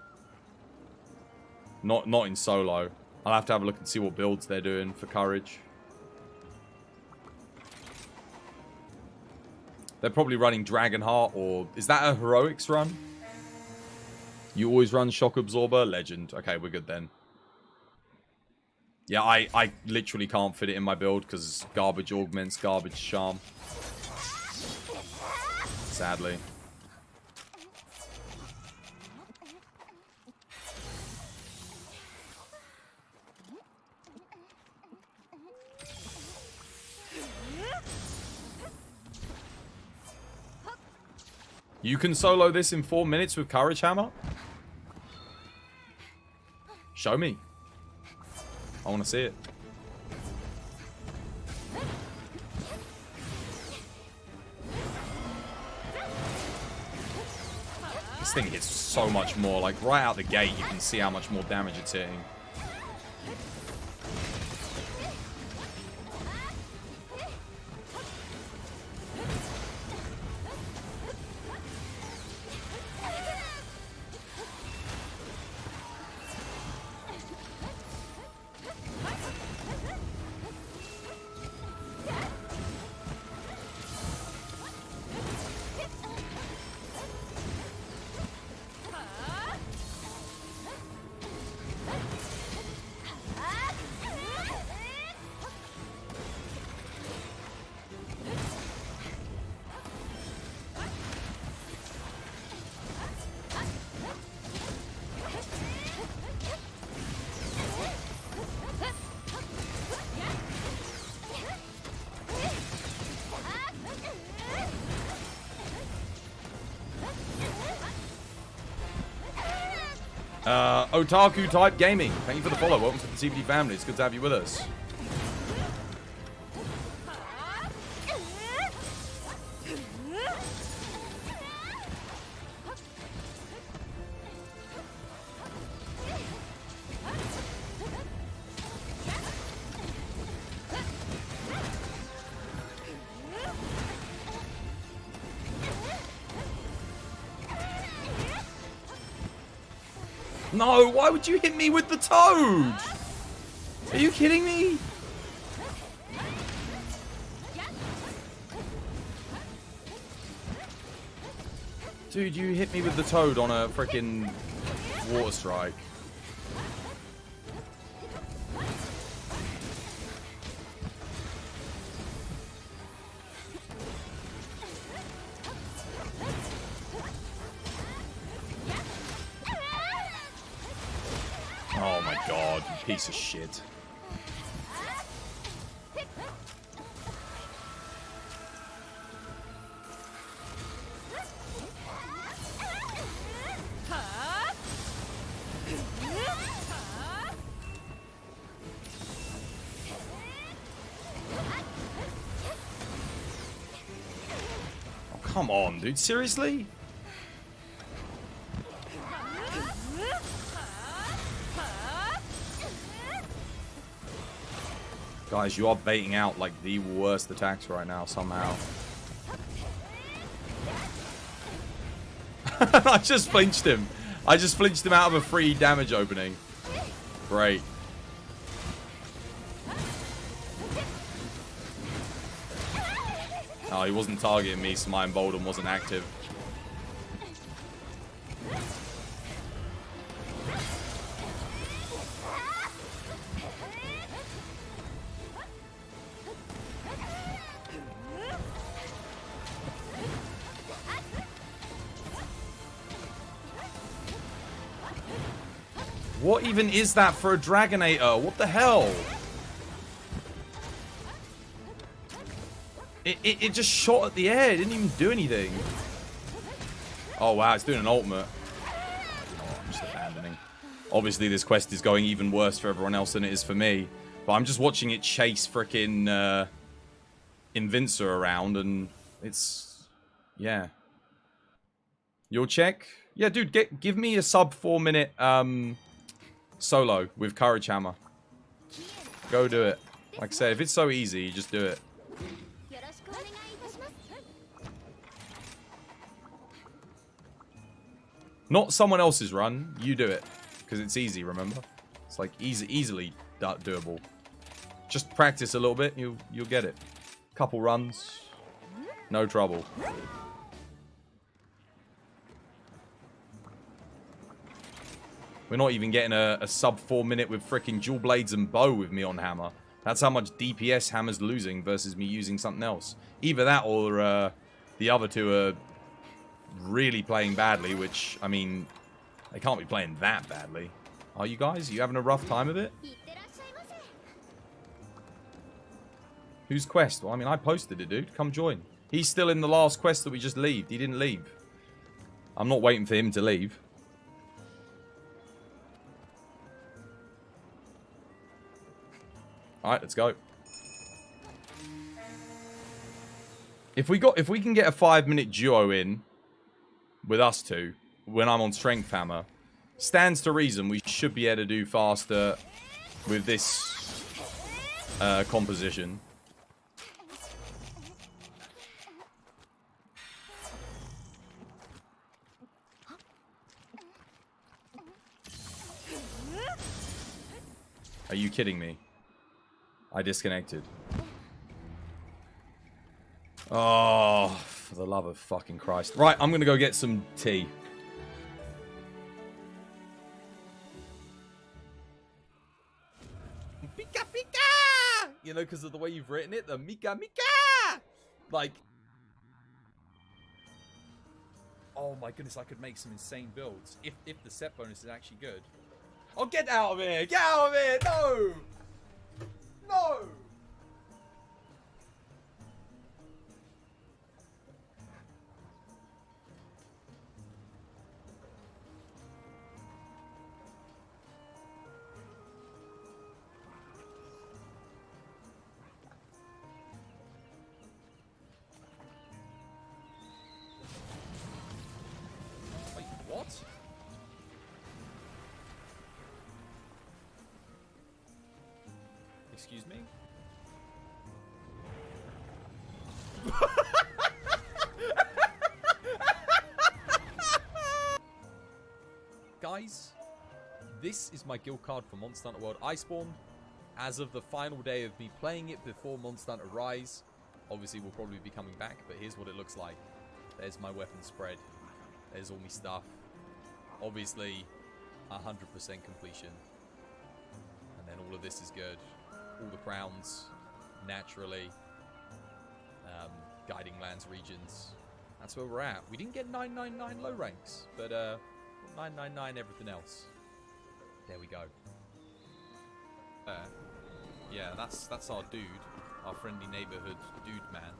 Not in solo. I'll have to have a look and see what builds they're doing for Courage. They're probably running Dragonheart, or... is that a Heroics run? You always run Shock Absorber? Legend. Okay, we're good then. Yeah, I literally can't fit it in my build because garbage augments, garbage charm. Sadly. You can solo this in 4 minutes with Courage Hammer? Show me. I want to see it. This thing hits so much more. Like, right out the gate, you can see how much more damage it's hitting. Otaku Type Gaming, thank you for the follow. Welcome to the TBD family. It's good to have you with us. No, why would you hit me with the toad? Are you kidding me? Dude, you hit me with the toad on a freaking water strike. Oh my god, you piece of shit. Oh, come on, dude. Seriously? Guys, you are baiting out like the worst attacks right now somehow. I just flinched him. I just flinched him out of a free damage opening. Great. Oh, he wasn't targeting me, so my embolden wasn't active. What even is that for a Dragonator? What the hell? It just shot at the air. It didn't even do anything. Oh, wow. It's doing an ultimate. Oh, I'm just abandoning. Obviously, this quest is going even worse for everyone else than it is for me. But I'm just watching it chase frickin' Invincer around, and it's... Yeah. You'll check? Yeah, dude, give me a sub 4 minute solo with Courage Hammer. Go do it. Like I said, if it's so easy, you just do it. Not someone else's run. You do it. Because it's easy, remember? It's like easily doable. Just practice a little bit, you'll get it. Couple runs. No trouble. We're not even getting a sub 4 minute with freaking dual blades and bow with me on Hammer. That's how much DPS Hammer's losing versus me using something else. Either that or the other two are really playing badly, which, I mean, they can't be playing that badly. Are you guys? Are you having a rough time of it? Whose quest? Well, I mean, I posted it, dude. Come join. He's still in the last quest that we just leaved. He didn't leave. I'm not waiting for him to leave. Alright, let's go. If we can get a 5-minute duo in with us two when I'm on Strength Hammer, stands to reason we should be able to do faster with this composition. Are you kidding me? I disconnected. Oh, for the love of fucking Christ. Right, I'm gonna go get some tea. Mika Mika! You know, because of the way you've written it, the Mika Mika! Like... Oh my goodness, I could make some insane builds. If the set bonus is actually good. Oh, get out of here! Get out of here! No! No! Wait, what? Excuse me? Guys, this is my guild card for Monster Hunter World Iceborne. As of the final day of me playing it before Monster Hunter Rise, obviously we'll probably be coming back, but here's what it looks like. There's my weapon spread. There's all my stuff. Obviously, 100% completion. And then all of this is good. All the crowns, naturally. Guiding lands regions. That's where we're at. We didn't get 999 low ranks, but 999 everything else. There we go. Yeah, that's our dude, our friendly neighborhood dude man.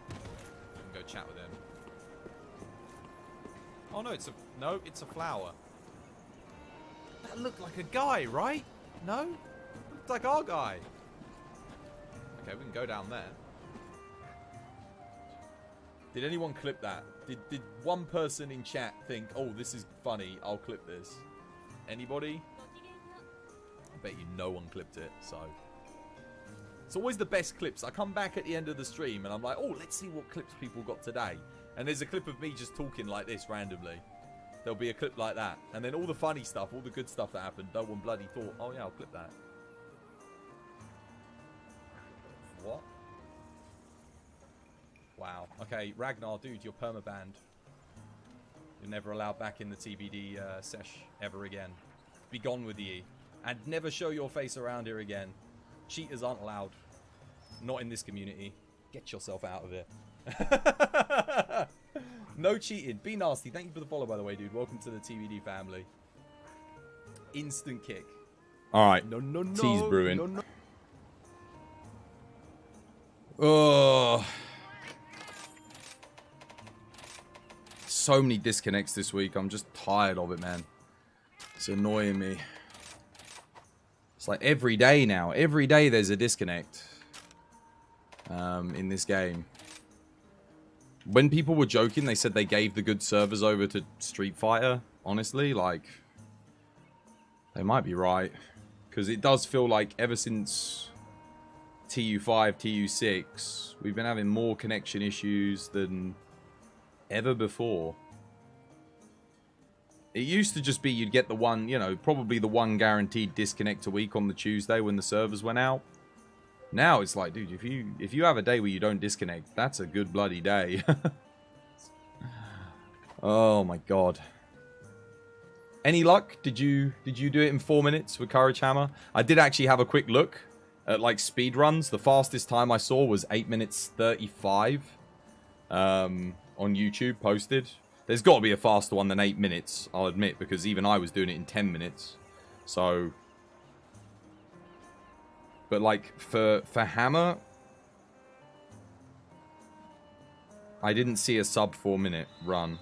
We can go chat with him. Oh no, it's a flower. That looked like a guy, right? No? It's like our guy. Okay, we can go down there. Did anyone clip that? Did one person in chat think, oh, this is funny, I'll clip this? Anybody? I bet you no one clipped it, so... It's always the best clips. I come back at the end of the stream and I'm like, oh, let's see what clips people got today. And there's a clip of me just talking like this randomly. There'll be a clip like that. And then all the funny stuff, all the good stuff that happened, no one bloody thought, oh yeah, I'll clip that. What? Wow. Okay, Ragnar, dude, you're permabanned. You're never allowed back in the TBD sesh ever again. Be gone with ye. And never show your face around here again. Cheaters aren't allowed. Not in this community. Get yourself out of it. No cheating. Be nasty. Thank you for the follow, by the way, dude. Welcome to the TBD family. Instant kick. All right. No, no, no. Tea's brewing. No, no. Oh. So many disconnects this week. I'm just tired of it, man. It's annoying me. It's like every day now. Every day there's a disconnect in this game. When people were joking, they said they gave the good servers over to Street Fighter. Honestly, like, they might be right. Because it does feel like ever since TU5, TU6, we've been having more connection issues than ever before. It used to just be you'd get the one, you know, probably the one guaranteed disconnect a week on the Tuesday when the servers went out. Now it's like, dude, if you have a day where you don't disconnect, that's a good bloody day. Oh my god. Any luck? Did you do it in 4 minutes with Courage Hammer? I did actually have a quick look at like speed runs. The fastest time I saw was 8 minutes 35 on YouTube posted. There's got to be a faster one than 8 minutes, I'll admit, because even I was doing it in 10 minutes. So, but like for Hammer, I didn't see a sub 4 minute run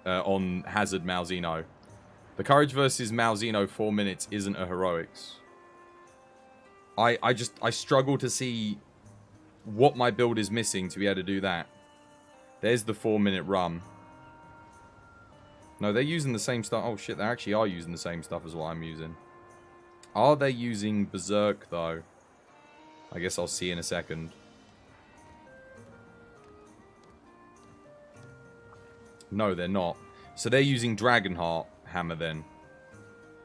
on Hazard Malzeno. The Courage versus Malzeno 4 minutes isn't a heroics. I struggle to see what my build is missing to be able to do that. There's the 4 minute run. No, they're using the same stuff. Oh shit, they actually are using the same stuff as what I'm using. Are they using Berserk though? I guess I'll see in a second. No, they're not. So they're using Dragonheart Hammer then.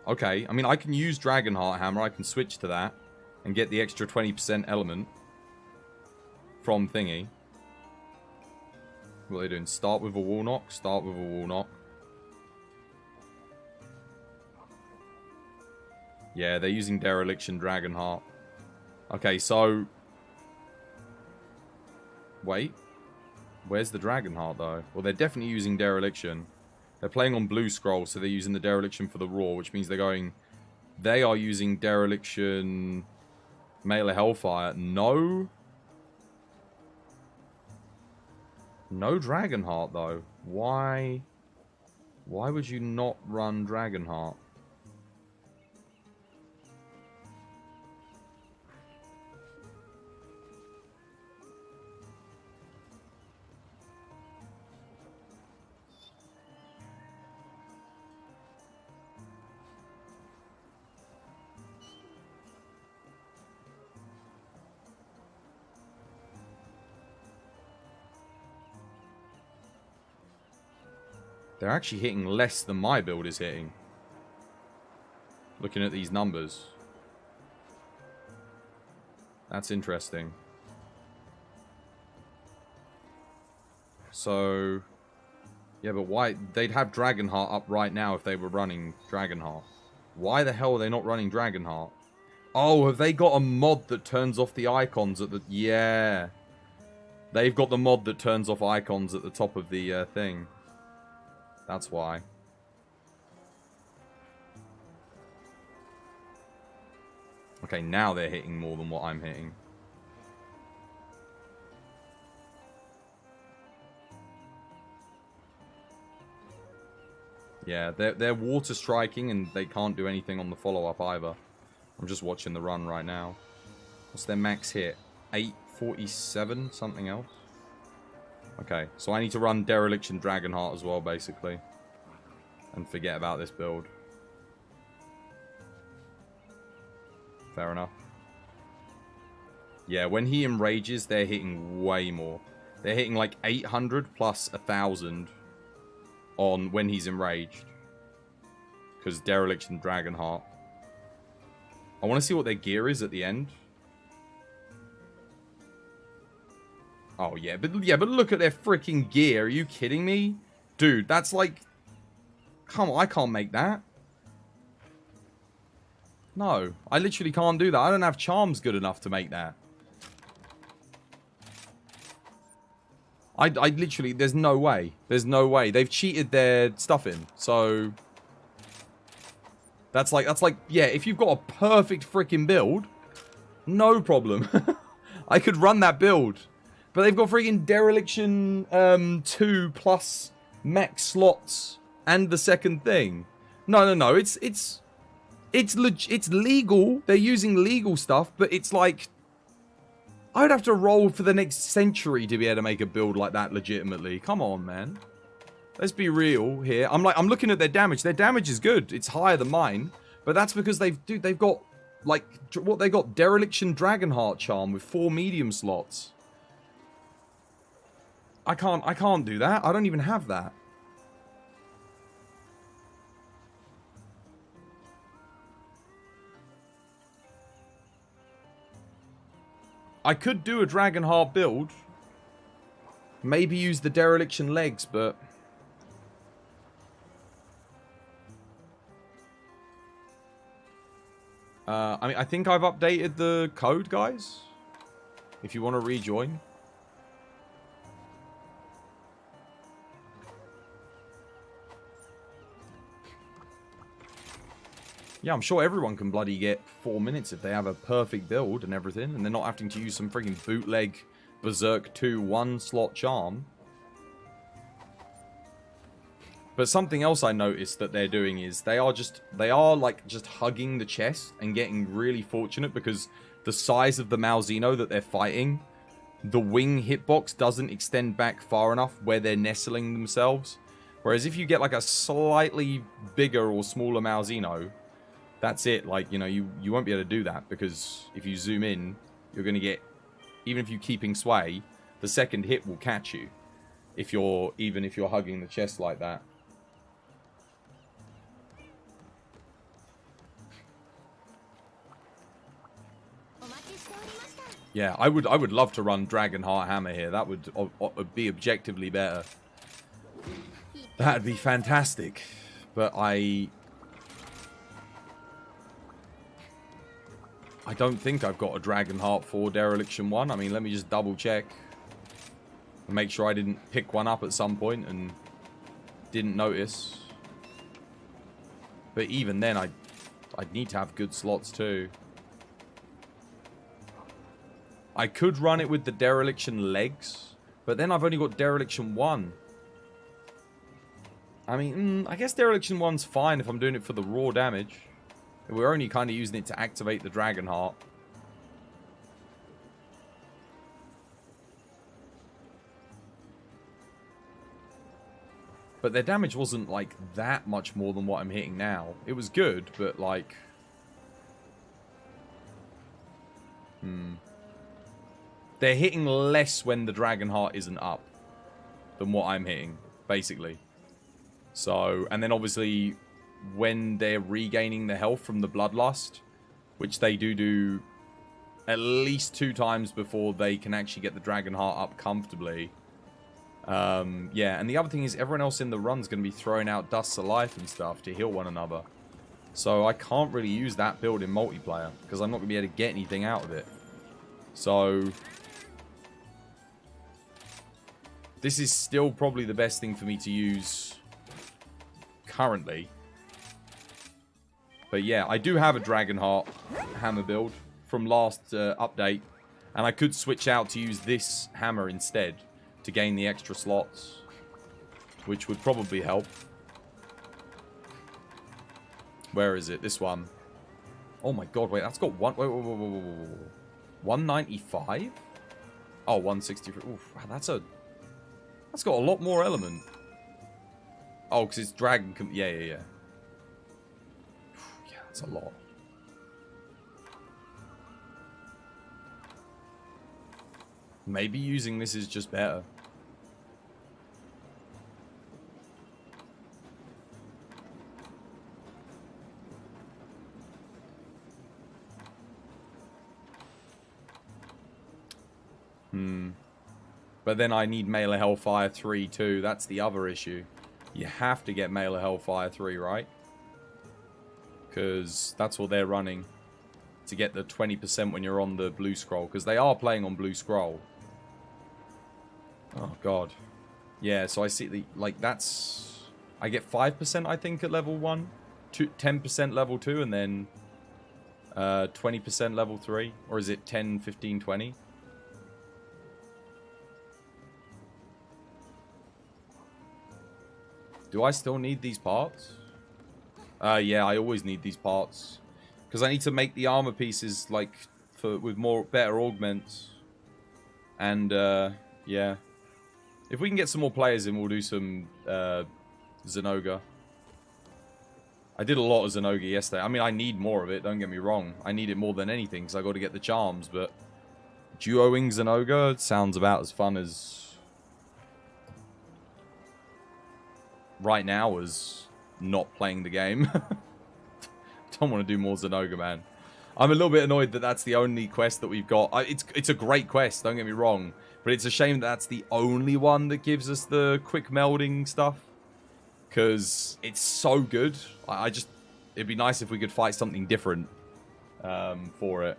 Okay, I mean, I can use Dragonheart Hammer. I can switch to that and get the extra 20% element from thingy. What are they doing? Start with a wall knock? Start with a wall knock. Yeah, they're using Dereliction Dragonheart. Okay, so... Wait. Where's the Dragonheart, though? Well, they're definitely using Dereliction. They're playing on Blue Scroll, so they're using the Dereliction for the Raw, which means they're going... They are using Dereliction... Mail of Hellfire. No... No Dragonheart, though. Why... Why would you not run Dragonheart? They're actually hitting less than my build is hitting. Looking at these numbers. That's interesting. So... Yeah, but why... They'd have Dragonheart up right now if they were running Dragonheart. Why the hell are they not running Dragonheart? Oh, have they got a mod that turns off the icons at the... Yeah. They've got the mod that turns off icons at the top of the thing. That's why. Okay, now they're hitting more than what I'm hitting. Yeah, they're water striking and they can't do anything on the follow-up either. I'm just watching the run right now. What's their max hit? 847? Something else? Okay, so I need to run Dereliction Dragonheart as well, basically. And forget about this build. Fair enough. Yeah, when he enrages, they're hitting way more. They're hitting like 800 plus 1,000 on when he's enraged. Because Derelict and Dragonheart. I want to see what their gear is at the end. Oh, yeah, but look at their freaking gear. Are you kidding me? Dude, that's like... Come on, I can't make that. No, I literally can't do that. I don't have charms good enough to make that. I literally... There's no way. There's no way. They've cheated their stuff in. So... That's like, yeah, if you've got a perfect freaking build, no problem. I could run that build. But they've got freaking Dereliction 2 plus max slots and the second thing. No. It's legal. They're using legal stuff, but it's like I would have to roll for the next century to be able to make a build like that legitimately. Come on, man. Let's be real here. I'm looking at their damage. Their damage is good. It's higher than mine, but that's because they've got like what they got, Dereliction Dragonheart charm with 4 medium slots. I can't do that. I don't even have that. I could do a Dragonheart build. Maybe use the Dereliction legs, but... I mean, I think I've updated the code, guys. If you want to rejoin. Yeah, I'm sure everyone can bloody get 4 minutes if they have a perfect build and everything, and they're not having to use some freaking bootleg Berserk 2 1-slot charm. But something else I noticed that they're doing is they are like just hugging the chest and getting really fortunate because the size of the Malzeno that they're fighting, the wing hitbox doesn't extend back far enough where they're nestling themselves. Whereas if you get like a slightly bigger or smaller Malzeno, that's it. Like, you know, you won't be able to do that because if you zoom in, you're going to get, even if you're keeping sway, the second hit will catch you. Even if you're hugging the chest like that. Yeah, I would love to run Dragonheart Hammer here. That would be objectively better. That'd be fantastic. But I don't think I've got a Dragonheart for Dereliction 1. I mean, let me just double check. And make sure I didn't pick one up at some point and didn't notice. But even then, I'd need to have good slots too. I could run it with the Dereliction legs, but then I've only got Dereliction 1. I mean, I guess Dereliction 1's fine if I'm doing it for the raw damage. We're only kind of using it to activate the Dragonheart. But their damage wasn't, like, that much more than what I'm hitting now. It was good, but, like... They're hitting less when the Dragonheart isn't up than what I'm hitting, basically. So, and then obviously, when they're regaining the health from the Bloodlust, which they do at least 2 times before they can actually get the Dragonheart up comfortably. Yeah, and the other thing is everyone else in the run's going to be throwing out Dusts of Life and stuff to heal one another. So I can't really use that build in multiplayer, because I'm not going to be able to get anything out of it. So... this is still probably the best thing for me to use currently. But yeah, I do have a Dragonheart hammer build from last update. And I could switch out to use this hammer instead to gain the extra slots, which would probably help. Where is it? This one. Oh my god, wait, that's got one... Wait. 195? Oh, 163. Oof, wow, that's got a lot more element. Oh, because it's dragon... Yeah. Yeah, that's a lot. Maybe using this is just better. But then I need Mailer Hellfire 3 too. That's the other issue. You have to get Mailer Hellfire 3, right? Because that's what they're running. To get the 20% when you're on the blue scroll. Because they are playing on blue scroll. Oh, God. Yeah, so I see the... Like, that's... I get 5%, I think, at level 1. 10% level 2, and then... 20% level 3. Or is it 10, 15, 20? Do I still need these parts? Yeah, I always need these parts. Because I need to make the armor pieces, like, with better augments. And, yeah. If we can get some more players in, we'll do some, Zenoga. I did a lot of Zenoga yesterday. I mean, I need more of it, don't get me wrong. I need it more than anything, because I got to get the charms, but... Duoing Zenoga sounds about as fun as... right now as not playing the game. Don't want to do more Zenoga, man. I'm a little bit annoyed that that's the only quest that we've got. It's a great quest, don't get me wrong. But it's a shame that that's the only one that gives us the quick melding stuff. Because it's so good. It'd be nice if we could fight something different for it.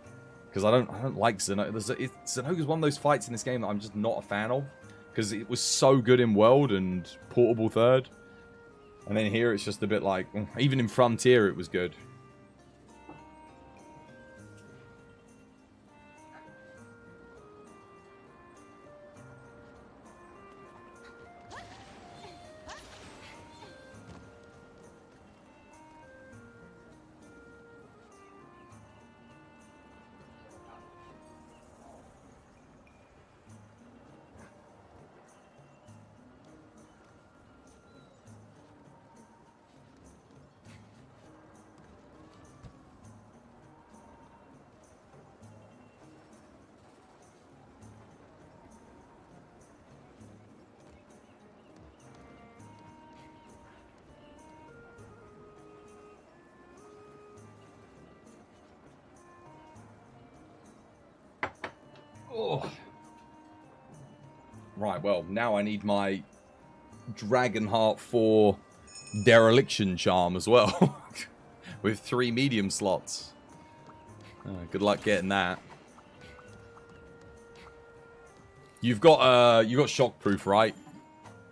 Because I don't like Zenoga. Zenoga's one of those fights in this game that I'm just not a fan of. Because it was so good in World and Portable Third. And then here it's just a bit like... Even in Frontier it was good. Oh. Right, well, now I need my Dragonheart 4 Dereliction Charm as well. With 3 medium slots. Good luck getting that. You've got Shockproof, right?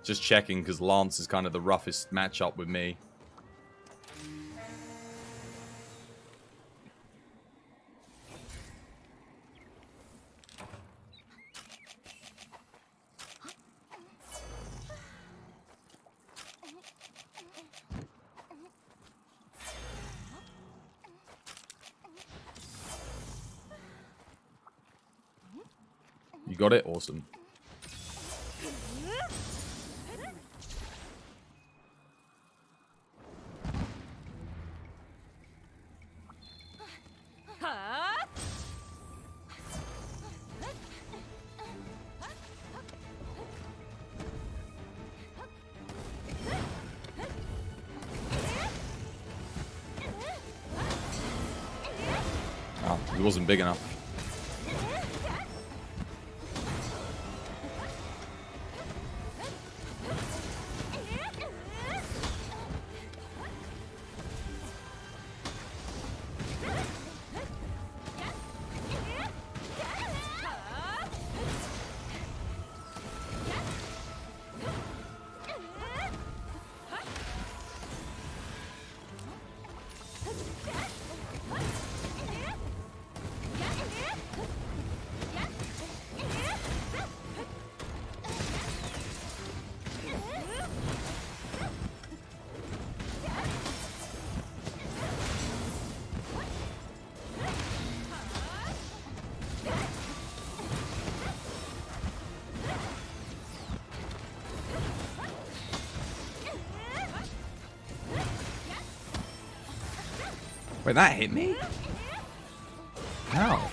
Just checking, because Lance is kind of the roughest matchup with me. You got it? Awesome. Oh, it wasn't big enough. Wait, that hit me? How?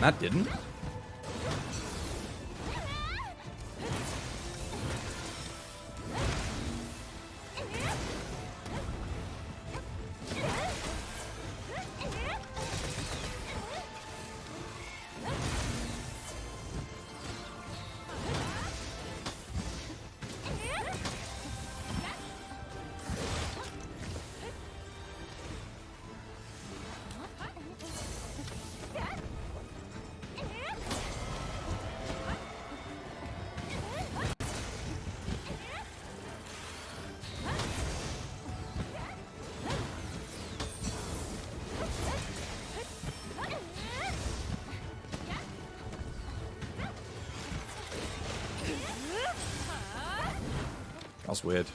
That didn't. That's weird.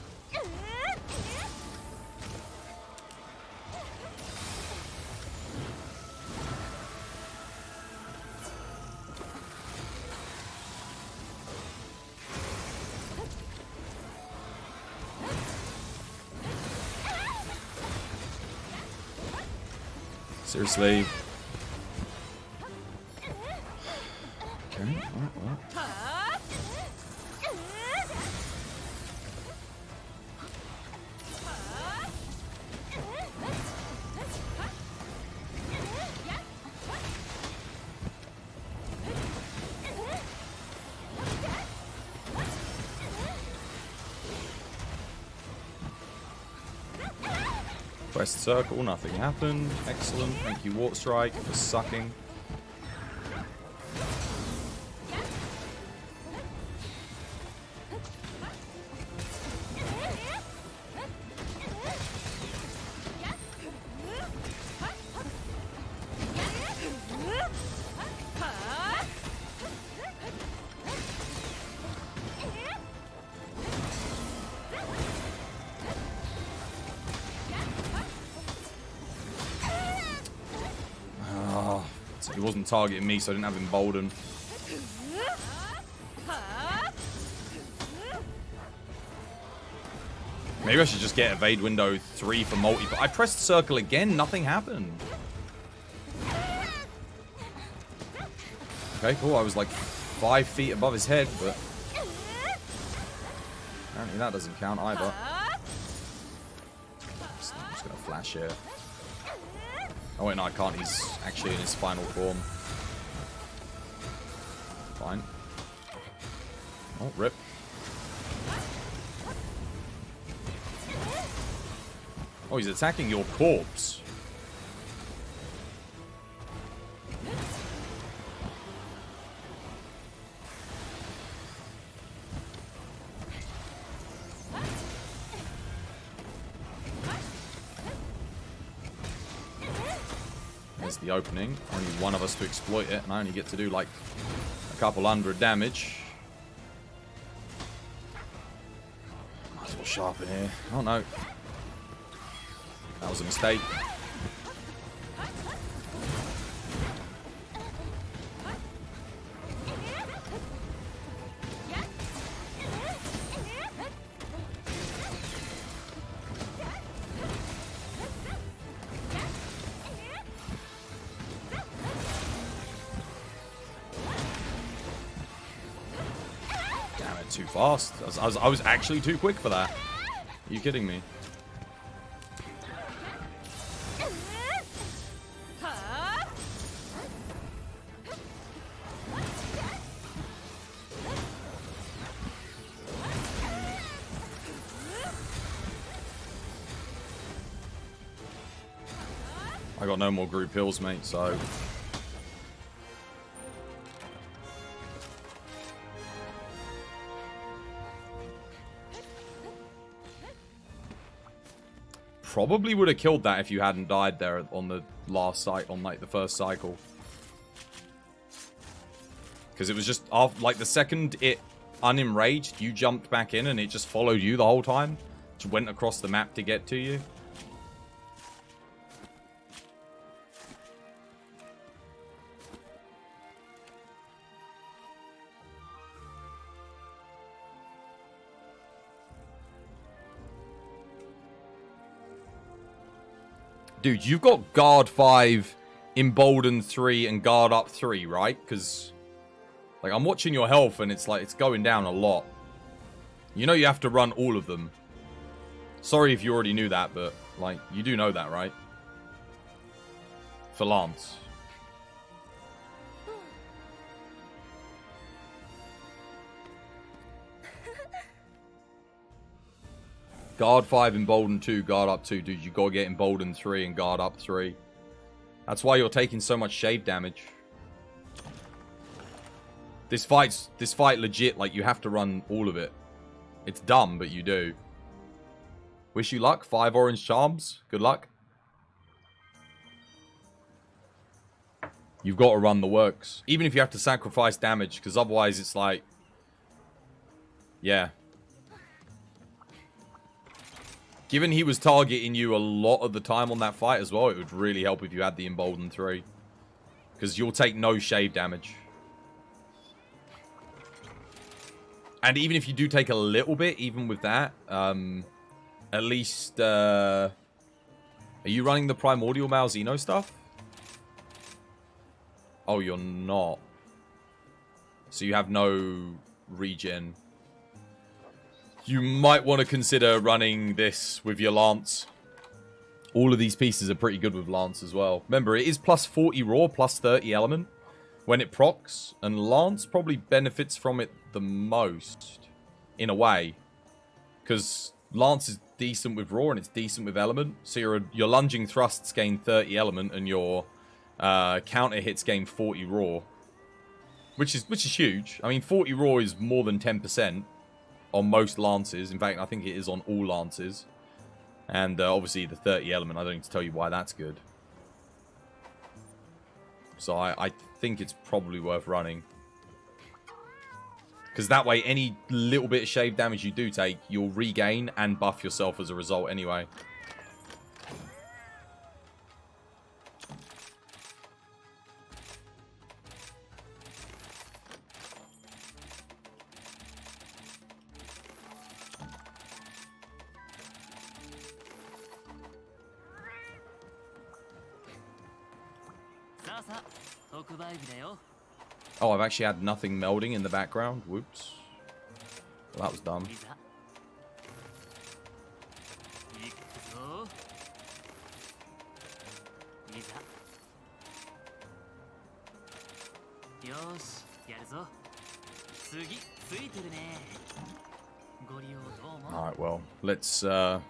Seriously. Okay, alright. Pressed circle, nothing happened. Excellent. Thank you, Water Strike, for sucking. He wasn't targeting me, so I didn't have embolden. Maybe I should just get evade window 3 for multi. But I pressed circle again, nothing happened. Okay, cool. I was like 5 feet above his head, but apparently that doesn't count either. I'm just gonna flash here. Oh wait, no, I can't. He's actually in his final form. Fine. Oh, rip. Oh, he's attacking your corpse. There's the opening. Only one of us to exploit it, and I only get to do like a couple hundred damage. Might as well sharpen here. Oh no. That was a mistake. Too fast. I was actually too quick for that. Are you kidding me? I got no more group heals, mate, so... Probably would have killed that if you hadn't died there on the last cycle, on like the first cycle. Because it was just, like the second it unenraged, you jumped back in and it just followed you the whole time. Just went across the map to get to you. Dude, you've got guard 5 embolden 3 and guard up 3, right? Because, like, I'm watching your health and it's like, it's going down a lot. You know you have to run all of them. Sorry if you already knew that, but, like, you do know that, right? For Lance. Guard 5, embolden 2, guard up 2. Dude, you gotta get embolden 3 and guard up 3. That's why you're taking so much shave damage. This fight legit, like, you have to run all of it. It's dumb, but you do. Wish you luck. 5 orange charms. Good luck. You've got to run the works. Even if you have to sacrifice damage, because otherwise it's like... Yeah. Given he was targeting you a lot of the time on that fight as well, it would really help if you had the embolden 3. Because you'll take no shave damage. And even if you do take a little bit, even with that, at least... Are you running the Primordial Malzeno stuff? Oh, you're not. So you have no regen. You might want to consider running this with your Lance. All of these pieces are pretty good with Lance as well. Remember, it is plus 40 raw, plus 30 element when it procs. And Lance probably benefits from it the most, in a way. Because Lance is decent with raw and it's decent with element. So your lunging thrusts gain 30 element and your counter hits gain 40 raw. Which is huge. I mean, 40 raw is more than 10%. On most lances. In fact, I think it is on all lances. And obviously the 30 element, I don't need to tell you why that's good. So I think it's probably worth running. Because that way, any little bit of shave damage you do take, you'll regain and buff yourself as a result anyway. Oh, I've actually had nothing melding in the background. Whoops. Well, that was dumb. Alright, well, let's do a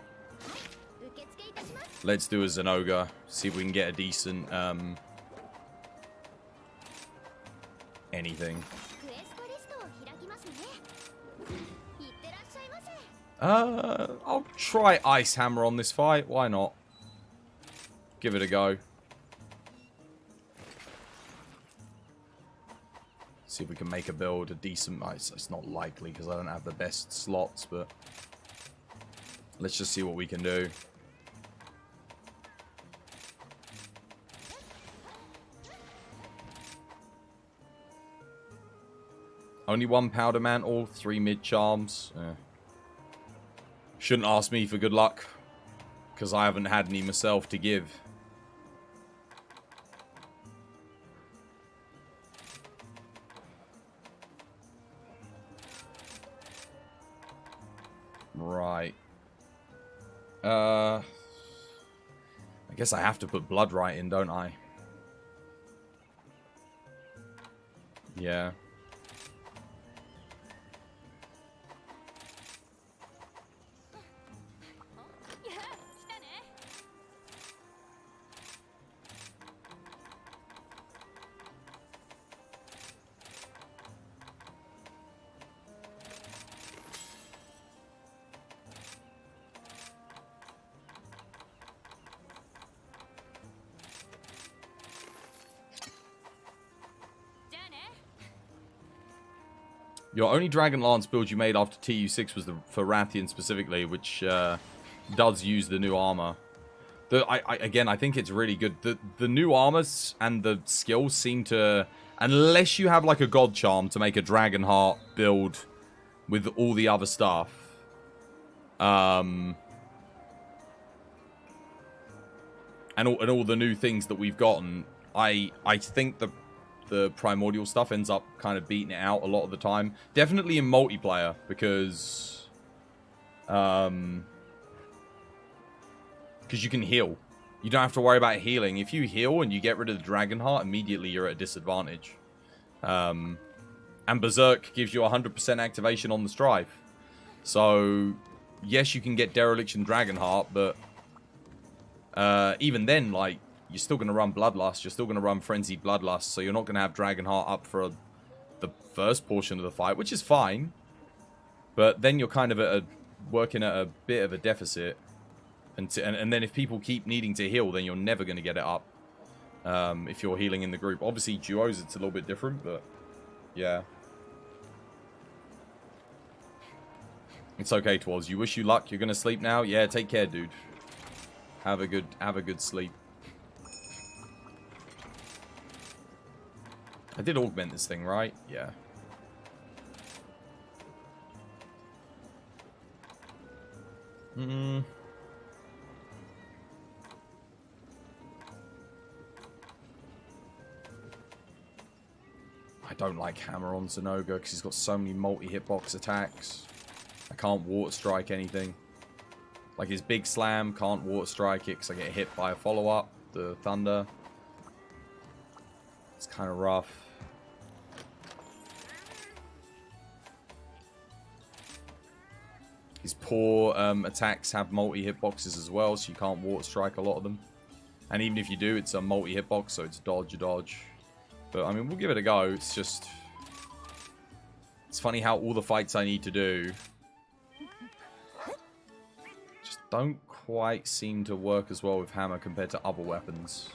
Zenoga. See if we can get a decent anything. I'll try Ice Hammer on this fight. Why not? Give it a go. See if we can make a build a decent... It's not likely because I don't have the best slots, but... Let's just see what we can do. Only 1 powder mantle, 3 mid charms. Shouldn't ask me for good luck, because I haven't had any myself to give. Right. I guess I have to put Blood Right in, don't I? Yeah. Your only Dragon Lance build you made after TU6 was for Rathian specifically, which does use the new armor. Again, I think it's really good. The new armors and the skills seem to... Unless you have like a God Charm to make a Dragon Heart build with all the other stuff. And all the new things that we've gotten, I think the primordial stuff ends up kind of beating it out a lot of the time. Definitely in multiplayer, because you can heal. You don't have to worry about healing. If you heal and you get rid of the Dragon Heart, immediately you're at a disadvantage. And Berserk gives you 100% activation on the Strife. So, yes, you can get Dereliction Dragon Heart, but even then, like, you're still going to run Bloodlust. You're still going to run Frenzied Bloodlust. So you're not going to have Dragon Heart up for the first portion of the fight, which is fine. But then you're kind of working at a bit of a deficit. And then if people keep needing to heal, then you're never going to get it up. If you're healing in the group. Obviously, duos, it's a little bit different, but yeah. It's okay, Twas. You wish you luck. You're going to sleep now? Yeah, take care, dude. Have a good sleep. I did augment this thing, right? Yeah. I don't like Hammer on Zenoga because he's got so many multi-hitbox attacks. I can't water strike anything. Like his big slam, can't water strike it because I get hit by a follow-up, the thunder. It's kind of rough. His poor attacks have multi-hitboxes as well, so you can't water strike a lot of them. And even if you do, it's a multi-hitbox, so it's dodge. But, I mean, we'll give it a go. It's just... It's funny how all the fights I need to do just don't quite seem to work as well with Hammer compared to other weapons.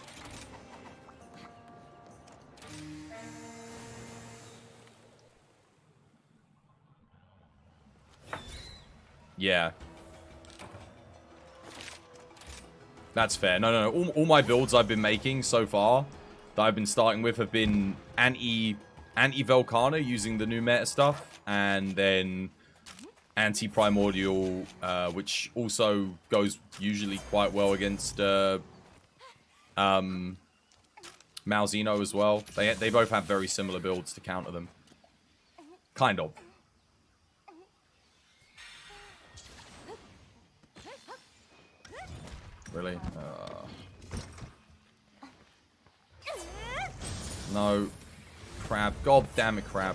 Yeah. That's fair. No. All my builds I've been making so far that I've been starting with have been anti-Velkhana using the new meta stuff, and then anti-Primordial, which also goes usually quite well against Malzeno as well. They both have very similar builds to counter them. Kind of. Really? No. Crab. God damn it, crab.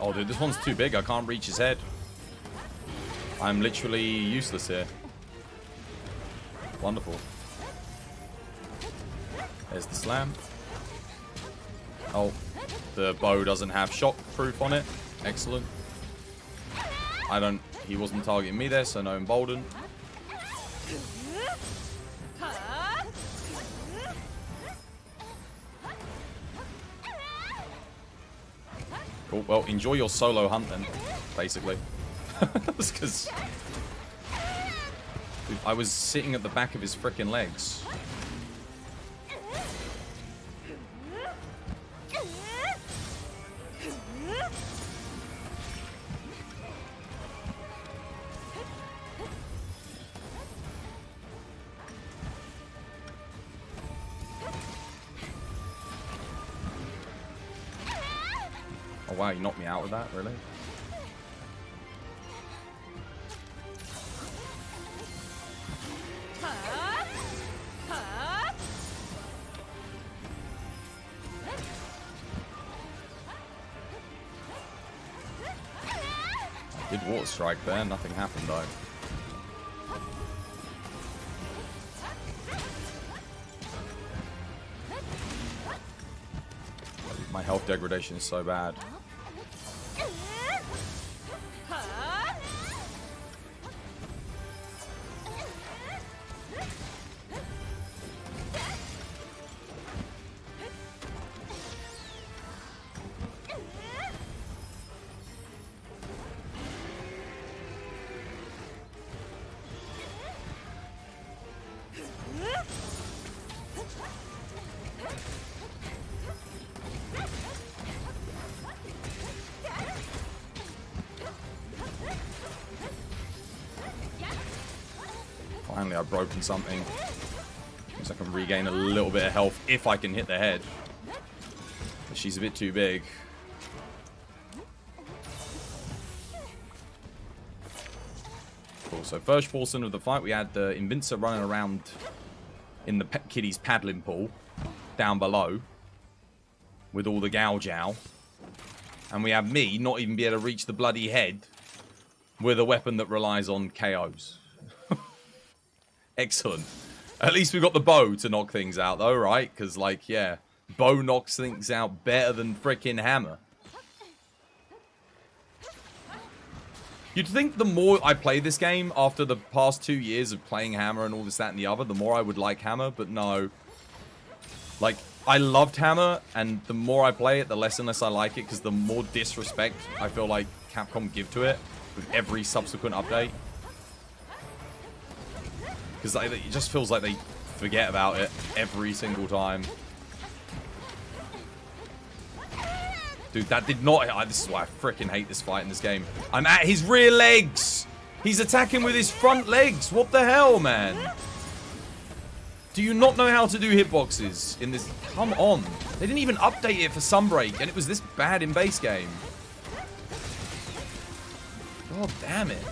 Oh, dude, this one's too big. I can't reach his head. I'm literally useless here. Wonderful. There's the slam. Oh, the bow doesn't have shock proof on it. Excellent. He wasn't targeting me there, so no embolden. Cool. Well, enjoy your solo hunt then, basically. Because I was sitting at the back of his frickin' legs. Oh wow, you knocked me out with that, really? Did water strike there, nothing happened though. My health degradation is so bad. Apparently I've broken something. Means I can regain a little bit of health if I can hit the head. But she's a bit too big. Cool. So first portion of the fight, we had Invincer running around in the kiddies paddling pool down below with all the gouge out. And we have me not even be able to reach the bloody head with a weapon that relies on KOs. Excellent. At least we got the bow to knock things out though, right? Because, like, yeah, bow knocks things out better than frickin' hammer. You'd think the more I play this game after the past 2 years of playing hammer and all this, that, and the other, the more I would like hammer, but no. Like, I loved hammer, and the more I play it, the less and less I like it, because the more disrespect I feel like Capcom give to it with every subsequent update. Because it just feels like they forget about it every single time. Dude, that did not... this is why I freaking hate this fight in this game. I'm at his rear legs! He's attacking with his front legs! What the hell, man? Do you not know how to do hitboxes in this? Come on. They didn't even update it for Sunbreak, and it was this bad in base game. God damn it.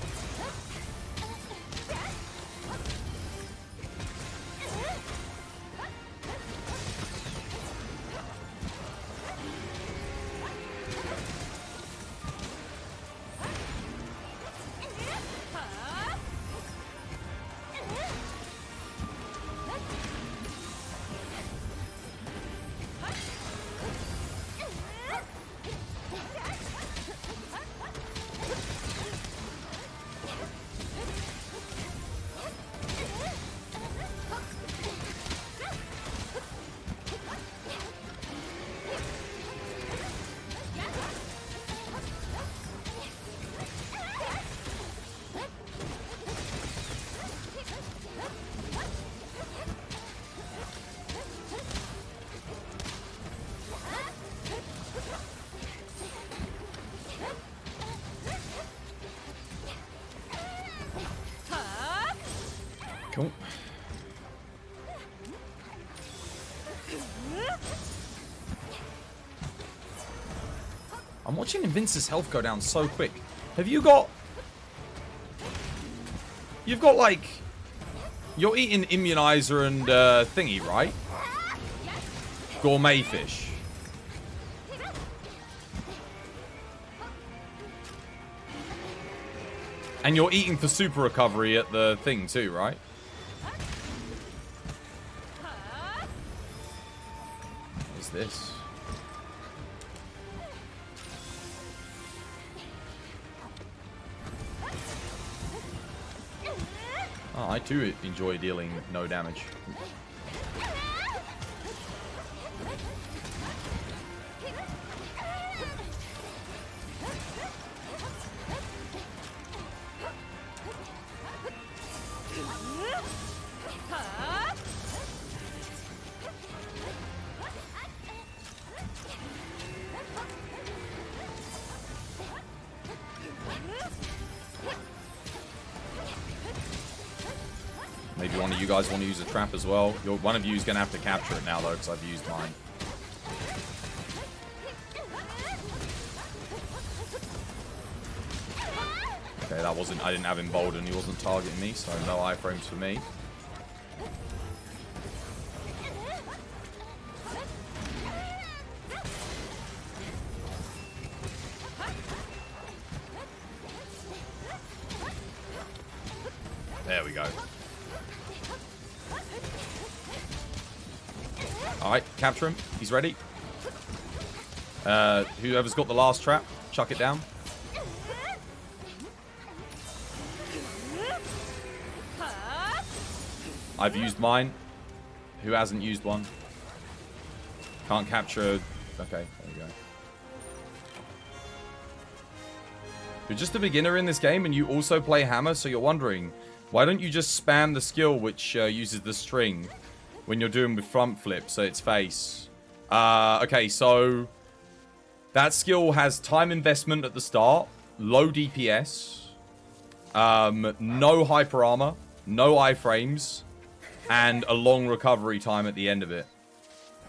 Cool. I'm watching Invince's health go down so quick. Have you got... You've got, like... You're eating immunizer and thingy, right? Gourmet fish. And you're eating for super recovery at the thing too, right? What's this? Oh, I too enjoy dealing no damage. Maybe one of you guys want to use a trap as well. One of you is going to have to capture it now, though, because I've used mine. Okay, that wasn't... I didn't have him bold, and he wasn't targeting me, so no iframes for me. There we go. Alright, capture him. He's ready. Whoever's got the last trap, chuck it down. I've used mine. Who hasn't used one? Can't capture... Okay, there we go. You're just a beginner in this game and you also play hammer, so you're wondering, why don't you just spam the skill which uses the string when you're doing with front flip, so it's face? Okay, so that skill has time investment at the start, low DPS, no hyper armor, no iframes, and a long recovery time at the end of it.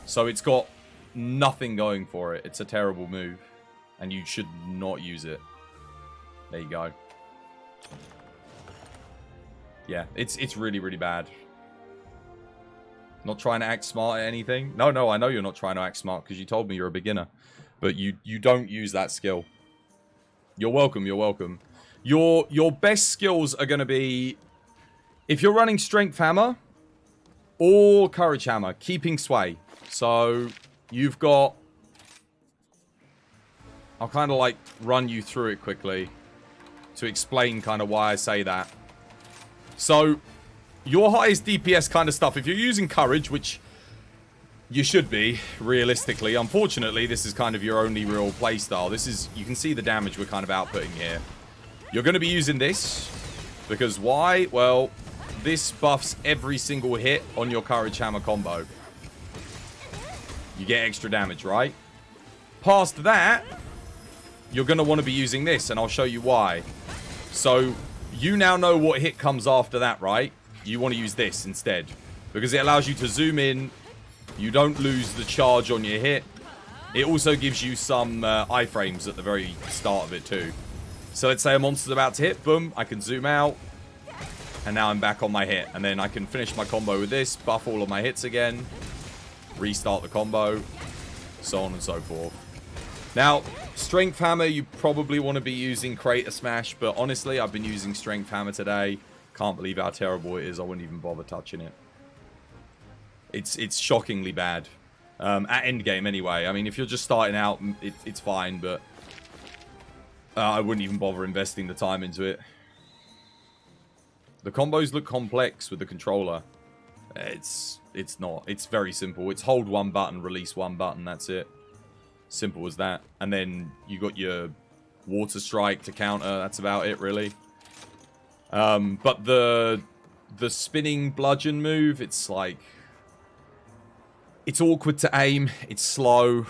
So it's got nothing going for it. It's a terrible move, and you should not use it. There you go. Yeah, it's really, really bad. Not trying to act smart at anything. No, I know you're not trying to act smart because you told me you're a beginner. But you don't use that skill. You're welcome, you're welcome. Your best skills are going to be... If you're running Strength Hammer or Courage Hammer, keeping sway. So, you've got... I'll kind of like run you through it quickly to explain kind of why I say that. So, your highest DPS kind of stuff, if you're using Courage, which you should be, realistically. Unfortunately, this is kind of your only real playstyle. This is, you can see the damage we're kind of outputting here. You're going to be using this, because why? Well, this buffs every single hit on your Courage Hammer combo. You get extra damage, right? Past that, you're going to want to be using this, and I'll show you why. So, you now know what hit comes after that, right? You want to use this instead, because it allows you to zoom in. You don't lose the charge on your hit. It also gives you some iframes at the very start of it too. So let's say a monster's about to hit. Boom, I can zoom out. And now I'm back on my hit. And then I can finish my combo with this. Buff all of my hits again. Restart the combo. So on and so forth. Now, Strength Hammer, you probably want to be using Crater Smash. But honestly, I've been using Strength Hammer today. Can't believe how terrible it is. I wouldn't even bother touching it. It's shockingly bad. At endgame anyway. I mean, if you're just starting out, it's fine. But I wouldn't even bother investing the time into it. The combos look complex with the controller. It's not. It's very simple. It's hold one button, release one button. That's it. Simple as that. And then you got your Water Strike to counter. That's about it, really. But the spinning bludgeon move, it's like... It's awkward to aim. It's slow.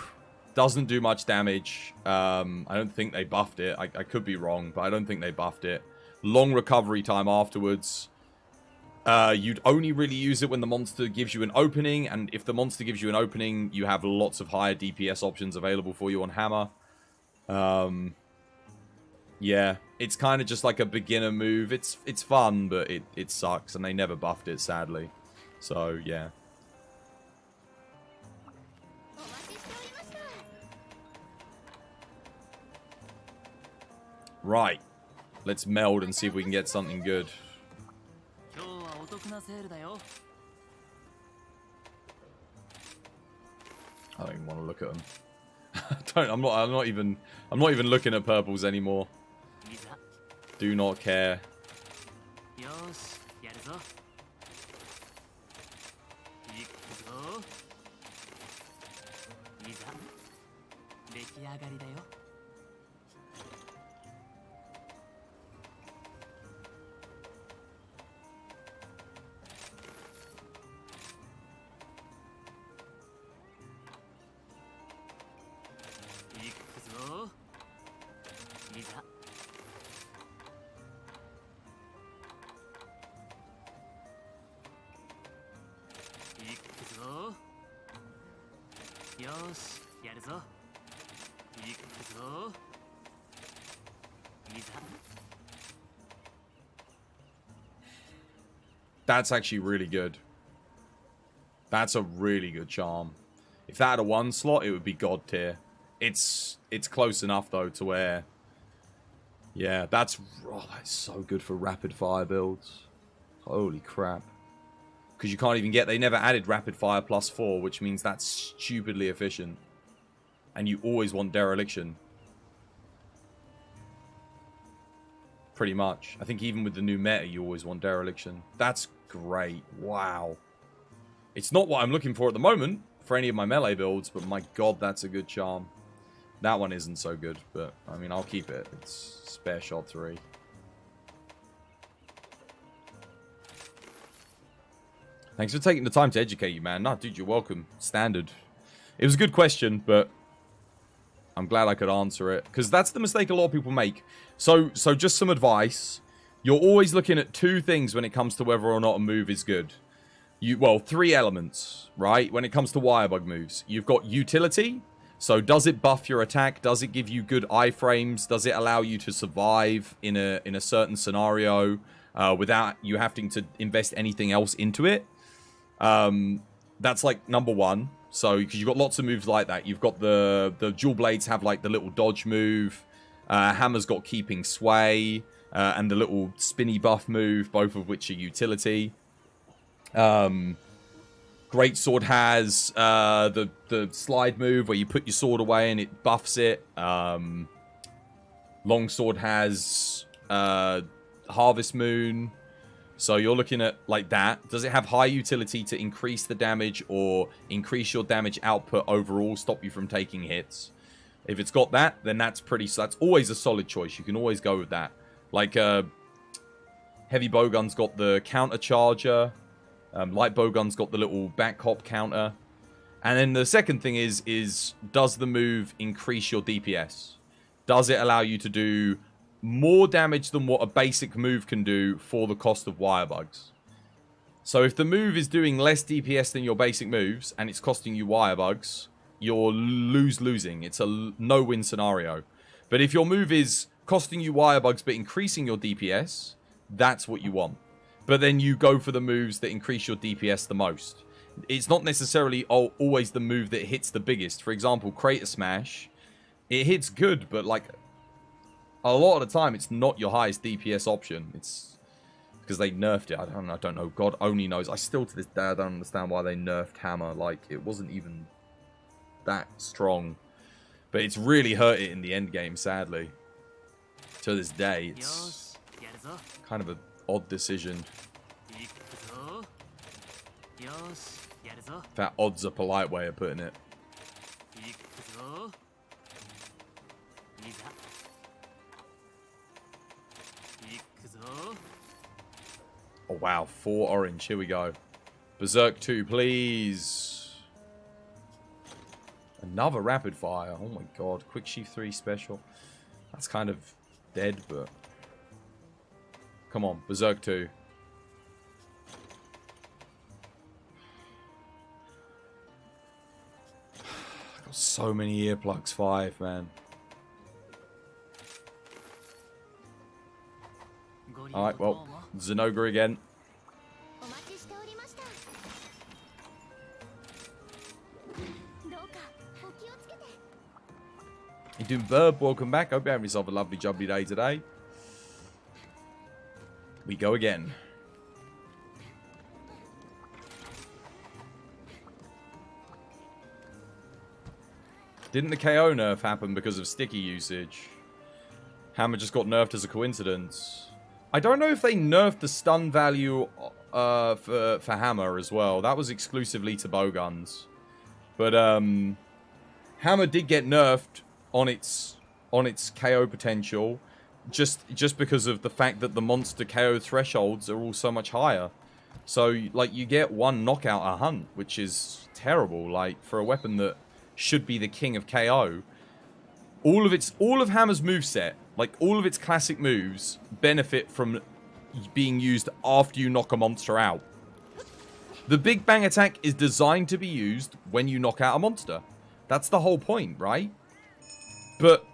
Doesn't do much damage. I don't think they buffed it. I could be wrong, but I don't think they buffed it. Long recovery time afterwards. You'd only really use it when the monster gives you an opening, and if the monster gives you an opening, you have lots of higher DPS options available for you on Hammer. Yeah, it's kind of just like a beginner move. It's fun, but it sucks, and they never buffed it, sadly. So, yeah. Right. Let's meld and see if we can get something good. I don't even want to look at them. I'm not even looking at purples anymore. Do not care. That's actually really good. That's a really good charm. If that had a 1 slot, it would be god tier. It's close enough though to where, yeah, that's so good for rapid fire builds. Holy crap. Because you can't even get, they never added rapid fire +4, which means that's stupidly efficient. And you always want dereliction. Pretty much. I think even with the new meta, you always want dereliction. That's great. Wow. It's not what I'm looking for at the moment for any of my melee builds, but my god, that's a good charm. That one isn't so good, but I mean, I'll keep it. It's spare shot 3. Thanks for taking the time to educate you, man. Nah, dude, you're welcome. Standard. It was a good question, but I'm glad I could answer it. Because that's the mistake a lot of people make. So just some advice. You're always looking at two things when it comes to whether or not a move is good. Well, three elements, right? When it comes to wirebug moves. You've got utility. So does it buff your attack? Does it give you good iframes? Does it allow you to survive in a certain scenario without you having to invest anything else into it? That's like number one. So, because you've got lots of moves like that. You've got the dual blades have like the little dodge move. Hammer's got keeping sway. And the little spinny buff move, both of which are utility. Greatsword has the slide move where you put your sword away and it buffs it. Longsword has Harvest Moon. So you're looking at like that. Does it have high utility to increase the damage or increase your damage output overall, stop you from taking hits? If it's got that, then that's always a solid choice. You can always go with that. Like, heavy bowgun's got the counter charger. Light bowgun's got the little back hop counter. And then the second thing is does the move increase your DPS? Does it allow you to do more damage than what a basic move can do for the cost of wirebugs? So if the move is doing less DPS than your basic moves and it's costing you wirebugs, you're losing. It's a no-win scenario. But if your move is costing you wirebugs but increasing your DPS, that's what you want. But then you go for the moves that increase your DPS the most. It's not necessarily always the move that hits the biggest. For example, Crater Smash, it hits good, but like a lot of the time it's not your highest DPS option. It's because they nerfed it. I don't know. God only knows. I still to this day I don't understand why they nerfed Hammer. Like, it wasn't even that strong. But it's really hurt it in the end game, sadly. To this day, it's kind of an odd decision. In fact, odd's a polite way of putting it. Oh wow, 4 orange. Here we go. Berserk 2, please. Another rapid fire. Oh my god. Quick Sheath 3 special. That's kind of dead, but come on, Berserk 2. I got so many earplugs. 5, man. Alright, well, Zenogre again. You doing, Verb? Welcome back. Hope you have yourself a lovely jubbly day today. We go again. Didn't the KO nerf happen because of sticky usage? Hammer just got nerfed as a coincidence. I don't know if they nerfed the stun value for Hammer as well. That was exclusively to bowguns. But Hammer did get nerfed on its KO potential, just because of the fact that the monster KO thresholds are all so much higher. So like you get 1 knockout a hunt, which is terrible. Like for a weapon that should be the king of KO, all of Hammer's moveset, like all of its classic moves, benefit from being used after you knock a monster out. The Big Bang attack is designed to be used when you knock out a monster. That's the whole point, right? But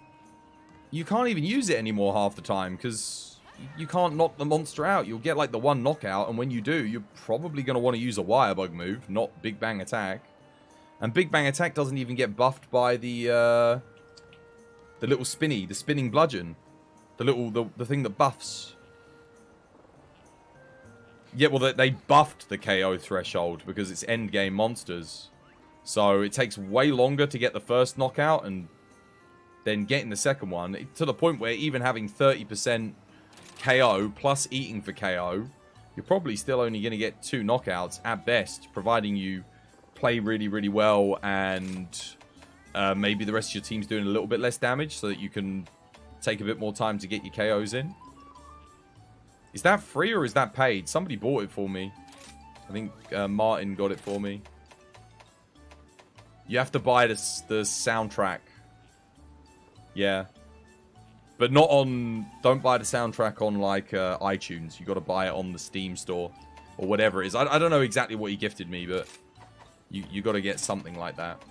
you can't even use it anymore half the time because you can't knock the monster out. You'll get like the 1 knockout, and when you do, you're probably going to want to use a wirebug move, not Big Bang attack. And Big Bang attack doesn't even get buffed by the little spinny, the spinning bludgeon, the thing that buffs. Yeah, well, they buffed the KO threshold because it's endgame monsters. So it takes way longer to get the first knockout and then getting the second one, to the point where even having 30% KO plus eating for KO, you're probably still only going to get 2 knockouts at best, providing you play really, really well and maybe the rest of your team's doing a little bit less damage so that you can take a bit more time to get your KOs in. Is that free or is that paid? Somebody bought it for me. I think Martin got it for me. You have to buy the soundtrack. Yeah. But not on... Don't buy the soundtrack on, like, iTunes. You got to buy it on the Steam store. Or whatever it is. I don't know exactly what he gifted me, but... You got to get something like that.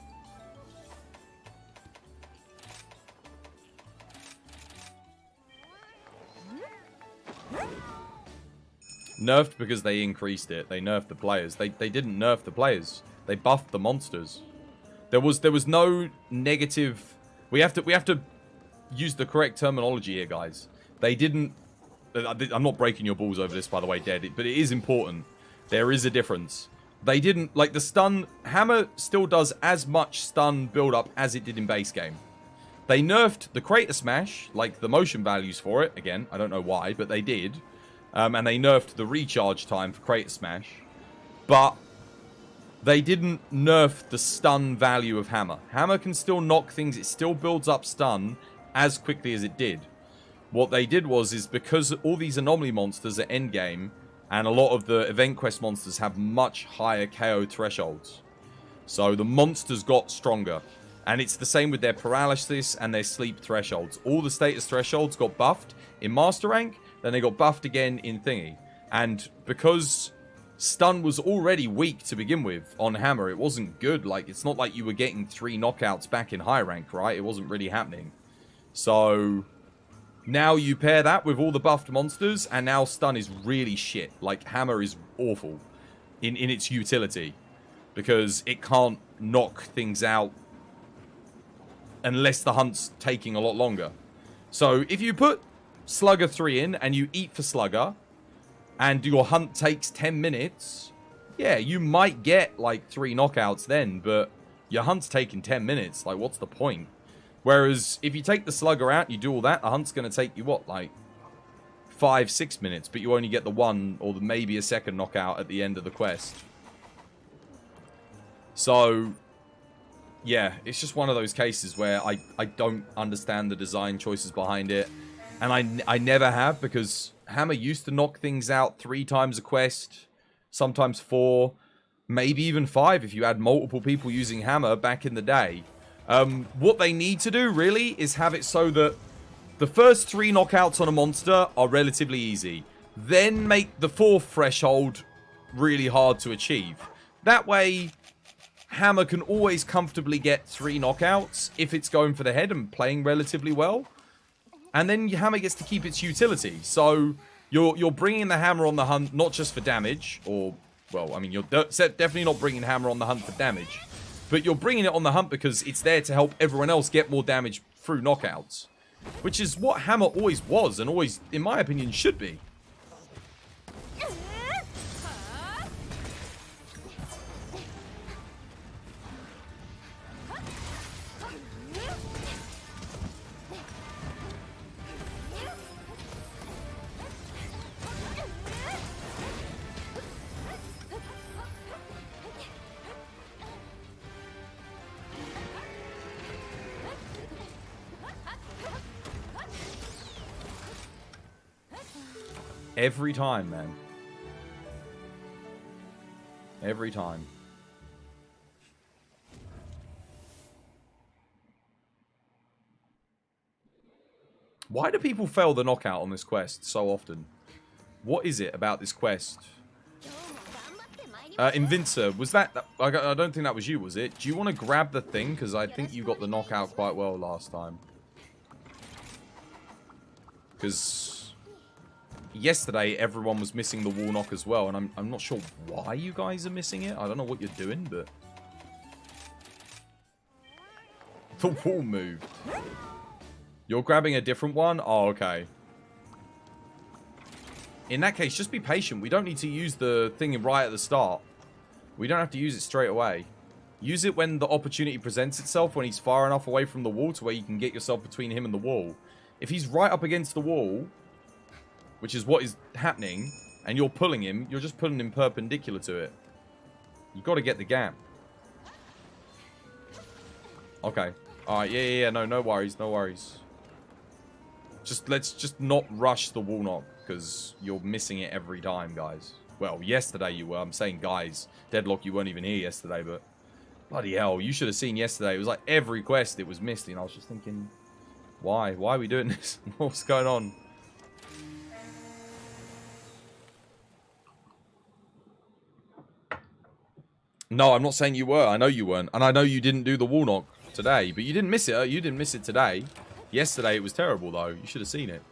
Nerfed because they increased it. They nerfed the players. They didn't nerf the players. They buffed the monsters. There was no negative... We have to use the correct terminology here, guys. They didn't... I'm not breaking your balls over this, by the way, Dead, but it is important. There is a difference. They didn't... Like, the stun... Hammer still does as much stun build-up as it did in base game. They nerfed the Crater Smash, like the motion values for it. Again, I don't know why, but they did. And they nerfed the recharge time for Crater Smash. But they didn't nerf the stun value of Hammer. Hammer can still knock things. It still builds up stun as quickly as it did. What they did is because all these anomaly monsters are endgame, and a lot of the event quest monsters have much higher KO thresholds. So the monsters got stronger. And it's the same with their paralysis and their sleep thresholds. All the status thresholds got buffed in Master Rank. Then they got buffed again in Thingy. And because stun was already weak to begin with on Hammer, it wasn't good. Like, it's not like you were getting 3 knockouts back in high rank, right? It wasn't really happening. So now you pair that with all the buffed monsters, and now stun is really shit. Like, Hammer is awful in its utility. Because it can't knock things out unless the hunt's taking a lot longer. So if you put Slugger 3 in, and you eat for Slugger, and your hunt takes 10 minutes, yeah, you might get, like, 3 knockouts then, but your hunt's taking 10 minutes. Like, what's the point? Whereas, if you take the Slugger out, and you do all that, the hunt's going to take you, what, like, 5-6 minutes, but you only get the 1, or maybe a second knockout at the end of the quest. So, yeah, it's just one of those cases where I don't understand the design choices behind it. And I never have, because Hammer used to knock things out 3 times a quest, sometimes 4, maybe even 5 if you had multiple people using Hammer back in the day. What they need to do, really, is have it so that the first 3 knockouts on a monster are relatively easy. Then make the 4th threshold really hard to achieve. That way, Hammer can always comfortably get 3 knockouts if it's going for the head and playing relatively well. And then Hammer gets to keep its utility. So you're bringing the Hammer on the hunt not just for damage, or, well, I mean, you're definitely not bringing Hammer on the hunt for damage, but you're bringing it on the hunt because it's there to help everyone else get more damage through knockouts, which is what Hammer always was and always, in my opinion, should be. Every time, man. Every time. Why do people fail the knockout on this quest so often? What is it about this quest? Invincer, was that... I don't think that was you, was it? Do you want to grab the thing? Because I think you got the knockout quite well last time. Because yesterday, everyone was missing the wall knock as well, and I'm not sure why you guys are missing it. I don't know what you're doing, but... The wall moved. You're grabbing a different one? Oh, okay. In that case, just be patient. We don't need to use the thing right at the start. We don't have to use it straight away. Use it when the opportunity presents itself, when he's far enough away from the wall to where you can get yourself between him and the wall. If he's right up against the wall, which is what is happening, and you're pulling him, you're just pulling him perpendicular to it. You've got to get the gap. Okay. Alright, yeah, no worries, no worries. Let's just not rush the wall knock, because you're missing it every time, guys. Well, yesterday you were. I'm saying guys. Deadlock, you weren't even here yesterday, but... Bloody hell, you should have seen yesterday. It was like every quest it was missed, and I was just thinking... Why? Why are we doing this? What's going on? No, I'm not saying you were. I know you weren't. And I know you didn't do the wall knock today. But you didn't miss it. You didn't miss it today. Yesterday it was terrible, though. You should have seen it.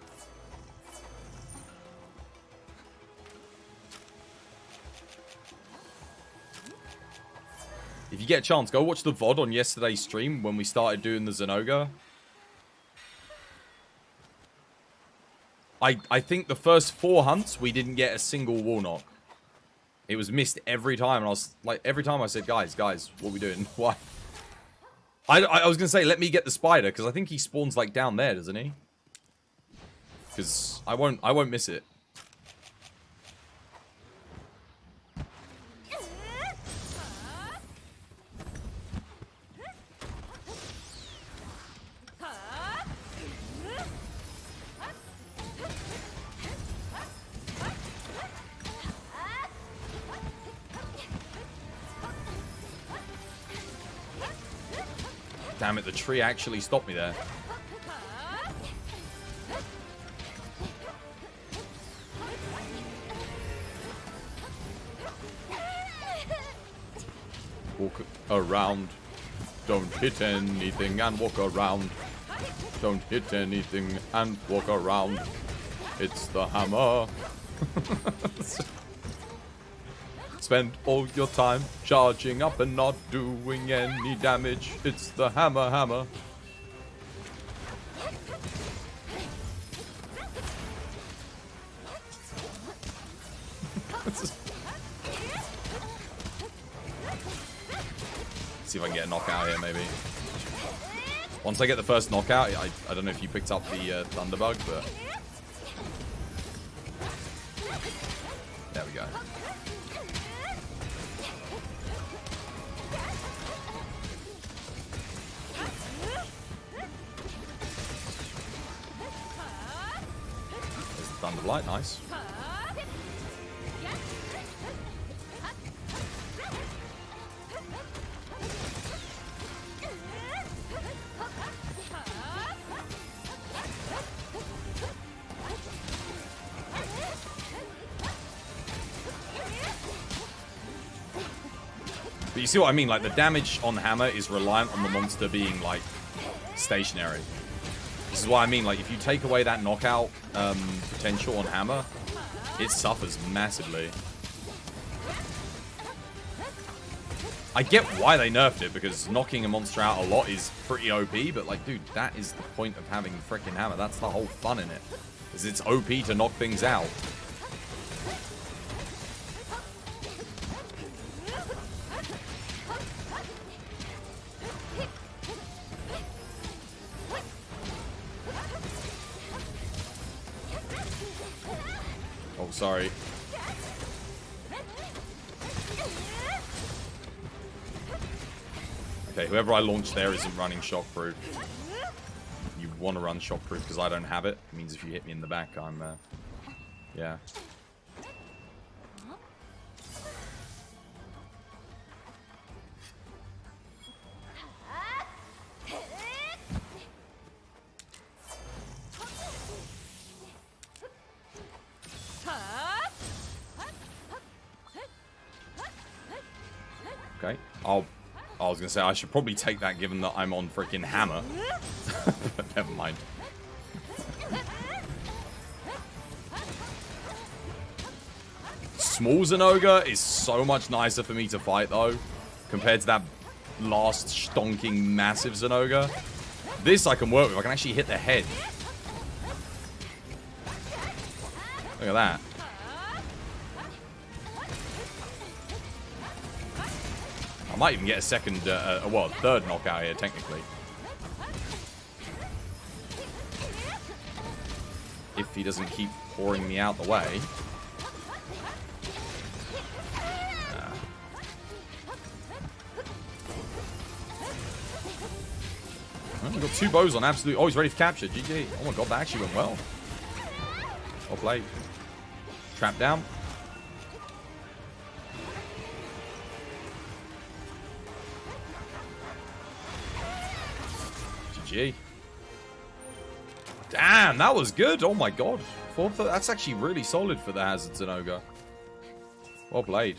If you get a chance, go watch the VOD on yesterday's stream when we started doing the Zenoga. I think the first 4 hunts, we didn't get a single wall knock. It was missed every time, and I was like, every time I said, guys, what are we doing? Why? I was going to say, let me get the spider, because I think he spawns, like, down there, doesn't he? Because I won't miss it. Damn it, the tree actually stopped me there. Walk around. Don't hit anything and walk around. Don't hit anything and walk around. It's the hammer. Spend all your time charging up and not doing any damage. It's the hammer. See if I can get a knockout here, maybe. Once I get the first knockout, I don't know if you picked up the Thunderbug, but... There we go. There's the Thunderblight, nice. But you see what I mean? Like, the damage on hammer is reliant on the monster being, like, stationary. This is what I mean. Like, if you take away that knockout potential on hammer, it suffers massively. I get why they nerfed it, because knocking a monster out a lot is pretty OP, but, like, dude, that is the point of having freaking hammer. That's the whole fun in it. Is it's OP to knock things out. Oh, sorry. Okay, whoever I launch there isn't running shockproof. You want to run shockproof because I don't have it. It means if you hit me in the back, I'm, yeah. Okay, I was gonna say I should probably take that given that I'm on freaking hammer. But never mind. Small Zenoga is so much nicer for me to fight though, compared to that last stonking massive Zenoga. This I can work with. I can actually hit the head. Look at that. I might even get a second, well, a third knockout here, technically. If he doesn't keep pouring me out the way. Well, we've got 2 bows on absolute. Oh, he's ready for capture. GG. Oh my god, that actually went well. Well played. Trap down. GG. Damn, that was good. Oh my god. That's actually really solid for the Hazard Zenoga. Well played.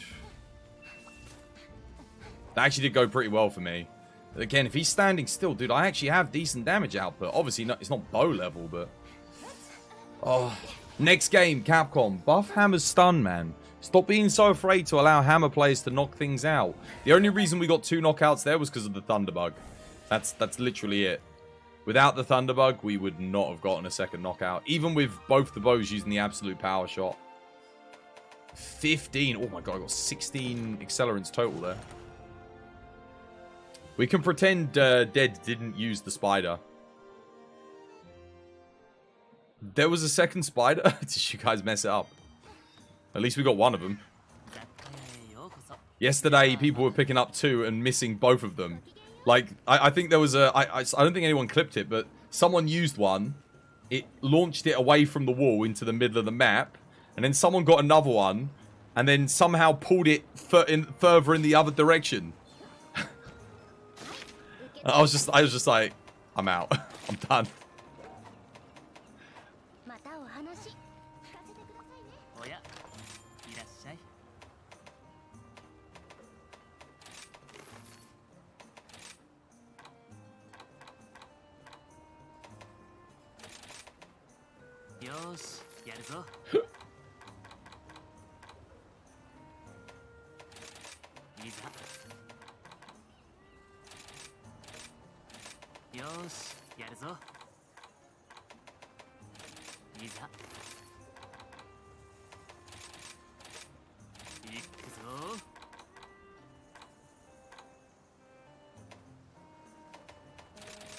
That actually did go pretty well for me. Again, if he's standing still, dude, I actually have decent damage output. Obviously, it's not bow level, but... Oh. Next game, Capcom. Buff Hammer's stun, man. Stop being so afraid to allow Hammer players to knock things out. The only reason we got 2 knockouts there was because of the Thunderbug. That's literally it. Without the Thunderbug, we would not have gotten a second knockout. Even with both the bows using the absolute power shot. 15. Oh my god, I got 16 accelerants total there. We can pretend Dead didn't use the spider. There was a second spider? Did you guys mess it up? At least we got one of them. Yesterday, people were picking up 2 and missing both of them. Like, I think there was a... I don't think anyone clipped it, but someone used one. It launched it away from the wall into the middle of the map. And then someone got another one. And then somehow pulled it further in the other direction. I was just like, I'm out. I'm done.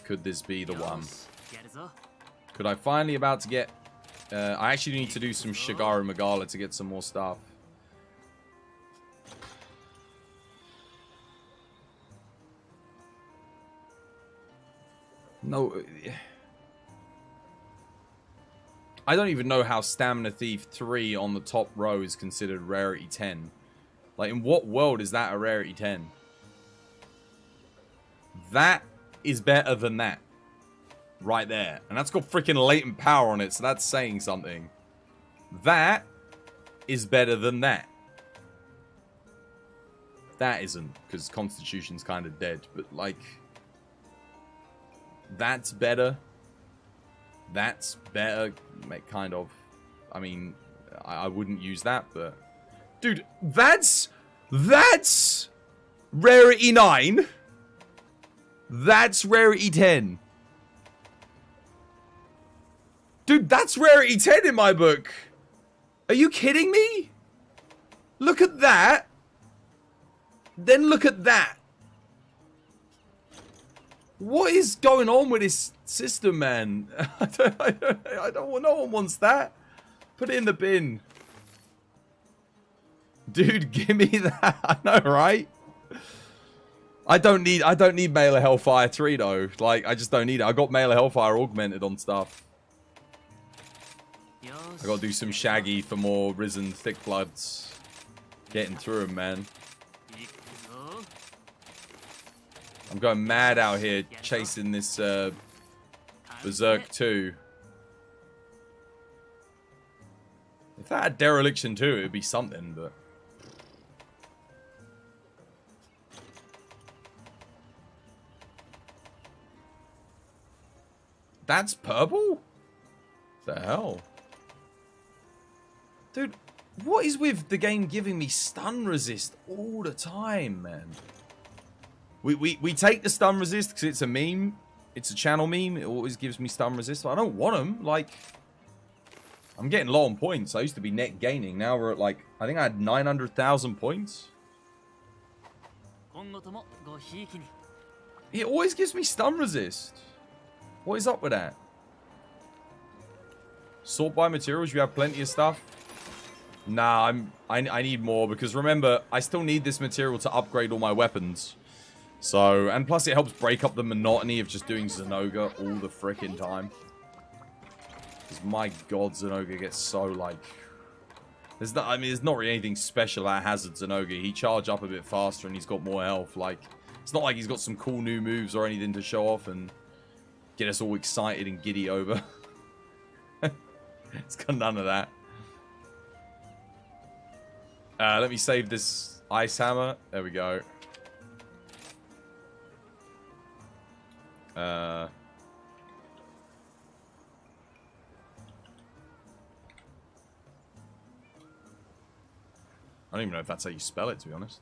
Could this be the one? Could I finally about to get... I actually need to do some Shigaru Magala to get some more stuff. No. I don't even know how Stamina Thief 3 on the top row is considered Rarity 10. Like, in what world is that a Rarity 10? That is better than that. Right there. And that's got freaking latent power on it, so that's saying something. That is better than that. That isn't, because Constitution's kind of dead. But, like... That's better. That's better. Kind of. I mean, I wouldn't use that, but... Dude, that's Rarity 9. That's Rarity 10. Dude, that's Rarity 10 in my book. Are you kidding me? Look at that. Then look at that. What is going on with this system, man? I don't. No one wants that. Put it in the bin. Dude, give me that. I know, right? I don't need Mailer Hellfire 3 though. Like, I just don't need it. I got Mailer Hellfire augmented on stuff. I gotta do some Shaggy for more Risen Thick Bloods. Getting through them, man. I'm going mad out here chasing this Berserk 2. If that had Dereliction 2, it would be something, but... That's purple? The hell? Dude, what is with the game giving me stun resist all the time, man? We take the stun resist because it's a meme. It's a channel meme. It always gives me stun resist. But I don't want them. Like, I'm getting low on points. I used to be net gaining. Now we're at like, I think I had 900,000 points. It always gives me stun resist. What is up with that? Sort by materials. You have plenty of stuff. Nah, I need more because remember, I still need this material to upgrade all my weapons. So, and plus it helps break up the monotony of just doing Zenoga all the frickin' time. Because my god, Zenoga gets so, like... There's not really anything special about Hazard Zenoga. He charged up a bit faster and he's got more health. Like, it's not like he's got some cool new moves or anything to show off and get us all excited and giddy over. It's got none of that. Let me save this ice hammer. There we go. I don't even know if that's how you spell it, to be honest.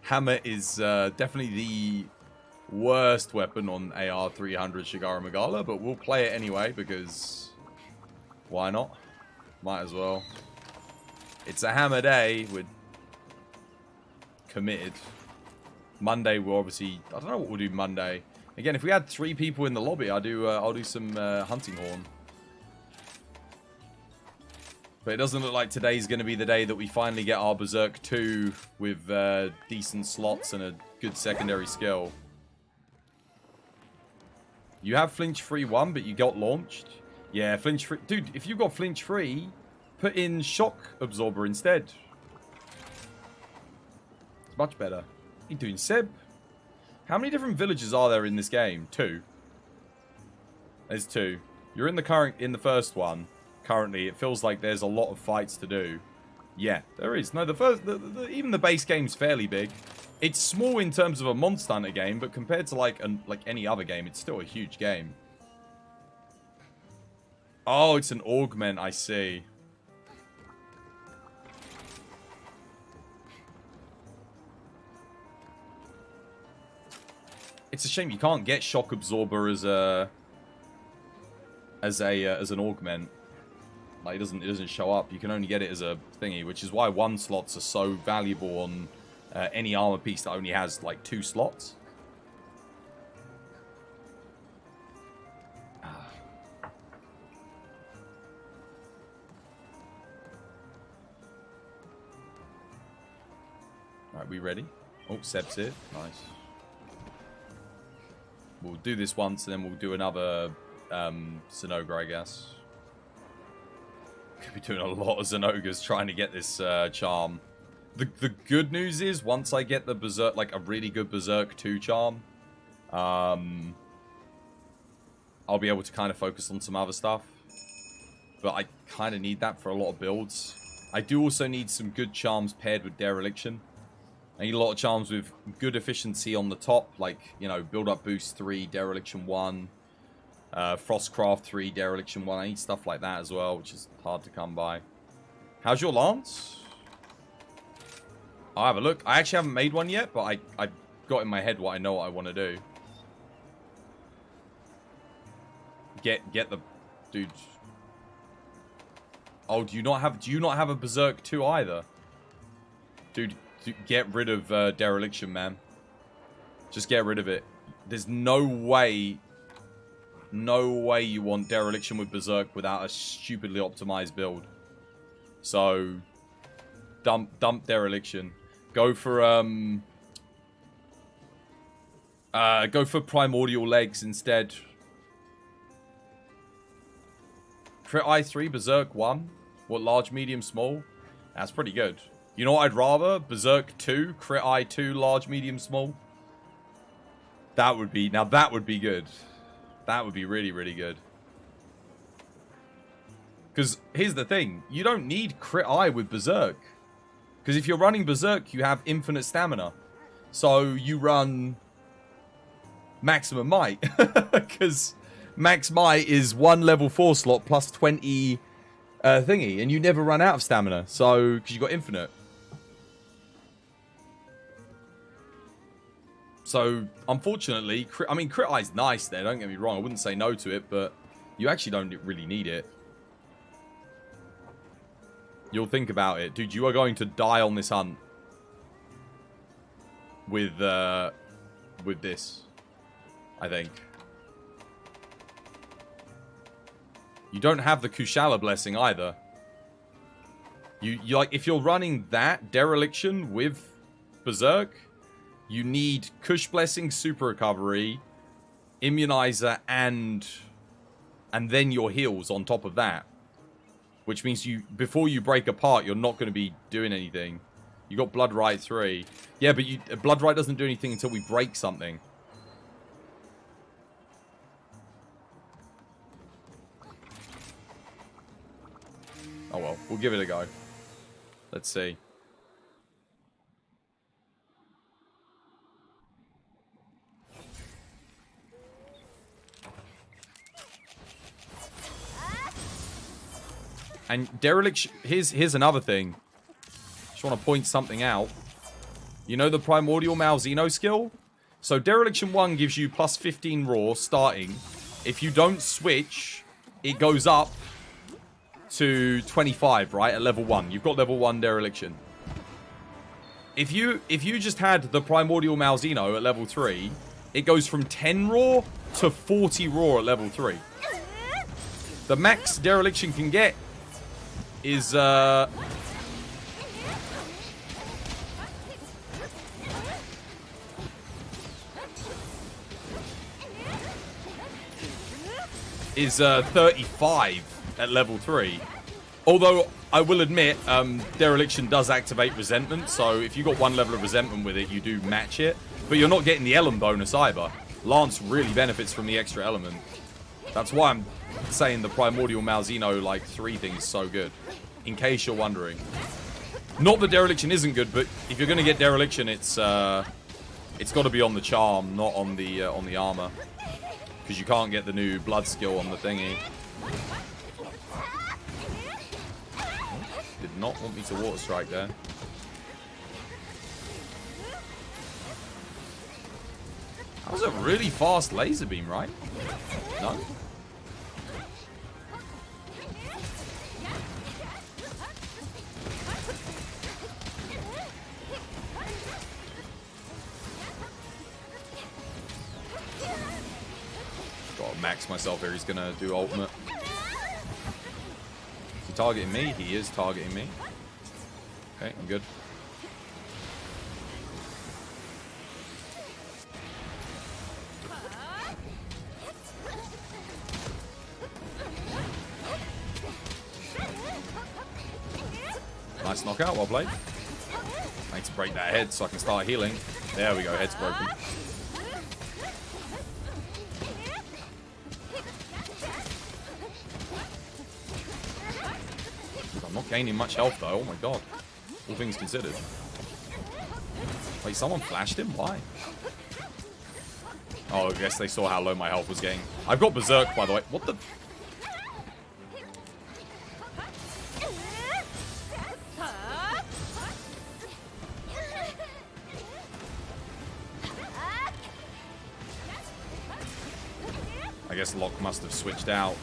Hammer is definitely the worst weapon on AR 300 Shigara Magala, but we'll play it anyway because why not? Might as well. It's a hammer day. We're committed. Monday we'll obviously, I don't know what we'll do Monday. Again, if we had 3 people in the lobby, I'll do some hunting horn. But it doesn't look like today's going to be the day that we finally get our Berserk 2 with decent slots and a good secondary skill. You have flinch free 1, but you got launched. Yeah, flinch free. Dude, if you've got flinch free, put in shock absorber instead. It's much better. What are you doing, Seb? How many different villages are there in this game? 2. There's 2. You're in the first one. Currently, it feels like there's a lot of fights to do. Yeah, there is. No, even the base game's fairly big. It's small in terms of a Monster Hunter game, but compared to like any other game, it's still a huge game. Oh, it's an augment, I see. It's a shame you can't get shock absorber as an augment. Like, it doesn't show up. You can only get it as a thingy, which is why 1 slots are so valuable on any armor piece that only has like 2 slots. Alright, we ready? Oh, Seb's here. Nice. We'll do this once, and then we'll do another Zenogre, I guess. Could be doing a lot of Zenogres trying to get this charm. The good news is, once I get the Berserk, like a really good Berserk 2 charm, I'll be able to kind of focus on some other stuff. But I kind of need that for a lot of builds. I do also need some good charms paired with Dereliction. I need a lot of charms with good efficiency on the top, like, you know, Build Up Boost 3, Dereliction 1, Frostcraft 3, Dereliction 1. I need stuff like that as well, which is hard to come by. How's your lance? I'll have a look. I actually haven't made one yet, but I got in my head what I know what I want to do. Get the dude. Oh, do you not have a Berserk 2 either? Dude, get rid of Dereliction, man. Just get rid of it. There's no way you want Dereliction with Berserk without a stupidly optimized build. So dump Dereliction. Go for Primordial Legs instead. Crit I3, Berserk 1. What, large, medium, small? That's pretty good. You know what I'd rather? Berserk 2, Crit I2, large, medium, small. That would be good. That would be really, really good. Because here's the thing. You don't need Crit I with Berserk. Because if you're running Berserk, you have infinite stamina. So you run Maximum Might. Because Max Might is 1 level 4 slot plus 20 thingy. And you never run out of stamina. So, because you got infinite. So, unfortunately, Crit I is nice there, don't get me wrong. I wouldn't say no to it, but you actually don't really need it. You'll think about it. Dude, you are going to die on this hunt. With this. I think. You don't have the Kushala Blessing either. You like, if you're running that Dereliction with Berserk, you need Kush Blessing, Super Recovery, Immunizer, and then your heals on top of that. which means before you break apart, you're not going to be doing anything. You got Blood Rite 3. Yeah, but Blood Rite doesn't do anything until we break something. Oh well, we'll give it a go. Let's see. And dereliction, here's another thing. Just want to point something out. You know the Primordial Malzeno skill? So Dereliction 1 gives you plus 15 raw starting. If you don't switch, it goes up to 25, right? At level 1. You've got level 1 Dereliction. If you just had the Primordial Malzeno at level 3, it goes from 10 raw to 40 raw at level 3. The max Dereliction can get is 35 at level 3. Although, I will admit, Dereliction does activate Resentment, so if you got one level of Resentment with it, you do match it. But you're not getting the Element bonus either. Lance really benefits from the extra element. That's why I'm saying the Primordial Malzeno, like, 3 thing is so good. In case you're wondering. Not that Dereliction isn't good, but if you're going to get Dereliction, it's got to be on the charm, not on the armor. Because you can't get the new blood skill on the thingy. Did not want me to water strike there. That was a really fast laser beam, right? No? Gotta max myself here. He's gonna do ultimate. Is he targeting me? He is targeting me. Okay, I'm good. Nice knockout, well played. I need to break that head so I can start healing. There we go, head's broken. I'm not gaining much health though, oh my god. All things considered. Wait, someone flashed him? Why? Oh, I guess they saw how low my health was getting. I've got Berserk, by the way. What the... I guess Locke must have switched out.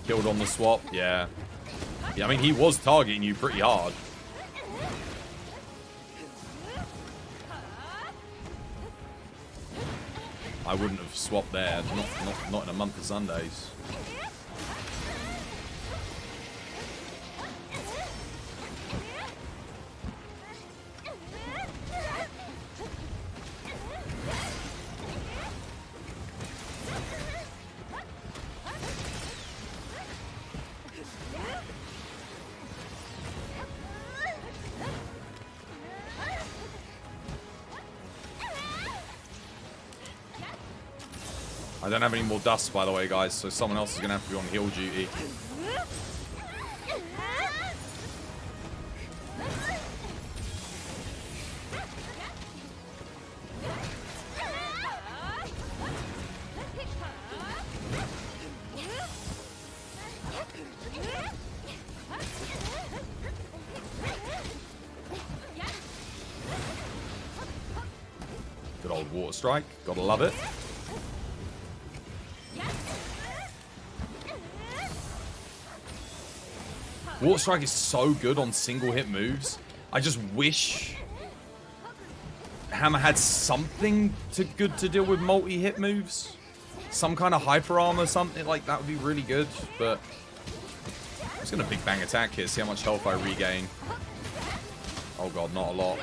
Killed on the swap, yeah. Yeah, I mean, he was targeting you pretty hard. I wouldn't have swapped there, not in a month of Sundays. I don't have any more dust, by the way, guys, so someone else is going to have to be on heal duty. Good old water strike, gotta love it. Water Strike is so good on single hit moves. I just wish Hammer had something good to deal with multi-hit moves. Some kind of hyper armor, something like that would be really good. But I'm just gonna big bang attack here, see how much health I regain. Oh god, not a lot.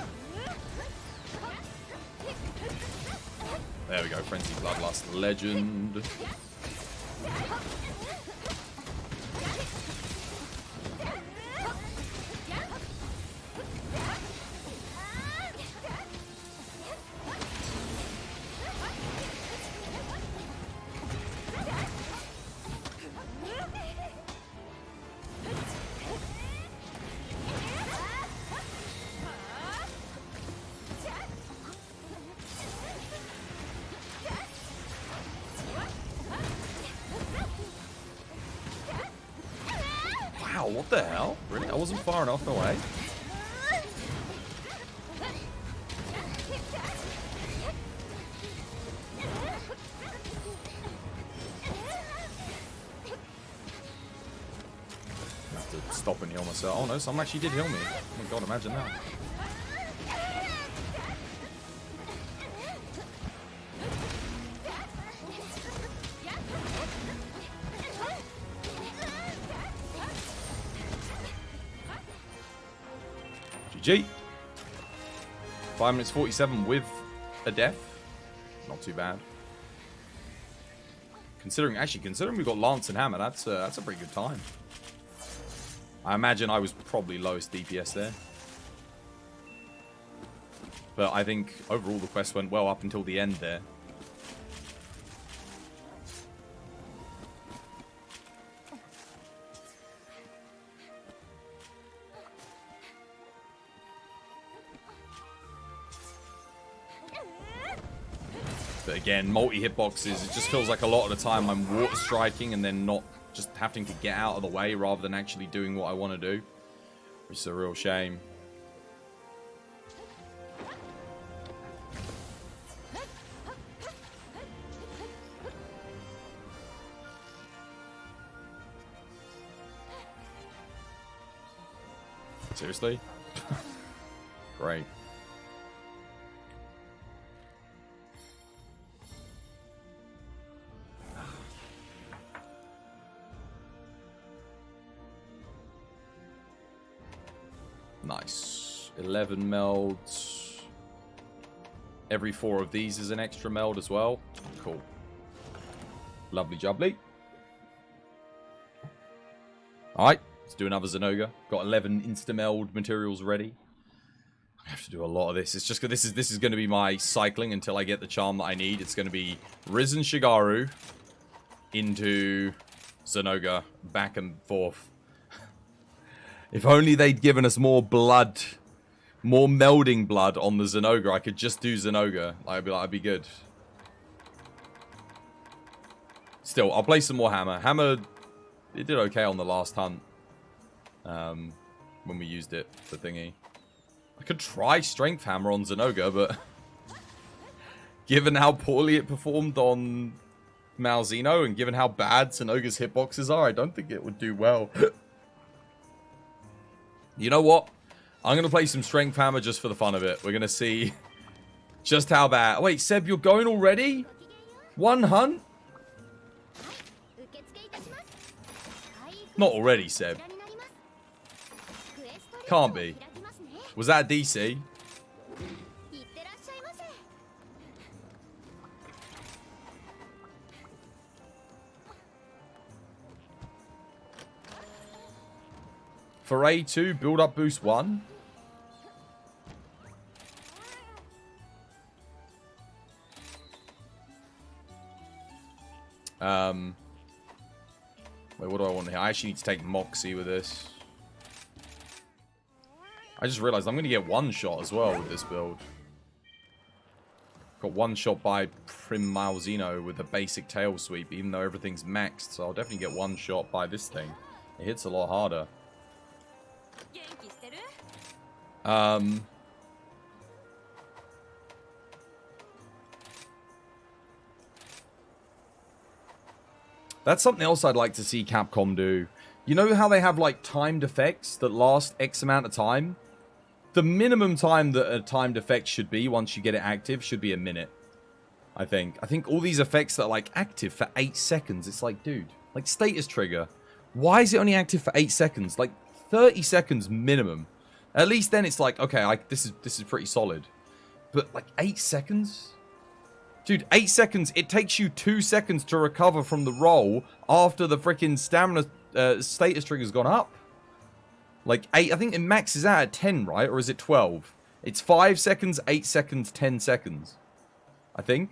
There we go. Frenzy Bloodlust. Legend. Wow, what the hell? Really? I wasn't far enough away. I have to stop and heal myself. Oh no, someone actually did heal me. Oh my god, imagine that. GG. 5 minutes 47 with a death. Not too bad. Considering we've got Lance and Hammer, that's a pretty good time. I imagine I was probably lowest DPS there. But I think overall the quest went well up until the end there. But again, multi-hitboxes, it just feels like a lot of the time I'm water striking and then not just having to get out of the way rather than actually doing what I want to do. Which is a real shame. Seriously? Great. Nice. 11 melds. Every 4 of these is an extra meld as well. Cool. Lovely jubbly. Alright, let's do another Zenoga. Got 11 insta-meld materials ready. I have to do a lot of this. It's just this is going to be my cycling until I get the charm that I need. It's going to be Risen Shigaru into Zenoga, back and forth. If only they'd given us more blood, more melding blood on the Zenoga, I could just do Zenoga. I'd be good. Still, I'll play some more Hammer. Hammer, it did okay on the last hunt. When we used it for thingy. I could try Strength Hammer on Zenoga, but given how poorly it performed on Malzeno and given how bad Zenoga's hitboxes are, I don't think it would do well. You know what? I'm going to play some Strength Hammer just for the fun of it. We're going to see just how bad. Wait, Seb, you're going already? One hunt? Not already, Seb. Can't be. Was that DC? For A2, build up boost 1. Wait, what do I want here? I actually need to take Moxie with this. I just realized I'm going to get one shot as well with this build. Got one shot by Prim Malzeno with a basic tail sweep, even though everything's maxed. So I'll definitely get one shot by this thing. It hits a lot harder. That's something else I'd like to see Capcom do. You know how they have like timed effects that last X amount of time? The minimum time that a timed effect should be once you get it active should be a minute. I think all these effects that are like active for 8 seconds, it's like, dude, like status trigger. Why is it only active for 8 seconds? Like 30 seconds minimum. At least then it's like, okay, this is pretty solid. But like 8 seconds? Dude, 8 seconds. It takes you 2 seconds to recover from the roll after the freaking stamina status trigger's gone up. Like, 8. I think it maxes out at 10, right? Or is it 12? It's 5 seconds, 8 seconds, 10 seconds. I think.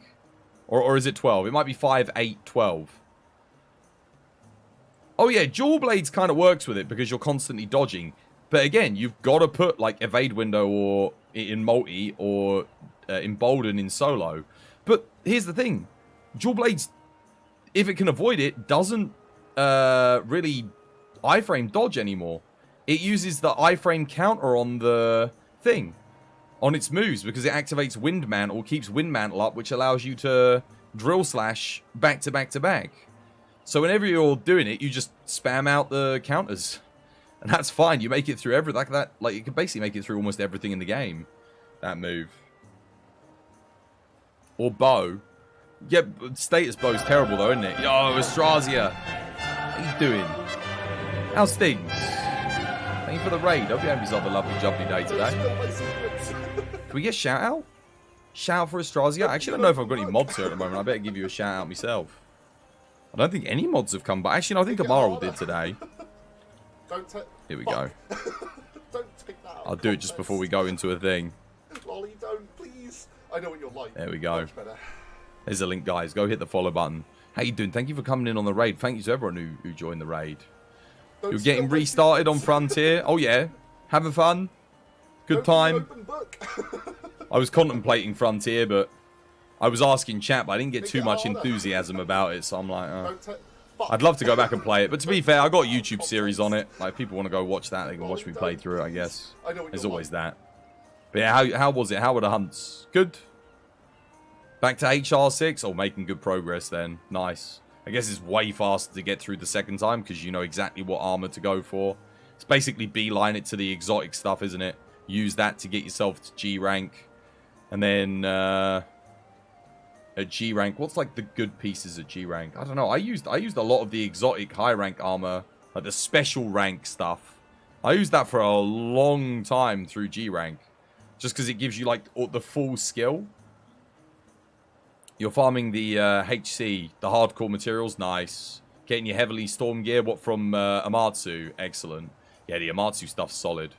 Or is it 12? It might be 5, 8, 12. Oh, yeah. Dual Blades kind of works with it because you're constantly dodging. But again, you've got to put, like, Evade Window or in multi or Embolden in solo. But here's the thing. Dual Blades, if it can avoid it, doesn't really iframe dodge anymore. It uses the iframe counter on the thing, on its moves, because it activates Wind Mantle or keeps Wind Mantle up, which allows you to Drill Slash back to back to back. So whenever you're doing it, you just spam out the counters. And that's fine. You make it through everything. Like you can basically make it through almost everything in the game. That move. Or bow. Yeah, status bow's terrible though, isn't it? Yo, Astrazia. How you doing? How's things? Thank you for the raid. Hope you have yourself a lovely, jubbly day today. Can we get shout out? Shout out for Astrazia? I actually don't know if I've got any mods here at the moment. I better give you a shout out myself. I don't think any mods have come, but actually, no, I think Amaral did today. Here we go. Don't take that out. I'll do it just before we go into a thing. Lolly, don't, please. I know what you're like. There we go. Much better. There's a link, guys. Go hit the follow button. How you doing? Thank you for coming in on the raid. Thank you to everyone who joined the raid. Don't You're getting steal my restarted on secrets. Frontier. Oh, yeah. Having fun. Good Don't be an time. open book. I was contemplating Frontier, but I was asking chat, but I didn't get too much enthusiasm about it, so I'm like, Don't take... Fuck. I'd love to go back and play it. But to be fair, I got a YouTube series on it. Like, if people want to go watch that, they can watch me play through it, I guess. I know what There's you're always like. that. But yeah, how was it? How were the hunts? Good? Back to HR6? Oh, making good progress then. Nice. I guess it's way faster to get through the second time because you know exactly what armor to go for. It's basically beeline it to the exotic stuff, isn't it? Use that to get yourself to G rank. And then at G rank, what's like the good pieces at G rank? I don't know. I used a lot of the exotic high rank armor, like the special rank stuff. I used that for a long time through G rank. Just because it gives you like the full skill. You're farming the HC, the hardcore materials, nice. Getting your heavily storm gear, what from Amatsu, excellent. Yeah, the Amatsu stuff's solid.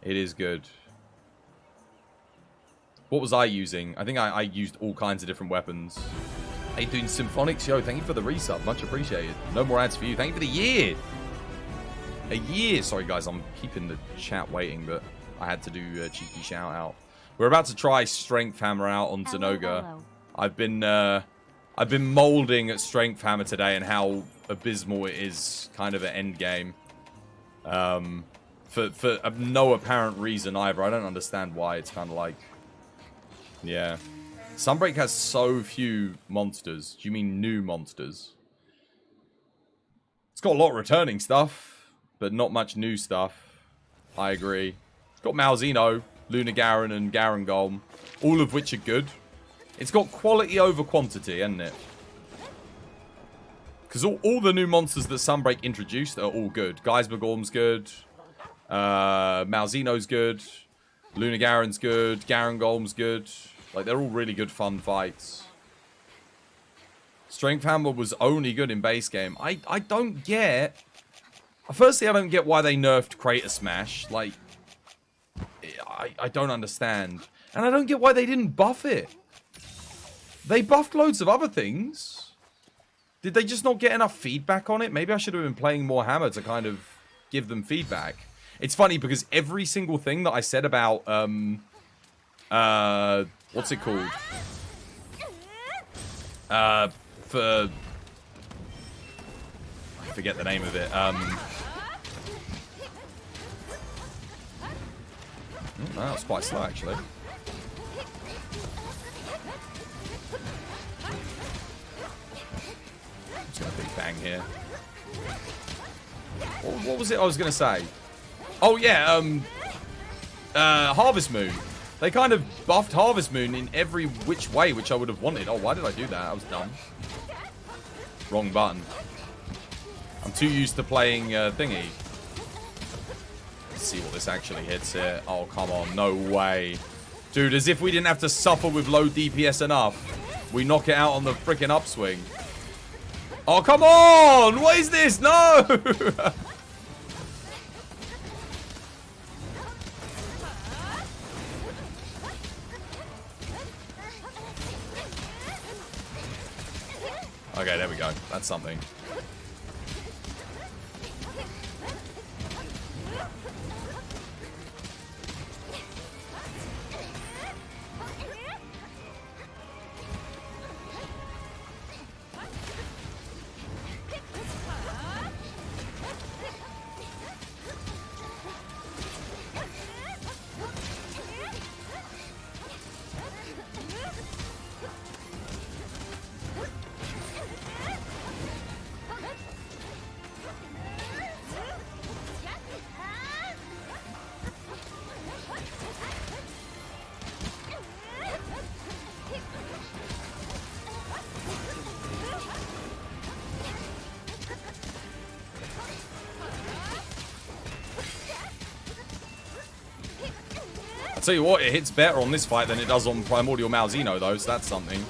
It is good. What was I using? I think I used all kinds of different weapons. Hey, doing Symphonics? Yo, thank you for the resub. Much appreciated. No more ads for you. Thank you for the year. A year. Sorry, guys. I'm keeping the chat waiting, but I had to do a cheeky shout out. We're about to try Strength Hammer out on Zenoga. I've been molding at Strength Hammer today and how abysmal it is kind of at end game. For no apparent reason either. I don't understand why. It's kind of like... Yeah. Sunbreak has so few monsters. Do you mean new monsters? It's got a lot of returning stuff, but not much new stuff. I agree. It's got Malzeno, Luna Garen, and Garangolm, all of which are good. It's got quality over quantity, hasn't it? Because all the new monsters that Sunbreak introduced are all good. Geismagorm's good. Malzeno's good. Luna Garen's good. Garangolm's good. Like, they're all really good fun fights. Strength Hammer was only good in base game. I don't get... Firstly, I don't get why they nerfed Crater Smash. Like, I don't understand. And I don't get why they didn't buff it. They buffed loads of other things. Did they just not get enough feedback on it? Maybe I should have been playing more Hammer to kind of give them feedback. It's funny because every single thing that I said about, what's it called? I forget the name of it. That was quite slow, actually. Just got a big bang here. What was it I was going to say? Oh, yeah, Harvest Moon. They kind of buffed Harvest Moon in every which way, which I would have wanted. Oh, why did I do that? I was dumb. Wrong button. I'm too used to playing thingy. Let's see what this actually hits here. Oh, come on. No way. Dude, as if we didn't have to suffer with low DPS enough. We knock it out on the freaking upswing. Oh, come on! What is this? No! Okay, there we go. That's something. Tell you what, it hits better on this fight than it does on Primordial Malzeno, though, so that's something.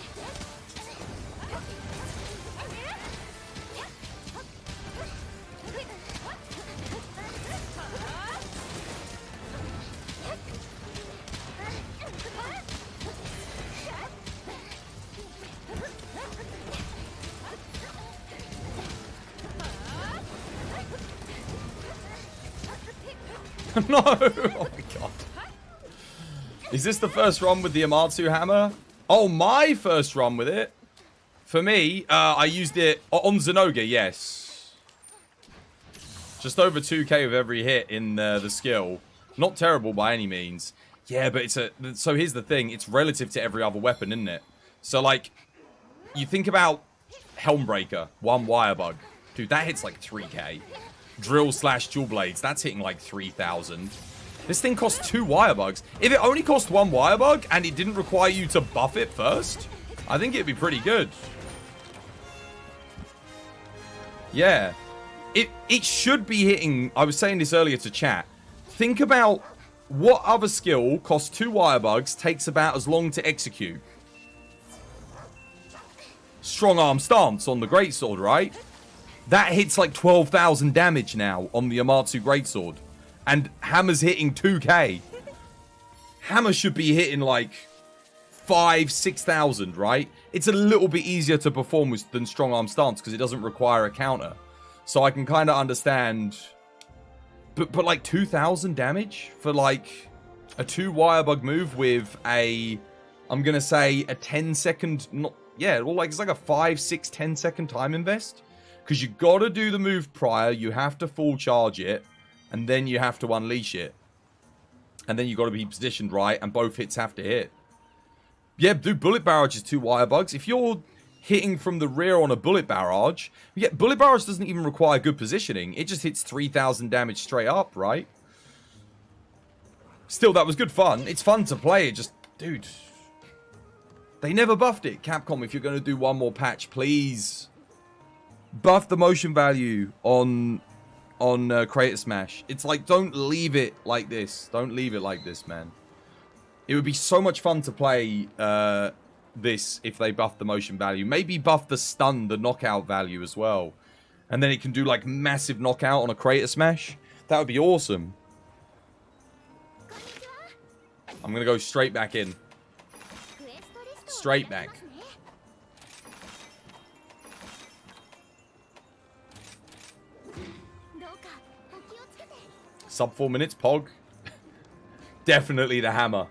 No! Oh my god. Is this the first run with the Amatsu hammer? Oh, my first run with it? For me, I used it on Zenogre, yes. Just over 2k with every hit in the skill. Not terrible by any means. Yeah, but it's a... So here's the thing. It's relative to every other weapon, isn't it? So, like, you think about Helmbreaker, 1 wire bug. Dude, that hits like 3k. Drill / dual blades, that's hitting like 3,000. This thing costs 2 wire bugs. If it only cost 1 wire bug and it didn't require you to buff it first, I think it'd be pretty good. Yeah. It should be hitting... I was saying this earlier to chat. Think about what other skill costs 2 wire bugs, takes about as long to execute. Strong arm stance on the greatsword, right? That hits like 12,000 damage now on the Amatsu greatsword. And Hammer's hitting 2k. Hammer should be hitting like 5,000-6,000, right? It's a little bit easier to perform with than strong arm stance because it doesn't require a counter. So I can kind of understand. But like 2,000 damage for like a 2 wire bug move with a, I'm gonna say a 10-second, not yeah, well, like it's like a 5, 6, 10-second time invest because you gotta do the move prior. You have to full charge it. And then you have to unleash it. And then you got to be positioned right. And both hits have to hit. Yeah, dude, bullet barrage is 2 wire bugs. If you're hitting from the rear on a bullet barrage... Yeah, bullet barrage doesn't even require good positioning. It just hits 3,000 damage straight up, right? Still, that was good fun. It's fun to play. It just... Dude. They never buffed it. Capcom, if you're going to do one more patch, please. Buff the motion value on Creator Smash. It's like, don't leave it like this. Don't leave it like this, man. It would be so much fun to play this if they buff the motion value. Maybe buff the stun, the knockout value as well. And then it can do like massive knockout on a Creator Smash. That would be awesome. I'm going to go straight back in. Straight back. Sub 4 minutes, Pog. Definitely the hammer.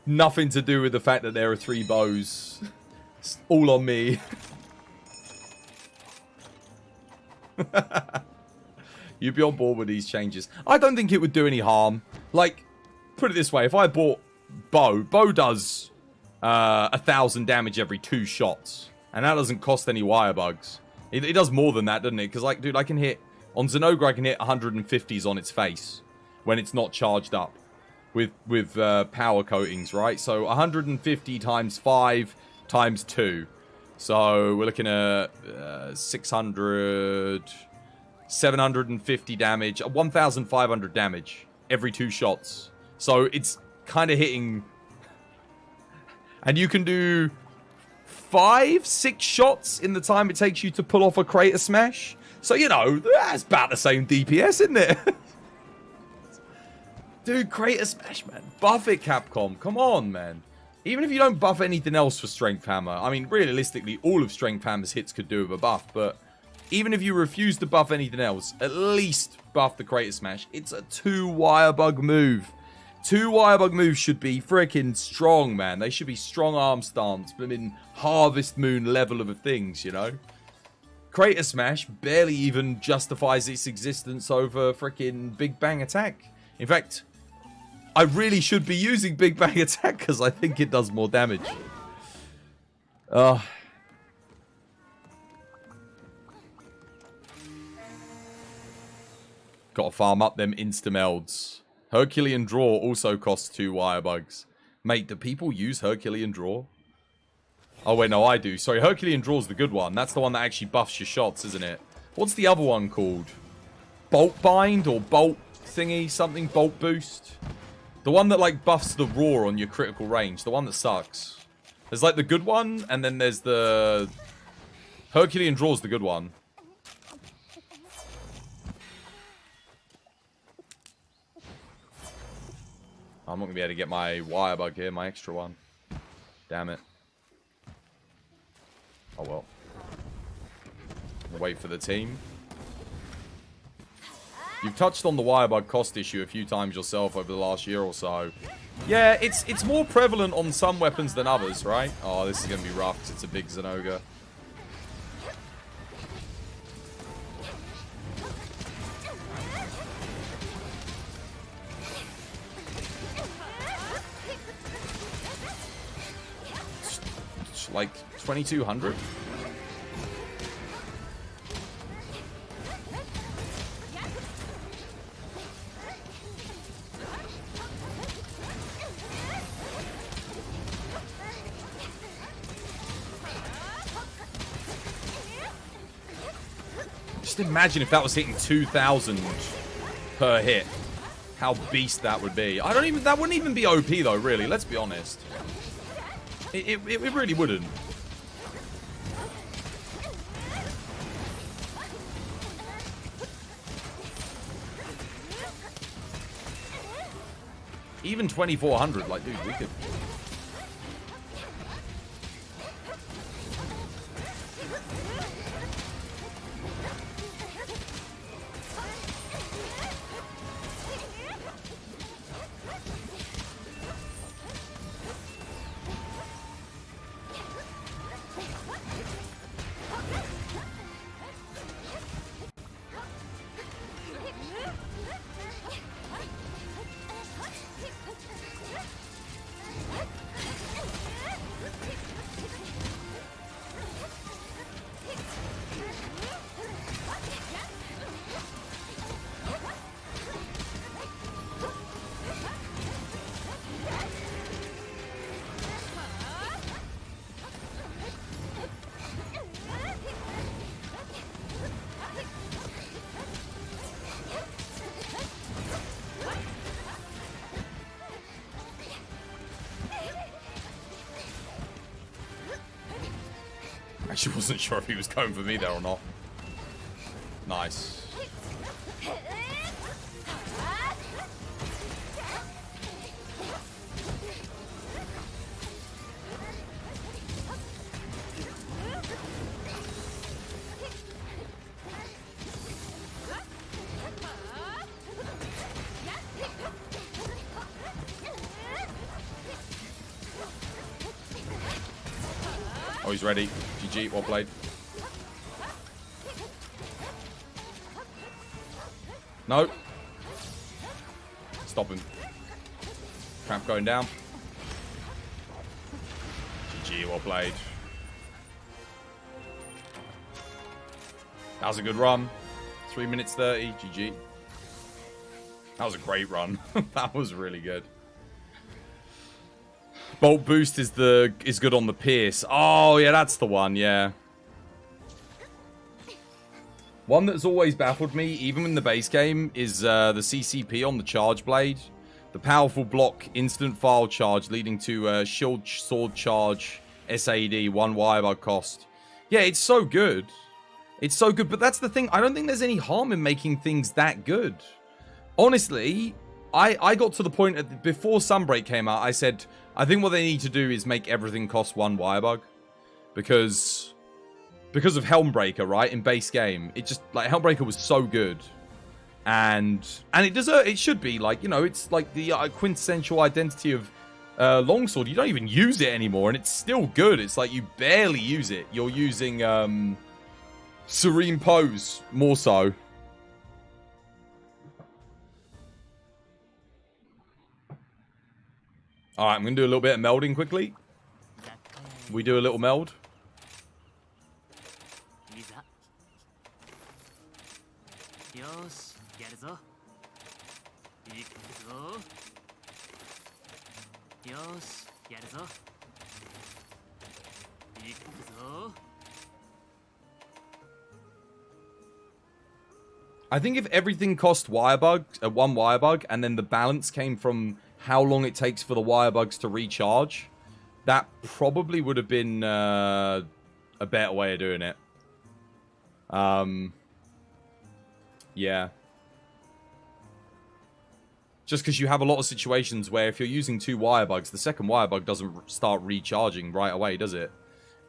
Nothing to do with the fact that there are 3 bows. It's all on me. You'd be on board with these changes. I don't think it would do any harm. Like, put it this way. If I bought Bow does 1,000 damage every 2 shots. And that doesn't cost any wire bugs. It does more than that, doesn't it? Because, like, dude, I can hit... On Zenogre, I can hit 150s on its face when it's not charged up with power coatings, right? So 150 times 5 times 2. So we're looking at 600, 750 damage, 1,500 damage every 2 shots. So it's kind of hitting... And you can do 5-6 shots in the time it takes you to pull off a crater smash. So, you know, that's about the same DPS, isn't it? Dude, crater smash, man. Buff it, Capcom. Come on, man. Even if you don't buff anything else for Strength Hammer, I mean, realistically, all of Strength Hammer's hits could do with a buff, but even if you refuse to buff anything else, at least buff the crater smash. It's a 2-wire bug move. 2-wire bug moves should be freaking strong, man. They should be strong arm stance, but in Harvest Moon level of things, you know? Crater Smash barely even justifies its existence over freaking Big Bang Attack. In fact, I really should be using Big Bang Attack because I think it does more damage. Gotta farm up them insta-melds. Herculean Draw also costs 2 wire bugs. Mate, do people use Herculean Draw? Oh, wait, no, I do. Sorry, Herculean Draw's the good one. That's the one that actually buffs your shots, isn't it? What's the other one called? Bolt Bind or Bolt thingy? Something? Bolt Boost? The one that, like, buffs the Roar on your critical range. The one that sucks. There's, like, the good one, and then there's the... Herculean Draw's the good one. I'm not going to be able to get my wire bug here, my extra one. Damn it. Oh well. Wait for the team. You've touched on the wire bug cost issue a few times yourself over the last year or so. Yeah, it's more prevalent on some weapons than others, right? Oh, this is going to be rough because it's a big Zenoga. It's like 2,200. Just imagine if that was hitting 2,000 per hit. How beast that would be. That wouldn't even be OP though, really. Let's be honest. It really wouldn't. Even 2,400, like, dude, we could... Actually wasn't sure if he was going for me there or not. Nice. Oh, he's ready. GG, well played. No. Stop him. Cramp going down. GG, well played. That was a good run. 3 minutes 30. GG. That was a great run. That was really good. Bolt Boost is good on the Pierce. Oh, yeah, that's the one, yeah. One that's always baffled me, even in the base game, is the CCP on the Charge Blade. The powerful block instant file charge leading to shield sword charge SAD, 1 wire bug cost. Yeah, it's so good. It's so good, but that's the thing. I don't think there's any harm in making things that good. Honestly, I got to the point before Sunbreak came out, I said, I think what they need to do is make everything cost 1 wire bug. Because of Helmbreaker, right? In base game. It just, like, Helmbreaker was so good. And it should be, like, you know, it's like the quintessential identity of Longsword. You don't even use it anymore, and it's still good. It's like you barely use it. You're using Serene Pose more so. Alright, I'm going to do a little bit of melding quickly. We do a little meld. I think if everything cost one wire bug, and then the balance came from how long it takes for the wire bugs to recharge, that probably would have been a better way of doing it. Yeah. Just because you have a lot of situations where if you're using 2 wire bugs, the second wire bug doesn't start recharging right away, does it?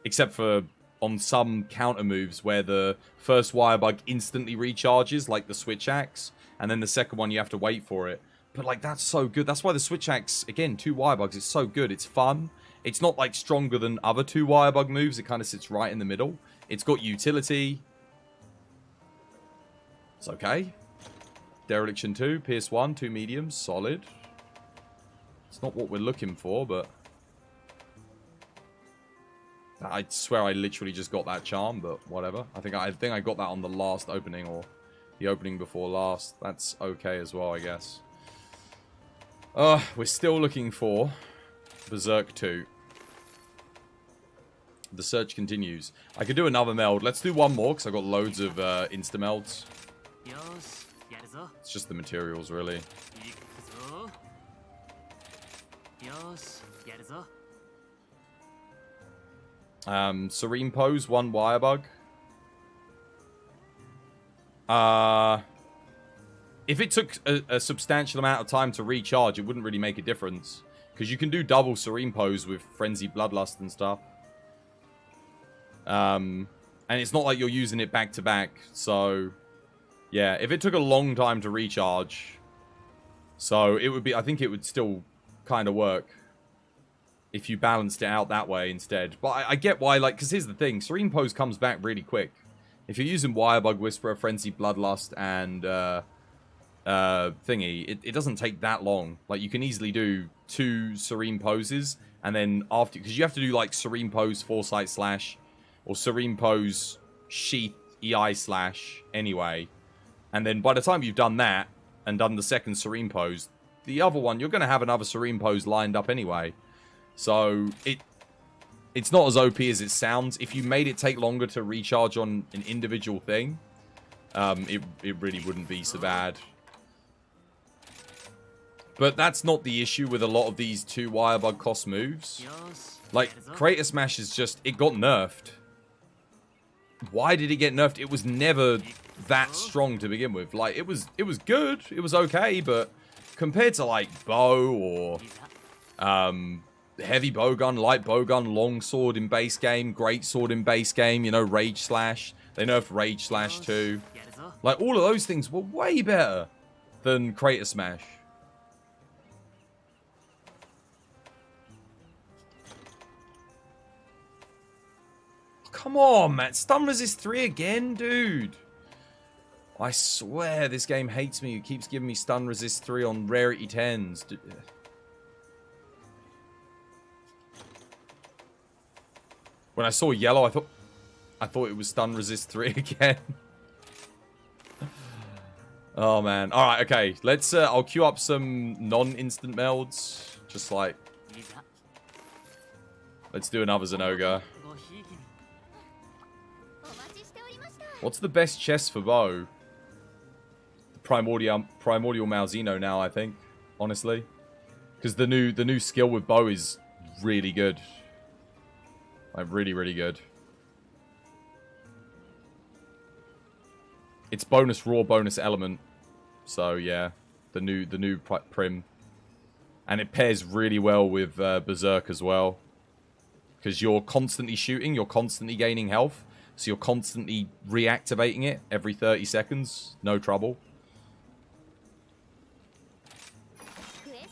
Except for on some counter moves where the first wire bug instantly recharges, like the switch axe, and then the second one you have to wait for it. But like, that's so good. That's why the switch axe, again, 2 wire bugs, it's so good. It's fun. It's not like stronger than other 2 wire bug moves. It kind of sits right in the middle. It's got utility. It's okay. Dereliction 2, Pierce 1, 2 mediums, solid. It's not what we're looking for, but I swear I literally just got that charm, but whatever. I think I got that on the last opening, or the opening before last. That's okay as well, I guess. We're still looking for Berserk 2. The search continues. I could do another meld. Let's do one more, because I've got loads of insta-melds. It's just the materials, really. Serene Pose, 1 wire bug. If it took a substantial amount of time to recharge, it wouldn't really make a difference. Because you can do double Serene Pose with Frenzy Bloodlust and stuff. And it's not like you're using it back to back, so yeah, if it took a long time to recharge, so it would be, I think it would still kind of work if you balanced it out that way instead. But I get why, like, because here's the thing, Serene Pose comes back really quick. If you're using Wirebug, Whisperer, Frenzy, Bloodlust, and thingy, it doesn't take that long. Like, you can easily do 2 Serene Poses, and then after, because you have to do like Serene Pose Foresight Slash, or Serene Pose Sheath EI Slash anyway. And then by the time you've done that, and done the second Serene Pose, the other one, you're going to have another Serene Pose lined up anyway. So, it's not as OP as it sounds. If you made it take longer to recharge on an individual thing, it really wouldn't be so bad. But that's not the issue with a lot of these 2 wire bug cost moves. Like, Crater Smash is just, it got nerfed. Why did it get nerfed? It was never that strong to begin with. Like, it was good. It was okay, but compared to, like, bow or heavy bowgun, light bowgun, long sword in base game, great sword in base game, you know, Rage Slash. They nerfed Rage Slash too. Like, all of those things were way better than Crater Smash. Come on, man. Stun Resist 3 again, dude. I swear this game hates me. It keeps giving me Stun Resist 3 on Rarity 10s. When I saw yellow, I thought it was Stun Resist 3 again. Oh, man. Alright, okay. Let's, I'll queue up some non-instant melds. Just like... Let's do another Zenoga. What's the best chest for bow? Primordial Malzeno now, I think. Honestly. Because the new skill with bow is really good. Like, really, really good. It's bonus raw, bonus element. So, yeah. The new prim. And it pairs really well with Berserk as well. Because you're constantly shooting, you're constantly gaining health. So you're constantly reactivating it every 30 seconds. No trouble.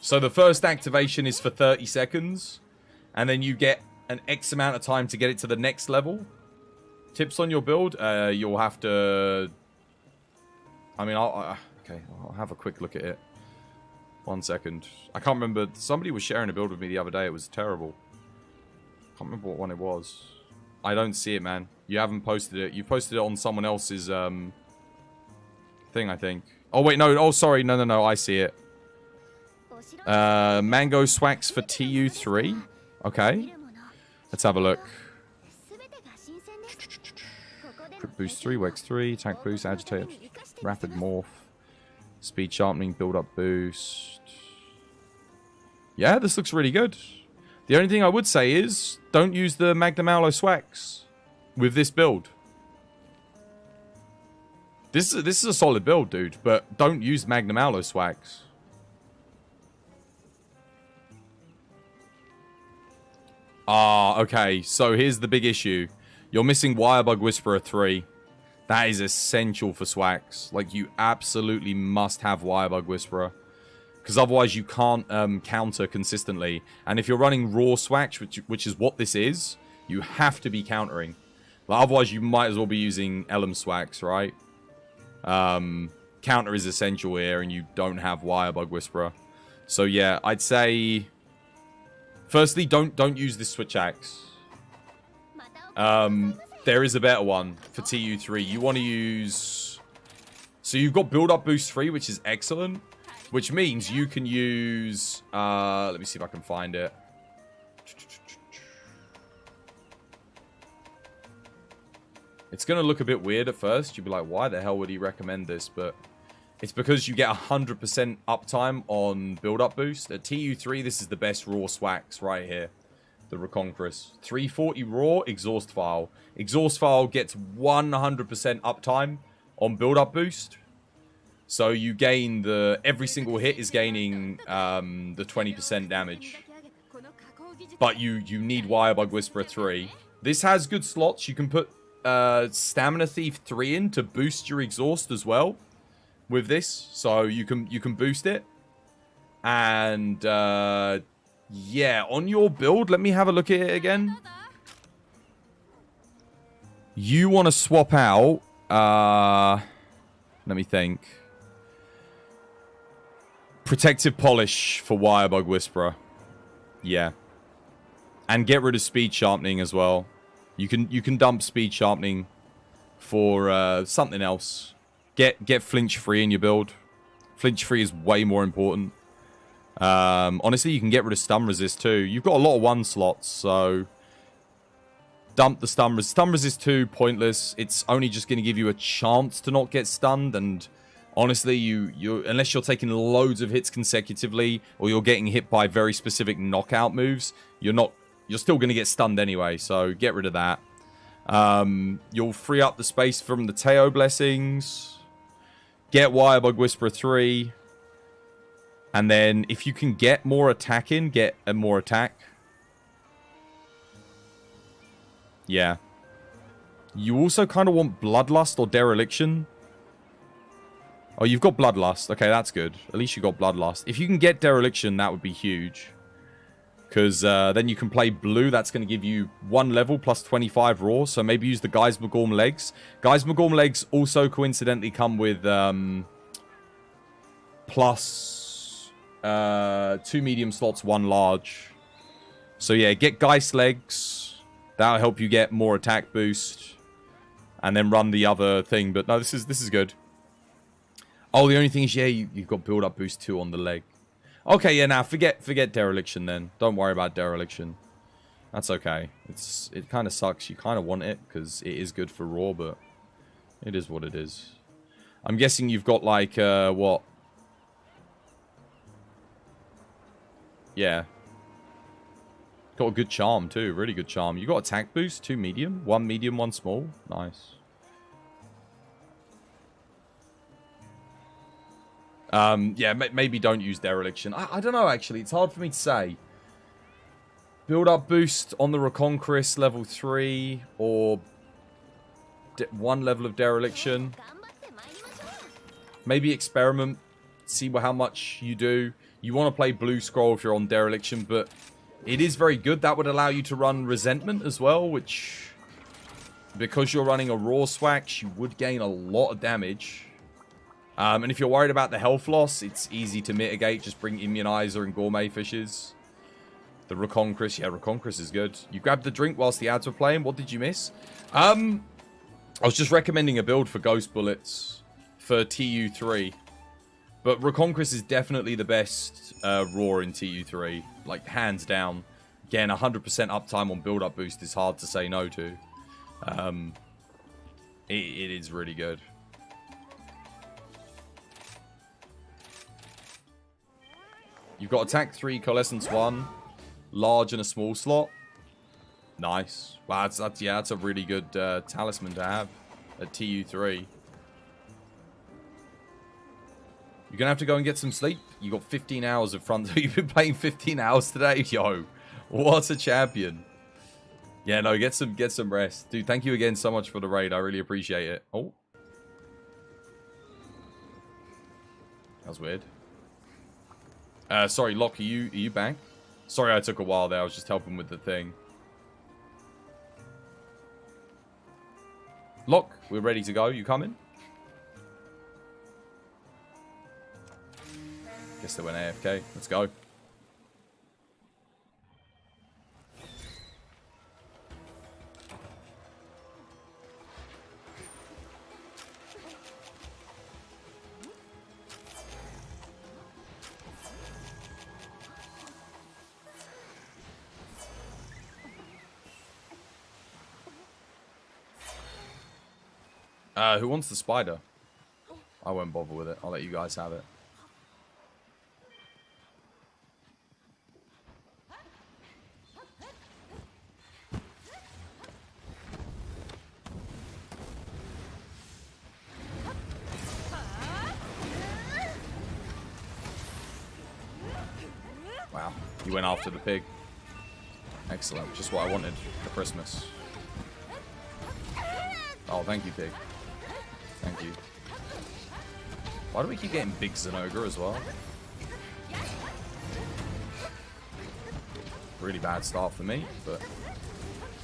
So the first activation is for 30 seconds. And then you get an X amount of time to get it to the next level. Tips on your build. You'll have to... I mean, I'll have a quick look at it. 1 second. I can't remember. Somebody was sharing a build with me the other day. It was terrible. Can't remember what one it was. I don't see it, man. You haven't posted it. You posted it on someone else's thing, I think. Oh, wait, no. Oh, sorry. No. I see it. Mango Swax for TU3. Okay. Let's have a look. Crit boost 3, Wex 3, attack boost, agitate, rapid morph, speed sharpening, build up boost. Yeah, this looks really good. The only thing I would say is don't use the Magnum Aloe Swax with this build. This is a solid build, dude, but don't use Magnum Aloe Swax. Ah, okay. So here's the big issue. You're missing Wirebug Whisperer 3. That is essential for Swax. Like, you absolutely must have Wirebug Whisperer. Because otherwise you can't counter consistently. And if you're running Raw Swax, which is what this is, you have to be countering. Like, otherwise you might as well be using Elm Swax, right? Counter is essential here, and you don't have Wirebug Whisperer. So yeah, I'd say... Firstly, don't use this Switch Axe. There is a better one for TU3. You want to use... So you've got Build Up Boost 3, which is excellent. Which means you can use... let me see if I can find it. It's going to look a bit weird at first. You'll be like, why the hell would he recommend this? But it's because you get 100% uptime on Build Up Boost. At TU3, this is the best raw Swax right here. The Reconquerus. 340 raw, Exhaust File. Exhaust File gets 100% uptime on Build Up Boost. So you gain the... Every single hit is gaining the 20% damage. But you need Wirebug Whisperer 3. This has good slots. You can put Stamina Thief 3 in to boost your exhaust as well. With this. So you can boost it. And... yeah, on your build, let me have a look at it again. You want to swap out... let me think. Protective Polish for Wirebug Whisperer. Yeah. And get rid of Speed Sharpening as well. You can dump Speed Sharpening for something else. Get Flinch Free in your build. Flinch Free is way more important. Honestly, you can get rid of Stun Resist too. You've got a lot of 1 slots, so... Dump the Stun Resist. Stun Resist 2, pointless. It's only just going to give you a chance to not get stunned, and... Honestly, unless you're taking loads of hits consecutively, or you're getting hit by very specific knockout moves, you're still going to get stunned anyway, so get rid of that. You'll free up the space from the Teo Blessings. Get Wirebug Whisperer 3. And then, if you can get more attack in, get a more attack. Yeah. You also kind of want Bloodlust or Dereliction. Oh, you've got Bloodlust. Okay, that's good. At least you got Bloodlust. If you can get Dereliction, that would be huge. Because then you can play blue. That's going to give you 1 level plus 25 raw. So maybe use the Geismagorm legs. Geismagorm legs also coincidentally come with plus 2 medium slots, 1 large. So yeah, get Geist legs. That'll help you get more attack boost. And then run the other thing. But no, this is good. Oh, the only thing is, yeah, you've got Build Up Boost 2 on the leg. Okay, yeah, now forget Dereliction then. Don't worry about Dereliction. That's okay. It kind of sucks. You kind of want it because it is good for raw, but it is what it is. I'm guessing you've got like what? Yeah. Got a good charm too, really good charm. You got attack boost, 2 medium, 1 medium, 1 small. Nice. Yeah, maybe don't use Dereliction. I don't know, actually. It's hard for me to say. Build up boost on the Reconquest level 3 or 1 level of Dereliction. Maybe experiment, see how much you do. You want to play Blue Scroll if you're on Dereliction, but it is very good. That would allow you to run Resentment as well, which, because you're running a Raw Swax, you would gain a lot of damage. And if you're worried about the health loss, it's easy to mitigate. Just bring Immunizer and Gourmet Fishes. The Reconquest, yeah, Reconquest is good. You grabbed the drink whilst the ads were playing. What did you miss? I was just recommending a build for Ghost Bullets for TU3. But Reconquest is definitely the best Raw in TU3. Like, hands down. Again, 100% uptime on build-up boost is hard to say no to. It is really good. You've got attack 3, coalescence 1, large and a small slot. Nice. Wow, that's a really good talisman to have at TU3. You're gonna have to go and get some sleep. You got 15 hours of front. You've been playing 15 hours today, yo. What a champion. Yeah, no, get some rest, dude. Thank you again so much for the raid. I really appreciate it. Oh, that was weird. Sorry, Locke, are you back? Sorry I took a while there. I was just helping with the thing. Locke, we're ready to go. You coming? Guess they went AFK. Let's go. Who wants the spider? I won't bother with it. I'll let you guys have it. Wow, you went after the pig. Excellent, just what I wanted for Christmas. Oh, thank you, pig. Thank you. Why do we keep getting big Zenogre as well? Really bad start for me, but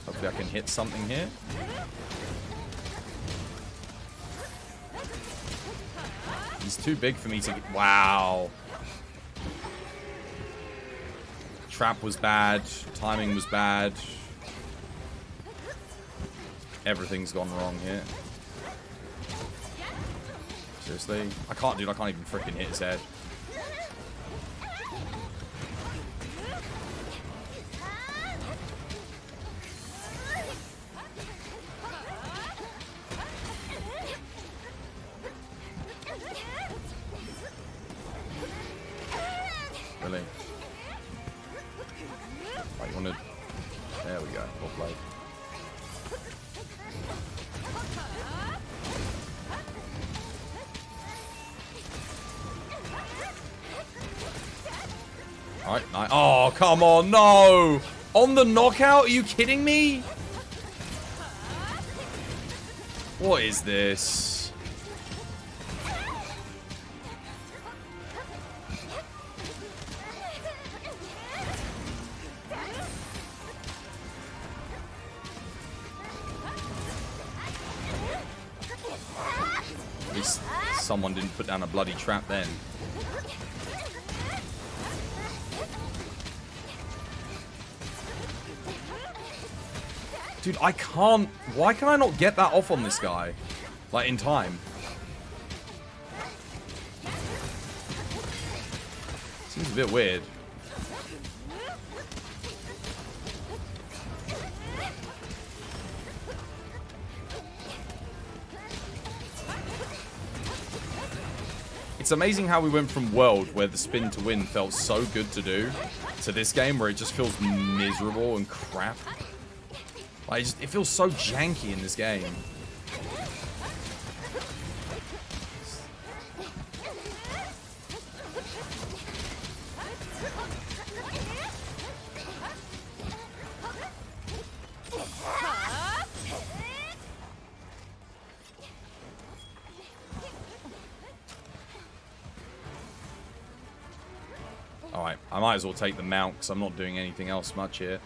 hopefully I can hit something here. He's too big for me to get... Wow. Trap was bad. Timing was bad. Everything's gone wrong here. Seriously? I can't even freaking hit his head. Really? Oh, you wanted... There we go. Well played. Alright, nice. Oh, come on, no! On the knockout? Are you kidding me? What is this? At least someone didn't put down a bloody trap then. Dude, I can't... Why can I not get that off on this guy? Like, in time. Seems a bit weird. It's It's amazing how we went from World, where the spin to win felt so good to do, to this game where it just feels miserable and crap. Like, it feels so janky in this game. Alright, I might as well take the mount because I'm not doing anything else much here.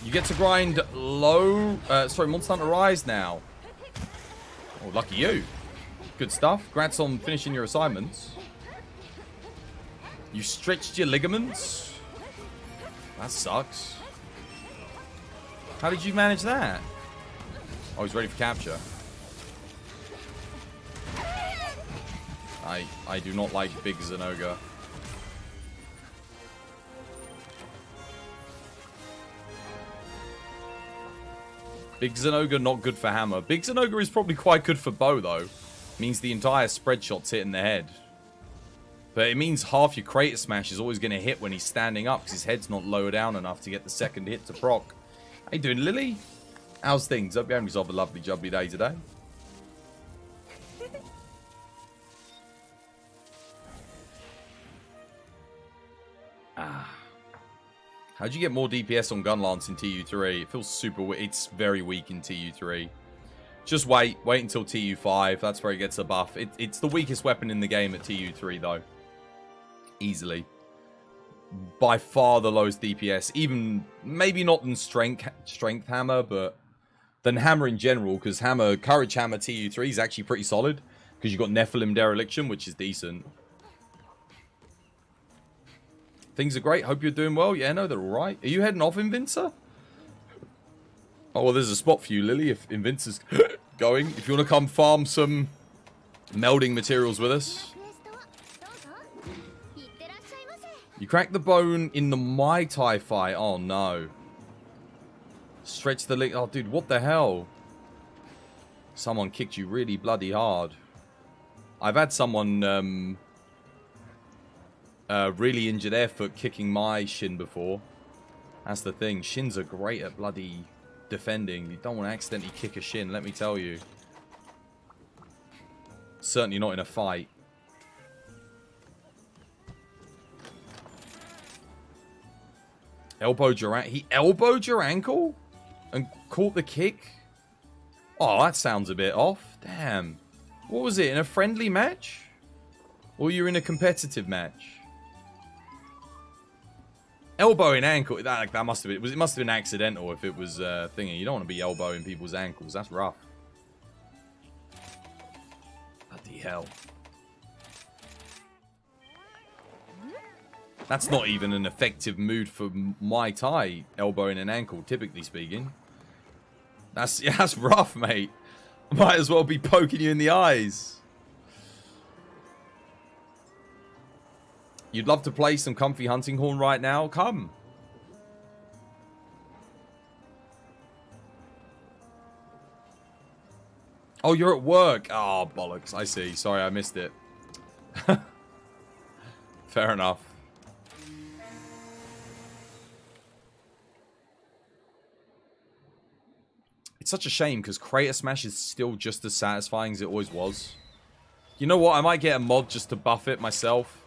You get to grind low, Monster Hunter Rise now. Oh, lucky you. Good stuff. Congrats on finishing your assignments. You stretched your ligaments? That sucks. How did you manage that? Oh, he's ready for capture. I do not like Big Zenoga. Big Zenoga not good for hammer. Big Zenoga is probably quite good for bow though. Means the entire spread shot's hitting the head. But it means half your Kratos smash is always going to hit when he's standing up because his head's not lower down enough to get the second hit to proc. How you doing, Lily? How's things? Hope you're having yourself a lovely jubbly day today. How'd you get more DPS on Gunlance in TU3? It feels super... It's very weak in TU3. Just wait. Wait until TU5. That's where it gets a buff. It's the weakest weapon in the game at TU3, though. Easily. By far the lowest DPS. Even... Maybe not than Strength Hammer, but... Than Hammer in general, because Courage Hammer TU3 is actually pretty solid. Because you've got Nephilim Dereliction, which is decent. Things are great. Hope you're doing well. Yeah, no, they're alright. Are you heading off, Invincer? Oh, well, there's a spot for you, Lily, if Invincer's going. If you want to come farm some melding materials with us. You cracked the bone in the Mai Tai fight. Oh, no. Stretch the leg. Oh, dude, what the hell? Someone kicked you really bloody hard. I've had someone... really injured their foot kicking my shin before. That's the thing. Shins are great at bloody defending. You don't want to accidentally kick a shin, let me tell you. Certainly not in a fight. He elbowed your ankle? And caught the kick? Oh, that sounds a bit off. Damn. What was it? In a friendly match? Or you're in a competitive match? Elbow in ankle, that must have been, it must have been accidental if it was thingy. You don't want to be elbowing people's ankles, that's rough. Bloody hell. That's not even an effective mood for Muay Thai, elbowing an ankle, typically speaking. That's rough, mate. Might as well be poking you in the eyes. You'd love to play some comfy hunting horn right now? Come. Oh, you're at work. Oh, bollocks. I see. Sorry, I missed it. Fair enough. It's such a shame because Kratos Smash is still just as satisfying as it always was. You know what? I might get a mod just to buff it myself.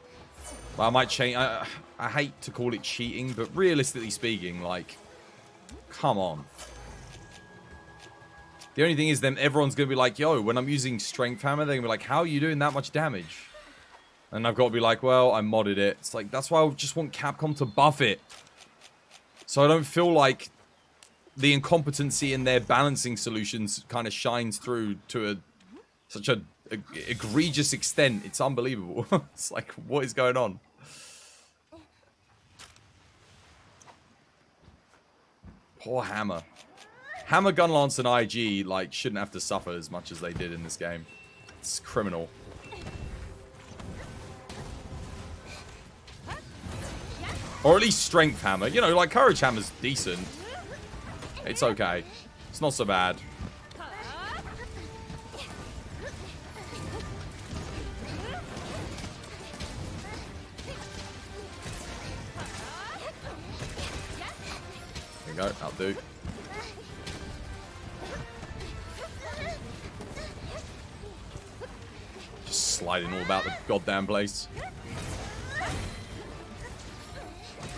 I might change. I hate to call it cheating, but realistically speaking, like, come on. The only thing is, then everyone's gonna be like, "Yo, when I'm using Strength Hammer, they're gonna be like, how are you doing that much damage?" And I've got to be like, well, I modded it. It's like, that's why I just want Capcom to buff it. So I don't feel like the incompetency in their balancing solutions kind of shines through to such a egregious extent. It's unbelievable. It's like, what is going on? Poor Hammer. Hammer, Gunlance, and IG like shouldn't have to suffer as much as they did in this game. It's criminal. Or at least Strength Hammer. You know, like Courage Hammer's decent. It's okay. It's not so bad. There you go. That'll do. Just sliding all about the goddamn place.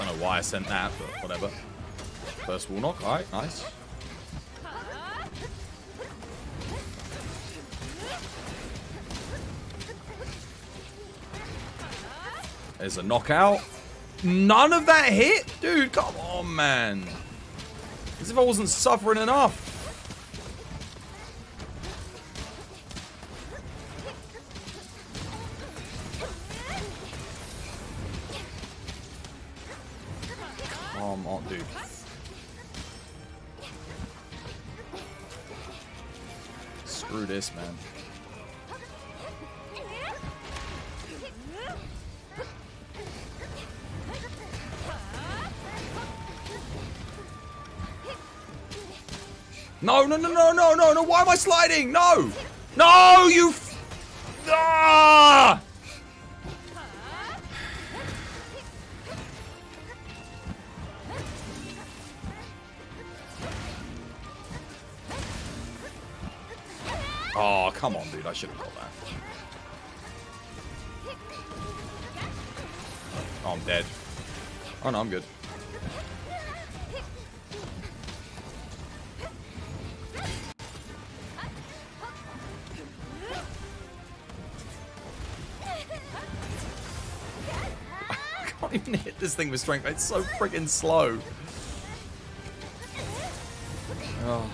I don't know why I sent that, but whatever. First wall knock. Alright, nice. There's a knockout. None of that hit? Dude, come on, man. As if I wasn't suffering enough. Come on, dude. Screw this, man. No, no, no, no, no, no, no. Why am I sliding? No. No, you... Ah! Oh, come on, dude. I should have got that. Oh, I'm dead. Oh, no, I'm good. I can't even hit this thing with strength. It's so freaking slow. Oh.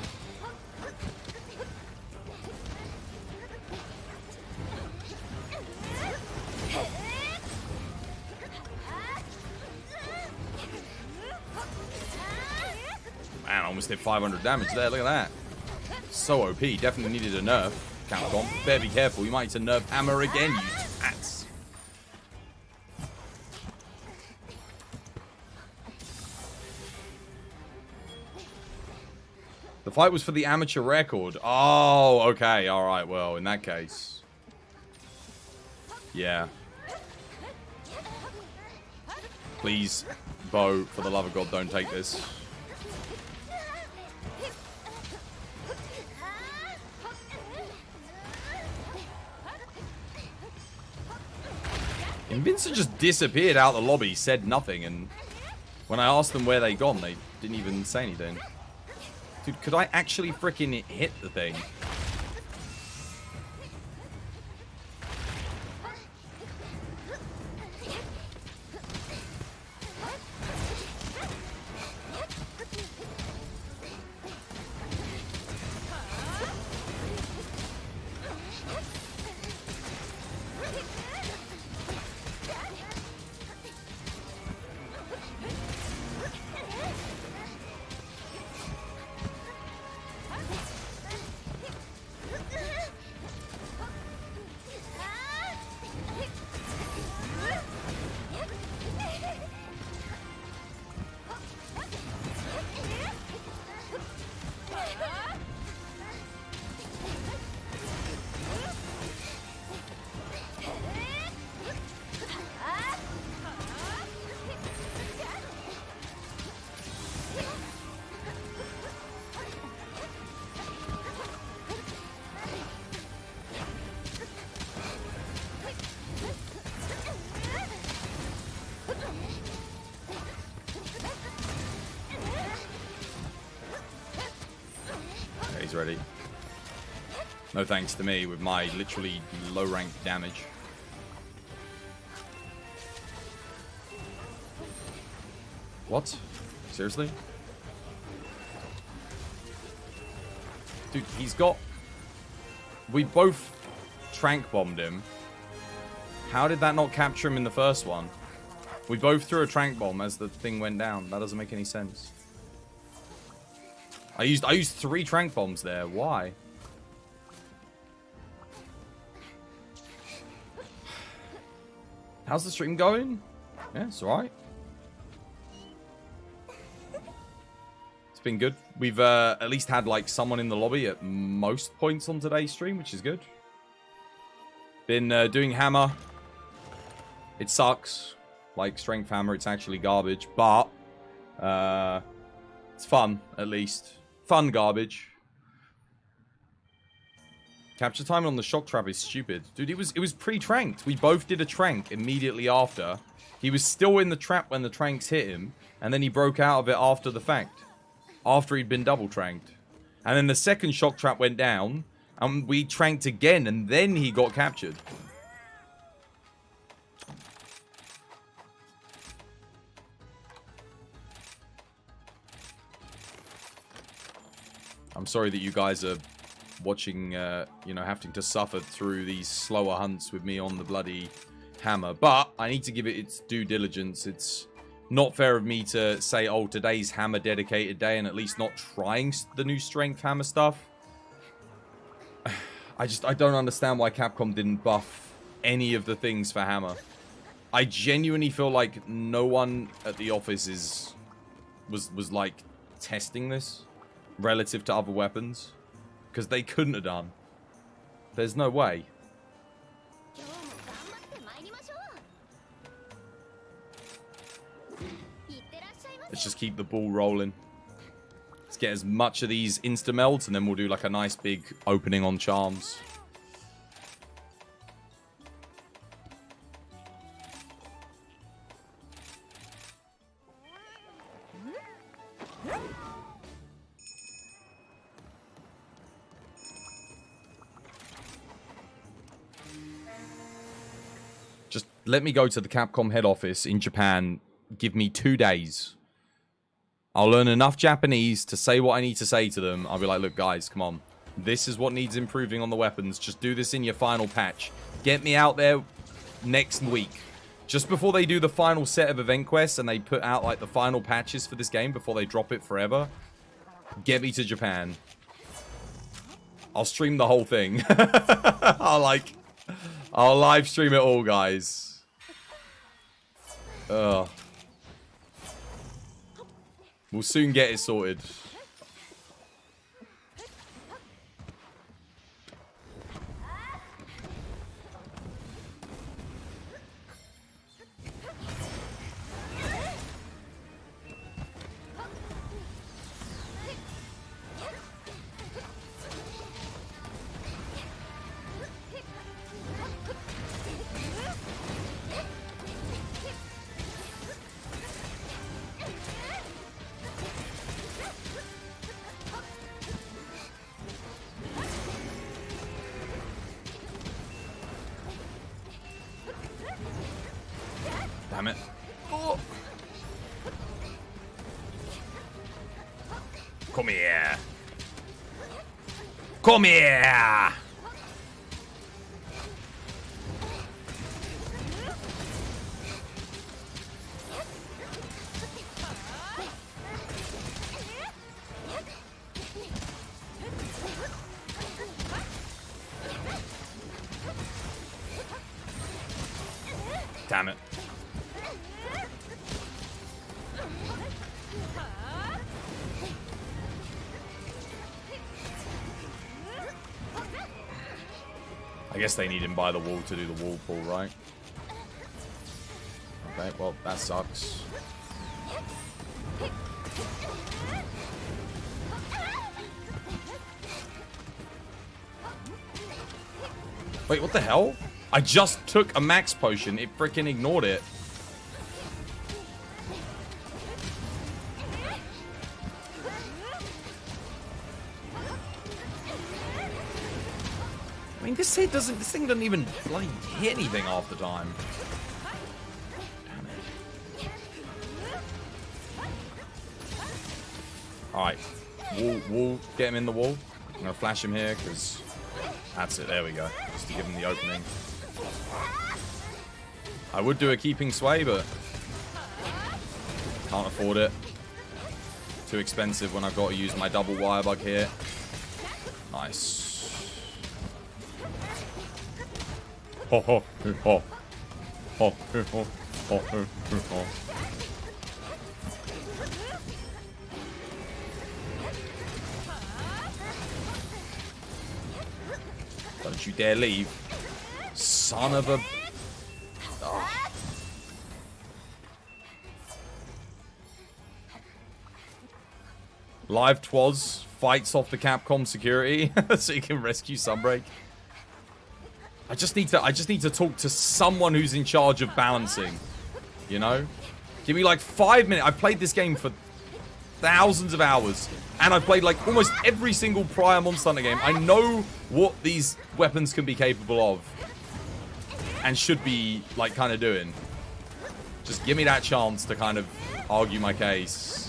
Man, I almost did 500 damage there. Look at that. So OP. Definitely needed a nerf. Capcom. Better be careful. You might need to nerf Hammer again, you twats. The fight was for the amateur record. Oh, okay. All right. Well, in that case. Yeah. Please, Bo, for the love of God, don't take this. And Vincent just disappeared out the lobby, said nothing, and when I asked them where they gone, they didn't even say anything. Dude, could I actually freaking hit the thing? He's ready. No thanks to me with my literally low rank damage. What? Seriously? Dude, he's got... We both trank bombed him. How did that not capture him in the first one? We both threw a trank bomb as the thing went down. That doesn't make any sense. I used 3 trank bombs there. Why? How's the stream going? Yeah, it's alright. It's been good. We've at least had like someone in the lobby at most points on today's stream, which is good. Been doing hammer. It sucks. Like strength hammer, it's actually garbage, but it's fun at least. Fun garbage. Capture time on the shock trap is stupid. Dude, it was pre-tranked. We both did a trank immediately after. He was still in the trap when the tranks hit him, and then he broke out of it after the fact. After he'd been double tranked. And then the second shock trap went down, and we tranked again, and then he got captured. I'm sorry that you guys are watching, you know, having to suffer through these slower hunts with me on the bloody hammer. But I need to give it its due diligence. It's not fair of me to say, oh, today's hammer dedicated day and at least not trying the new strength hammer stuff. I don't understand why Capcom didn't buff any of the things for hammer. I genuinely feel like no one at the office was like testing this relative to other weapons, because they couldn't have done. There's no way. Let's just keep the ball rolling. Let's get as much of these insta-melts, and then we'll do like a nice big opening on charms. Just let me go to the Capcom head office in Japan. Give me 2 days. I'll learn enough Japanese to say what I need to say to them. I'll be like, look, guys, come on. This is what needs improving on the weapons. Just do this in your final patch. Get me out there next week. Just before they do the final set of event quests and they put out, like, the final patches for this game before they drop it forever. Get me to Japan. I'll stream the whole thing. I'll live stream it all, guys. Ugh. We'll soon get it sorted. Damn it. Oh. Come here. Come here. Damn it. I guess they need him by the wall to do the wall pull, right? Okay, well, that sucks. Wait, what the hell? I just took a max potion. It freaking ignored it. I mean, this thing doesn't even bloody hit anything half the time. Damn it. Alright. Wall. Get him in the wall. I'm going to flash him here because that's it. There we go. Just to give him the opening. I would do a keeping sway, but can't afford it. Too expensive when I've got to use my double wire bug here. Nice. Ho ho ho. Ho ho ho ho ho. Don't you dare leave. Son of a... Oh. Live Twas fights off the Capcom security so you can rescue Sunbreak. I just need to talk to someone who's in charge of balancing. You know? Give me like 5 minutes. I've played this game for thousands of hours. And I've played like almost every single prior Monster Hunter game. I know what these weapons can be capable of. And should be like kind of doing. Just give me that chance to kind of argue my case.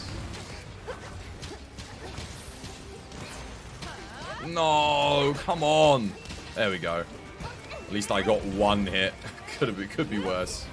No, come on. There we go. At least I got one hit. Could be worse.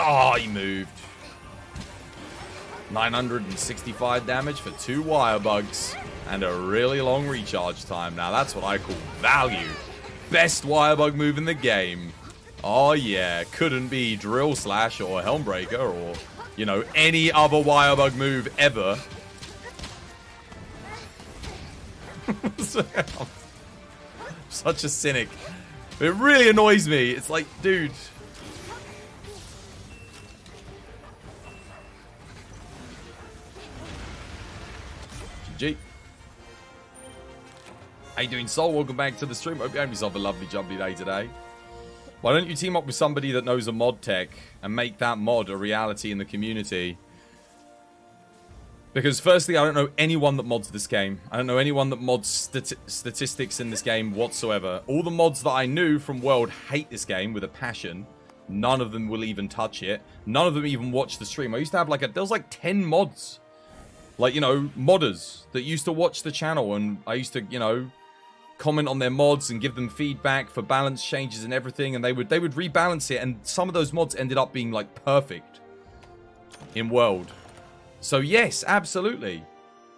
Oh, he moved. 965 damage for 2 wire bugs and a really long recharge time. Now, that's what I call value. Best wire bug move in the game. Oh, yeah. Couldn't be Drill Slash or Helmbreaker or, you know, any other wire bug move ever. Such a cynic. It really annoys me. It's like, dude... GG. How you doing, Soul? Welcome back to the stream. Hope you have yourself a lovely, jubbly day today. Why don't you team up with somebody that knows a mod tech and make that mod a reality in the community? Because firstly, I don't know anyone that mods this game. I don't know anyone that mods statistics in this game whatsoever. All the mods that I knew from World hate this game with a passion. None of them will even touch it. None of them even watch the stream. I used to have like there was like 10 mods. Like, you know, modders that used to watch the channel, and I used to, you know, comment on their mods and give them feedback for balance changes and everything, and they would rebalance it, and some of those mods ended up being like perfect in World. So yes, absolutely.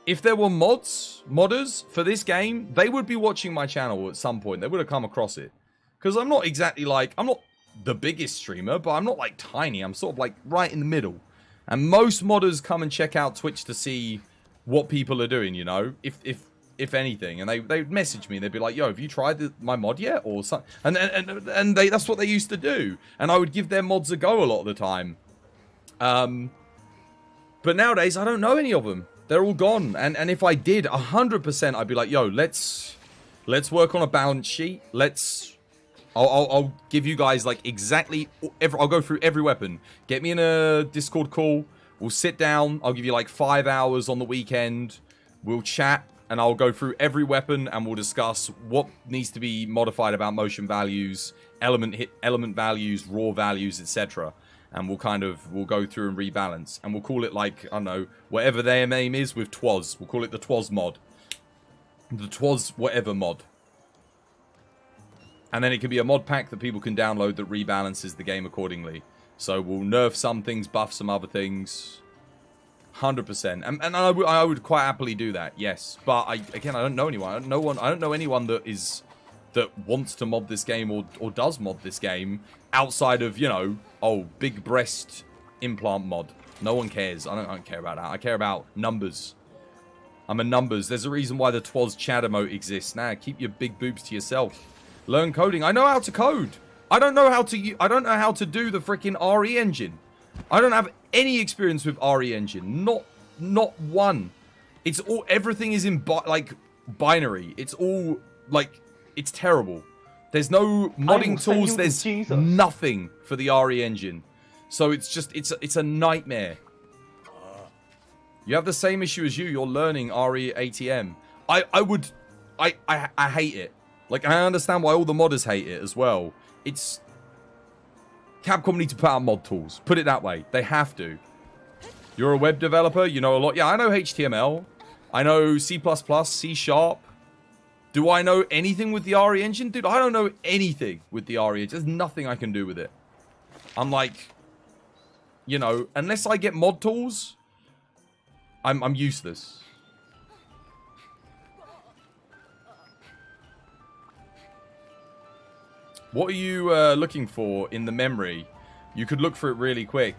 If there were modders for this game, they would be watching my channel at some point. They would have come across it. Because I'm not exactly like, I'm not the biggest streamer, but I'm not like tiny. I'm sort of like right in the middle. And most modders come and check out Twitch to see what people are doing, you know, if anything. And they'd message me. They'd be like, yo, have you tried my mod yet? Or something. And that's what they used to do. And I would give their mods a go a lot of the time. But nowadays, I don't know any of them. They're all gone. And if I did, 100%, I'd be like, yo, let's work on a balance sheet. I'll give you guys like exactly I'll go through every weapon. Get me in a Discord call. We'll sit down. I'll give you like 5 hours on the weekend. We'll chat and I'll go through every weapon and we'll discuss what needs to be modified about motion values, element values, raw values, etc. And we'll go through and rebalance. And we'll call it like, I don't know, whatever their name is with Twas. We'll call it the Twas mod. The Twas whatever mod. And then it can be a mod pack that people can download that rebalances the game accordingly. So we'll nerf some things, buff some other things. 100%. And I would quite happily do that, yes. But I don't know anyone. I don't know anyone that wants to mod this game or does mod this game outside of, you know, big breast implant mod. No one cares. I don't care about that. I care about numbers. I'm a numbers. There's a reason why the Twas chat emote exists. Nah, keep your big boobs to yourself. Learn coding. I know how to code. I don't know how to do the freaking RE engine. I don't have any experience with RE engine. Not one. It's all, everything is in like binary. It's all, like, it's terrible. There's no modding tools. There's nothing for the RE engine. So it's just, it's a nightmare. You have the same issue as you. You're learning RE ATM. I hate it. Like, I understand why all the modders hate it as well. It's... Capcom need to put out mod tools. Put it that way. They have to. You're a web developer. You know a lot. Yeah, I know HTML. I know C++, C#. Do I know anything with the RE engine? Dude, I don't know anything with the RE engine. There's nothing I can do with it. I'm like... You know, unless I get mod tools, I'm useless. What are you looking for in the memory? You could look for it really quick.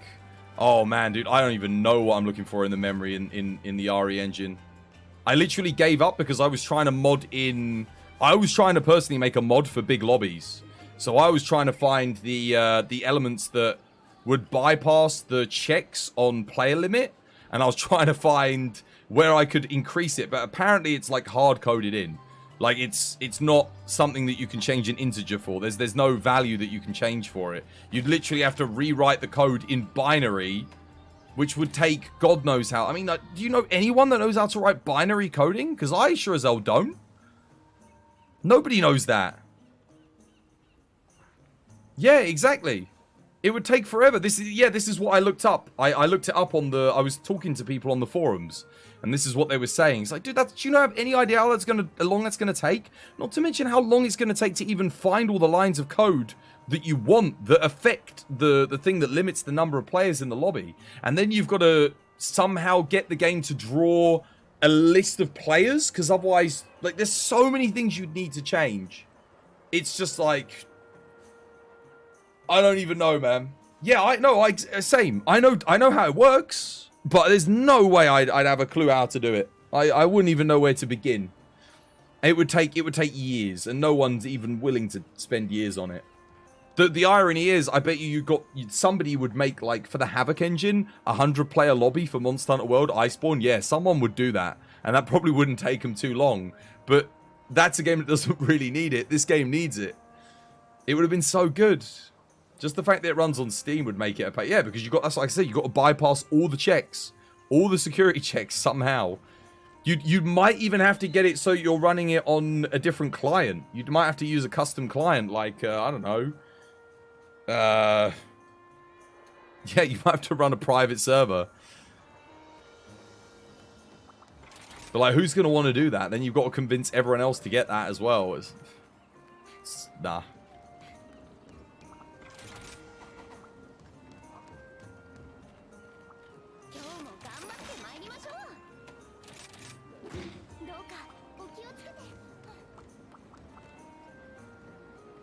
Oh man, dude, I don't even know what I'm looking for in the memory in the RE engine. I literally gave up because I was trying to mod in... I was trying to personally make a mod for big lobbies. So I was trying to find the elements that would bypass the checks on player limit. And I was trying to find where I could increase it. But apparently it's like hard-coded in. Like, it's not something that you can change an integer for. There's no value that you can change for it. You'd literally have to rewrite the code in binary, which would take God knows how. I mean, like, do you know anyone that knows how to write binary coding? Because I sure as hell don't. Nobody knows that. Yeah, exactly. It would take forever. This is what I looked up. I looked it up on the... I was talking to people on the forums. And this is what they were saying. It's like, dude, do you have any idea how long that's gonna take? Not to mention how long it's gonna take to even find all the lines of code that you want that affect the thing that limits the number of players in the lobby. And then you've got to somehow get the game to draw a list of players, because otherwise, like, there's so many things you'd need to change. It's just like, I don't even know, man. Yeah, same. I know how it works, but there's no way I'd have a clue how to do it. I wouldn't even know where to begin. It would take years, and no one's even willing to spend years on it. The irony is, I bet somebody would make, like, for the Havoc engine, 100-player lobby for Monster Hunter World Iceborne. Yeah, someone would do that, and that probably wouldn't take them too long. But that's a game that doesn't really need it. This game needs it. It would have been so good. Just the fact that it runs on Steam would make it a... Yeah, because that's like I said, you've got to bypass all the checks. All the security checks somehow. You might even have to get it so you're running it on a different client. You might have to use a custom client, like, I don't know. Yeah, you might have to run a private server. But, like, who's going to want to do that? Then you've got to convince everyone else to get that as well. Nah.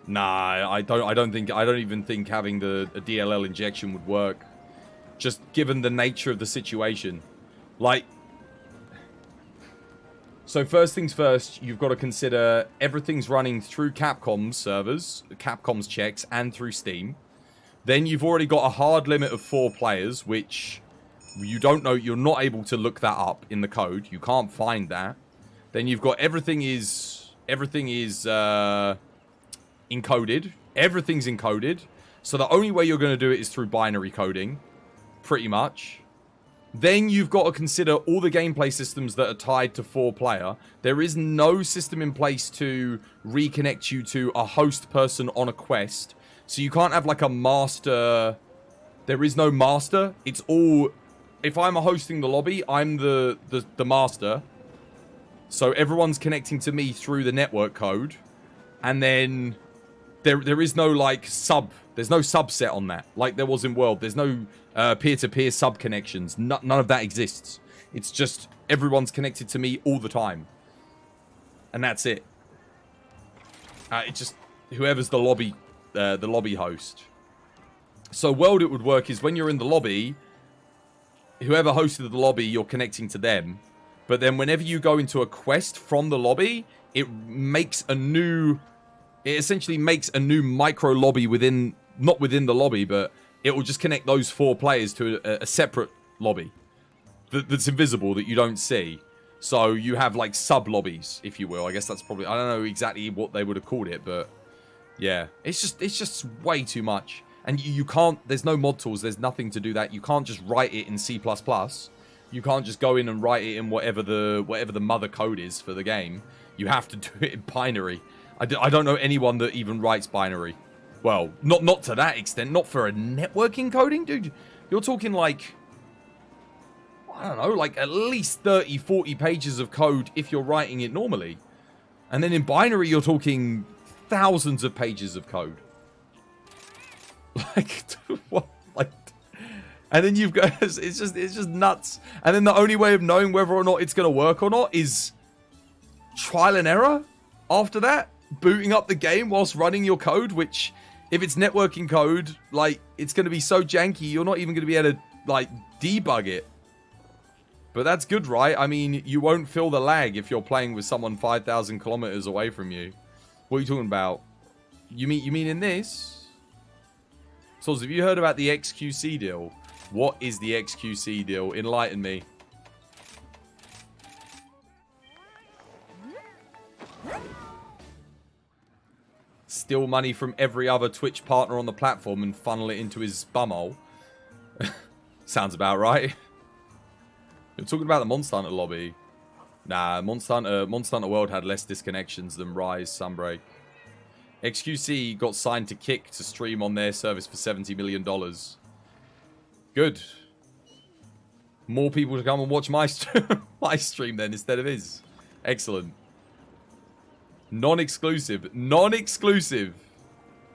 Nah, I don't even think having a DLL injection would work. Just given the nature of the situation. Like, so first things first, you've got to consider everything's running through Capcom's servers, Capcom's checks, and through Steam. Then you've already got a hard limit of 4 players, which you don't know, you're not able to look that up in the code. You can't find that. Then you've got everything is encoded. Everything's encoded. So the only way you're going to do it is through binary coding. Pretty much. Then you've got to consider all the gameplay systems that are tied to 4-player. There is no system in place to reconnect you to a host person on a quest. So you can't have like a master. There is no master. It's all... If I'm hosting the lobby, I'm the master. So everyone's connecting to me through the network code. And then... There is no, like, there's no subset on that, like there was in World. There's no peer-to-peer sub-connections. None of that exists. It's just everyone's connected to me all the time. And that's it. It's just whoever's the lobby host. So World it would work is when you're in the lobby, whoever hosted the lobby, you're connecting to them. But then whenever you go into a quest from the lobby, it makes a new... It essentially makes a new micro lobby within, not within the lobby, but it will just connect those 4 players to a separate lobby that's invisible, that you don't see. So you have like sub lobbies, if you will. I guess that's probably, I don't know exactly what they would have called it, but yeah, it's just way too much. And you can't, there's no mod tools, there's nothing to do that. You can't just write it in C++. You can't just go in and write it in whatever the mother code is for the game. You have to do it in binary. I don't know anyone that even writes binary. Well, not to that extent. Not for a networking coding, dude. You're talking like, I don't know, like at least 30, 40 pages of code if you're writing it normally. And then in binary, you're talking thousands of pages of code. Like, what? Like, and then you've got, it's just nuts. And then the only way of knowing whether or not it's going to work or not is trial and error after that. Booting up the game whilst running your code, which, if it's networking code, like, it's going to be so janky, you're not even going to be able to, like, debug it. But that's good, right? I mean, you won't feel the lag if you're playing with someone 5,000 kilometers away from you. What are you talking about? You mean in this? So, have you heard about the XQC deal? What is the XQC deal? Enlighten me. Steal money from every other Twitch partner on the platform and funnel it into his bumhole. Sounds about right. You're talking about the Monster Hunter lobby. Nah, Monster Hunter World had less disconnections than Rise, Sunbreak. XQC got signed to Kick to stream on their service for $70 million. Good. More people to come and watch my stream then instead of his. Excellent. Non-exclusive. Non-exclusive.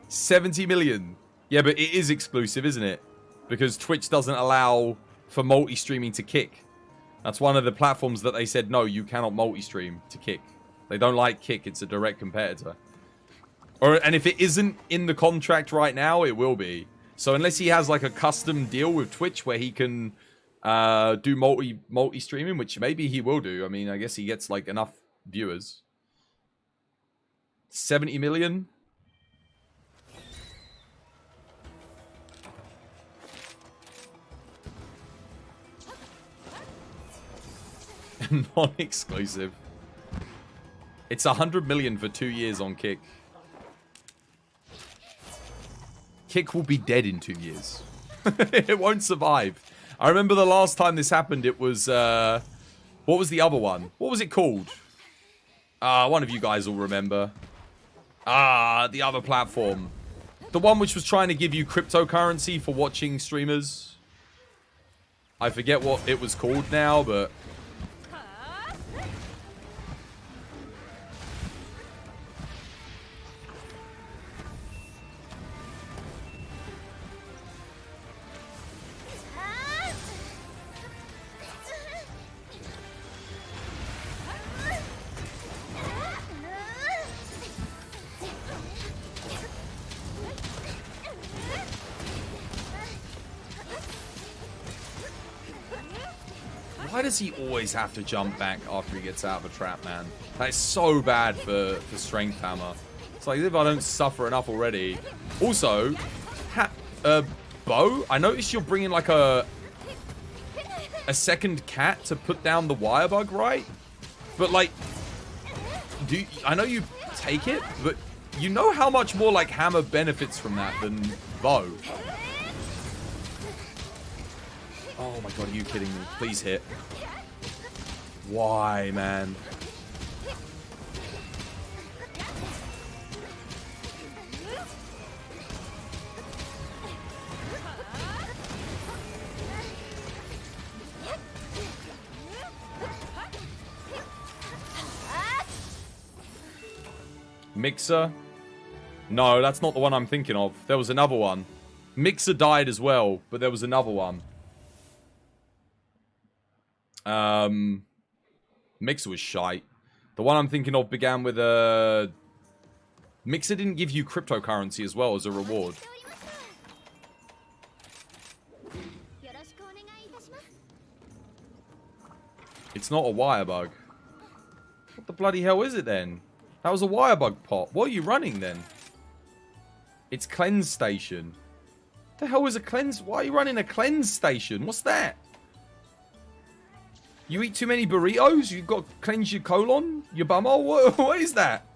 70 million. Yeah, but it is exclusive, isn't it? Because Twitch doesn't allow for multi-streaming to Kick. That's one of the platforms that they said, no, you cannot multi-stream to Kick. They don't like Kick. It's a direct competitor. And if it isn't in the contract right now, it will be. So unless he has like a custom deal with Twitch where he can do multi-streaming, which maybe he will do. I mean, I guess he gets like enough viewers. 70 million? Non-exclusive. It's 100 million for 2 years on Kick. Kick will be dead in 2 years. It won't survive. I remember the last time this happened, it was, what was the other one? What was it called? One of you guys will remember. The other platform. The one which was trying to give you cryptocurrency for watching streamers. I forget what it was called now, but... Why does he always have to jump back after he gets out of a trap, man? That is so bad for Strength Hammer. It's like, if I don't suffer enough already. Also, Bo, I noticed you're bringing like a second cat to put down the wire bug, right? But like, I know you take it, but you know how much more like Hammer benefits from that than Bo. Oh my god, are you kidding me? Please hit. Why, man? Mixer? No, that's not the one I'm thinking of. There was another one. Mixer died as well, but there was another one. Mixer was shite. The one I'm thinking of began with a... Mixer didn't give you cryptocurrency as well as a reward. It's not a wire bug. What the bloody hell is it then? That was a wire bug pot. What are you running then? It's cleanse station. What the hell is a cleanse? Why are you running a cleanse station? What's that? You eat too many burritos? You've got to cleanse your colon? Your bumhole? What is that?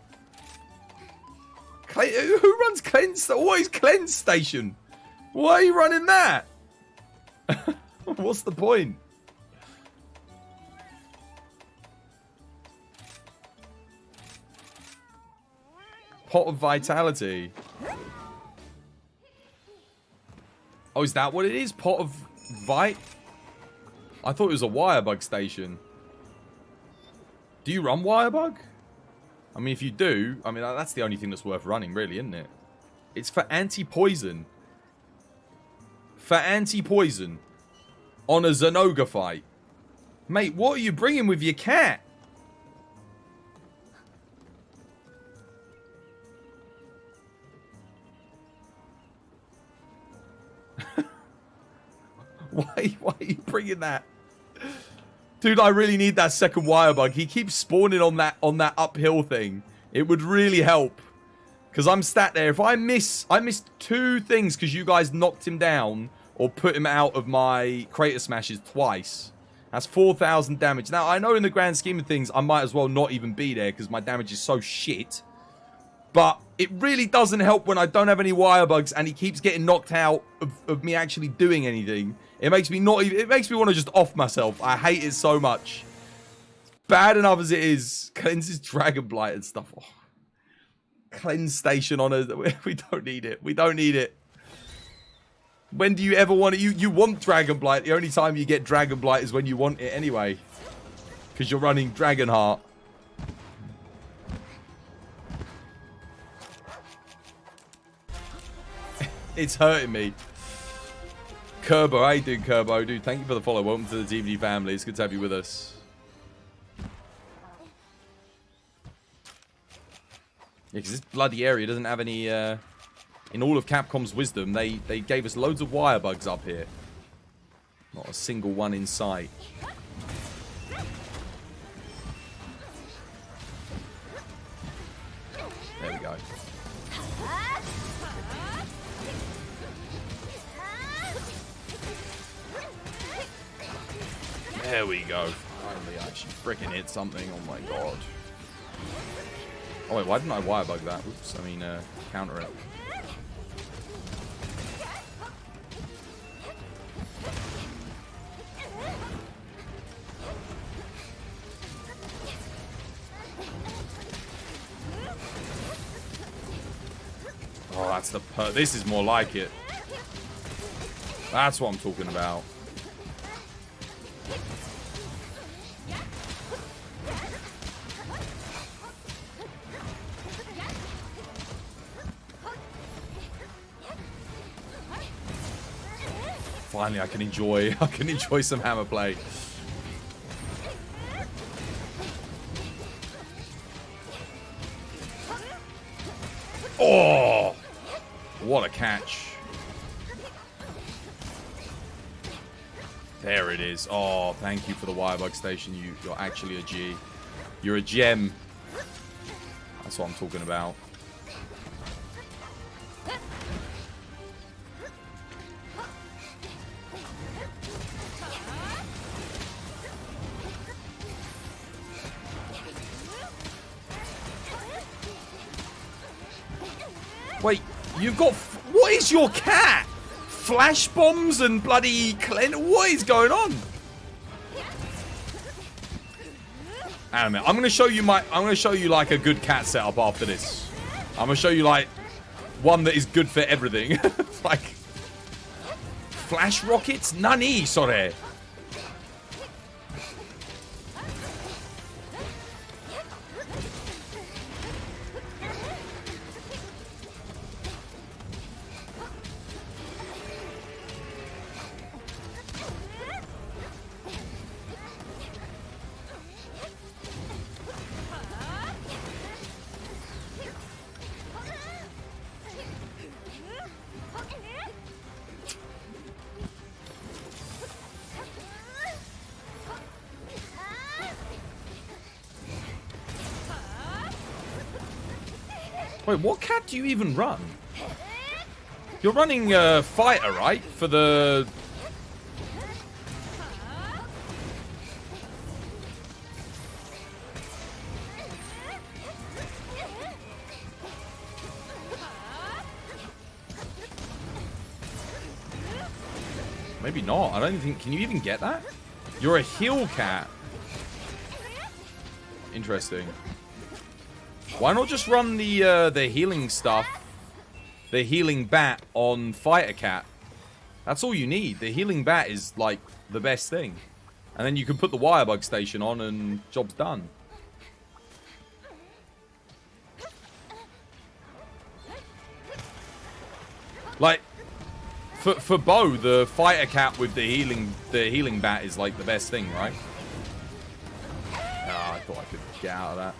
Who runs cleanse? Always cleanse station. Why are you running that? What's the point? Pot of vitality. Oh, is that what it is? Pot of vite? I thought it was a wirebug station. Do you run wirebug? I mean, if you do, I mean, that's the only thing that's worth running, really, isn't it? It's for anti-poison. For anti-poison. On a Zenoga fight. Mate, what are you bringing with your cat? Why are you bringing that? Dude, I really need that second wirebug. He keeps spawning on that uphill thing. It would really help. Because I'm sat there. If I missed 2 things because you guys knocked him down or put him out of my crater smashes twice. That's 4,000 damage. Now, I know in the grand scheme of things, I might as well not even be there because my damage is so shit. But it really doesn't help when I don't have any wirebugs and he keeps getting knocked out of me actually doing anything. It makes me want to just off myself. I hate it so much. Bad enough as it is. Cleanses Dragon Blight and stuff. Oh. Cleanse station on a... We don't need it. We don't need it. When do you ever want it? You want Dragon Blight. The only time you get Dragon Blight is when you want it anyway. Because you're running Dragon Heart. It's hurting me. Kerbo, how you doing, Kerbo? Dude, thank you for the follow. Welcome to the DVD family. It's good to have you with us. Yeah, because this bloody area doesn't have any... in all of Capcom's wisdom, they gave us loads of wirebugs up here. Not a single one in sight. There we go. There we go. Finally, I actually freaking hit something. Oh my god. Oh wait, why didn't I wirebug that? Oops, I mean, counter it. Oh, that's the this is more like it. That's what I'm talking about. Finally, I can enjoy some hammer play. Oh, what a catch. There it is. Oh, thank you for the wirebug station. You're actually a G. You're a gem. That's what I'm talking about. Wait, you've got... What is your cat? Flash bombs and bloody... What is going on? Hang on a minute. I'm going to show you like a good cat setup after this. I'm going to show you like one that is good for everything. Like... Flash rockets? Nani, sorry. Wait, what cat do you even run? You're running fighter, right? For the... Maybe not. I don't think... Can you even get that? You're a heal cat. Interesting. Why not just run the healing stuff, the healing bat on fighter cat? That's all you need. The healing bat is like the best thing. And then you can put the wire bug station on and job's done. Like, for Bo, the fighter cat with the healing bat is like the best thing, right? Ah, I thought I could get out of that.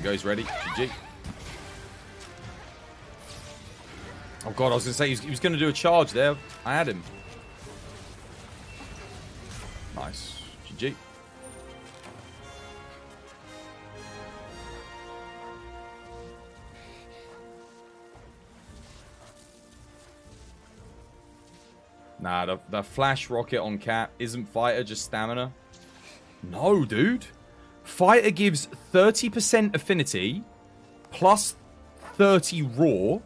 Goes ready. GG. Oh god, I was gonna say he was gonna do a charge there. I had him. Nice. GG. Nah, the flash rocket on Cap isn't fighter, just stamina. No, dude. Fighter gives 30% affinity plus 30 raw.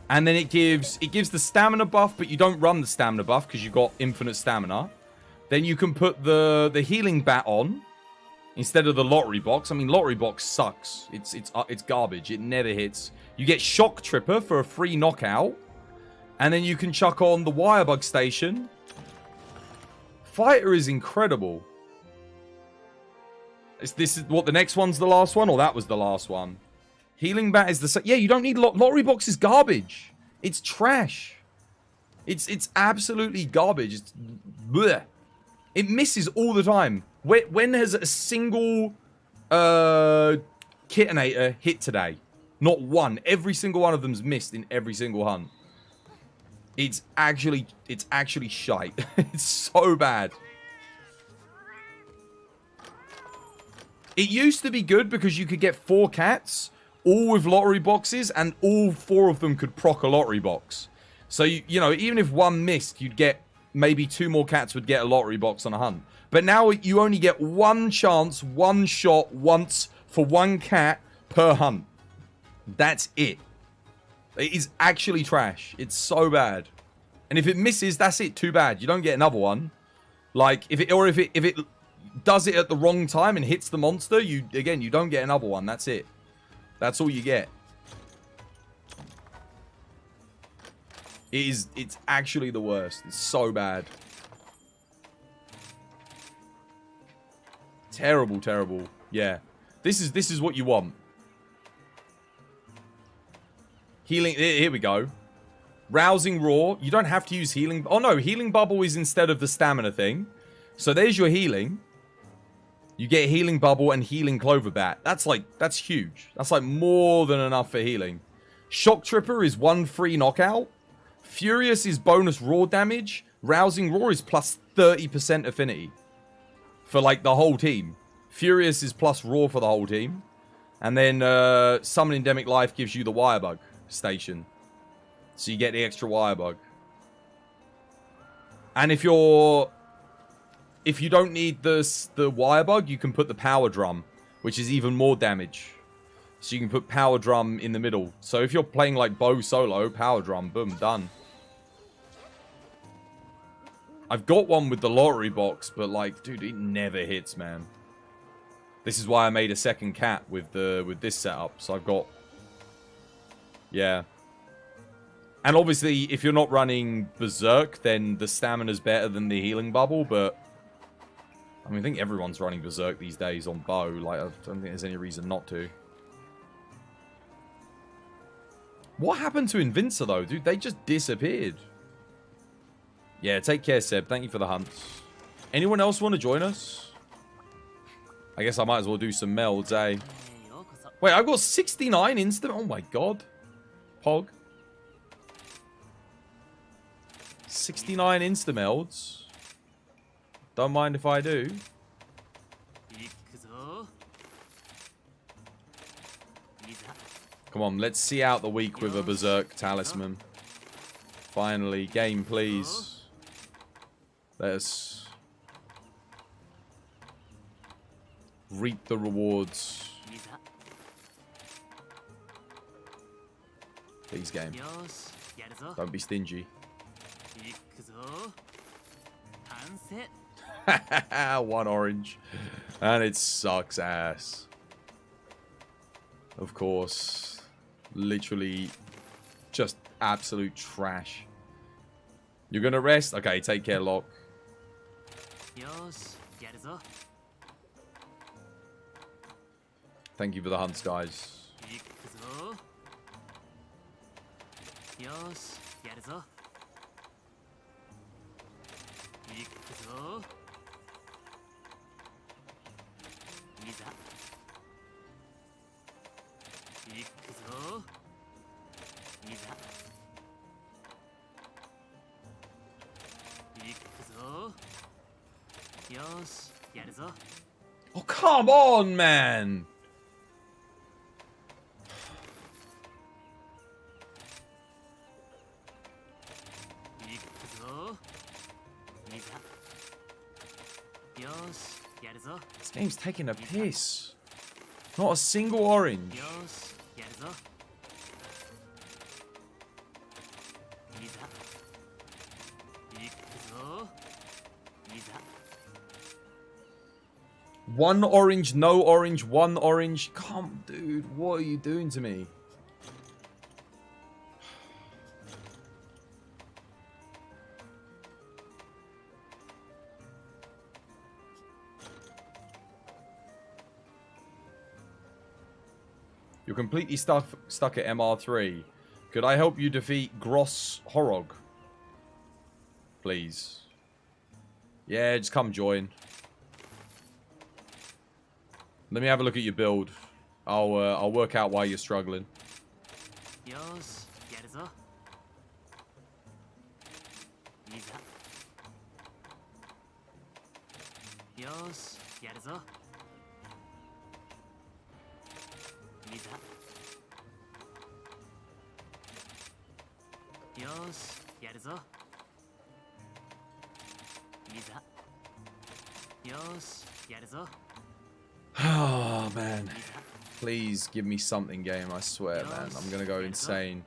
And then it gives the stamina buff, but you don't run the stamina buff because you've got infinite stamina. Then you can put the healing bat on instead of the lottery box. I mean, lottery box sucks. It's garbage. It never hits. You get shock tripper for a free knockout. And then you can chuck on the wire bug station. Fighter is incredible. This is what, the next one's the last one, or that was the last one? Healing bat is the same. Yeah, you don't need lottery box is garbage. It's trash. It's absolutely garbage. It's bleh. It misses all the time. When has a single Kitinator hit today? Not one. Every single one of them's missed in every single hunt. It's actually shite. It's so bad. It used to be good because you could get 4 cats, all with lottery boxes, and all 4 of them could proc a lottery box. So, you know, even if one missed, you'd get maybe 2 more cats would get a lottery box on a hunt. But now you only get 1 chance, 1 shot, once for 1 cat per hunt. That's it. It is actually trash. It's so bad. And if it misses, that's it. Too bad. You don't get another one. Like, if it does it at the wrong time and hits the monster, you don't get another one. That's it. That's all you get. It's actually the worst. It's so bad. Terrible, terrible. Yeah. This is what you want. Healing, here we go. Rousing Roar. You don't have to use healing. Oh no, healing bubble is instead of the stamina thing. So there's your healing. You get healing bubble and healing clover bat. That's huge. That's like more than enough for healing. Shock Tripper is 1 free knockout. Furious is bonus raw damage. Rousing Roar is plus 30% affinity. For like the whole team. Furious is plus raw for the whole team. And then Summon Endemic Life gives you the wire bug station. So you get the extra wire bug. And if you don't need the wire bug, you can put the power drum, which is even more damage. So you can put power drum in the middle. So if you're playing like Bo solo, power drum, boom, done. I've got one with the lottery box, but like, dude, it never hits, man. This is why I made a second cat with this setup. So I've got, yeah. And obviously, if you're not running Berserk, then the stamina's better than the healing bubble, but I mean, I think everyone's running Berserk these days on Bow. Like, I don't think there's any reason not to. What happened to Invincer, though? Dude, they just disappeared. Yeah, take care, Seb. Thank you for the hunt. Anyone else want to join us? I guess I might as well do some melds, eh? Wait, I've got 69 instant? Oh my god. Pog. 69 insta-melds. Don't mind if I do. Come on, let's see out the week with a Berserk Talisman. Finally, game, please. Let's reap the rewards. Please, game. Don't be stingy. 1 orange. And it sucks ass. Of course. Literally just absolute trash. You're gonna rest? Okay, take care, Locke. Thank you for the hunts, guys. Oh, come on, man! This game's taking a piss. Not a single orange. One orange, no orange, one orange. Come, dude, what are you doing to me? You're completely stuck at MR3. Could I help you defeat Gross Horog? Please. Yeah, just come join. Let me have a look at your build. I'll work out why you're struggling. Oh, man. Please give me something, game. I swear, man. I'm going to go insane.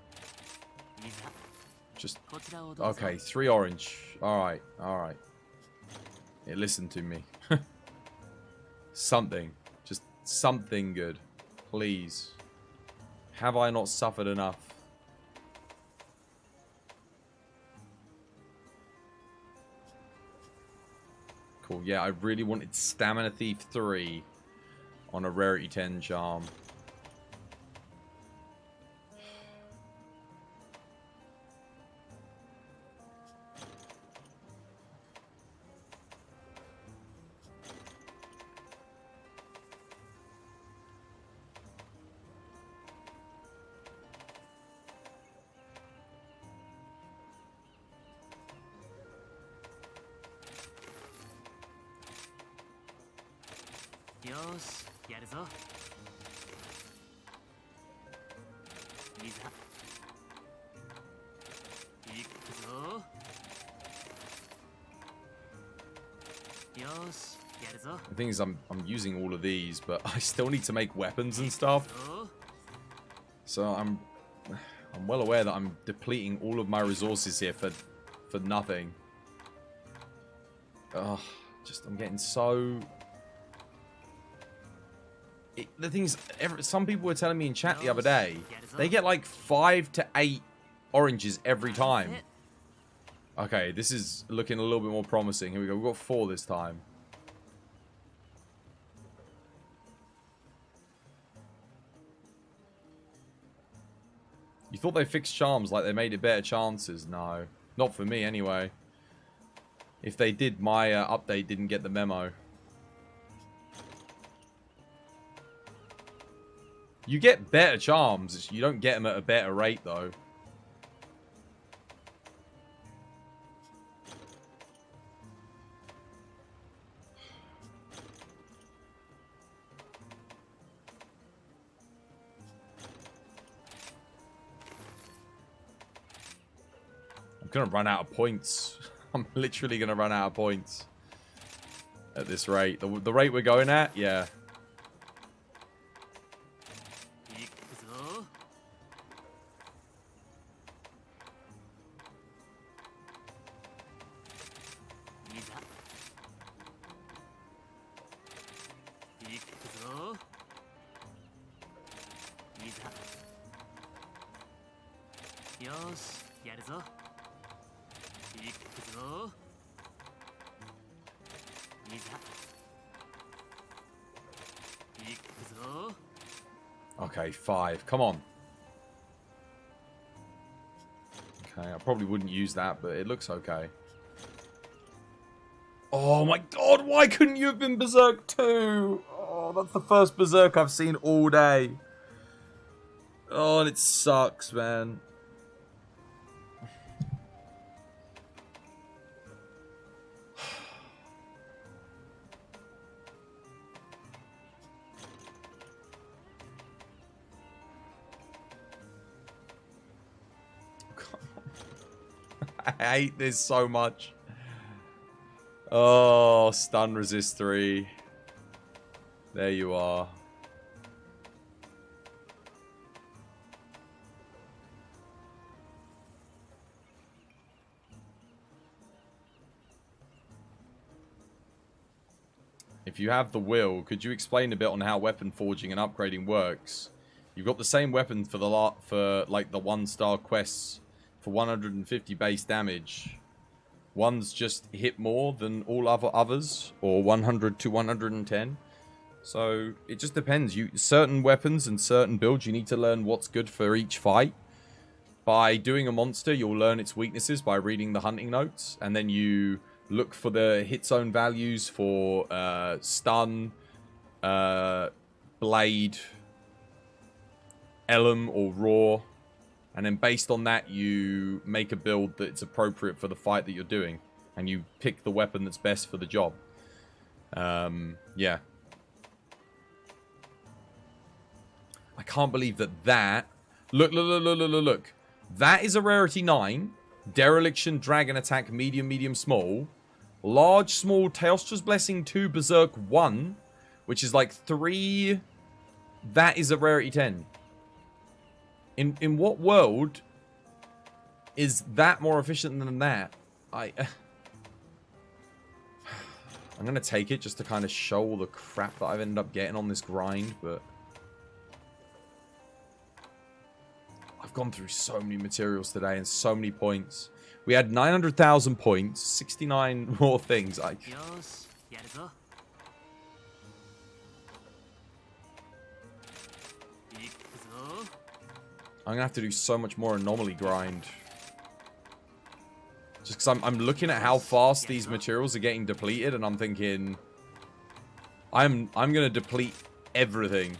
Just... Okay, 3 orange. Alright, alright. Yeah, listen to me. Something. Just something good. Please. Have I not suffered enough? Cool. Yeah, I really wanted Stamina Thief 3 on a Rarity 10 charm. The thing is, I'm using all of these, but I still need to make weapons and stuff. So I'm well aware that I'm depleting all of my resources here for nothing. Ugh, I'm getting so... The thing is, some people were telling me in chat the other day, they get like 5 to 8 oranges every time. Okay, this is looking a little bit more promising. Here we go. We've got 4 this time. You thought they fixed charms like they made it better chances? No. Not for me, anyway. If they did, my update didn't get the memo. You get better charms. You don't get them at a better rate, though. going to run out of points. I'm literally going to run out of points at this rate. The rate we're going at, yeah. Okay, 5. Come on. Okay, I probably wouldn't use that, but it looks okay. Oh my god, why couldn't you have been Berserk 2? Oh, that's the first Berserk I've seen all day. Oh, and it sucks, man. I hate this so much. Oh, stun resist 3. There you are. If you have the will, could you explain a bit on how weapon forging and upgrading works? You've got the same weapon for like the 1-star quests for 150 base damage. One's just hit more than all others, or 100 to 110. So it just depends. Certain weapons and certain builds, you need to learn what's good for each fight. By doing a monster, you'll learn its weaknesses by reading the hunting notes, and then you look for the hit zone values for stun, blade, elm, or raw. And then based on that, you make a build that's appropriate for the fight that you're doing. And you pick the weapon that's best for the job. Yeah. I can't believe that... Look. That is a rarity 9. Dereliction, Dragon Attack, Medium, Small. Large, Small, Teostra's Blessing 2, Berserk 1. Which is like 3... That is a rarity 10. In what world is that more efficient than that? I'm going to take it just to kind of show all the crap that I've ended up getting on this grind, but I've gone through so many materials today and so many points. We had 900,000 points, 69 more things. I'm going to have to do so much more anomaly grind. Just because I'm looking at how fast these materials are getting depleted, and I'm thinking, I'm going to deplete everything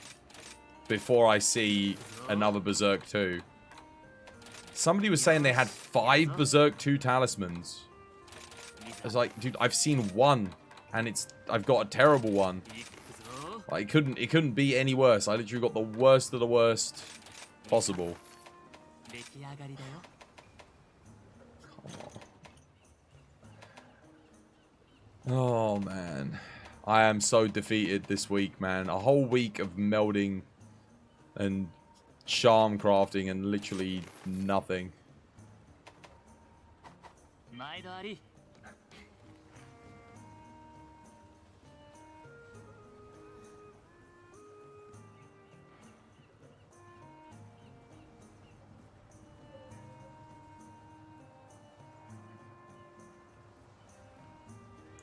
before I see another Berserk 2. Somebody was saying they had 5 Berserk 2 talismans. I was like, dude, I've seen 1, and I've got a terrible one. Like, it couldn't be any worse. I literally got the worst of the worst possible. Come on. Oh, man. I am so defeated this week, man. A whole week of melding and charm crafting and literally nothing.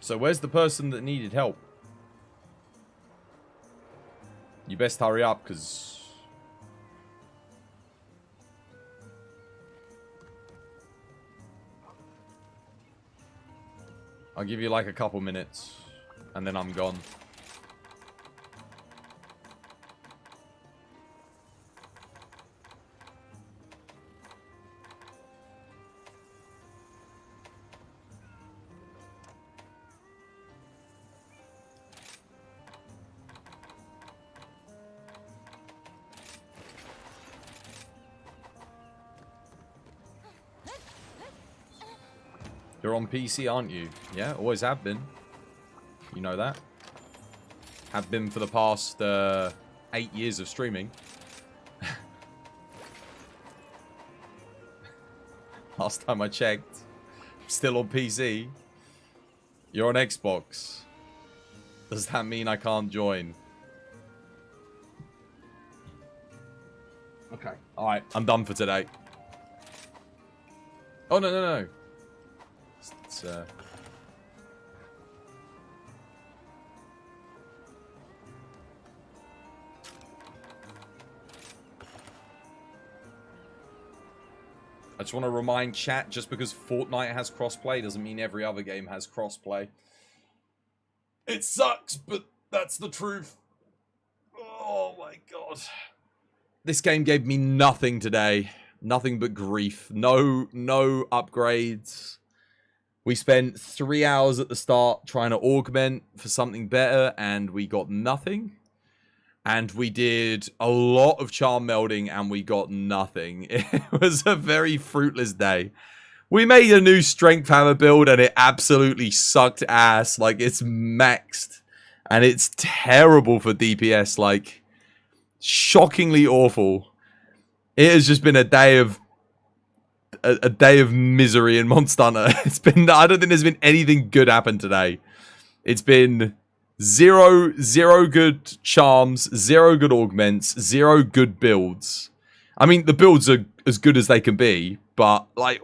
So where's the person that needed help? You best hurry up, because I'll give you like a couple minutes and then I'm gone. You're on PC, aren't you? Yeah, always have been. You know that. Have been for the past 8 years of streaming. Last time I checked. Still on PC. You're on Xbox. Does that mean I can't join? Okay. Alright, I'm done for today. Oh, no, no, no. It's I just want to remind chat, just because Fortnite has crossplay doesn't mean every other game has crossplay. It sucks, but that's the truth. Oh my god. This game gave me nothing today. Nothing but grief. No upgrades. We spent 3 hours at the start trying to augment for something better, and we got nothing. And we did a lot of charm melding, and we got nothing. It was a very fruitless day. We made a new strength hammer build, and it absolutely sucked ass. Like, it's maxed. And it's terrible for DPS. Like, shockingly awful. It has just been a day of misery in Monster Hunter. It's been, I don't think there's been anything good happen today. It's been zero good charms, 0 good augments, 0 good builds. I mean, the builds are as good as they can be, but like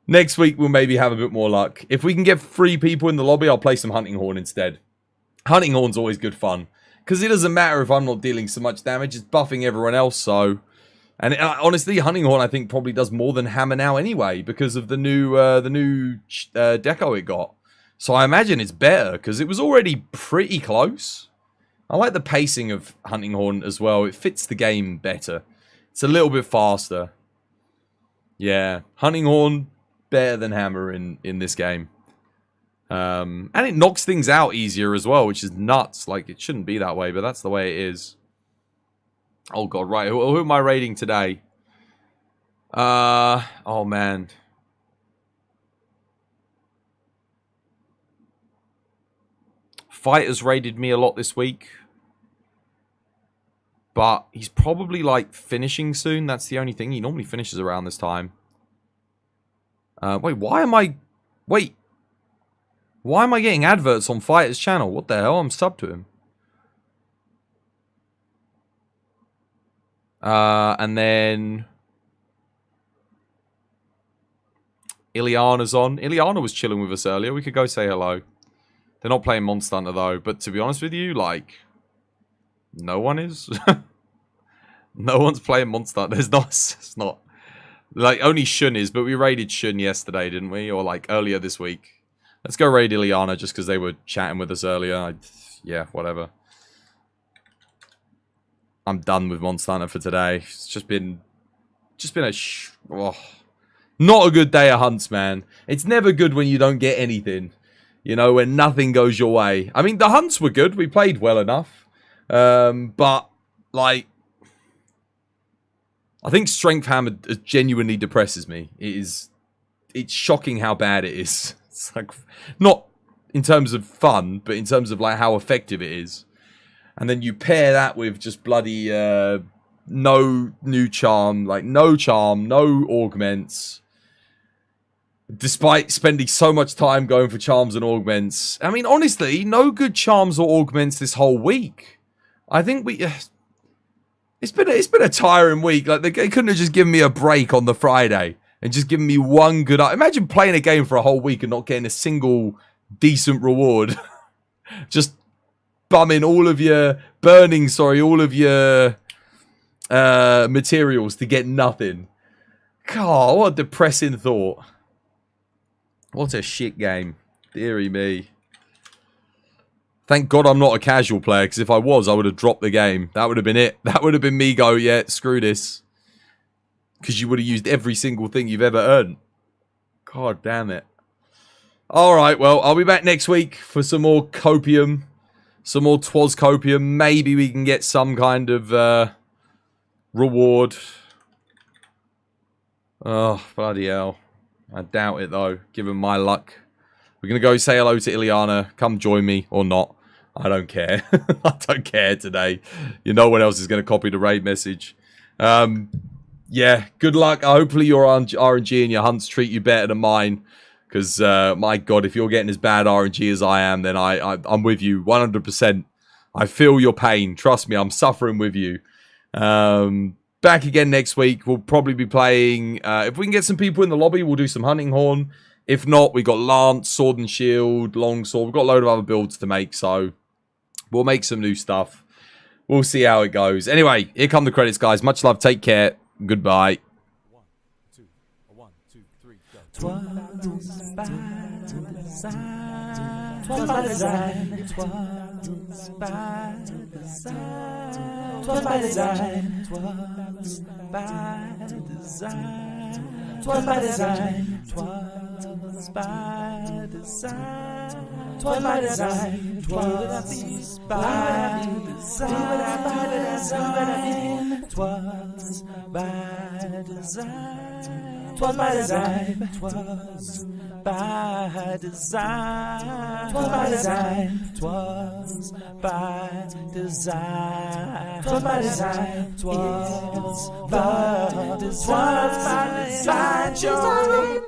next week we'll maybe have a bit more luck. If we can get 3 people in the lobby, I'll play some Hunting Horn instead. Hunting Horn's always good fun. Because it doesn't matter if I'm not dealing so much damage, it's buffing everyone else, so... And honestly, Hunting Horn I think probably does more than Hammer now anyway, because of the new deco it got. So I imagine it's better, because it was already pretty close. I like the pacing of Hunting Horn as well. It fits the game better. It's a little bit faster. Yeah, Hunting Horn better than Hammer in this game. And it knocks things out easier as well, which is nuts. Like, it shouldn't be that way, but that's the way it is. Oh god, right. Who am I raiding today? Oh man. Fight has raided me a lot this week. But he's probably, like, finishing soon. That's the only thing. He normally finishes around this time. Wait, why am I... Wait. Why am I getting adverts on Fighter's channel? What the hell? I'm subbed to him. And then... Ileana's on. Ileana was chilling with us earlier. We could go say hello. They're not playing Monster Hunter, though. But to be honest with you, like... No one is. No one's playing Monster Hunter. It's not... Like, only Shun is. But we raided Shun yesterday, didn't we? Or, like, earlier this week. Let's go raid Ileana just because they were chatting with us earlier. Yeah, whatever. I'm done with Monster Hunter for today. It's just been not a good day of hunts, man. It's never good when you don't get anything. You know, when nothing goes your way. I mean, the hunts were good. We played well enough. But, like... I think Strength Hammer genuinely depresses me. It's shocking how bad it is. It's like, not in terms of fun, but in terms of like how effective it is. And then you pair that with just bloody no new charm, like no charm, no augments. Despite spending so much time going for charms and augments. I mean, honestly, no good charms or augments this whole week. I think it's been a tiring week. Like, they couldn't have just given me a break on the Friday. And just giving me one good... Imagine playing a game for a whole week and not getting a single decent reward. Just bumming all of your... Burning, sorry, all of your materials to get nothing. God, what a depressing thought. What a shit game. Deary me. Thank God I'm not a casual player, because if I was, I would have dropped the game. That would have been it. That would have been me go, yeah, screw this. Because you would have used every single thing you've ever earned. God damn it. Alright, well, I'll be back next week for some more copium. Some more Twas copium. Maybe we can get some kind of reward. Oh, bloody hell. I doubt it, though, given my luck. We're going to go say hello to Ileana. Come join me or not. I don't care. I don't care today. You know what else is going to copy the raid message. Yeah, good luck. Hopefully your RNG and your hunts treat you better than mine. Because, my God, if you're getting as bad RNG as I am, then I'm with you 100%. I feel your pain. Trust me, I'm suffering with you. Back again next week. We'll probably be playing... if we can get some people in the lobby, we'll do some Hunting Horn. If not, we got Lance, Sword and Shield, Longsword. We've got a load of other builds to make, so we'll make some new stuff. We'll see how it goes. Anyway, here come the credits, guys. Much love. Take care. Goodbye. 1, 2, 1, 2, 3, go. 'Twas by design. 'Twas by design. 'Twas by design. 'Twas by design. 'Twas by design. 'Twas by design. 'Twas by design. 'Twas by design. 'Twas by design. 'Twas by design. 'Twas by design. 'Twas by design. 'Twas by design. 'Twas by design. 'Twas by design. 'Twas by design.